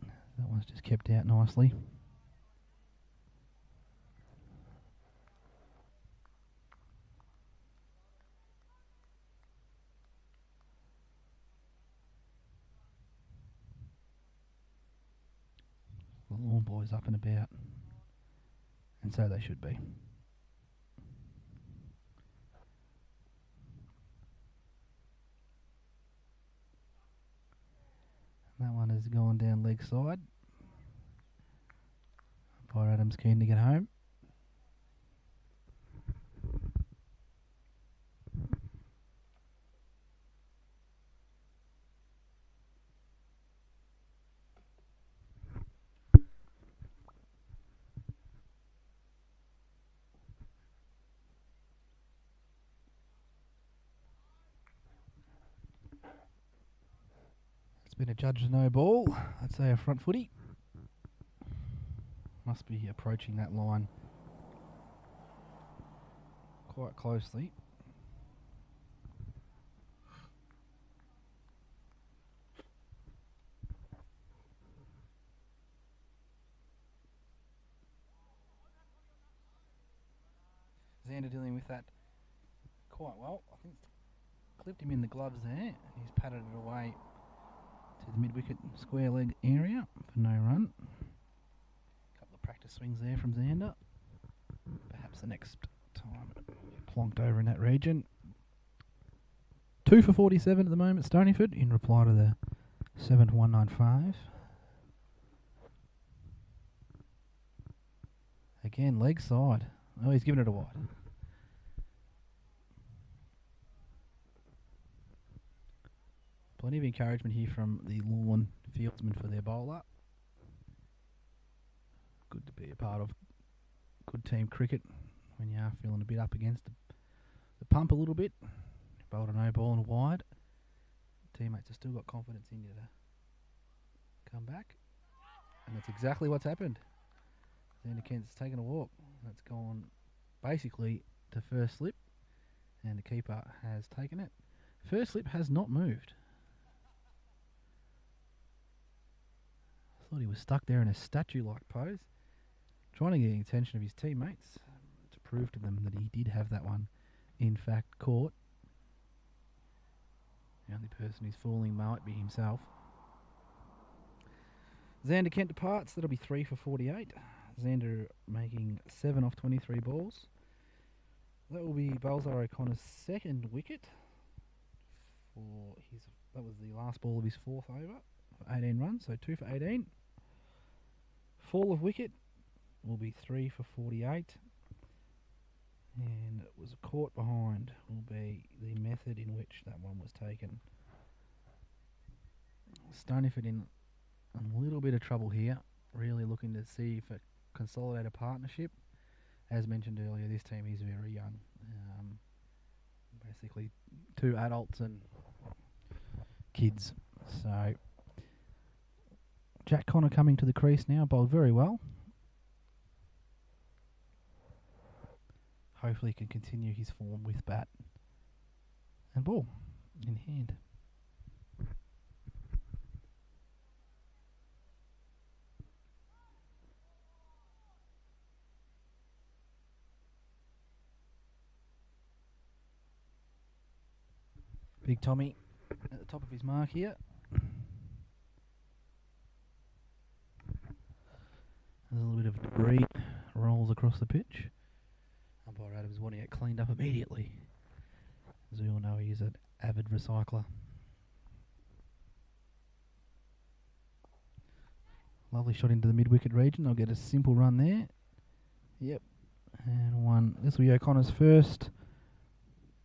that one's just kept out nicely. The Lorne boys up and about, and so they should be. That one has gone down leg side. Umpire Adams keen to get home. It's been adjudged no ball. I'd say a front footy. Must be approaching that line quite closely. Xander dealing with that quite well. I think it's clipped him in the gloves there. He's patted it away to the mid-wicket square leg area for no run. Couple of practice swings there from Xander. Perhaps the next time plonked over in that region. 2 for 47 at the moment, Stoneyford, in reply to the 7 for 195. Again, leg side. Oh, he's given it a wide. Plenty of encouragement here from the Lorne fieldsmen for their bowler. Good to be a part of good team cricket when you are feeling a bit up against the pump a little bit. Bowled a no ball and a wide. Teammates have still got confidence in you to come back. And that's exactly what's happened. Xander Kent's taken a walk. That's gone basically to first slip. And the keeper has taken it. First slip has not moved. I thought he was stuck there in a statue-like pose, trying to get the attention of his teammates to prove to them that he did have that one, in fact, caught. The only person who's fooling might be himself. Xander Kent departs. That'll be 3 for 48. Xander making 7 off 23 balls. That will be Balzar O'Connor's second wicket. That was the last ball of his fourth over for 18 runs, so 2 for 18. Fall of wicket will be 3 for 48. And it was caught behind will be the method in which that one was taken. Stoneyford in a little bit of trouble here, really looking to see if a consolidated partnership. As mentioned earlier, this team is very young. Basically 2 adults and kids. So Jack Connor coming to the crease now, bowled very well. Hopefully he can continue his form with bat and ball in hand. Big Tommy at the top of his mark here. There's a little bit of debris rolls across the pitch. Umpire Adams wanting it cleaned up immediately. As we all know, he is an avid recycler. Lovely shot into the mid-wicket region. I'll get a simple run there. Yep. And one. This will be O'Connor's first.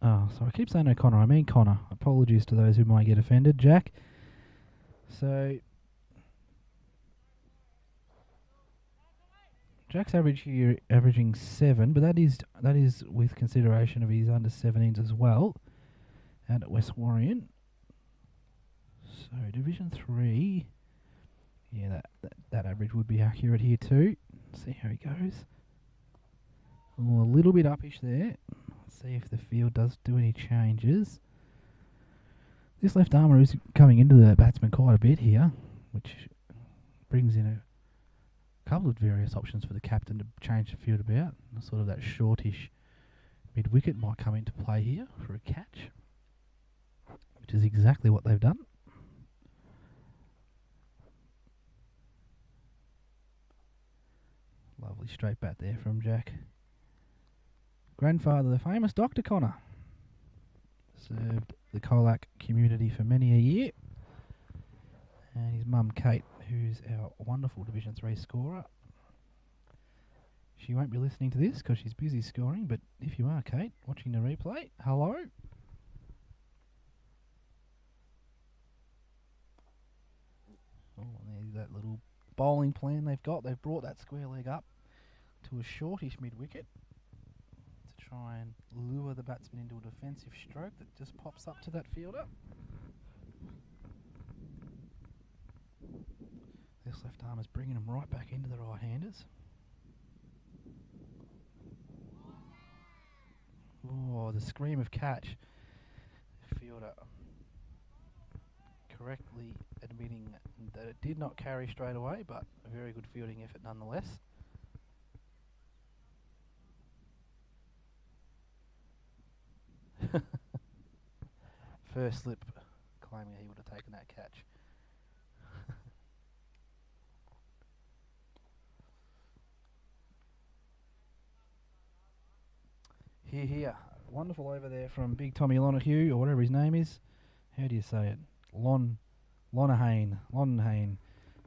Oh, sorry, I keep saying O'Connor. I mean Connor. Apologies to those who might get offended. Jack. So Jack's average here averaging 7, but that is with consideration of his under 17s as well. And at West Warrion. So Division 3. Yeah, that average would be accurate here too. Let's see how he goes. Oh, a little bit uppish there. Let's see if the field does do any changes. This left armour is coming into the batsman quite a bit here, which brings in a couple of various options for the captain to change the field about. Sort of that shortish mid-wicket might come into play here for a catch, which is exactly what they've done. Lovely straight bat there from Jack. Grandfather, the famous Dr. Connor, served the Colac community for many a year. And his mum, Kate, who's our wonderful Division 3 scorer. She won't be listening to this because she's busy scoring, but if you are, Kate, watching the replay, hello. Oh, there's that little bowling plan they've got. They've brought that square leg up to a shortish mid-wicket to try and lure the batsman into a defensive stroke that just pops up to that fielder. This left arm is bringing him right back into the right-handers. Oh, the scream of catch. Fielder correctly admitting that it did not carry straight away, but a very good fielding effort nonetheless. First slip, claiming he would have taken that catch. Here. Wonderful over there from Big Tommy Lonahue, or whatever his name is. How do you say it? Lonahane.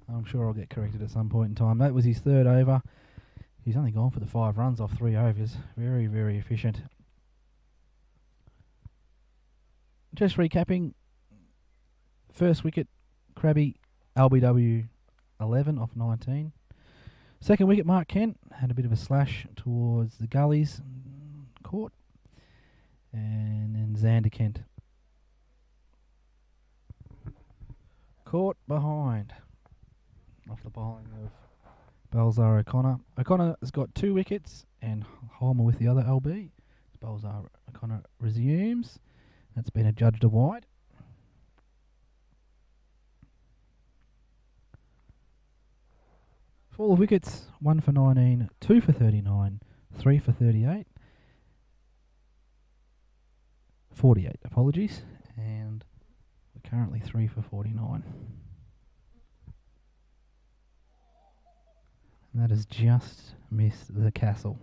I'm sure I'll get corrected at some point in time. That was his third over. He's only gone for the 5 runs off 3 overs. Very, very efficient. Just recapping. First wicket, Krabby, LBW 11 off 19. Second wicket, Mark Kent. Had a bit of a slash towards the gullies. Caught. And then Xander Kent. Caught behind. Off the bowling of Balzar O'Connor. O'Connor has got 2 wickets and Holmer with the other LB. Balzar O'Connor resumes. That's been adjudged a wide. Fall of wickets, 1 for 19, 2 for 39, 3 for 38. 48, apologies. And we're currently 3 for 49. And that has just missed the castle.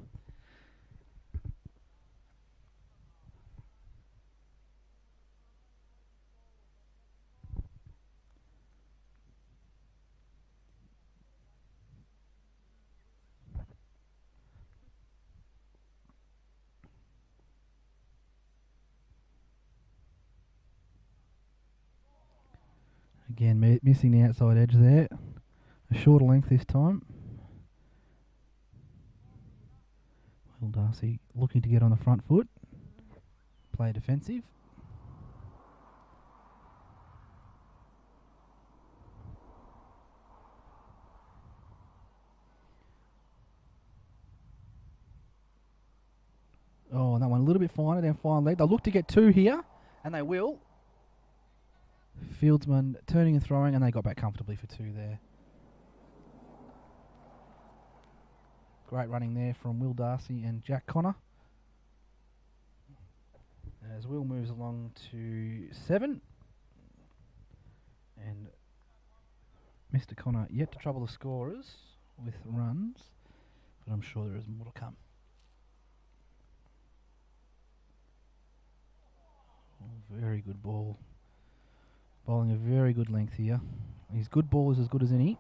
Again, missing the outside edge there. A shorter length this time. Will Darcy looking to get on the front foot. Play defensive. Oh, and that one a little bit finer than fine leg. They'll look to get 2 here, and they will. Fieldsman turning and throwing, and they got back comfortably for 2 there. Great running there from Will Darcy and Jack Connor. As Will moves along to 7. And Mr. Connor yet to trouble the scorers with runs, but I'm sure there is more to come. Oh, very good ball. Bowling a very good length here. His good ball is as good as any.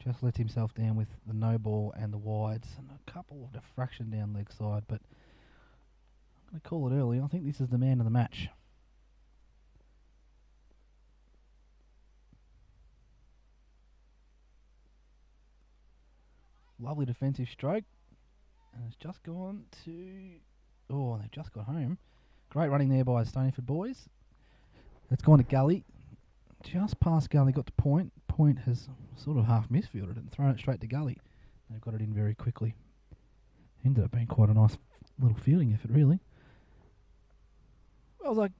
Just lets himself down with the no ball and the wides. And a couple of diffraction down leg side, but I'm going to call it early. I think this is the man of the match. Lovely defensive stroke. And it's just gone to... Oh, they've just got home. Great running there by the Stoneyford boys. It's gone to Gully. Just past Gully, got to Point. Point has sort of half misfielded it and thrown it straight to Gully. They've got it in very quickly. Ended up being quite a nice little fielding effort, really. Well, like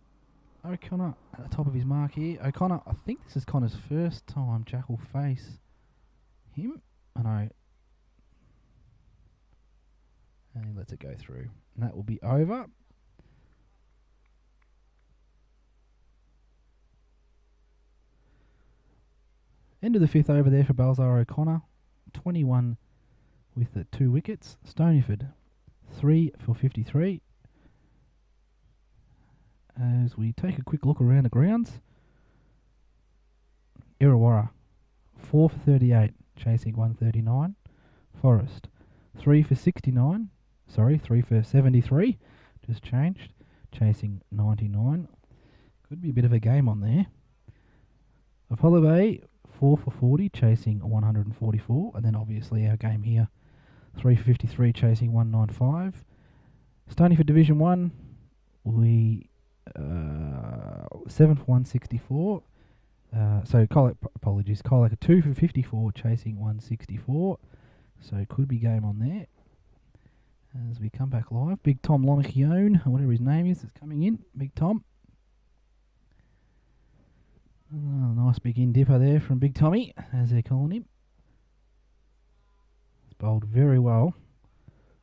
O'Connor at the top of his mark here. O'Connor, I think this is Connor's first time Jack will face him. I know. And he lets it go through. And that will be over. End of the 5th over there for Balzar O'Connor. 21 with the 2 wickets. Stoneyford, 3 for 53. As we take a quick look around the grounds. Illawarra, 4 for 38, chasing 139. Forest, 3 for 69. Sorry, 3 for 73. Just changed. Chasing 99. Could be a bit of a game on there. Apollo Bay, 4 for 40, chasing 144. And then obviously our game here, 3 for 53, chasing 195. Stoneyford Division 1, we 7 for 164. So Colac, apologies, Colac 2 for 54, chasing 164. So it could be game on there. As we come back live, Big Tom Lonachione, whatever his name is coming in. Big Tom. Oh, nice big in-dipper there from Big Tommy, as they're calling him. He's bowled very well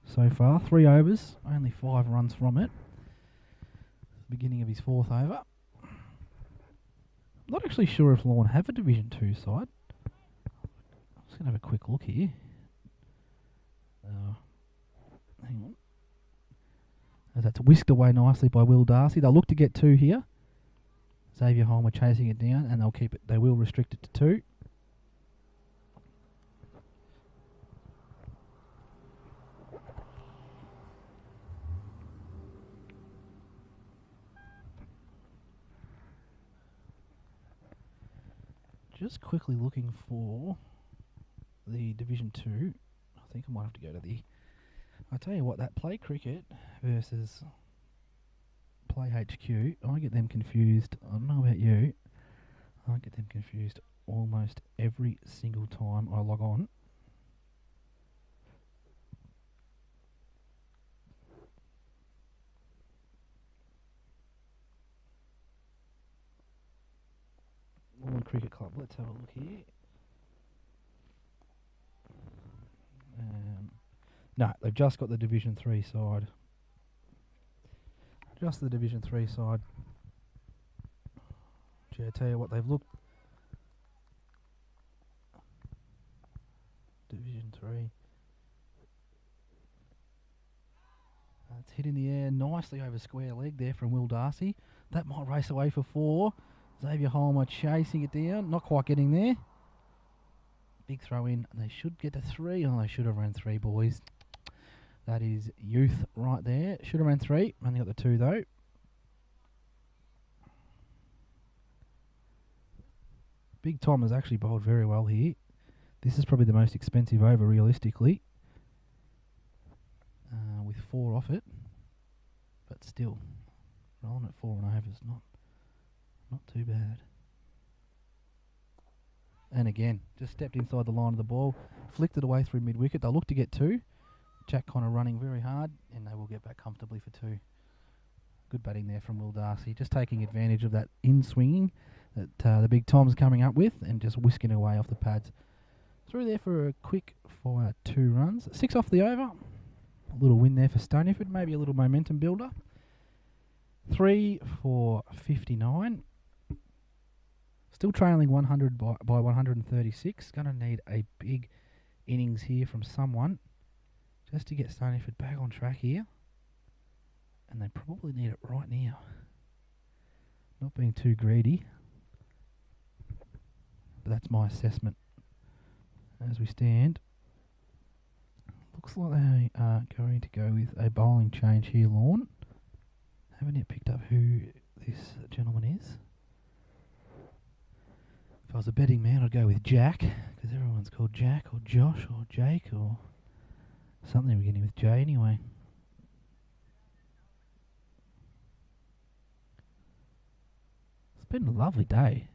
so far. 3 overs, only 5 runs from it. Beginning of his 4th over. Not actually sure if Lorne have a Division 2 side. I'm just going to have a quick look here. Hang on. As that's whisked away nicely by Will Darcy. They'll look to get 2 here. Xavier Holmer chasing it down, and they'll keep it. They will restrict it to 2. Just quickly looking for the Division 2. I think I might have to go to the... I tell you what, that Play Cricket versus Play HQ, I get them confused. I don't know about you. I get them confused almost every single time I log on. Lorne Cricket Club, let's have a look here. No, they've just got the Division 3 side. Just the Division 3 side. Gee, I tell you what, they've looked... Division 3. It's hit in the air nicely over square leg there from Will Darcy. That might race away for 4. Xavier Holmer chasing it down, not quite getting there. Big throw in. They should get to 3. Oh, they should have ran 3, boys. That is youth right there. Should have ran 3. Only got the 2 though. Big Tom has actually bowled very well here. This is probably the most expensive over realistically. With 4 off it. But still, rolling at 4.5 is not too bad. And again, just stepped inside the line of the ball, flicked it away through mid-wicket. They'll look to get 2. Jack Connor running very hard, and they will get back comfortably for 2. Good batting there from Will Darcy, just taking advantage of that in-swinging that the Big Tom's coming up with, and just whisking away off the pads. Through there for a quick fire 2 runs. 6 off the over. A little win there for Stoneyford, maybe a little momentum builder. 3 for 59. Still trailing 100 by 136. Going to need a big innings here from someone just to get Stoneyford back on track here. And they probably need it right now. Not being too greedy. But that's my assessment as we stand. Looks like they are going to go with a bowling change here, Lorne. Haven't yet picked up who this gentleman is. If I was a betting man, I'd go with Jack, because everyone's called Jack or Josh or Jake or something beginning with J anyway. It's been a lovely day.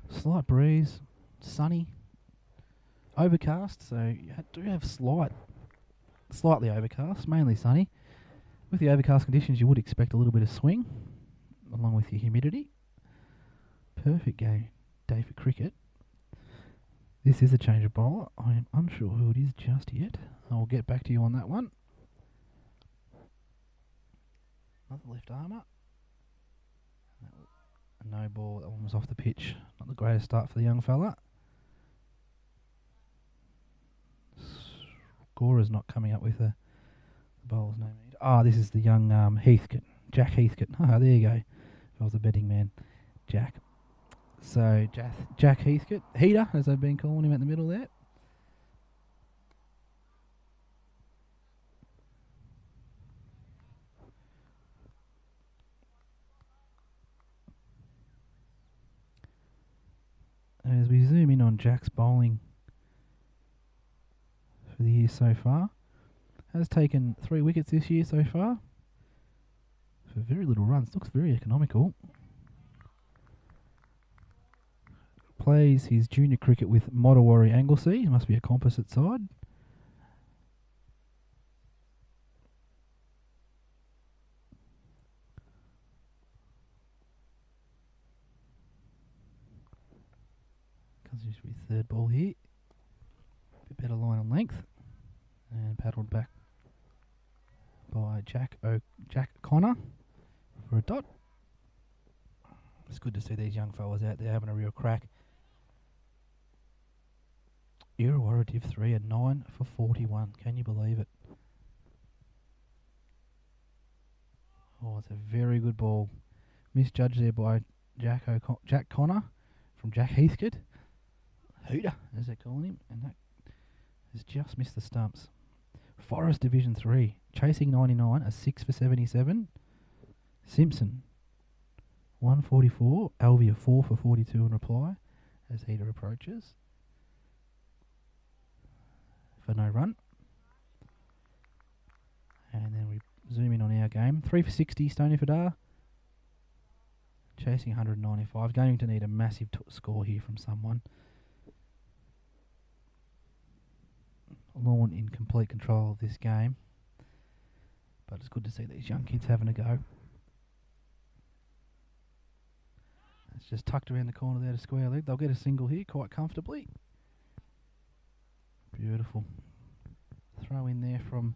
Slight breeze, sunny, overcast, so you do have slightly overcast, mainly sunny. With the overcast conditions, you would expect a little bit of swing, along with your humidity. Perfect day for cricket. This is a change of bowler. I am unsure who it is just yet. I will get back to you on that one. Another left armour. No ball. That one was off the pitch. Not the greatest start for the young fella. Scorer's not coming up with the bowler's name. This is the young Heathcote. Jack Heathcote. There you go. If I was a betting man. Jack. So, Jack Heathcote. Heater, as they've been calling him at the middle there. As we zoom in on Jack's bowling for the year so far, has taken 3 wickets this year so far for very little runs. Looks very economical. Plays his junior cricket with Mottawarri Anglesea. Must be a composite side. Comes to be third ball here. Bit better line and length. And paddled back by Jack Connor for a dot. It's good to see these young fellas out there having a real crack. Herald Div 3 at 9 for 41. Can you believe it? Oh, it's a very good ball. Misjudged there by Jack Connor from Jack Heathcote. Hooter, as they're calling him. And that has just missed the stumps. Forest Division 3. Chasing 99, a 6 for 77. Simpson, 144. Alvia, 4 for 42 in reply. as heater approaches for no run. And then we zoom in on our game. 3 for 60, Stoneyford are chasing 195. Going to need a massive score here from someone. Lorne in complete control of this game, but it's good to see these young kids having a go. It's just tucked around the corner there to square leg. They'll get a single here quite comfortably. Beautiful. Throw in there from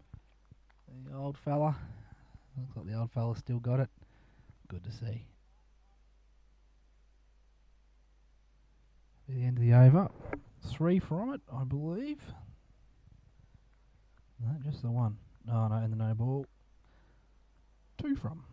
the old fella. Looks like the old fella still got it. Good to see. At the end of the over. 3 from it, I believe. No, just the one. Oh no, and the no ball. 2 from.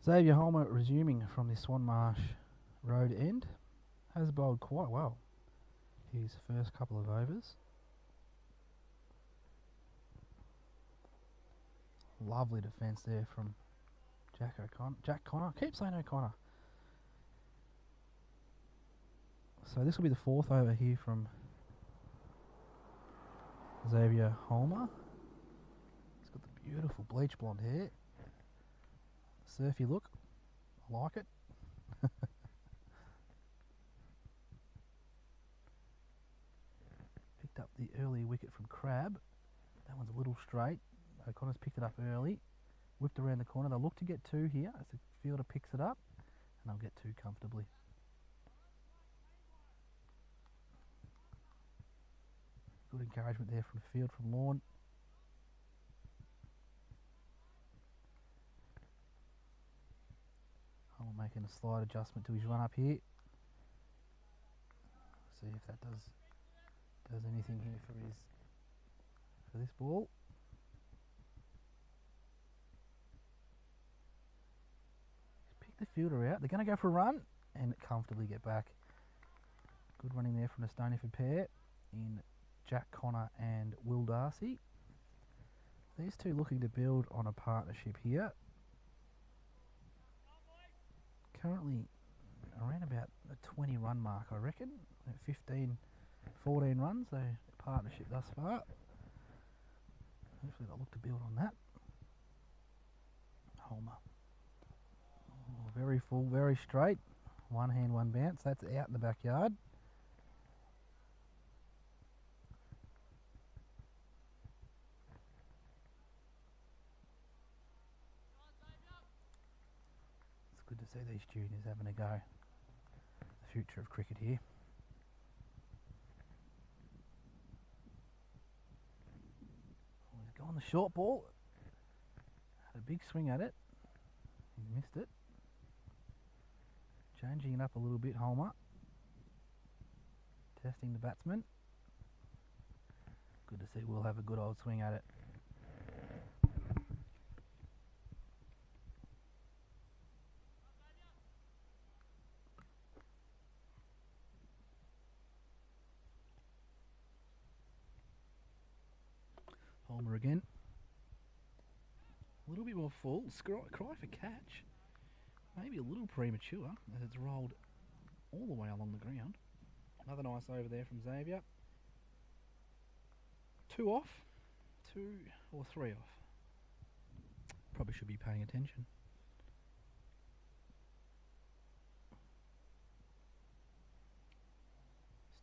Xavier Holmer resuming from the Swanmarsh Road end. Has bowled quite well his first couple of overs. Lovely defence there from Jack Connor. Keep saying O'Connor. So this will be the 4th over here from Xavier Holmer. He's got the beautiful bleach blonde hair. Surfy look. I like it. Picked up the early wicket from Crab. That one's a little straight. O'Connor's picked it up early. Whipped around the corner. They'll look to get 2 here as the fielder picks it up. And they'll get 2 comfortably. Good encouragement there from the field from Lorne. I'm making a slight adjustment to his run up here. See if that does anything here for this ball. Just pick the fielder out. They're going to go for a run and comfortably get back. Good running there from the Stoneyford pair in Jack Connor and Will Darcy. These two looking to build on a partnership here. Currently around about the 20 run mark, I reckon. 15, 14 runs, so partnership thus far. Hopefully they'll look to build on that. Holmer. Oh, very full, very straight. One hand, one bounce. That's out in the backyard. Good to see these juniors having a go. The future of cricket here. Oh, he's gone the short ball. Had a big swing at it. He's missed it. Changing it up a little bit, Holmer. Testing the batsman. Good to see we'll have a good old swing at it. Holmer again. A little bit more full. Cry for catch. Maybe a little premature as it's rolled all the way along the ground. Another nice over there from Xavier. 2 off. 2 or 3 off. Probably should be paying attention.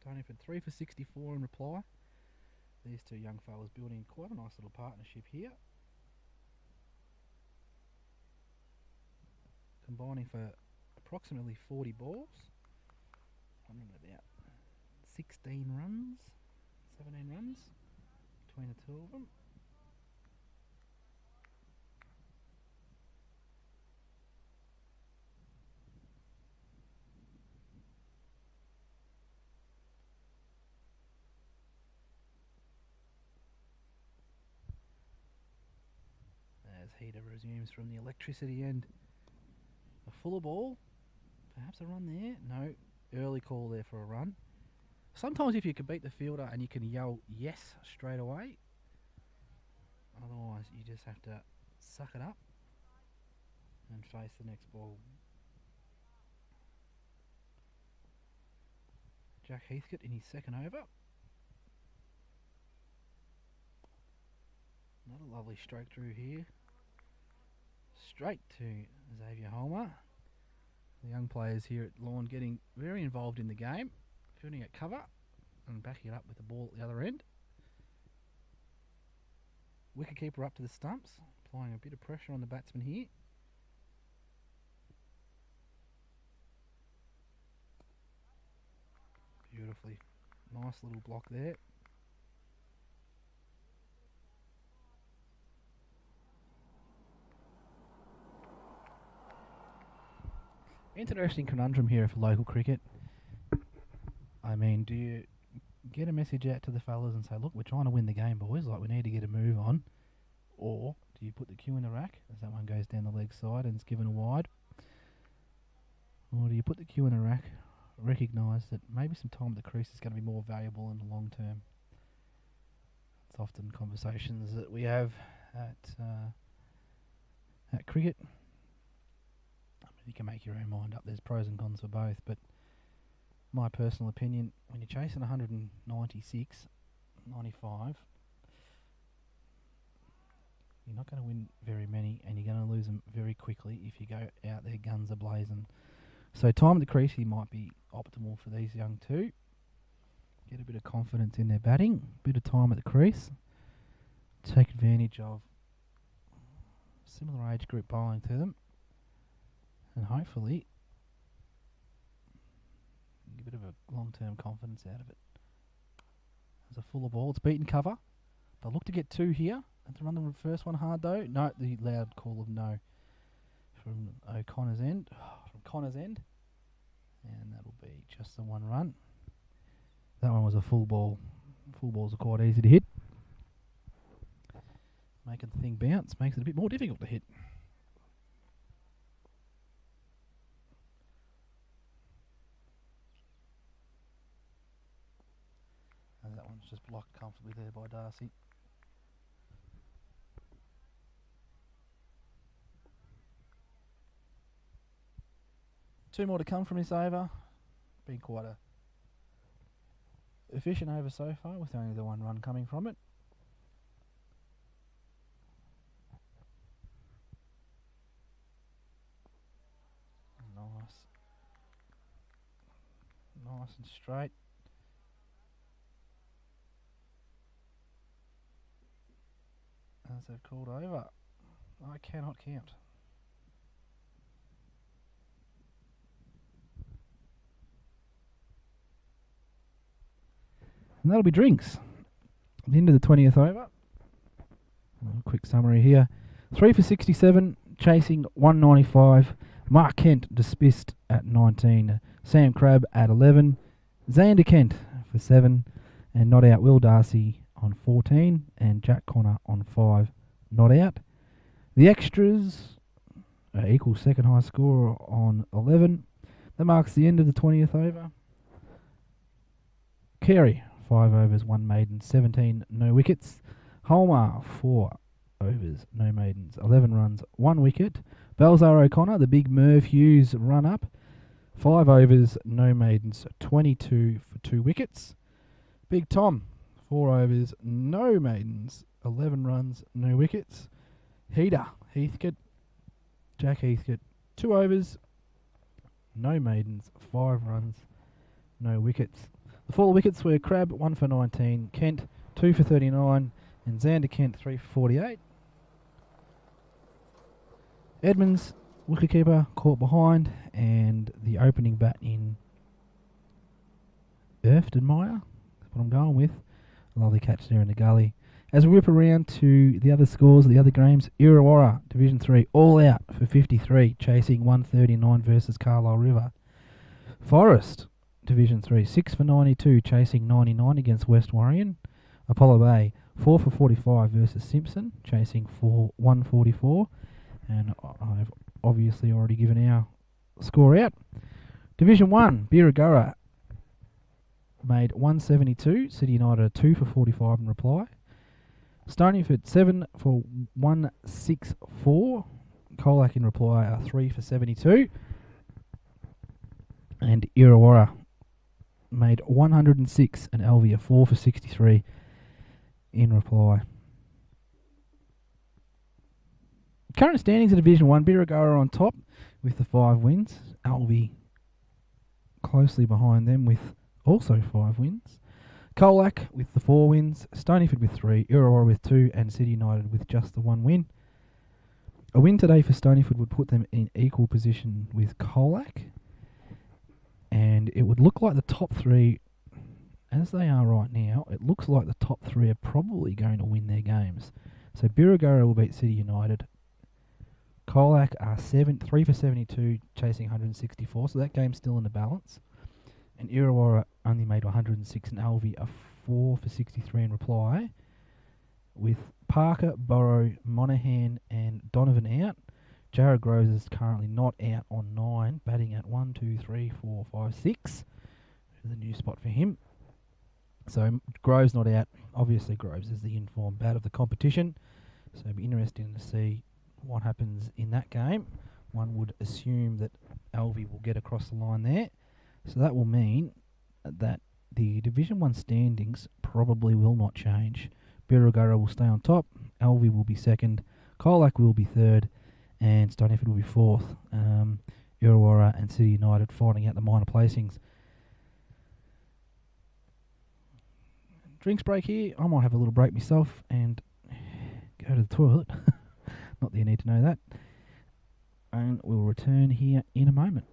Stoneyford 3 for 64 in reply. These two young fellas building quite a nice little partnership here. Combining for approximately 40 balls. I'm in about 16 runs, 17 runs between the two of them. heater resumes from the electricity end. A fuller ball. Perhaps a run there. No. Early call there for a run. Sometimes if you can beat the fielder and you can yell yes straight away. Otherwise you just have to suck it up and face the next ball. Jack Heathcote in his second over. Another lovely stroke through here. Straight to Xavier Holmer. The young players here at Lorne getting very involved in the game. Fielding at cover and backing it up with the ball at the other end. Wicketkeeper up to the stumps. Applying a bit of pressure on the batsman here. Beautifully. Nice little block there. Interesting conundrum here for local cricket. I mean, do you get a message out to the fellas and say, look, we're trying to win the game, boys, like we need to get a move on? Or do you put the cue in the rack as that one goes down the leg side and it's given a wide? Or do you put the cue in the rack, recognise that maybe some time at the crease is going to be more valuable in the long term? It's often conversations that we have at cricket. I mean, you can make your own mind up. There's pros and cons for both, but my personal opinion, when you're chasing 196, 95, you're not going to win very many, and you're going to lose them very quickly if you go out there guns a-blazing. So time at the crease might be optimal for these young two. Get a bit of confidence in their batting, a bit of time at the crease, take advantage of similar age group bowling to them, and hopefully get a bit of a long-term confidence out of it. There's a fuller ball. It's beaten cover. They'll look to get two here. And to run the first one hard though. No, the loud call of no from O'Connor's end. From Connor's end. And that'll be just the one run. That one was a full ball. Full balls are quite easy to hit. Making the thing bounce makes it a bit more difficult to hit. And that one's just blocked comfortably there by Darcy. Two more to come from this over. Been quite a efficient over so far with only the one run coming from it. Nice. Nice and straight. As they've called over. I cannot count. And that'll be drinks. At the end of the 20th over. A quick summary here. 3 for 67, chasing 195. Mark Kent dismissed at 19. Sam Crabb at 11. Xander Kent for 7. And not out Will Darcy on 14. And Jack Connor on 5. Not out. The extras equal second high score on 11. That marks the end of the 20th over. Carey, 5 overs, 1 maiden, 17 no wickets. Holmar, 4 overs, no maidens, 11 runs, 1 wicket. Balzar O'Connor, the big Merv Hughes run up, 5 overs, no maidens, 22 for 2 wickets. Big Tom, 4 overs, no maidens, 11 runs, no wickets. Heater, Heathcote, Jack Heathcote, 2 overs, no maidens, 5 runs, no wickets. The 4 wickets were Crabb, 1 for 19, Kent, 2 for 39, and Xander Kent, 3 for 48. Edmonds, wicketkeeper, caught behind, and the opening bat in Erfdenmeyer, that's what I'm going with. A lovely catch there in the gully. As we whip around to the other scores, the other games, Illawarra, Division 3, all out for 53, chasing 139 versus Carlisle River. Forest, Division 3, 6 for 92, chasing 99 against West Warrion. Apollo Bay, 4 for 45 versus Simpson, chasing for 144. And I've obviously already given our score out. Division 1, Birregurra made 172. City United 2 for 45 in reply. Stoneyford 7 for 164. Colac in reply are 3 for 72. And Illawarra made 106 and Alvia 4 for 63 in reply. Current standings of Division 1, Birregurra on top with the 5 wins. Alvia closely behind them with also 5 wins. Colac with the 4 wins, Stoneyford with 3, Illawarra with 2, and City United with just the 1 win. A win today for Stoneyford would put them in equal position with Colac, and it would look like the top 3, as they are right now, it looks like the top 3 are probably going to win their games. So Birregurra will beat City United. Colac are 3 for 72, chasing 164, so that game's still in the balance. And Illawarra only made 106, and Alvia are 4 for 63 in reply, with Parker, Burrow, Monaghan and Donovan out. Jared Groves is currently not out on 9, batting at 1, 2, 3, 4, 5, 6. There's a new spot for him. So Groves not out. Obviously Groves is the informed bat of the competition, so it'll be interesting to see what happens in that game. One would assume that Alvia will get across the line there. So that will mean that the Division 1 standings probably will not change. Birregurra will stay on top, Alvia will be second, Colac will be third, and Stoneyford will be fourth. Illawarra and City United fighting out the minor placings. Drinks break here. I might have a little break myself and go to the toilet. Not that you need to know that. And we'll return here in a moment.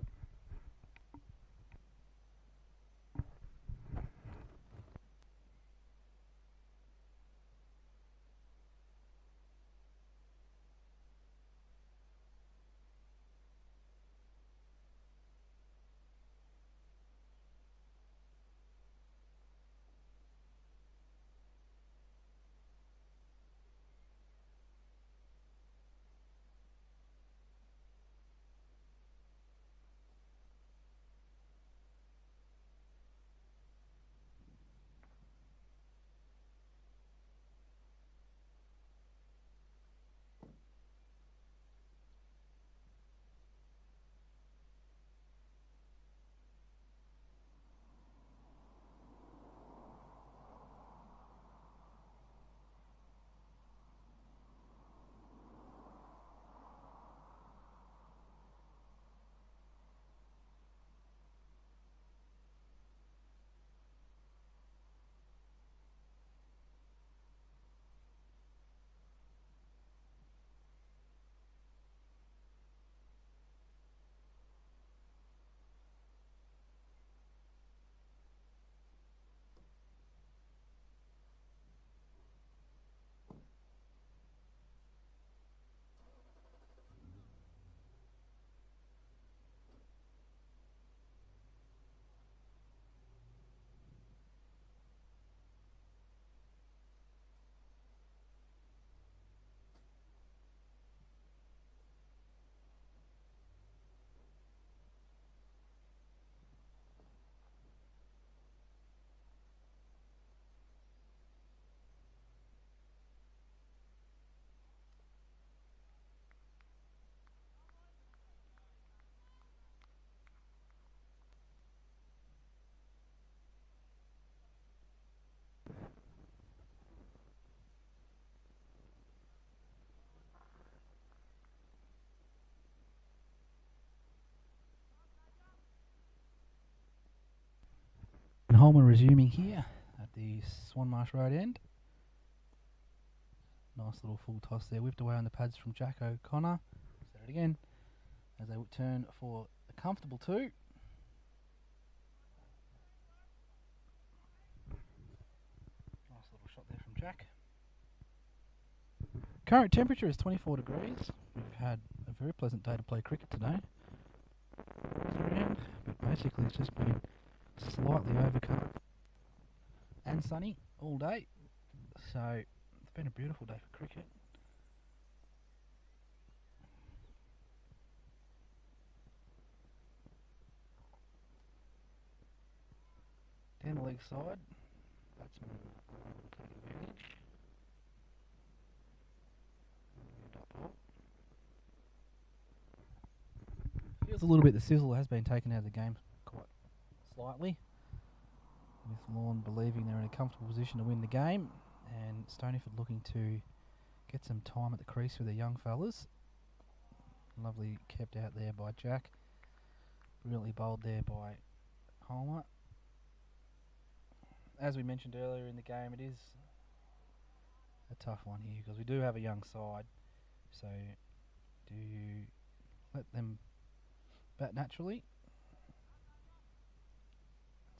And Holman resuming here at the Swanmarsh Road end. Nice little full toss there, whipped away on the pads from Jack O'Connor. Set it again as they would turn for a comfortable 2. Nice little shot there from Jack. Current temperature is 24 degrees. We've had a very pleasant day to play cricket today. But basically it's just been slightly overcast and sunny all day, so been a beautiful day for cricket. Down the leg side, batsman take advantage. Feels a little bit the sizzle has been taken out of the game quite slightly, with Lorne believing they're in a comfortable position to win the game, and Stoneyford looking to get some time at the crease for the young fellas. Lovely kept out there by Jack. Brilliantly bowled there by Homer. As we mentioned earlier in the game, it is a tough one here because we do have a young side. So, do you let them bat naturally,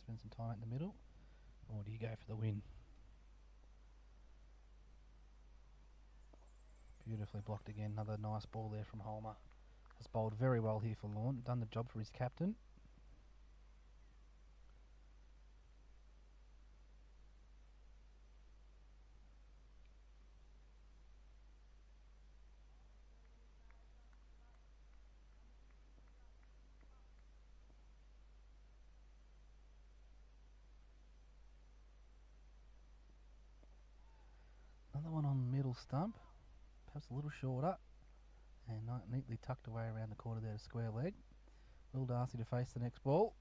spend some time in the middle, or do you go for the win? Beautifully blocked again. Another nice ball there from Homer. Has bowled very well here for Lorne. Done the job for his captain. Another one on middle stump. Perhaps a little shorter. And neatly tucked away around the corner there to square leg. Will Darcy to face the next ball.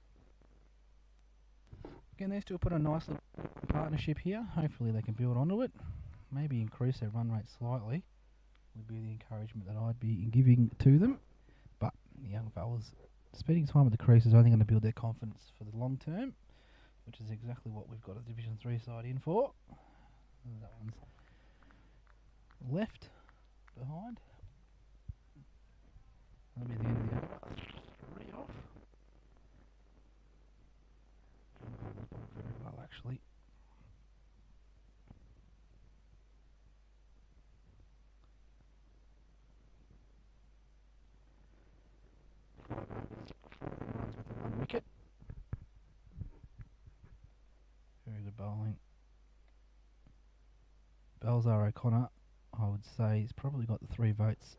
Again, they still put a nice little partnership here. Hopefully they can build onto it. Maybe increase their run rate slightly. Would be the encouragement that I'd be giving to them. But the young fellas spending time at the crease is only going to build their confidence for the long term, which is exactly what we've got a Division 3 side in for. That one's left behind. That'll be the end of the over. 3 off. Very well, actually. Runs with the 1 wicket. Very good bowling. Balzar O'Connor, I would say, he's probably got the 3 votes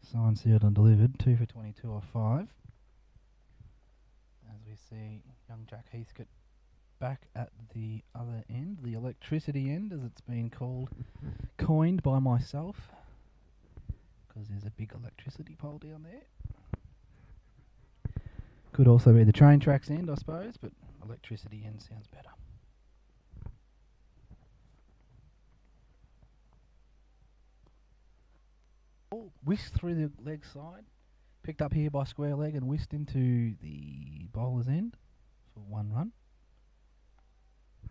signed, sealed and delivered. 2 for 22 off 5. As we see young Jack Heathcote back at the other end, the electricity end as it's been coined by myself, because there's a big electricity pole down there. Could also be the train tracks end, I suppose, but electricity end sounds better. Whisked through the leg side, picked up here by square leg and whisked into the bowler's end for 1 run.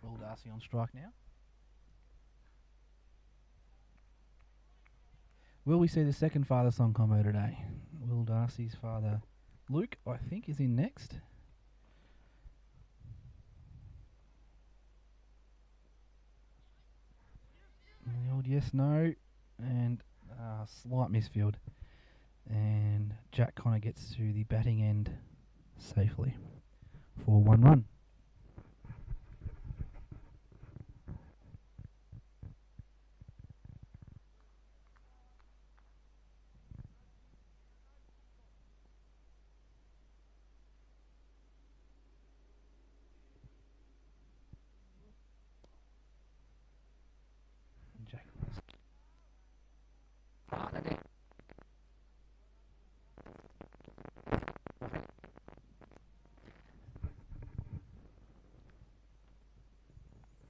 Will Darcy on strike now. Will we see the second father-son combo today? Will Darcy's father, Luke, I think, is in next. The old yes, no, and slight misfield. And Jack kind of gets to the batting end safely for 1 run. Jack.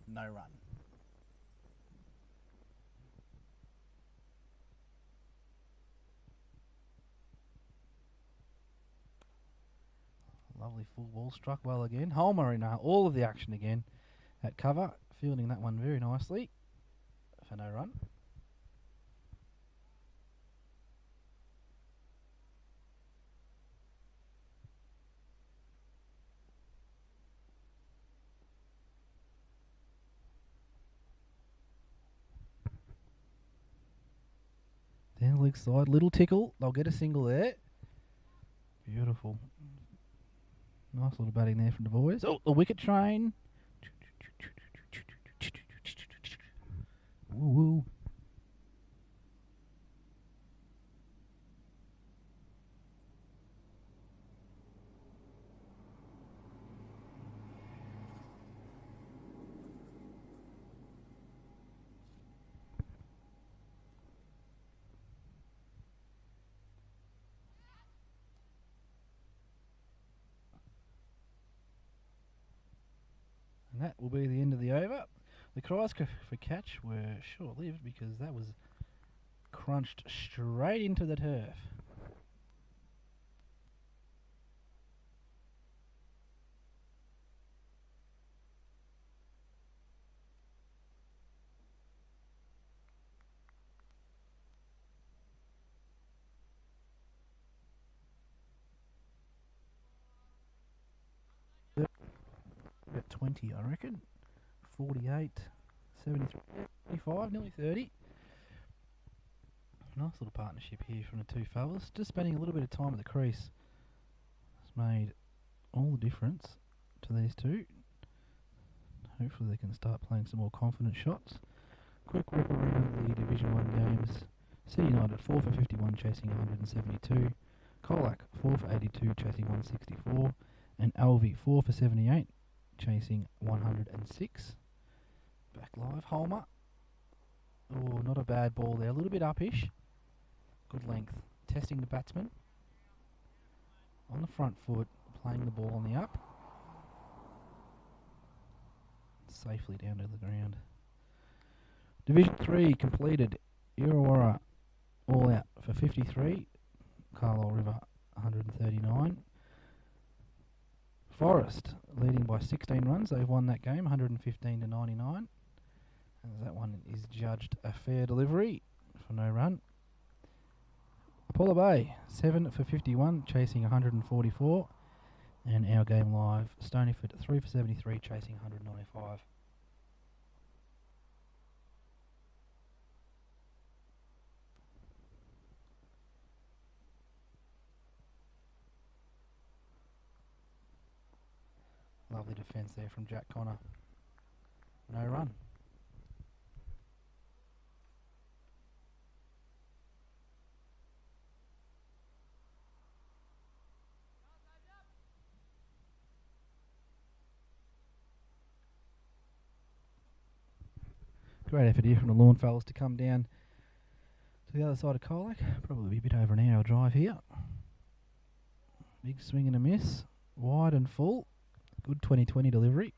No run. Lovely full ball, struck well again. Homer in all of the action again at cover, fielding that one very nicely for no run. Down the leg side, little tickle. They'll get a single there. Beautiful. Nice little batting there from the boys. Oh, the wicket train. Woo woo. And that will be the end of the over. The cries for catch were short-lived because that was crunched straight into the turf. About 20, I reckon. 48, 73, 25, nearly 30. Nice little partnership here from the two fellas. Just spending a little bit of time at the crease has made all the difference to these two. Hopefully they can start playing some more confident shots. Quick whip around the Division 1 games. City United 4 for 51, chasing 172. Colac 4 for 82, chasing 164. And Alvey 4 for 78, chasing 106. Back live, Holmer. Oh, not a bad ball there. A little bit upish. Good length. Testing the batsman. On the front foot, playing the ball on the up. Safely down to the ground. Division 3 completed. Illawarra all out for 53. Carlisle River 139. Forest leading by 16 runs. They've won that game 115 to 99. And that one is judged a fair delivery for no run. Apollo Bay 7 for 51, chasing 144. And our game live, Stoneyford 3 for 73, chasing 195. Lovely defence there from Jack Connor. No run. Great effort here from the Lorne fellas to come down to the other side of Colac. Probably be a bit over an hour drive here. Big swing and a miss. Wide and full. Good 2020 delivery.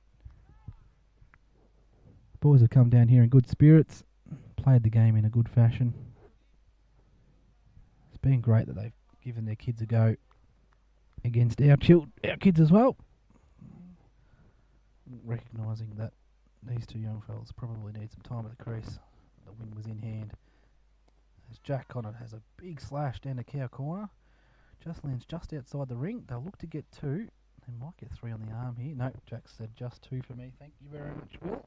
Boys have come down here in good spirits. Played the game in a good fashion. It's been great that they've given their kids a go against our kids as well. Recognising that these two young fellas probably need some time at the crease. The win was in hand. As Jack Connor has a big slash down the cow corner. Just lands just outside the ring. They'll look to get two. They might get three on the arm here. No, Jack said just two for me. Thank you very much, Will.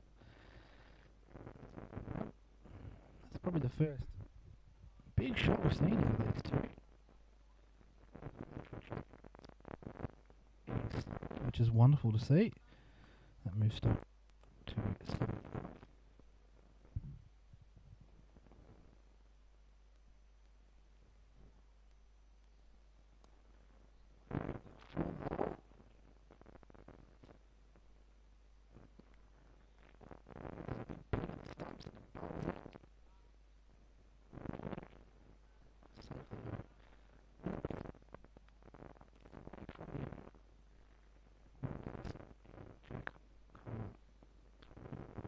That's probably the first big shot we've seen out of these two. Which is wonderful to see. That moves to 7.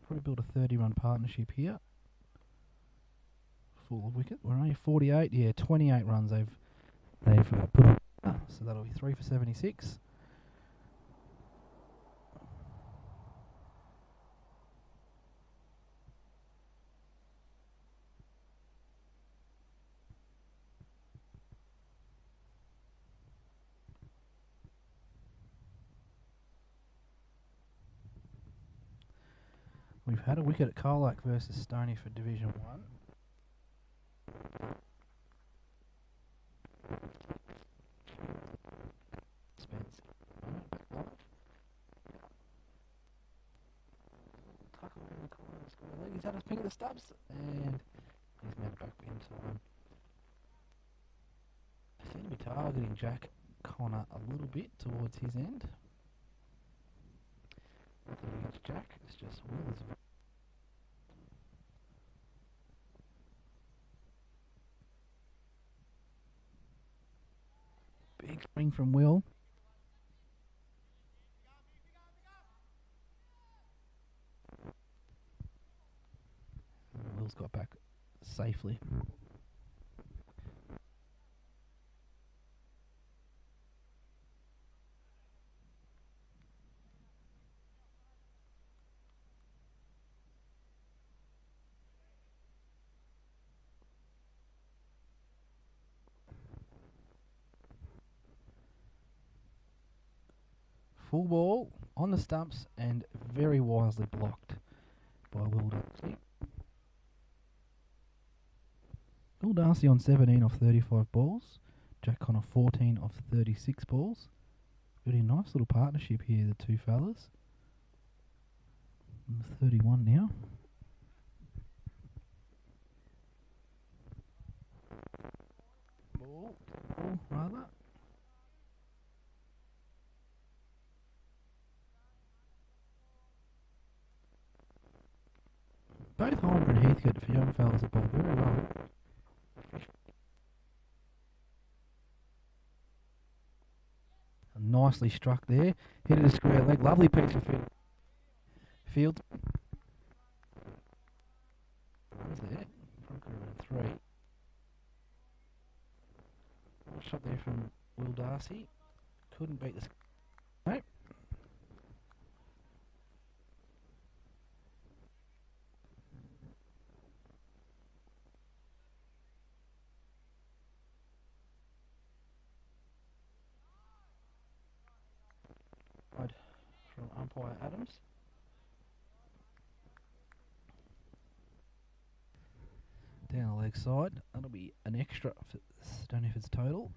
Probably build a 30-run partnership here. Full of wicket. We're only 48. Yeah, 28 runs they've put on. So that'll be 3 for 76. We've had a wicket at Colac versus Stoneyford Division 1. Spence. Back live. Tuck away in the corner, square legs. had his pick of the stubs, and he's made it back in time. I seem to be targeting Jack Connor a little bit towards his end. Nothing against Jack, it's just Will is big spring from Will. Will's got back safely. Full ball on the stumps and very wisely blocked by Will Darcy. Will Darcy on 17 off 35 balls. Jack Connor 14 off 36 balls. Got a nice little partnership here, the two fellas. 31 now. Ball rather. Both Holmer and Heathcote for young fellas have bowled very well. Nicely struck there. Hit it a square leg. Lovely piece of field. Runs there. Broke around 3. Nice shot there from Will Darcy. Couldn't beat this. Nope. From umpire Adams. Down the leg side. That'll be an extra for Stoneyford's total.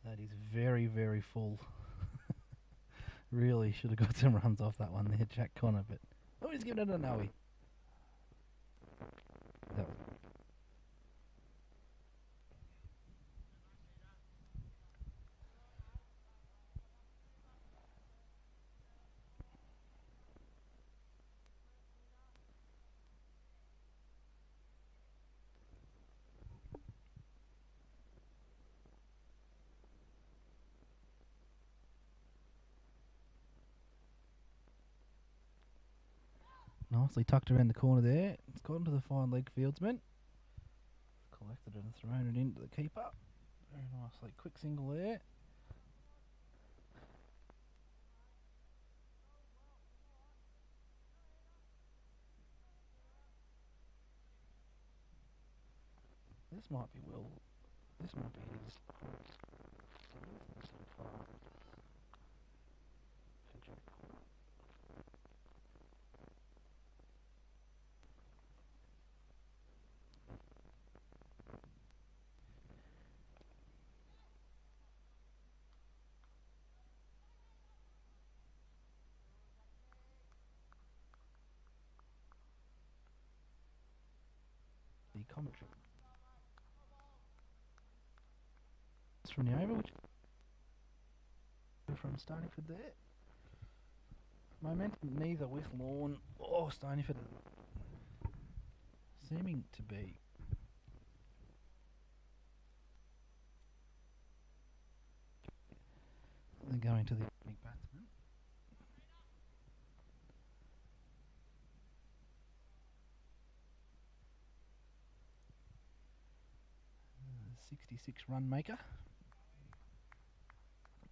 That is very, very full. Really should have got some runs off that one there, Jack Connor, but oh, he's giving it a no-y. Nicely tucked around the corner there. It's gotten to the fine leg fieldsman. Collected it and thrown it into the keeper. Very nicely. Quick single there. This might be Will. This might be his. The commentary. It's from the over, which from Stoneyford there. Momentum neither with Lorne or Stoneyford seeming to be they're going to the opening batsman. Uh, 66 run maker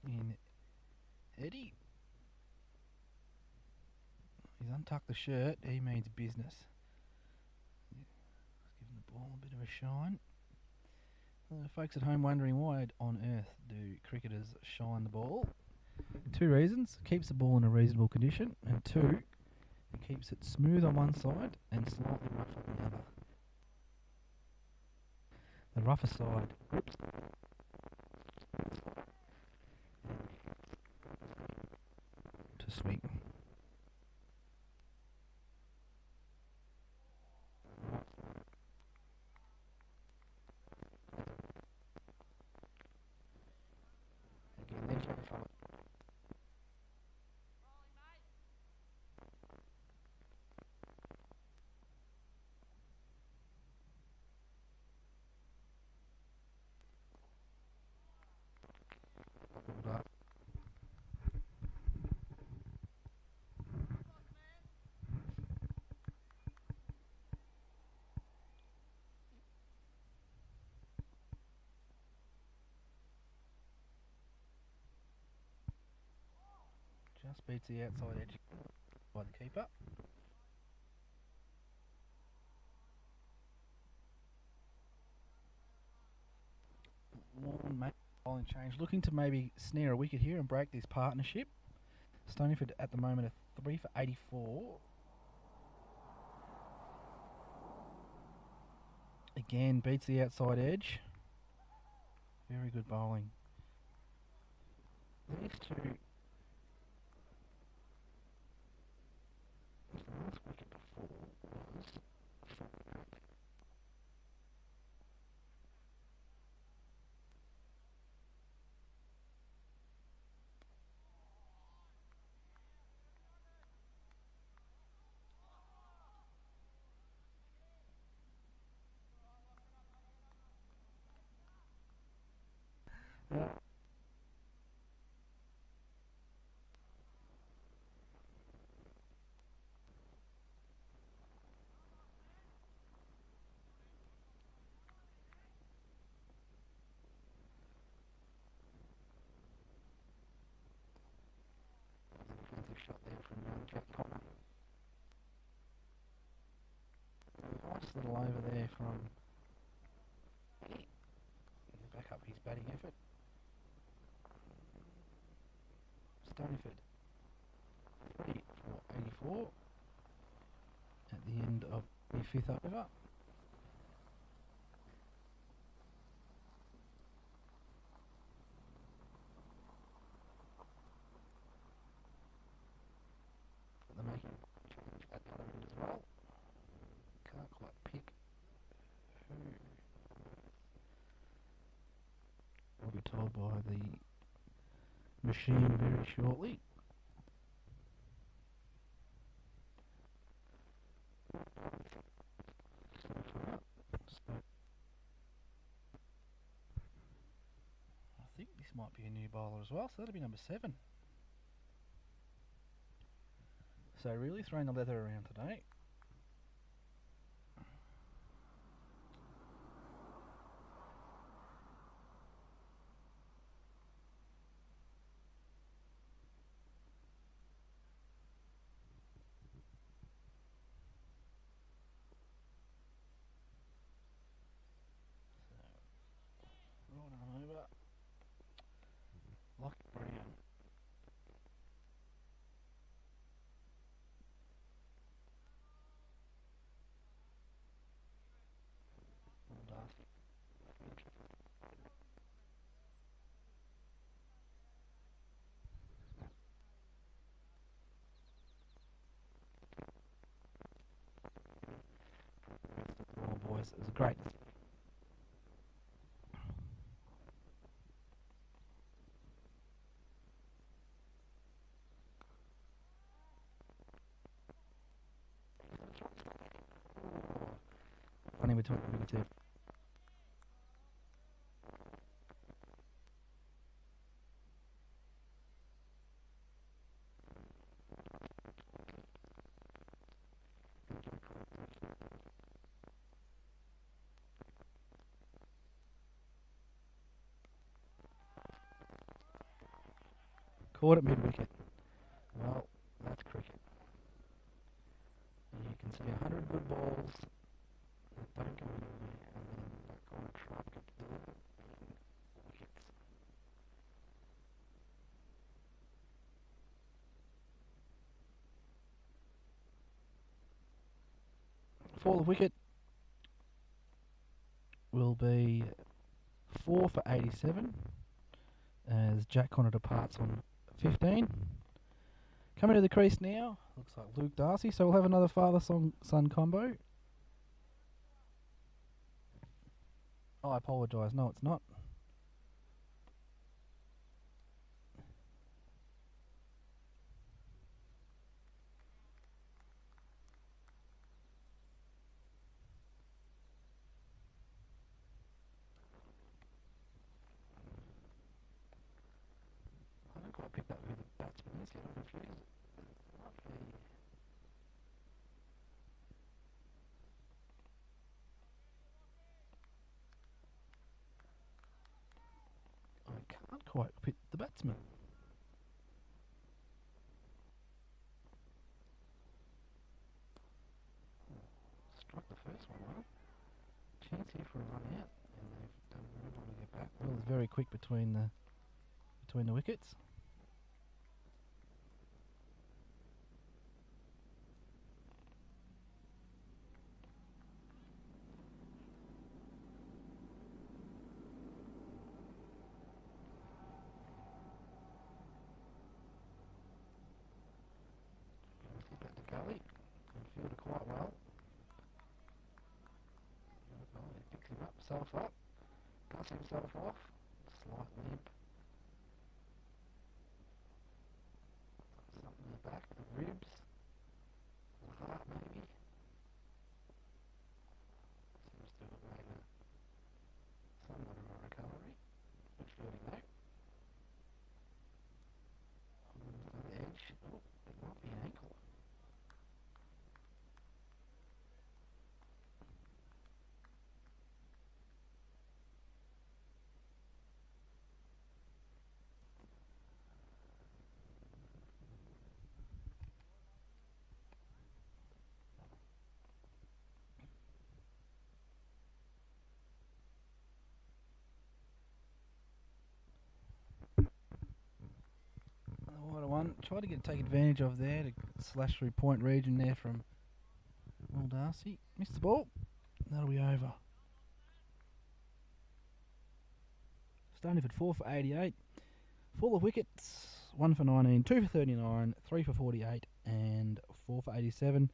in Eddie. He's untucked the shirt. He means business. Let's give the ball a bit of a shine. Folks at home wondering why on earth do cricketers shine the ball? 2 reasons. Keeps the ball in a reasonable condition, and 2, it keeps it smooth on one side and slightly rough on the other. the rougher side. To swing. Again, then try to follow. Hold up. Just beats the outside edge by the keeper. Lorne bowling change, looking to maybe snare a wicket here and break this partnership. Stoneyford at the moment are 3 for 84. Again, beats the outside edge. Very good bowling. These two. The last wicket before was from yeah. Shot there from Jack Connor. Nice little over there from back up his batting effort. Stoneyford 3 for 84 at the end of the 5th over. They're making a change at the other end as well. Can't quite pick who. We'll be told by the machine very shortly. So I think this might be a new bowler as well, so that'll be number 7. So really throwing the leather around today. Right on over. Lock Brown. Oh boys, it was great. Funny between the two. Caught at mid-wicket. Well, that's cricket. And you can see 100 good balls that don't go anywhere, and then that kind of truck gets delivered in wickets. For the wicket will be 4 for 87 as Jack Connor departs on 15. Coming to the crease now, looks like Luke Darcy, so we'll have another father-son combo. Oh, I apologise, no it's not. I don't quite pick up who the batsman is, I'm confused. I can't quite pick the batsman. Struck the first one well. Chance here for a run out, and they've done very well to get back. Well, it's very quick between the wickets. Back to Gully, and fielded quite well. He picks himself up, cuts himself off, slight limp. Something in the back, the ribs, the heart maybe. Seems to have made somewhat of a recovery. Good fielding though. On the edge, oh, it might be an ankle. Tried to take advantage of there to slash through point region there from Will Darcy. Missed the ball. That'll be over. Stoneyford 4 for 88. Full of wickets. 1 for 19, 2 for 39, 3 for 48 and 4 for 87.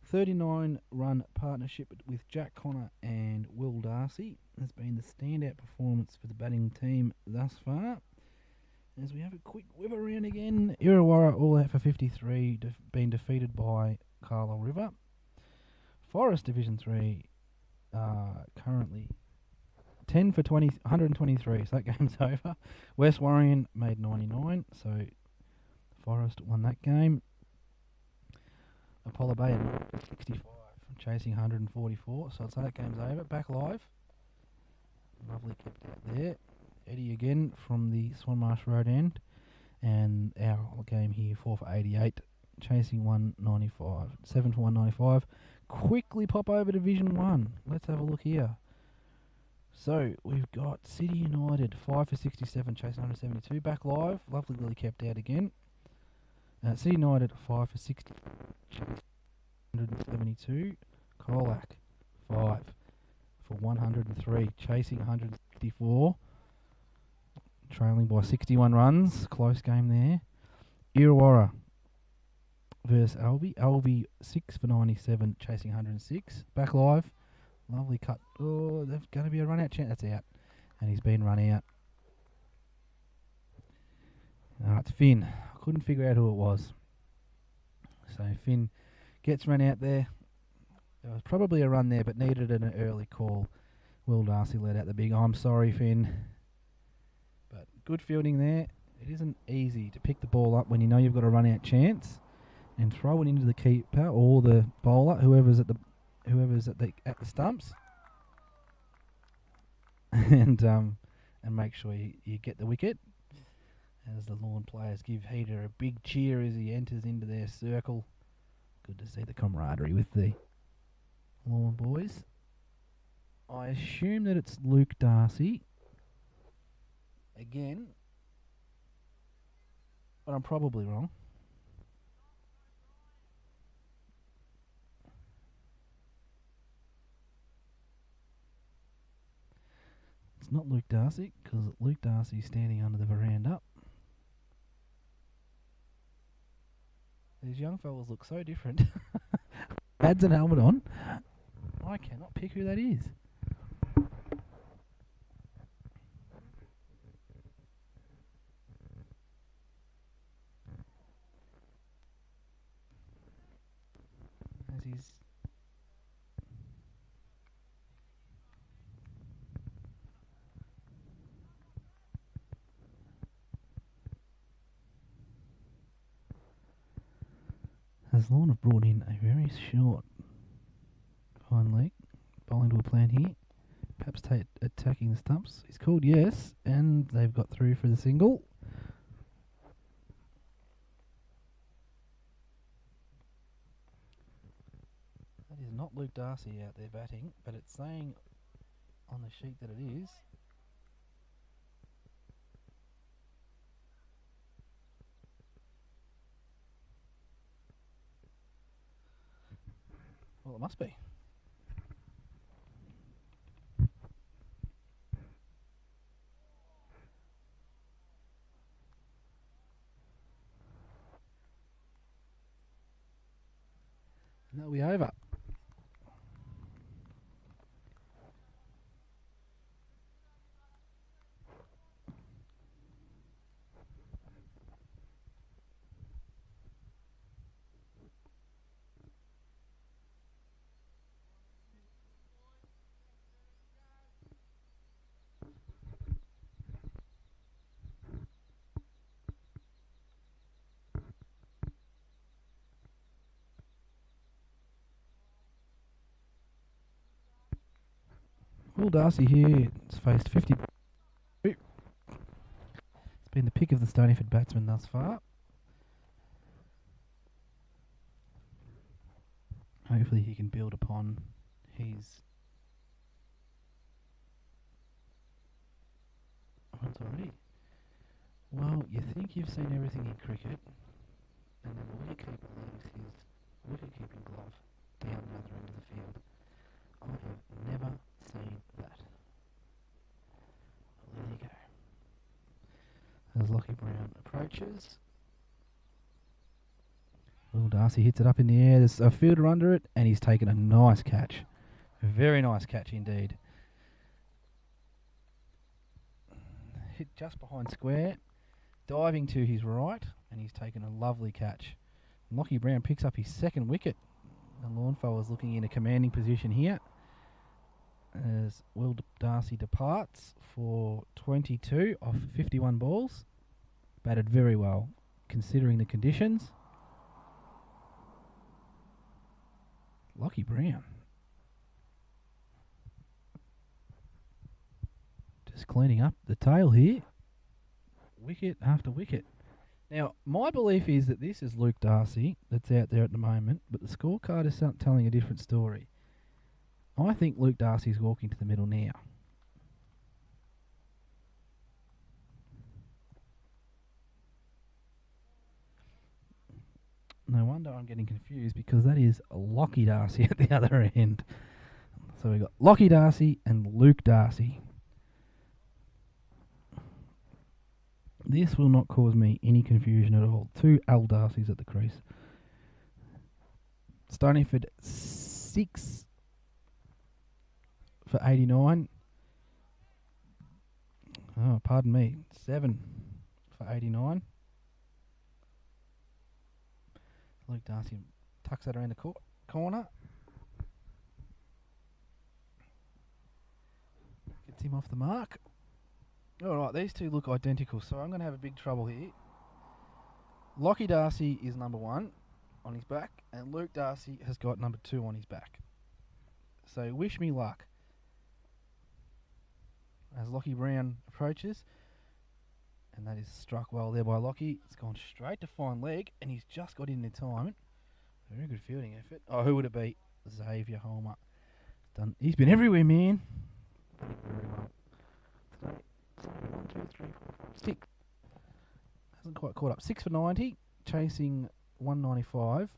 39 run partnership with Jack Connor and Will Darcy has been the standout performance for the batting team thus far. As we have a quick whip around again, Illawarra all out for 53, being defeated by Carla River. Forest Division 3 currently 10 for 123, so that game's over. West Warrion made 99, so Forest won that game. Apollo Bay at 65, chasing 144, so I'd say that game's over. Back live. Lovely kept out there. Eddie again from the Swanmarsh Road end, and our game here 4 for 88, chasing 195, 7 for 195. Quickly pop over to Division 1. Let's have a look here. So we've got City United 5 for 67, chasing 172. Back live, lovely kept out again. City United 5 for 60, chasing 172. Colac 5 for 103, chasing 164. Trailing by 61 runs. Close game there. Illawarra versus Albi. Albi 6 for 97, chasing 106. Back live. Lovely cut. Oh, there's going to be a run out chance. That's out. And he's been run out. It's Finn. I couldn't figure out who it was. So Finn gets run out there. There was probably a run there, but needed an early call. Will Darcy let out the big, I'm sorry, Finn. But good fielding there. It isn't easy to pick the ball up when you know you've got a run out chance and throw it into the keeper or the bowler, whoever's at the stumps, and make sure you get the wicket. As the Lorne players give Heater a big cheer as he enters into their circle. Good to see the camaraderie with the Lorne boys. I assume that it's Luke Darcy again, but I'm probably wrong. it's not Luke Darcy, because Luke Darcy's standing under the veranda. These young fellas look so different. Pads and helmet on. I cannot pick who that is. As he's as Lorne have brought in a very short hind leg, bowling to a plan here, perhaps attacking the stumps. He's called yes, and they've got through for the single. That is not Luke Darcy out there batting, but it's saying on the sheet that it is. Well, it must be. And that'll be over. Will Darcy here has faced 50. It's been the pick of the Stoneyford batsmen thus far. Hopefully he can build upon his runs already. Well, you think you've seen everything in cricket, and then the wicketkeeper leaves his wicket-keeping glove down the other end of the field. I have never seen that. Well, there you go. As Lockie Brown approaches, Will Darcy hits it up in the air. There's a fielder under it, and he's taken a nice catch. A very nice catch indeed. Hit just behind square, diving to his right, and he's taken a lovely catch. Lockie Brown picks up his second wicket. The Lorne is looking in a commanding position here as Will Darcy departs for 22 off 51 balls. Batted very well considering the conditions. Lockie Brown just cleaning up the tail here. Wicket after wicket. Now, my belief is that this is Luke Darcy that's out there at the moment, but the scorecard is telling a different story. I think Luke Darcy's walking to the middle now. No wonder I'm getting confused, because that is Lockie Darcy at the other end. So we've got Lockie Darcy and Luke Darcy. This will not cause me any confusion at all. Two L Darcys at the crease. Stoneyford 6 for 89. Oh, pardon me. 7 for 89. Luke Darcy tucks that around the corner. Gets him off the mark. Alright, these two look identical, so I'm going to have a big trouble here. Lockie Darcy is number 1 on his back, and Luke Darcy has got number 2 on his back. So wish me luck. As Lockie Brown approaches, and that is struck well there by Lockie. It's gone straight to fine leg, and he's just got in time. Very good fielding effort. Oh, who would it be? Xavier Holmer. He's been everywhere, man. Very well. Today, 1, 2, 3, 4, 5, 6. Hasn't quite caught up. 6 for 90, chasing 195.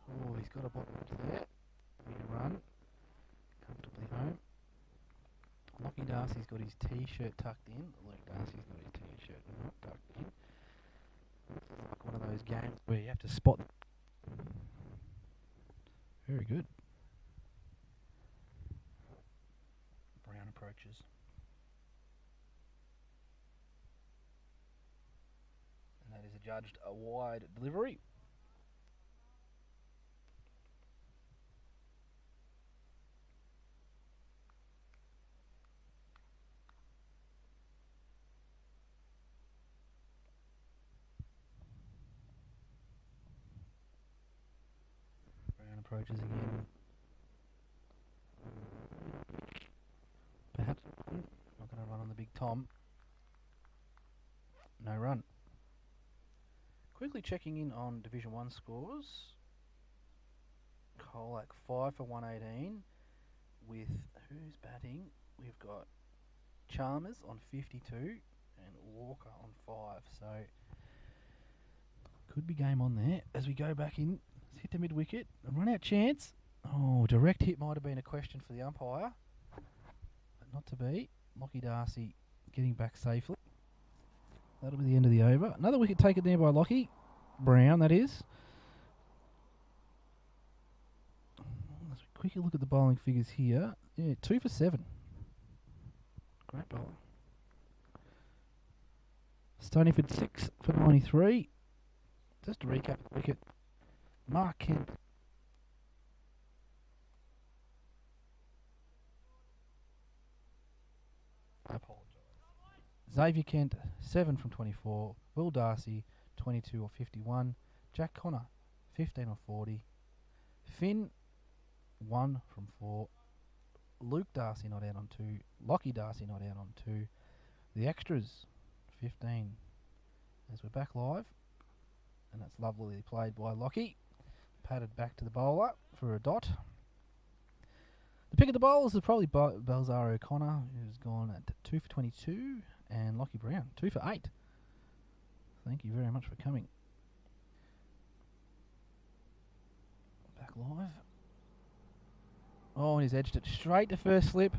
Oh, he's got a bottle there. Big run. Comfortably home. Lockie Darcy's got his t-shirt tucked in. Luke Darcy's got his t-shirt not tucked in. Like one of those games where you have to spot. Very good. Brown approaches. And that is adjudged a wide delivery. Brown approaches again. Perhaps not going to run on the big Tom. No run. Quickly checking in on Division 1 scores. Colac 5 for 118 with who's batting? We've got Chalmers on 52 and Walker on 5. So could be game on there as we go back in. Let's hit the mid wicket. A run out chance. Oh, direct hit might have been a question for the umpire, but not to be. Lockie Darcy getting back safely. That'll be the end of the over. Another wicket taken there by Lockie. Brown, that is. Let's quickly look at the bowling figures here. Yeah, 2 for 7. Great bowling. Stoneyford 6 for 93. Just to recap the wicket. Mark Kent. I apologise. Xavier Kent, 7 from 24. Will Darcy, 22 or 51. Jack Connor, 15 or 40. Finn, 1 from 4. Luke Darcy not out on 2. Lockie Darcy not out on 2. The extras, 15. As we're back live. And that's lovely played by Lockie. Patted back to the bowler for a dot. The pick of the bowlers is probably Balzar O'Connor, who's gone at 2 for 22. And Lockie Brown, 2 for 8. Thank you very much for coming. Back live. Oh, and he's edged it straight to first slip.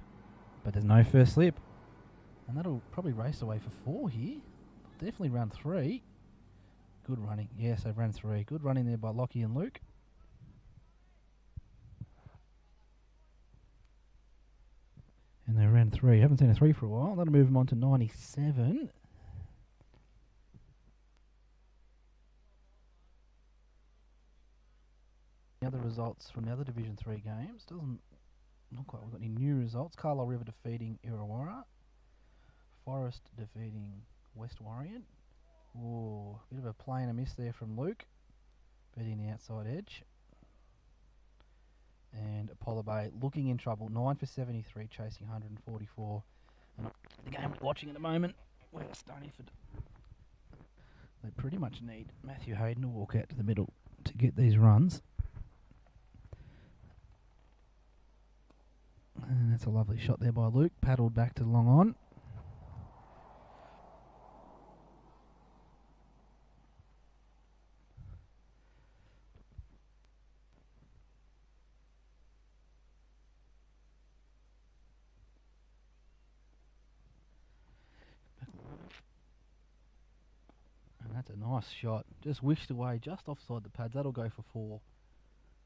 But there's no first slip. And that'll probably race away for 4 here. Definitely run 3. Good running. Yes, they've run 3. Good running there by Lockie and Luke. And they ran 3. Haven't seen a 3 for a while. That'll move them on to 97. The other results from the other Division 3 games. Doesn't look like we've got any new results. Carlisle River defeating Illawarra. Forest defeating West Warrior. Oh, bit of a play and a miss there from Luke. Beating the outside edge. And Apollo Bay looking in trouble. 9 for 73, chasing 144. And the game we're watching at the moment, where Stoneyford. They pretty much need Matthew Hayden to walk out to the middle to get these runs. And that's a lovely shot there by Luke. Paddled back to the long on. That's a nice shot. Just wished away just offside the pads. That'll go for 4.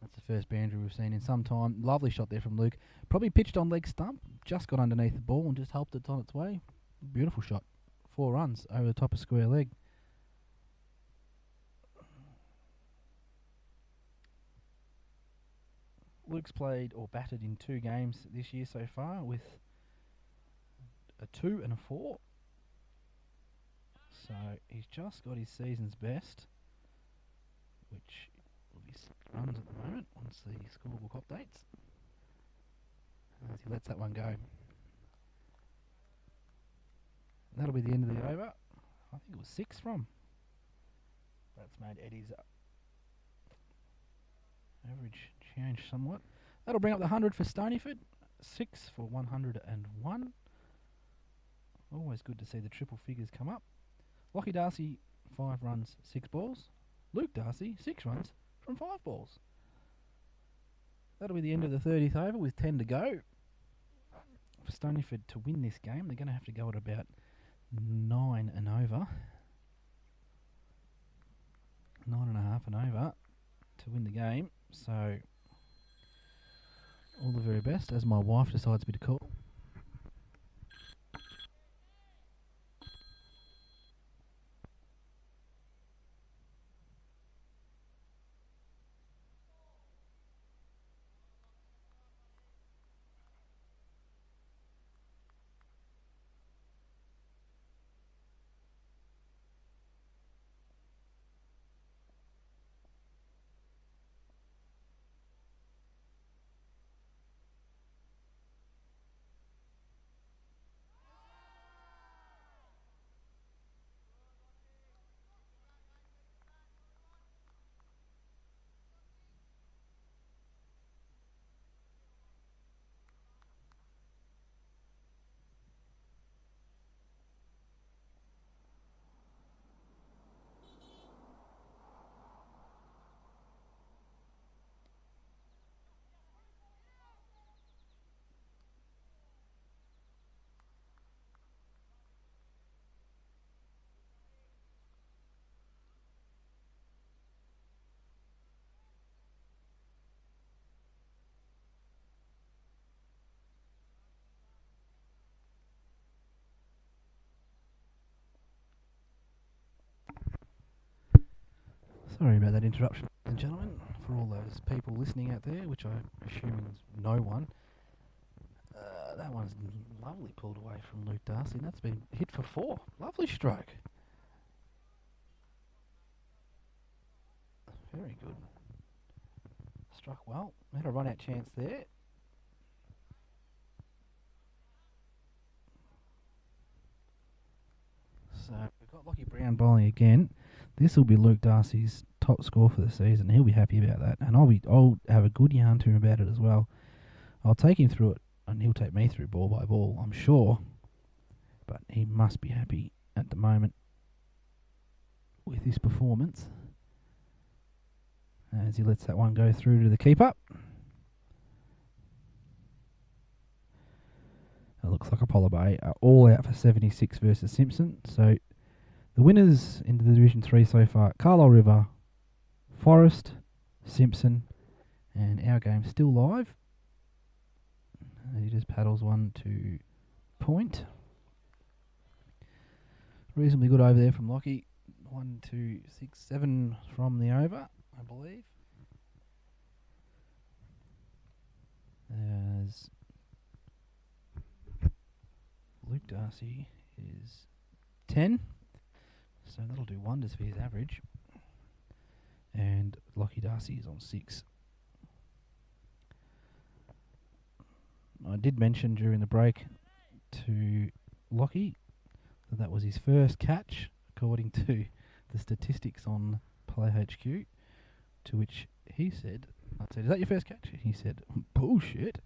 That's the first boundary we've seen in some time. Lovely shot there from Luke. Probably pitched on leg stump. Just got underneath the ball and just helped it on its way. Beautiful shot. 4 runs over the top of square leg. Luke's played or batted in 2 games this year so far with a 2 and a 4. So he's just got his season's best, which will be 6 runs at the moment once the scorebook updates. As he lets that one go. That'll be the end of the over. I think it was 6 from. That's made Eddie's average change somewhat. That'll bring up the 100 for Stoneyford. 6 for 101. Always good to see the triple figures come up. Lockie Darcy, 5 runs, 6 balls. Luke Darcy, 6 runs from 5 balls. That'll be the end of the 30th over with 10 to go. For Stoneyford to win this game, they're going to have to go at about 9 and over. 9.5 and over to win the game. So, all the very best as my wife decides me to call. Sorry about that interruption, ladies and gentlemen, for all those people listening out there, which I assume is no one. That one's lovely pulled away from Luke Darcy. That's been hit for 4. Lovely stroke. Very good. Struck well. Had a run-out chance there. So we've got Lockie Brown bowling again. This will be Luke Darcy's top score for the season. He'll be happy about that, and I'll have a good yarn to him about it as well. I'll take him through it, and he'll take me through ball by ball, I'm sure. But he must be happy at the moment with his performance as he lets that one go through to the keeper. It looks like Apollo Bay are all out for 76 versus Simpson. So the winners into the Division 3 so far, Carlisle River, Forest, Simpson, and our game's still live. And he just paddles one to point. Reasonably good over there from Lockie. 1, 2, 6, 7 from the over, I believe. As Luke Darcy is 10. So that'll do wonders for his average. And Lockie Darcy is on 6. I did mention during the break to Lockie that was his first catch, according to the statistics on Play HQ, to which he said, I said, "Is that your first catch?" He said, "Bullshit."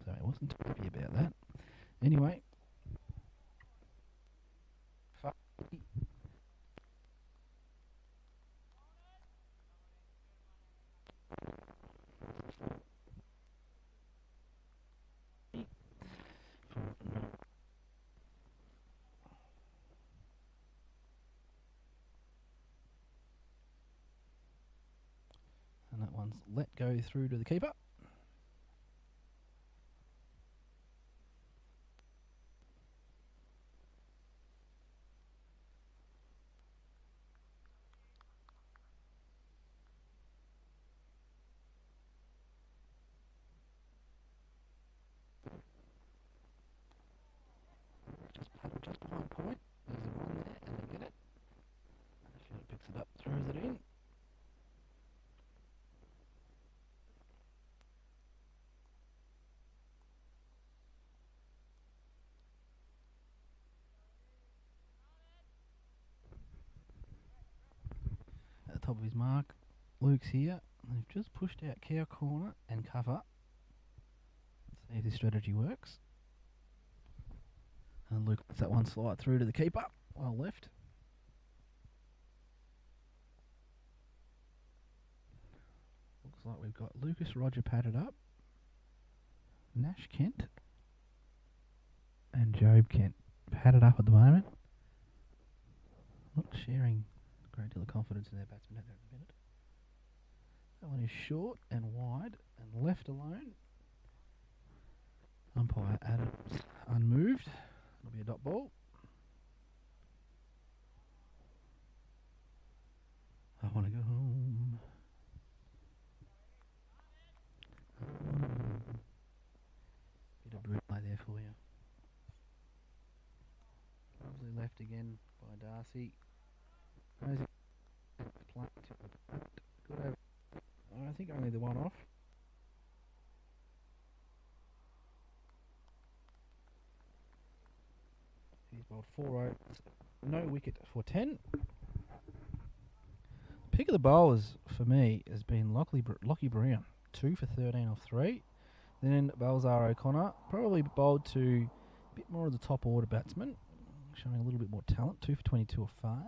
So he wasn't happy about that. Anyway. And that one's let go through to the keeper. Just behind point. There's a run there, and they get it. The fielder picks it up, throws it in. At the top of his mark, Luke's here. They've just pushed out cow corner and cover. Let's see if this strategy works. And Luke lets that one slide through to the keeper. Well left. Looks like we've got Lucas Roger padded up, Nash Kent, and Job Kent padded up at the moment. Not sharing a great deal of confidence in their batsmen at the minute. That one is short and wide and left alone. Umpire Adams unmoved. It'll be a dot ball. I want to go home. Bit of brute play there for you. Lovely left again by Darcy. Rosie playing to the front. Good over. I think only the one off. He's bowled 4 overs. No wicket for 10. Pick of the bowlers for me has been Lockie Brown. 2 for 13 off 3. Then Balzar O'Connor, probably bowled to a bit more of the top order batsman, showing a little bit more talent. 2 for 22 off 5.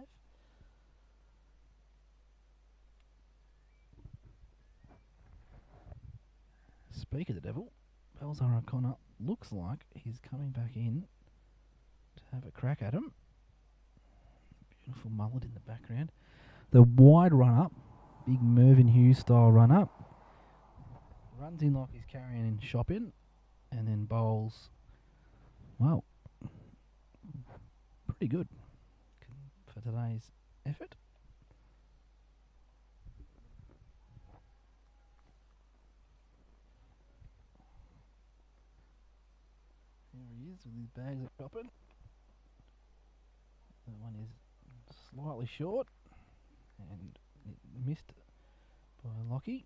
Speak of the devil, Balzar O'Connor looks like he's coming back in to have a crack at him. Beautiful mullet in the background. The wide run up, big Mervyn Hughes style run up. Runs in like he's carrying in shopping, and then bowls, well, pretty good for today's effort. Here he is with his bags of shopping. That one is slightly short, and it missed by Lockie.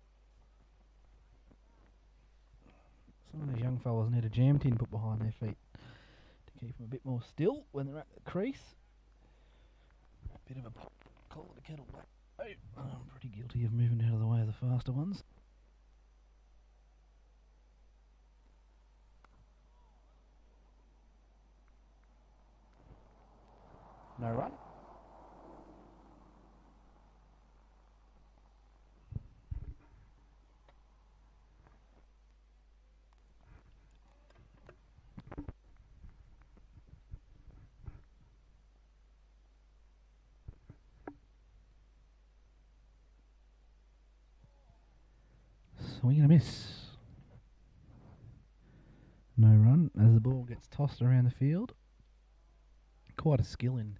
Some of these young fellas need a jam tin put behind their feet to keep them a bit more still when they're at the crease. A bit of a pop, call it a kettle black. Oh, I'm pretty guilty of moving out of the way of the faster ones. No run. Swing and a miss. No run as the ball gets tossed around the field. Quite a skill in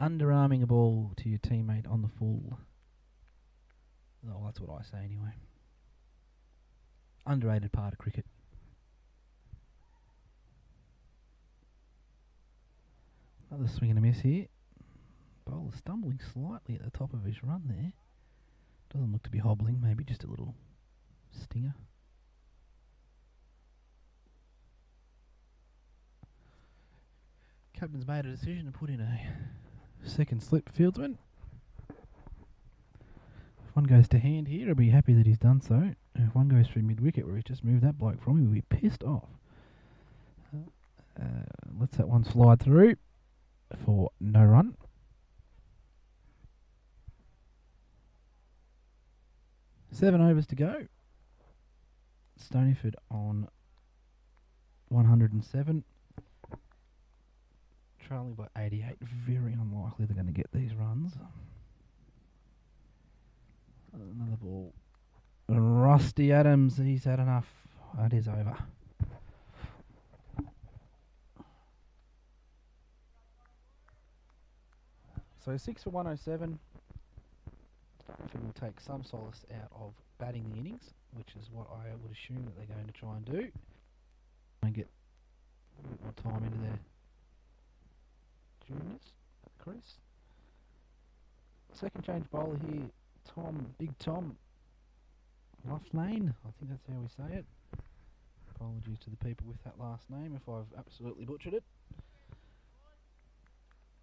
underarming a ball to your teammate on the full. Oh, that's what I say anyway. Underrated part of cricket. Another swing and a miss here. Bowler stumbling slightly at the top of his run there. Doesn't look to be hobbling, maybe just a little stinger. Captain's made a decision to put in a second slip fieldsman. If one goes to hand here, I'll be happy that he's done so. If one goes through mid-wicket where he's just moved that bloke from him, he'll be pissed off. Let's that one slide through for no run. Seven overs to go. Stoneyford on 107. Trailing by 88. Very unlikely they're going to get these runs. Another ball. Rusty Adams, he's had enough. That is over. So 6 for 107. Stoneyford will take some solace out of batting the innings, which is what I would assume that they're going to try and do. And get a bit more time into their juniors at the crease. Second change bowler here, Big Tom Loughnane. I think that's how we say it. Apologies to the people with that last name if I've absolutely butchered it.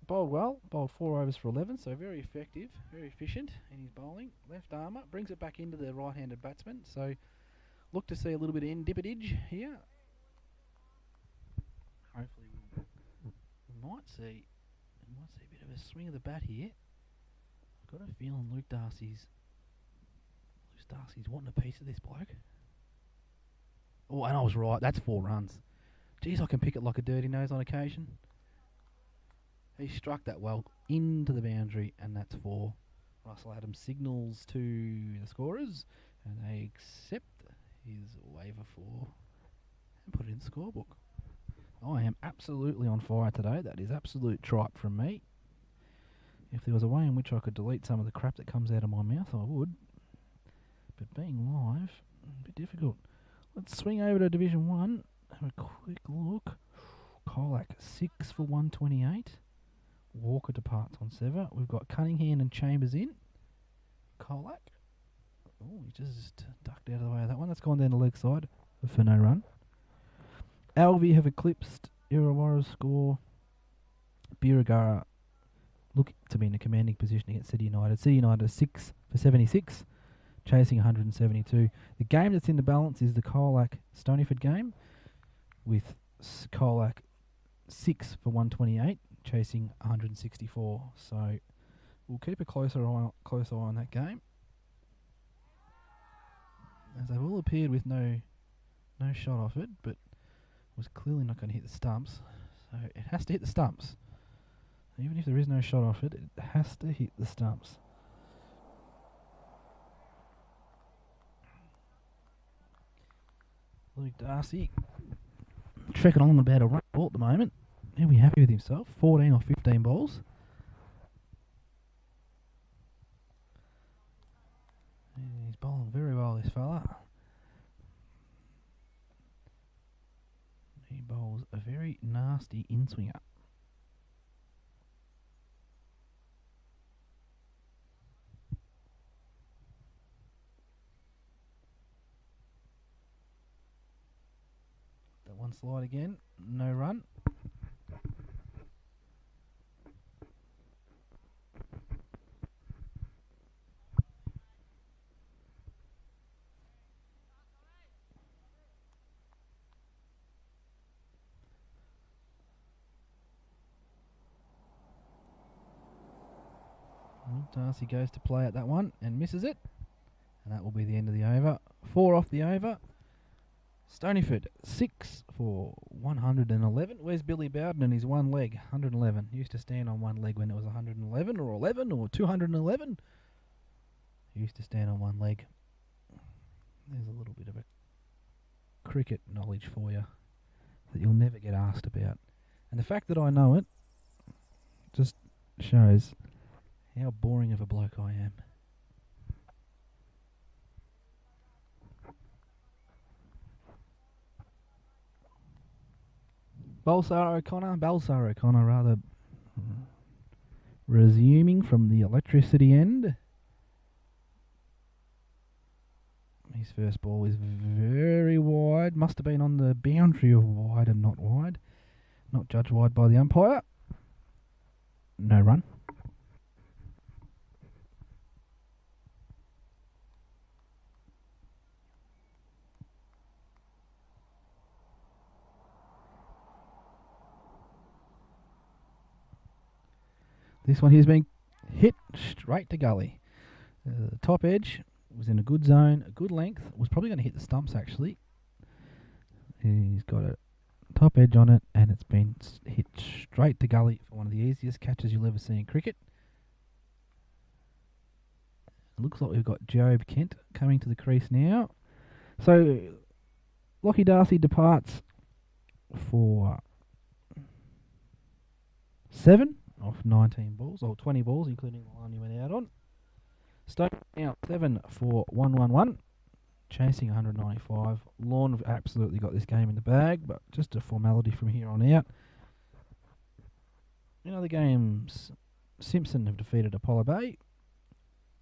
Bowled well, bowled 4 overs for 11, so very effective, very efficient in his bowling. Left armour, brings it back into the right-handed batsman, so look to see a little bit of indipidage here. Hopefully we might see a bit of a swing of the bat here. I've got a feeling Luke Darcy's Darcy's wanting a piece of this bloke. Oh, and I was right. That's 4 runs. Geez, I can pick it like a dirty nose on occasion. He struck that well into the boundary, and that's 4. Russell Adams signals to the scorers, and they accept his waiver 4 and put it in the scorebook. I am absolutely on fire today. That is absolute tripe from me. If there was a way in which I could delete some of the crap that comes out of my mouth, I would. But being live, a bit difficult. Let's swing over to Division 1. Have a quick look. Colac, 6 for 128. Walker departs on 7. We've got Cunningham and Chambers in. Colac. Oh, he just ducked out of the way of that one. That's gone down the leg side for no run. Alvey have eclipsed Illawarra's score. Birregurra look to be in a commanding position against City United. City United 6 for 76, chasing 172. The game that's in the balance is the Colac Stoneyford game, with Colac 6 for 128, chasing 164. So we'll keep a close eye on that game, as they've all appeared with no shot off it, but was clearly not going to hit the stumps. So it has to hit the stumps. Even if there is no shot off it, it has to hit the stumps. Luke Darcy trekking on about a run ball at the moment. He'll be happy with himself. 14 or 15 balls. He's bowling very well, this fella. He bowls a very nasty in-swinger. That one slide again, no run. Darcy goes to play at that one and misses it. And that will be the end of the over. 4 off the over. Stoneyford, 6 for 111. Where's Billy Bowden and his one leg? 111. He used to stand on one leg when it was 111 or 11 or 211. He used to stand on one leg. There's a little bit of a cricket knowledge for you that you'll never get asked about. And the fact that I know it just shows how boring of a bloke I am. Balsar O'Connor rather, resuming from the electricity end. His first ball is very wide. Must have been on the boundary of wide and not wide. Not judged wide by the umpire. No run. This one here's been hit straight to gully. The top edge was in a good zone, a good length. Was probably going to hit the stumps actually. He's got a top edge on it, and it's been hit straight to gully for one of the easiest catches you'll ever see in cricket. It looks like we've got Job Kent coming to the crease now. So Lockie Darcy departs for 7 off 19 balls, or 20 balls, including the one he went out on. Stone now 7 for 111, chasing 195. Lorne have absolutely got this game in the bag, but just a formality from here on out. In other games, Simpson have defeated Apollo Bay,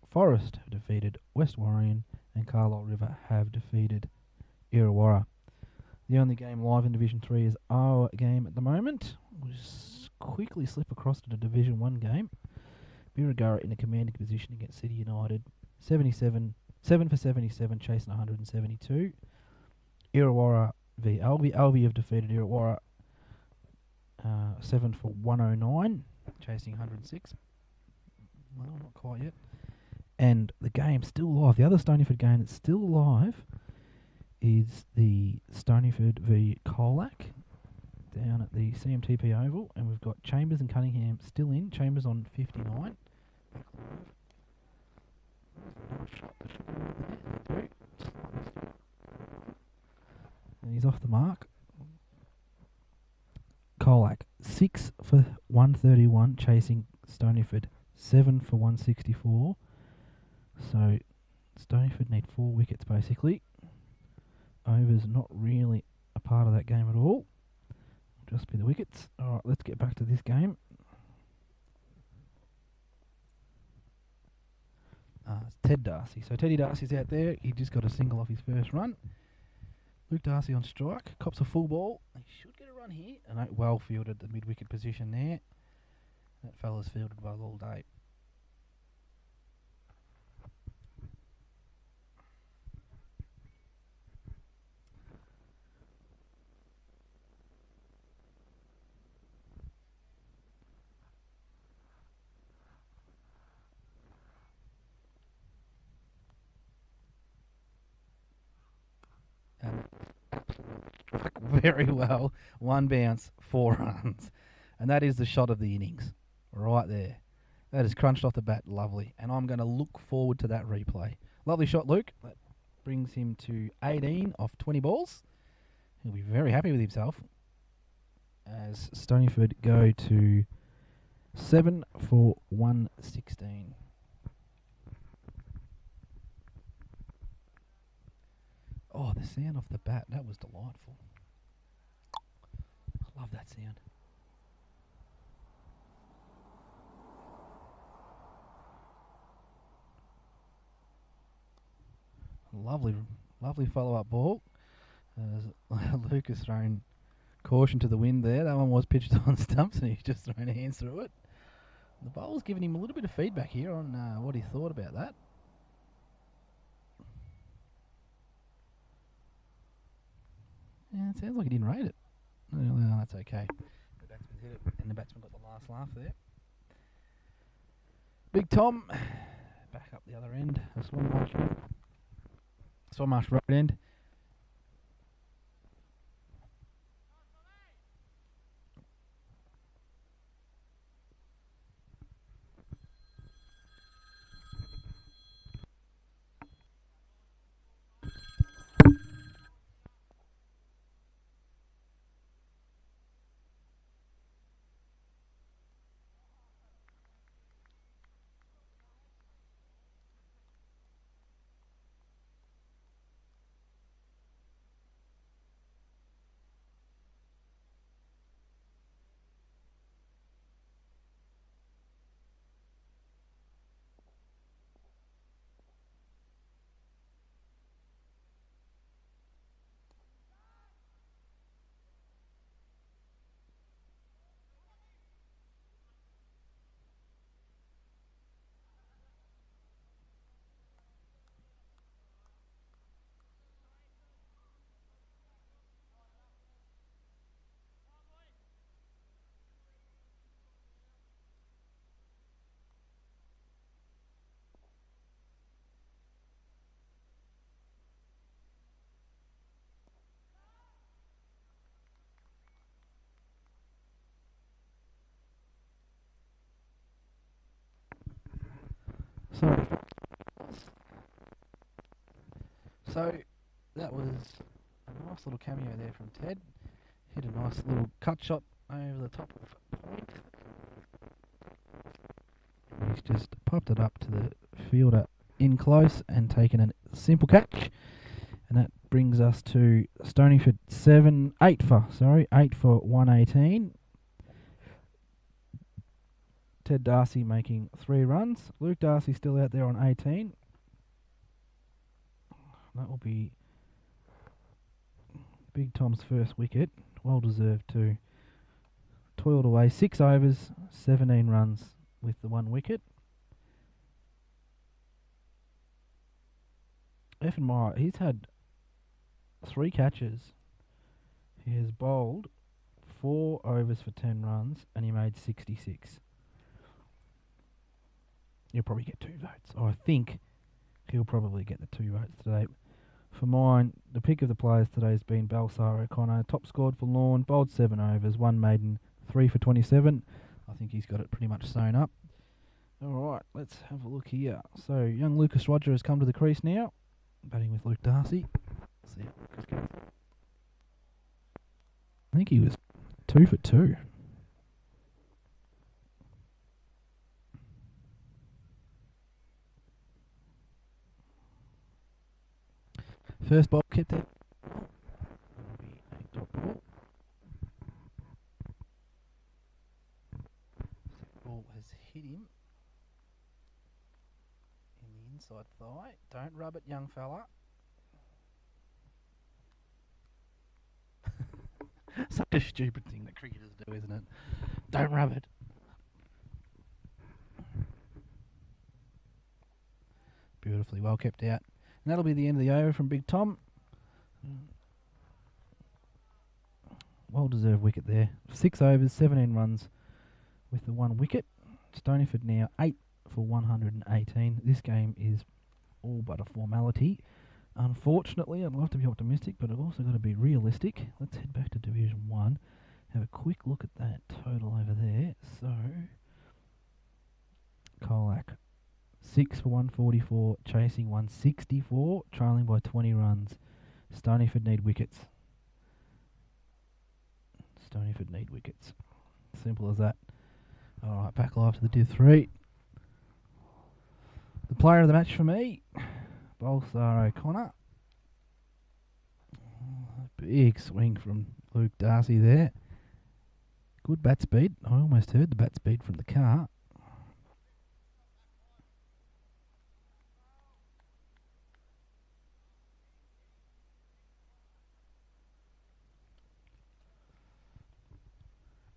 Forest have defeated West Warrion, and Carlisle River have defeated Illawarra. The only game live in Division 3 is our game at the moment. We'll just quickly slip across to the Division 1 game. Birregurra in a commanding position against City United. 7 for 77, chasing 172. Illawarra v Alvey. Alvey have defeated Illawarra 7 for 109, chasing 106. Well, not quite yet. And the game's still live. The other Stoneyford game that's still live is the Stoneyford v Colac down at the CMTP Oval. And we've got Chambers and Cunningham still in. Chambers on 59. And he's off the mark. Colac 6 for 131, chasing Stoneyford 7 for 164. So Stoneyford need 4 wickets basically. Over's not really a part of that game at all. Just be the wickets. Alright, let's get back to this game. It's Ted Darcy. So Teddy Darcy's out there. He just got a single off his first run. Luke Darcy on strike. Cops a full ball. He should get a run here. And well fielded the mid-wicket position there. That fella's fielded well all day. And very well. 1 bounce, 4 runs. And that is the shot of the innings. Right there. That is crunched off the bat. Lovely. And I'm going to look forward to that replay. Lovely shot, Luke. That brings him to 18 off 20 balls. He'll be very happy with himself. As Stoneyford go to 7 for 116. Oh, the sound off the bat. That was delightful. I love that sound. Lovely follow-up ball. Lucas thrown caution to the wind there. That one was pitched on stumps and he's just thrown hands through it. The bowler's giving him a little bit of feedback here on what he thought about that. Yeah, it sounds like he didn't rate it. Well, that's okay. The batsman hit it and the batsman got the last laugh there. Big Tom, back up the other end. Swanmarsh right end. So that was a nice little cameo there from Ted. Hit a nice little cut shot over the top of point. He's just popped it up to the fielder in close and taken a simple catch. And that brings us to Stoneyford 8 for 118. Ted Darcy making 3 runs. Luke Darcy still out there on 18. That will be Big Tom's first wicket. Well deserved too. Toiled away 6 overs, 17 runs with the 1 wicket. Effenmeyer, he's had 3 catches. He has bowled 4 overs for 10 runs and he made 66. he'll probably get 2 votes. I think he'll probably get the 2 votes today. For mine, the pick of the players today has been Balsar O'Connor. Top scored for Lorne, bowled 7 overs, 1 maiden, 3 for 27. I think he's got it pretty much sewn up. Alright, let's have a look here. So, young Lucas Roger has come to the crease now, batting with Luke Darcy. Let's see how Lucas goes. I think he was 2 for 2. First ball kept it. Ball has hit him in the inside thigh. Don't rub it, young fella. Such a stupid thing that cricketers do, isn't it? Don't rub it. Beautifully well kept out. And that'll be the end of the over from Big Tom. Well deserved wicket there. 6 overs, 17 runs with the 1 wicket. Stoneyford now 8 for 118. This game is all but a formality. Unfortunately, I'd love to be optimistic, but I've also got to be realistic. Let's head back to Division 1. Have a quick look at that total over there. So, Colac 6 for 144, chasing 164, trailing by 20 runs. Stoneyford need wickets. Stoneyford need wickets. Simple as that. Alright, back live to the Div 3. The player of the match for me, Balsar O'Connor. Big swing from Luke Darcy there. Good bat speed. I almost heard the bat speed from the car.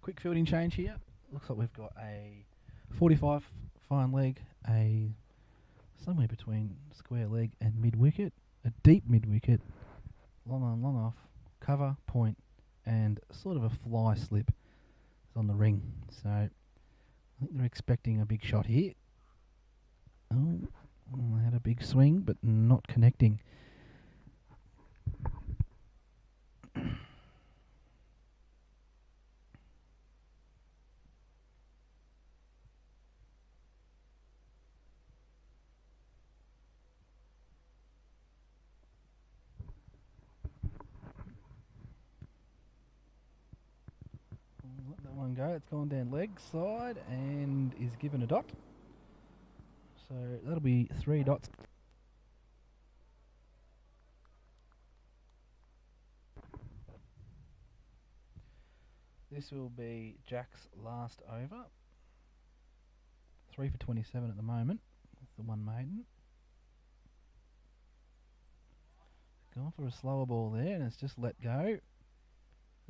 Quick fielding change here. Looks like we've got a 45 fine leg, a somewhere between square leg and mid wicket, a deep mid wicket, long on, long off, cover, point, and sort of a fly slip on the ring. So I think they're expecting a big shot here. Oh, they had a big swing, but not connecting. Let that one go. It's gone down leg side and is given a dot. So that'll be 3 dots. This will be Jack's last over. 3 for 27 at the moment with the 1 maiden. Gone for a slower ball there and it's just let go.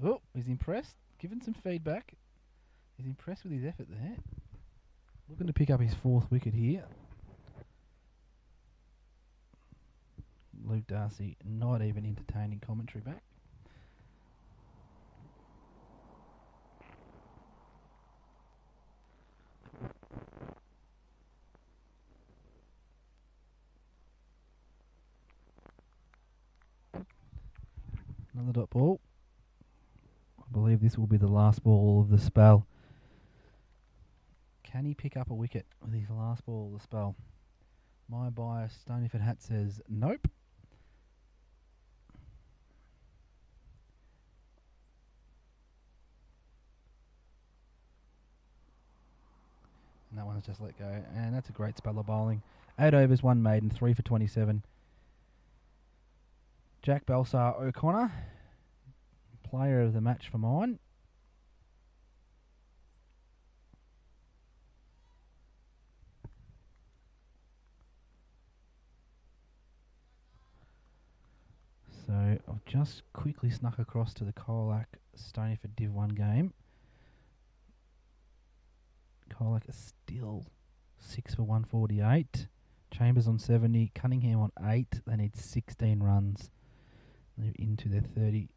Oh, he's impressed. Given some feedback. He's impressed with his effort there. Looking to pick up his 4th wicket here. Luke Darcy not even entertaining commentary back. Another dot ball. I believe this will be the last ball of the spell. Can he pick up a wicket with his last ball of the spell? My bias Stoneyford hat says nope. And that one's just let go. And that's a great spell of bowling. 8 overs, 1 maiden, 3 for 27. Jack Balsar O'Connor, player of the match for mine. So I've just quickly snuck across to the Colac Stoneyford Div 1 game. Colac is still 6 for 148. Chambers on 70. Cunningham on 8. They need 16 runs. They're into their 37th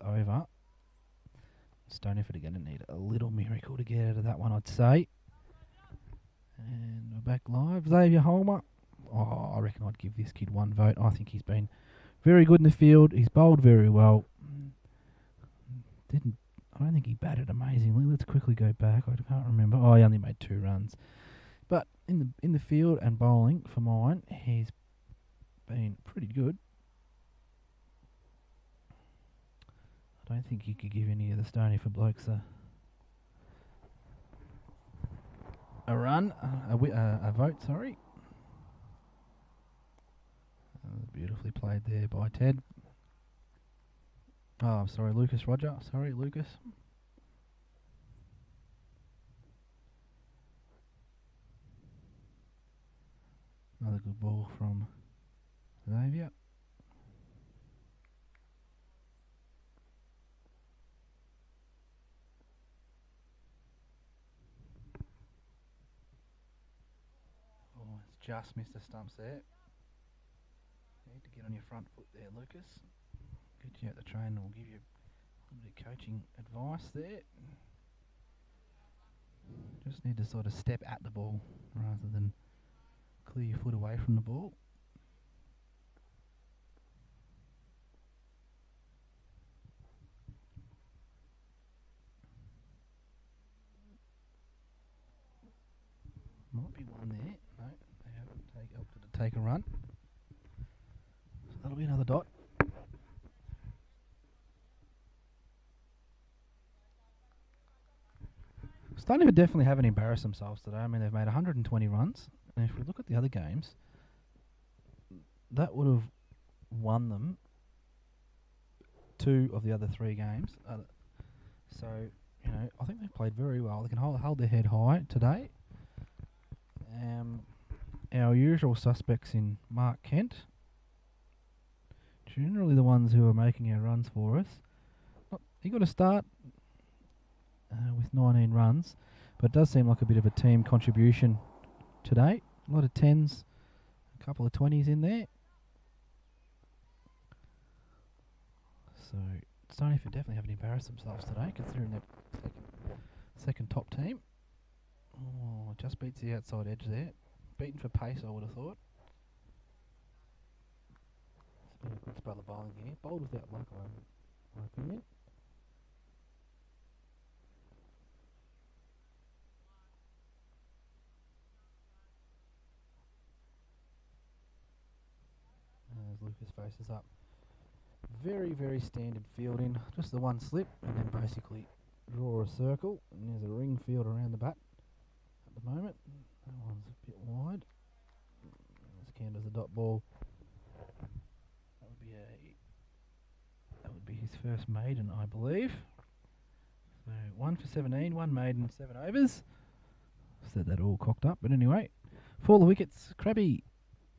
over. Stoneyford are going to need a little miracle to get out of that one, I'd say. And we're back live. Xavier Holmer. Oh, I reckon I'd give this kid one vote. I think he's been very good in the field. He's bowled very well. I don't think he batted amazingly. Let's quickly go back. I can't remember. Oh, he only made 2 runs. But in the field and bowling for mine, he's been pretty good. I don't think you could give any of the Stoneyford blokes a run, a vote, sorry. Beautifully played there by Ted. Oh, I'm sorry, Lucas Roger. Sorry, Lucas. Another good ball from Xavier. Oh, it's just missed the stumps there. You need to get on your front foot there, Lucas. Get you out the train and we'll give you a little bit of coaching advice there. Just need to sort of step at the ball rather than clear your foot away from the ball. Might be one there. No, they haven't opted to take a run. So that'll be another dot. Stoneyford definitely haven't embarrassed themselves today. I mean, they've made 120 runs. And if we look at the other games, that would have won them 2 of the other 3 games. So, you know, I think they've played very well. They can hold their head high today. Our usual suspects in Mark Kent, generally the ones who are making our runs for us. He got a start with 19 runs, but it does seem like a bit of a team contribution today. A lot of 10s, a couple of 20s in there. So Stoneyford definitely haven't embarrassed themselves today, considering they're second top team. Oh, just beats the outside edge there. Beaten for pace, I would have thought. It's been a good spell of bowling here. Bowled without luck, in my opinion. As Lucas faces up. Very, very standard fielding. Just the one slip and then basically draw a circle. And there's a ring field around the bat at the moment. That one's a bit wide. Let's count as a dot ball. That would be his first maiden, I believe. So 1 for 17, 1 maiden, 7 overs. Said that all cocked up, but anyway. For the wickets, Krabby,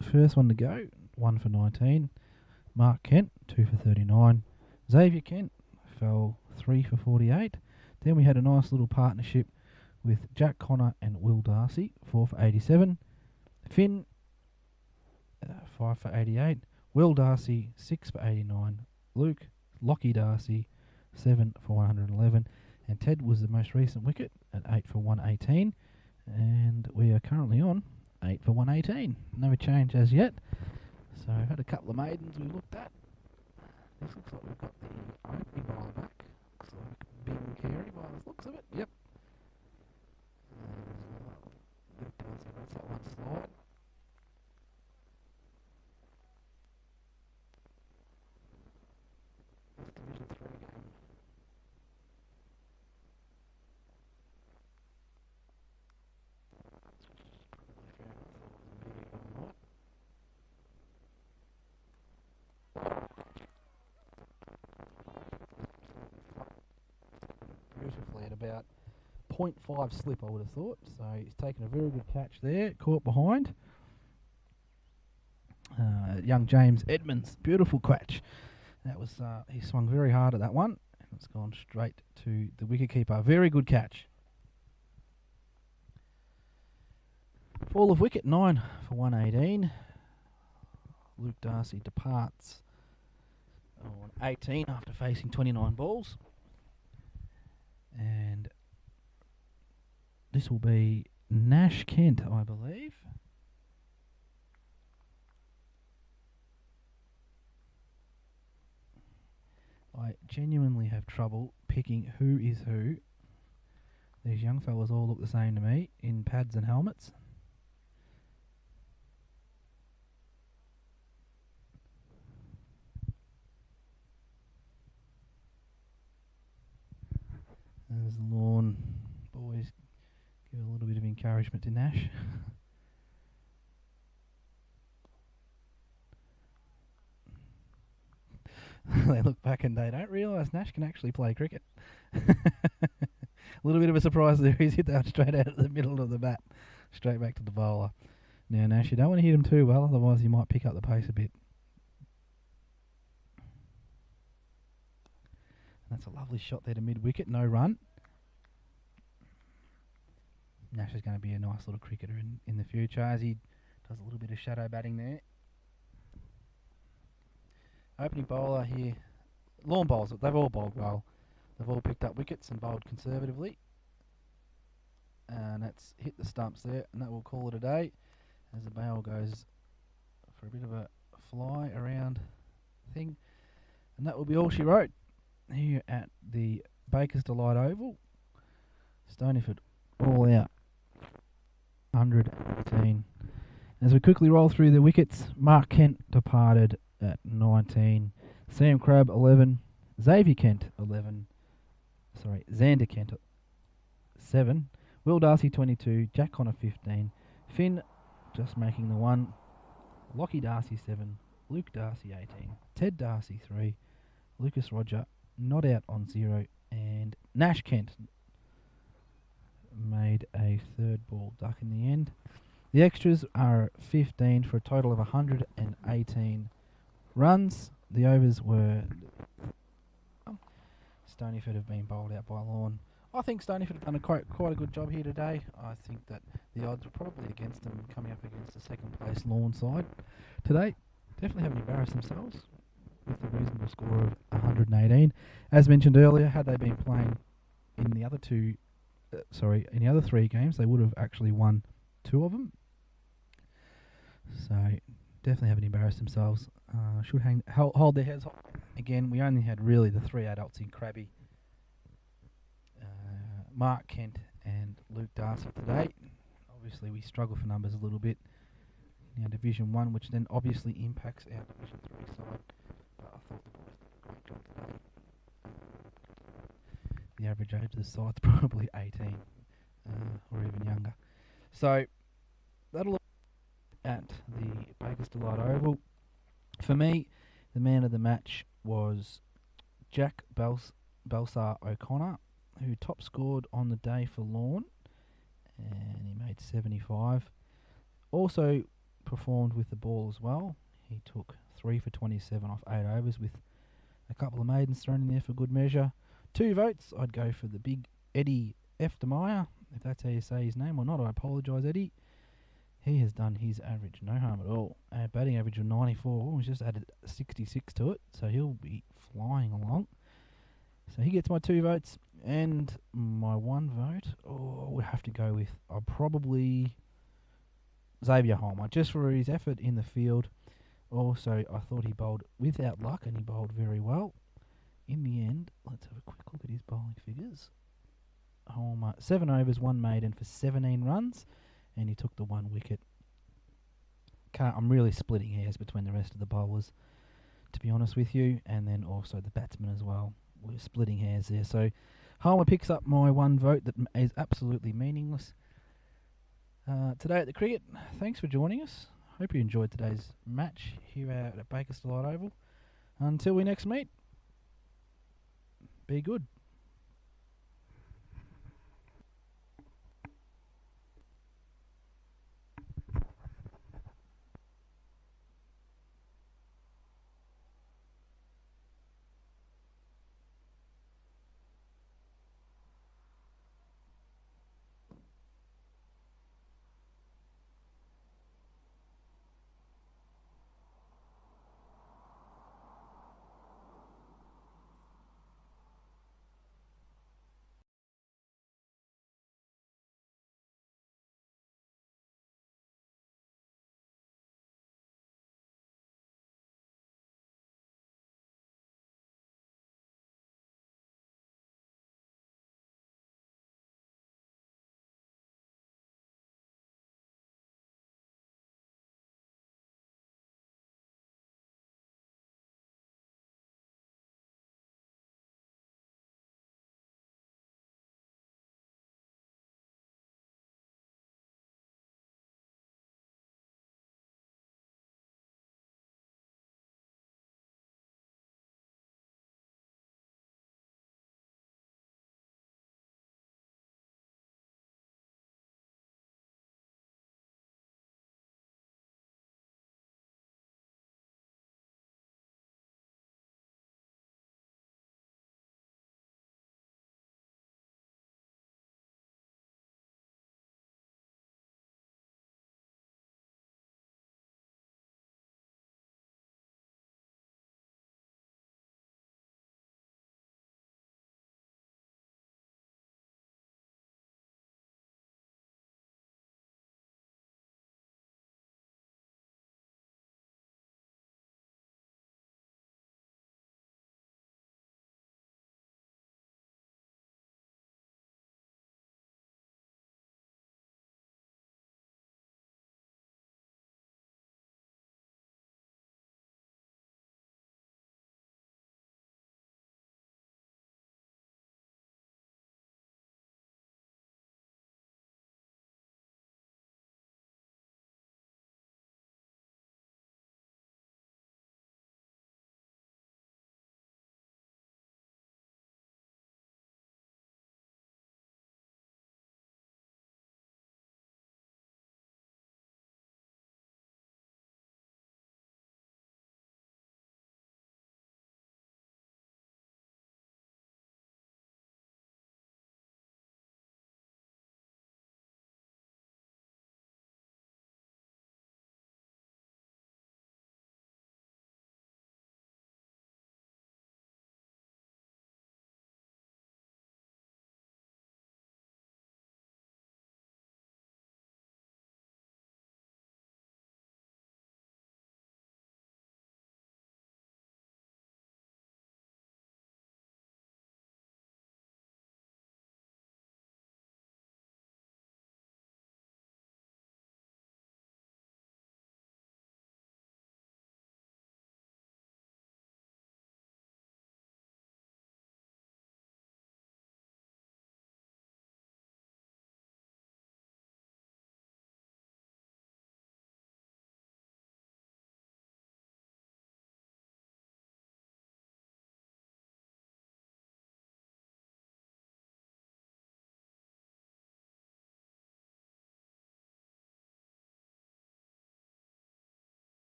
first one to go, 1 for 19. Mark Kent, 2 for 39. Xavier Kent fell 3 for 48. Then we had a nice little partnership with Jack Connor and Will Darcy, 4 for 87. Finn, 5 for 88. Will Darcy, 6 for 89. Luke, Lockie Darcy, 7 for 111. And Ted was the most recent wicket at 8 for 118. And we are currently on 8 for 118. No change as yet. So I've had a couple of maidens we looked at. This looks like we've got the opening bowler back. Looks like Bing Carey by the looks of it. Yep. Luke Darcy lets that one slide. That's Division 3 game. Beautifully at about 0.5 slip, I would have thought. So he's taken a very good catch there, caught behind. Young James Edmonds, beautiful catch. That was he swung very hard at that one, and it's gone straight to the wicketkeeper. Very good catch. Fall of wicket, 9 for 118. Luke Darcy departs on 18 after facing 29 balls. And this will be Nash Kent, I believe. I genuinely have trouble picking who is who. These young fellas all look the same to me in pads and helmets. There's Lorne. Boys, give a little bit of encouragement to Nash. They look back and they don't realise Nash can actually play cricket. A little bit of a surprise there. He's hit that straight out of the middle of the bat, straight back to the bowler. Now, Nash, you don't want to hit him too well, otherwise you might pick up the pace a bit. That's a lovely shot there to mid-wicket, no run. Nash is going to be a nice little cricketer in the future as he does a little bit of shadow batting there. Opening bowler here. Lorne bowls, they've all bowled well. They've all picked up wickets and bowled conservatively. And that's hit the stumps there, and that will call it a day as the bail goes for a bit of a fly around thing. And that will be all she wrote here at the Baker's Delight Oval. Stoneyford all out. 118. As we quickly roll through the wickets, Mark Kent departed at 19. Sam Crabb 11. Xavier Kent 11. Xander Kent 7. Will Darcy 22. Jack Connor 15. Finn just making the 1. Lockie Darcy 7. Luke Darcy 18. Ted Darcy 3. Lucas Roger not out on 0. And Nash Kent made a third ball duck in the end. The extras are 15 for a total of 118 runs. The overs were Stoneyford have been bowled out by Lorne. I think Stoneyford have done quite a good job here today. I think that the odds were probably against them coming up against the second place Lorne side today. Definitely haven't embarrassed themselves with a reasonable score of 118. As mentioned earlier, had they been playing in the other in the other 3 games, they would have actually won 2 of them. So definitely haven't embarrassed themselves. Should hold their heads high. Again, we only had really the 3 adults in Crabby, Mark Kent and Luke Darcy today. Obviously we struggle for numbers a little bit in our Division 1, which then obviously impacts our Division 3 side. But I thought the boys did a great job today. The average age of the side's probably 18 or even younger. So that'll look at the Baker's Delight Oval. For me, the man of the match was Jack Belsar O'Connor, who top scored on the day for Lorne, and he made 75. Also performed with the ball as well. He took 3 for 27 off 8 overs with a couple of maidens thrown in there for good measure. 2 votes, I'd go for the big Eddie F. DeMeyer, if that's how you say his name or not. I apologise, Eddie. He has done his average, no harm at all. A batting average of 94. He's just added 66 to it, so he'll be flying along. So he gets my 2 votes, and my 1 vote, would have to go with probably Xavier Holmer, just for his effort in the field. Also, I thought he bowled without luck, and he bowled very well. In the end, let's have a quick look at his bowling figures. Holmer, 7 overs, 1 maiden for 17 runs, and he took the 1 wicket. I'm really splitting hairs between the rest of the bowlers, to be honest with you, and then also the batsmen as well. We're splitting hairs there. So Holmer picks up my 1 vote that is absolutely meaningless. Today at the cricket, thanks for joining us. Hope you enjoyed today's match here at Baker's Delight Oval. Until we next meet, be good.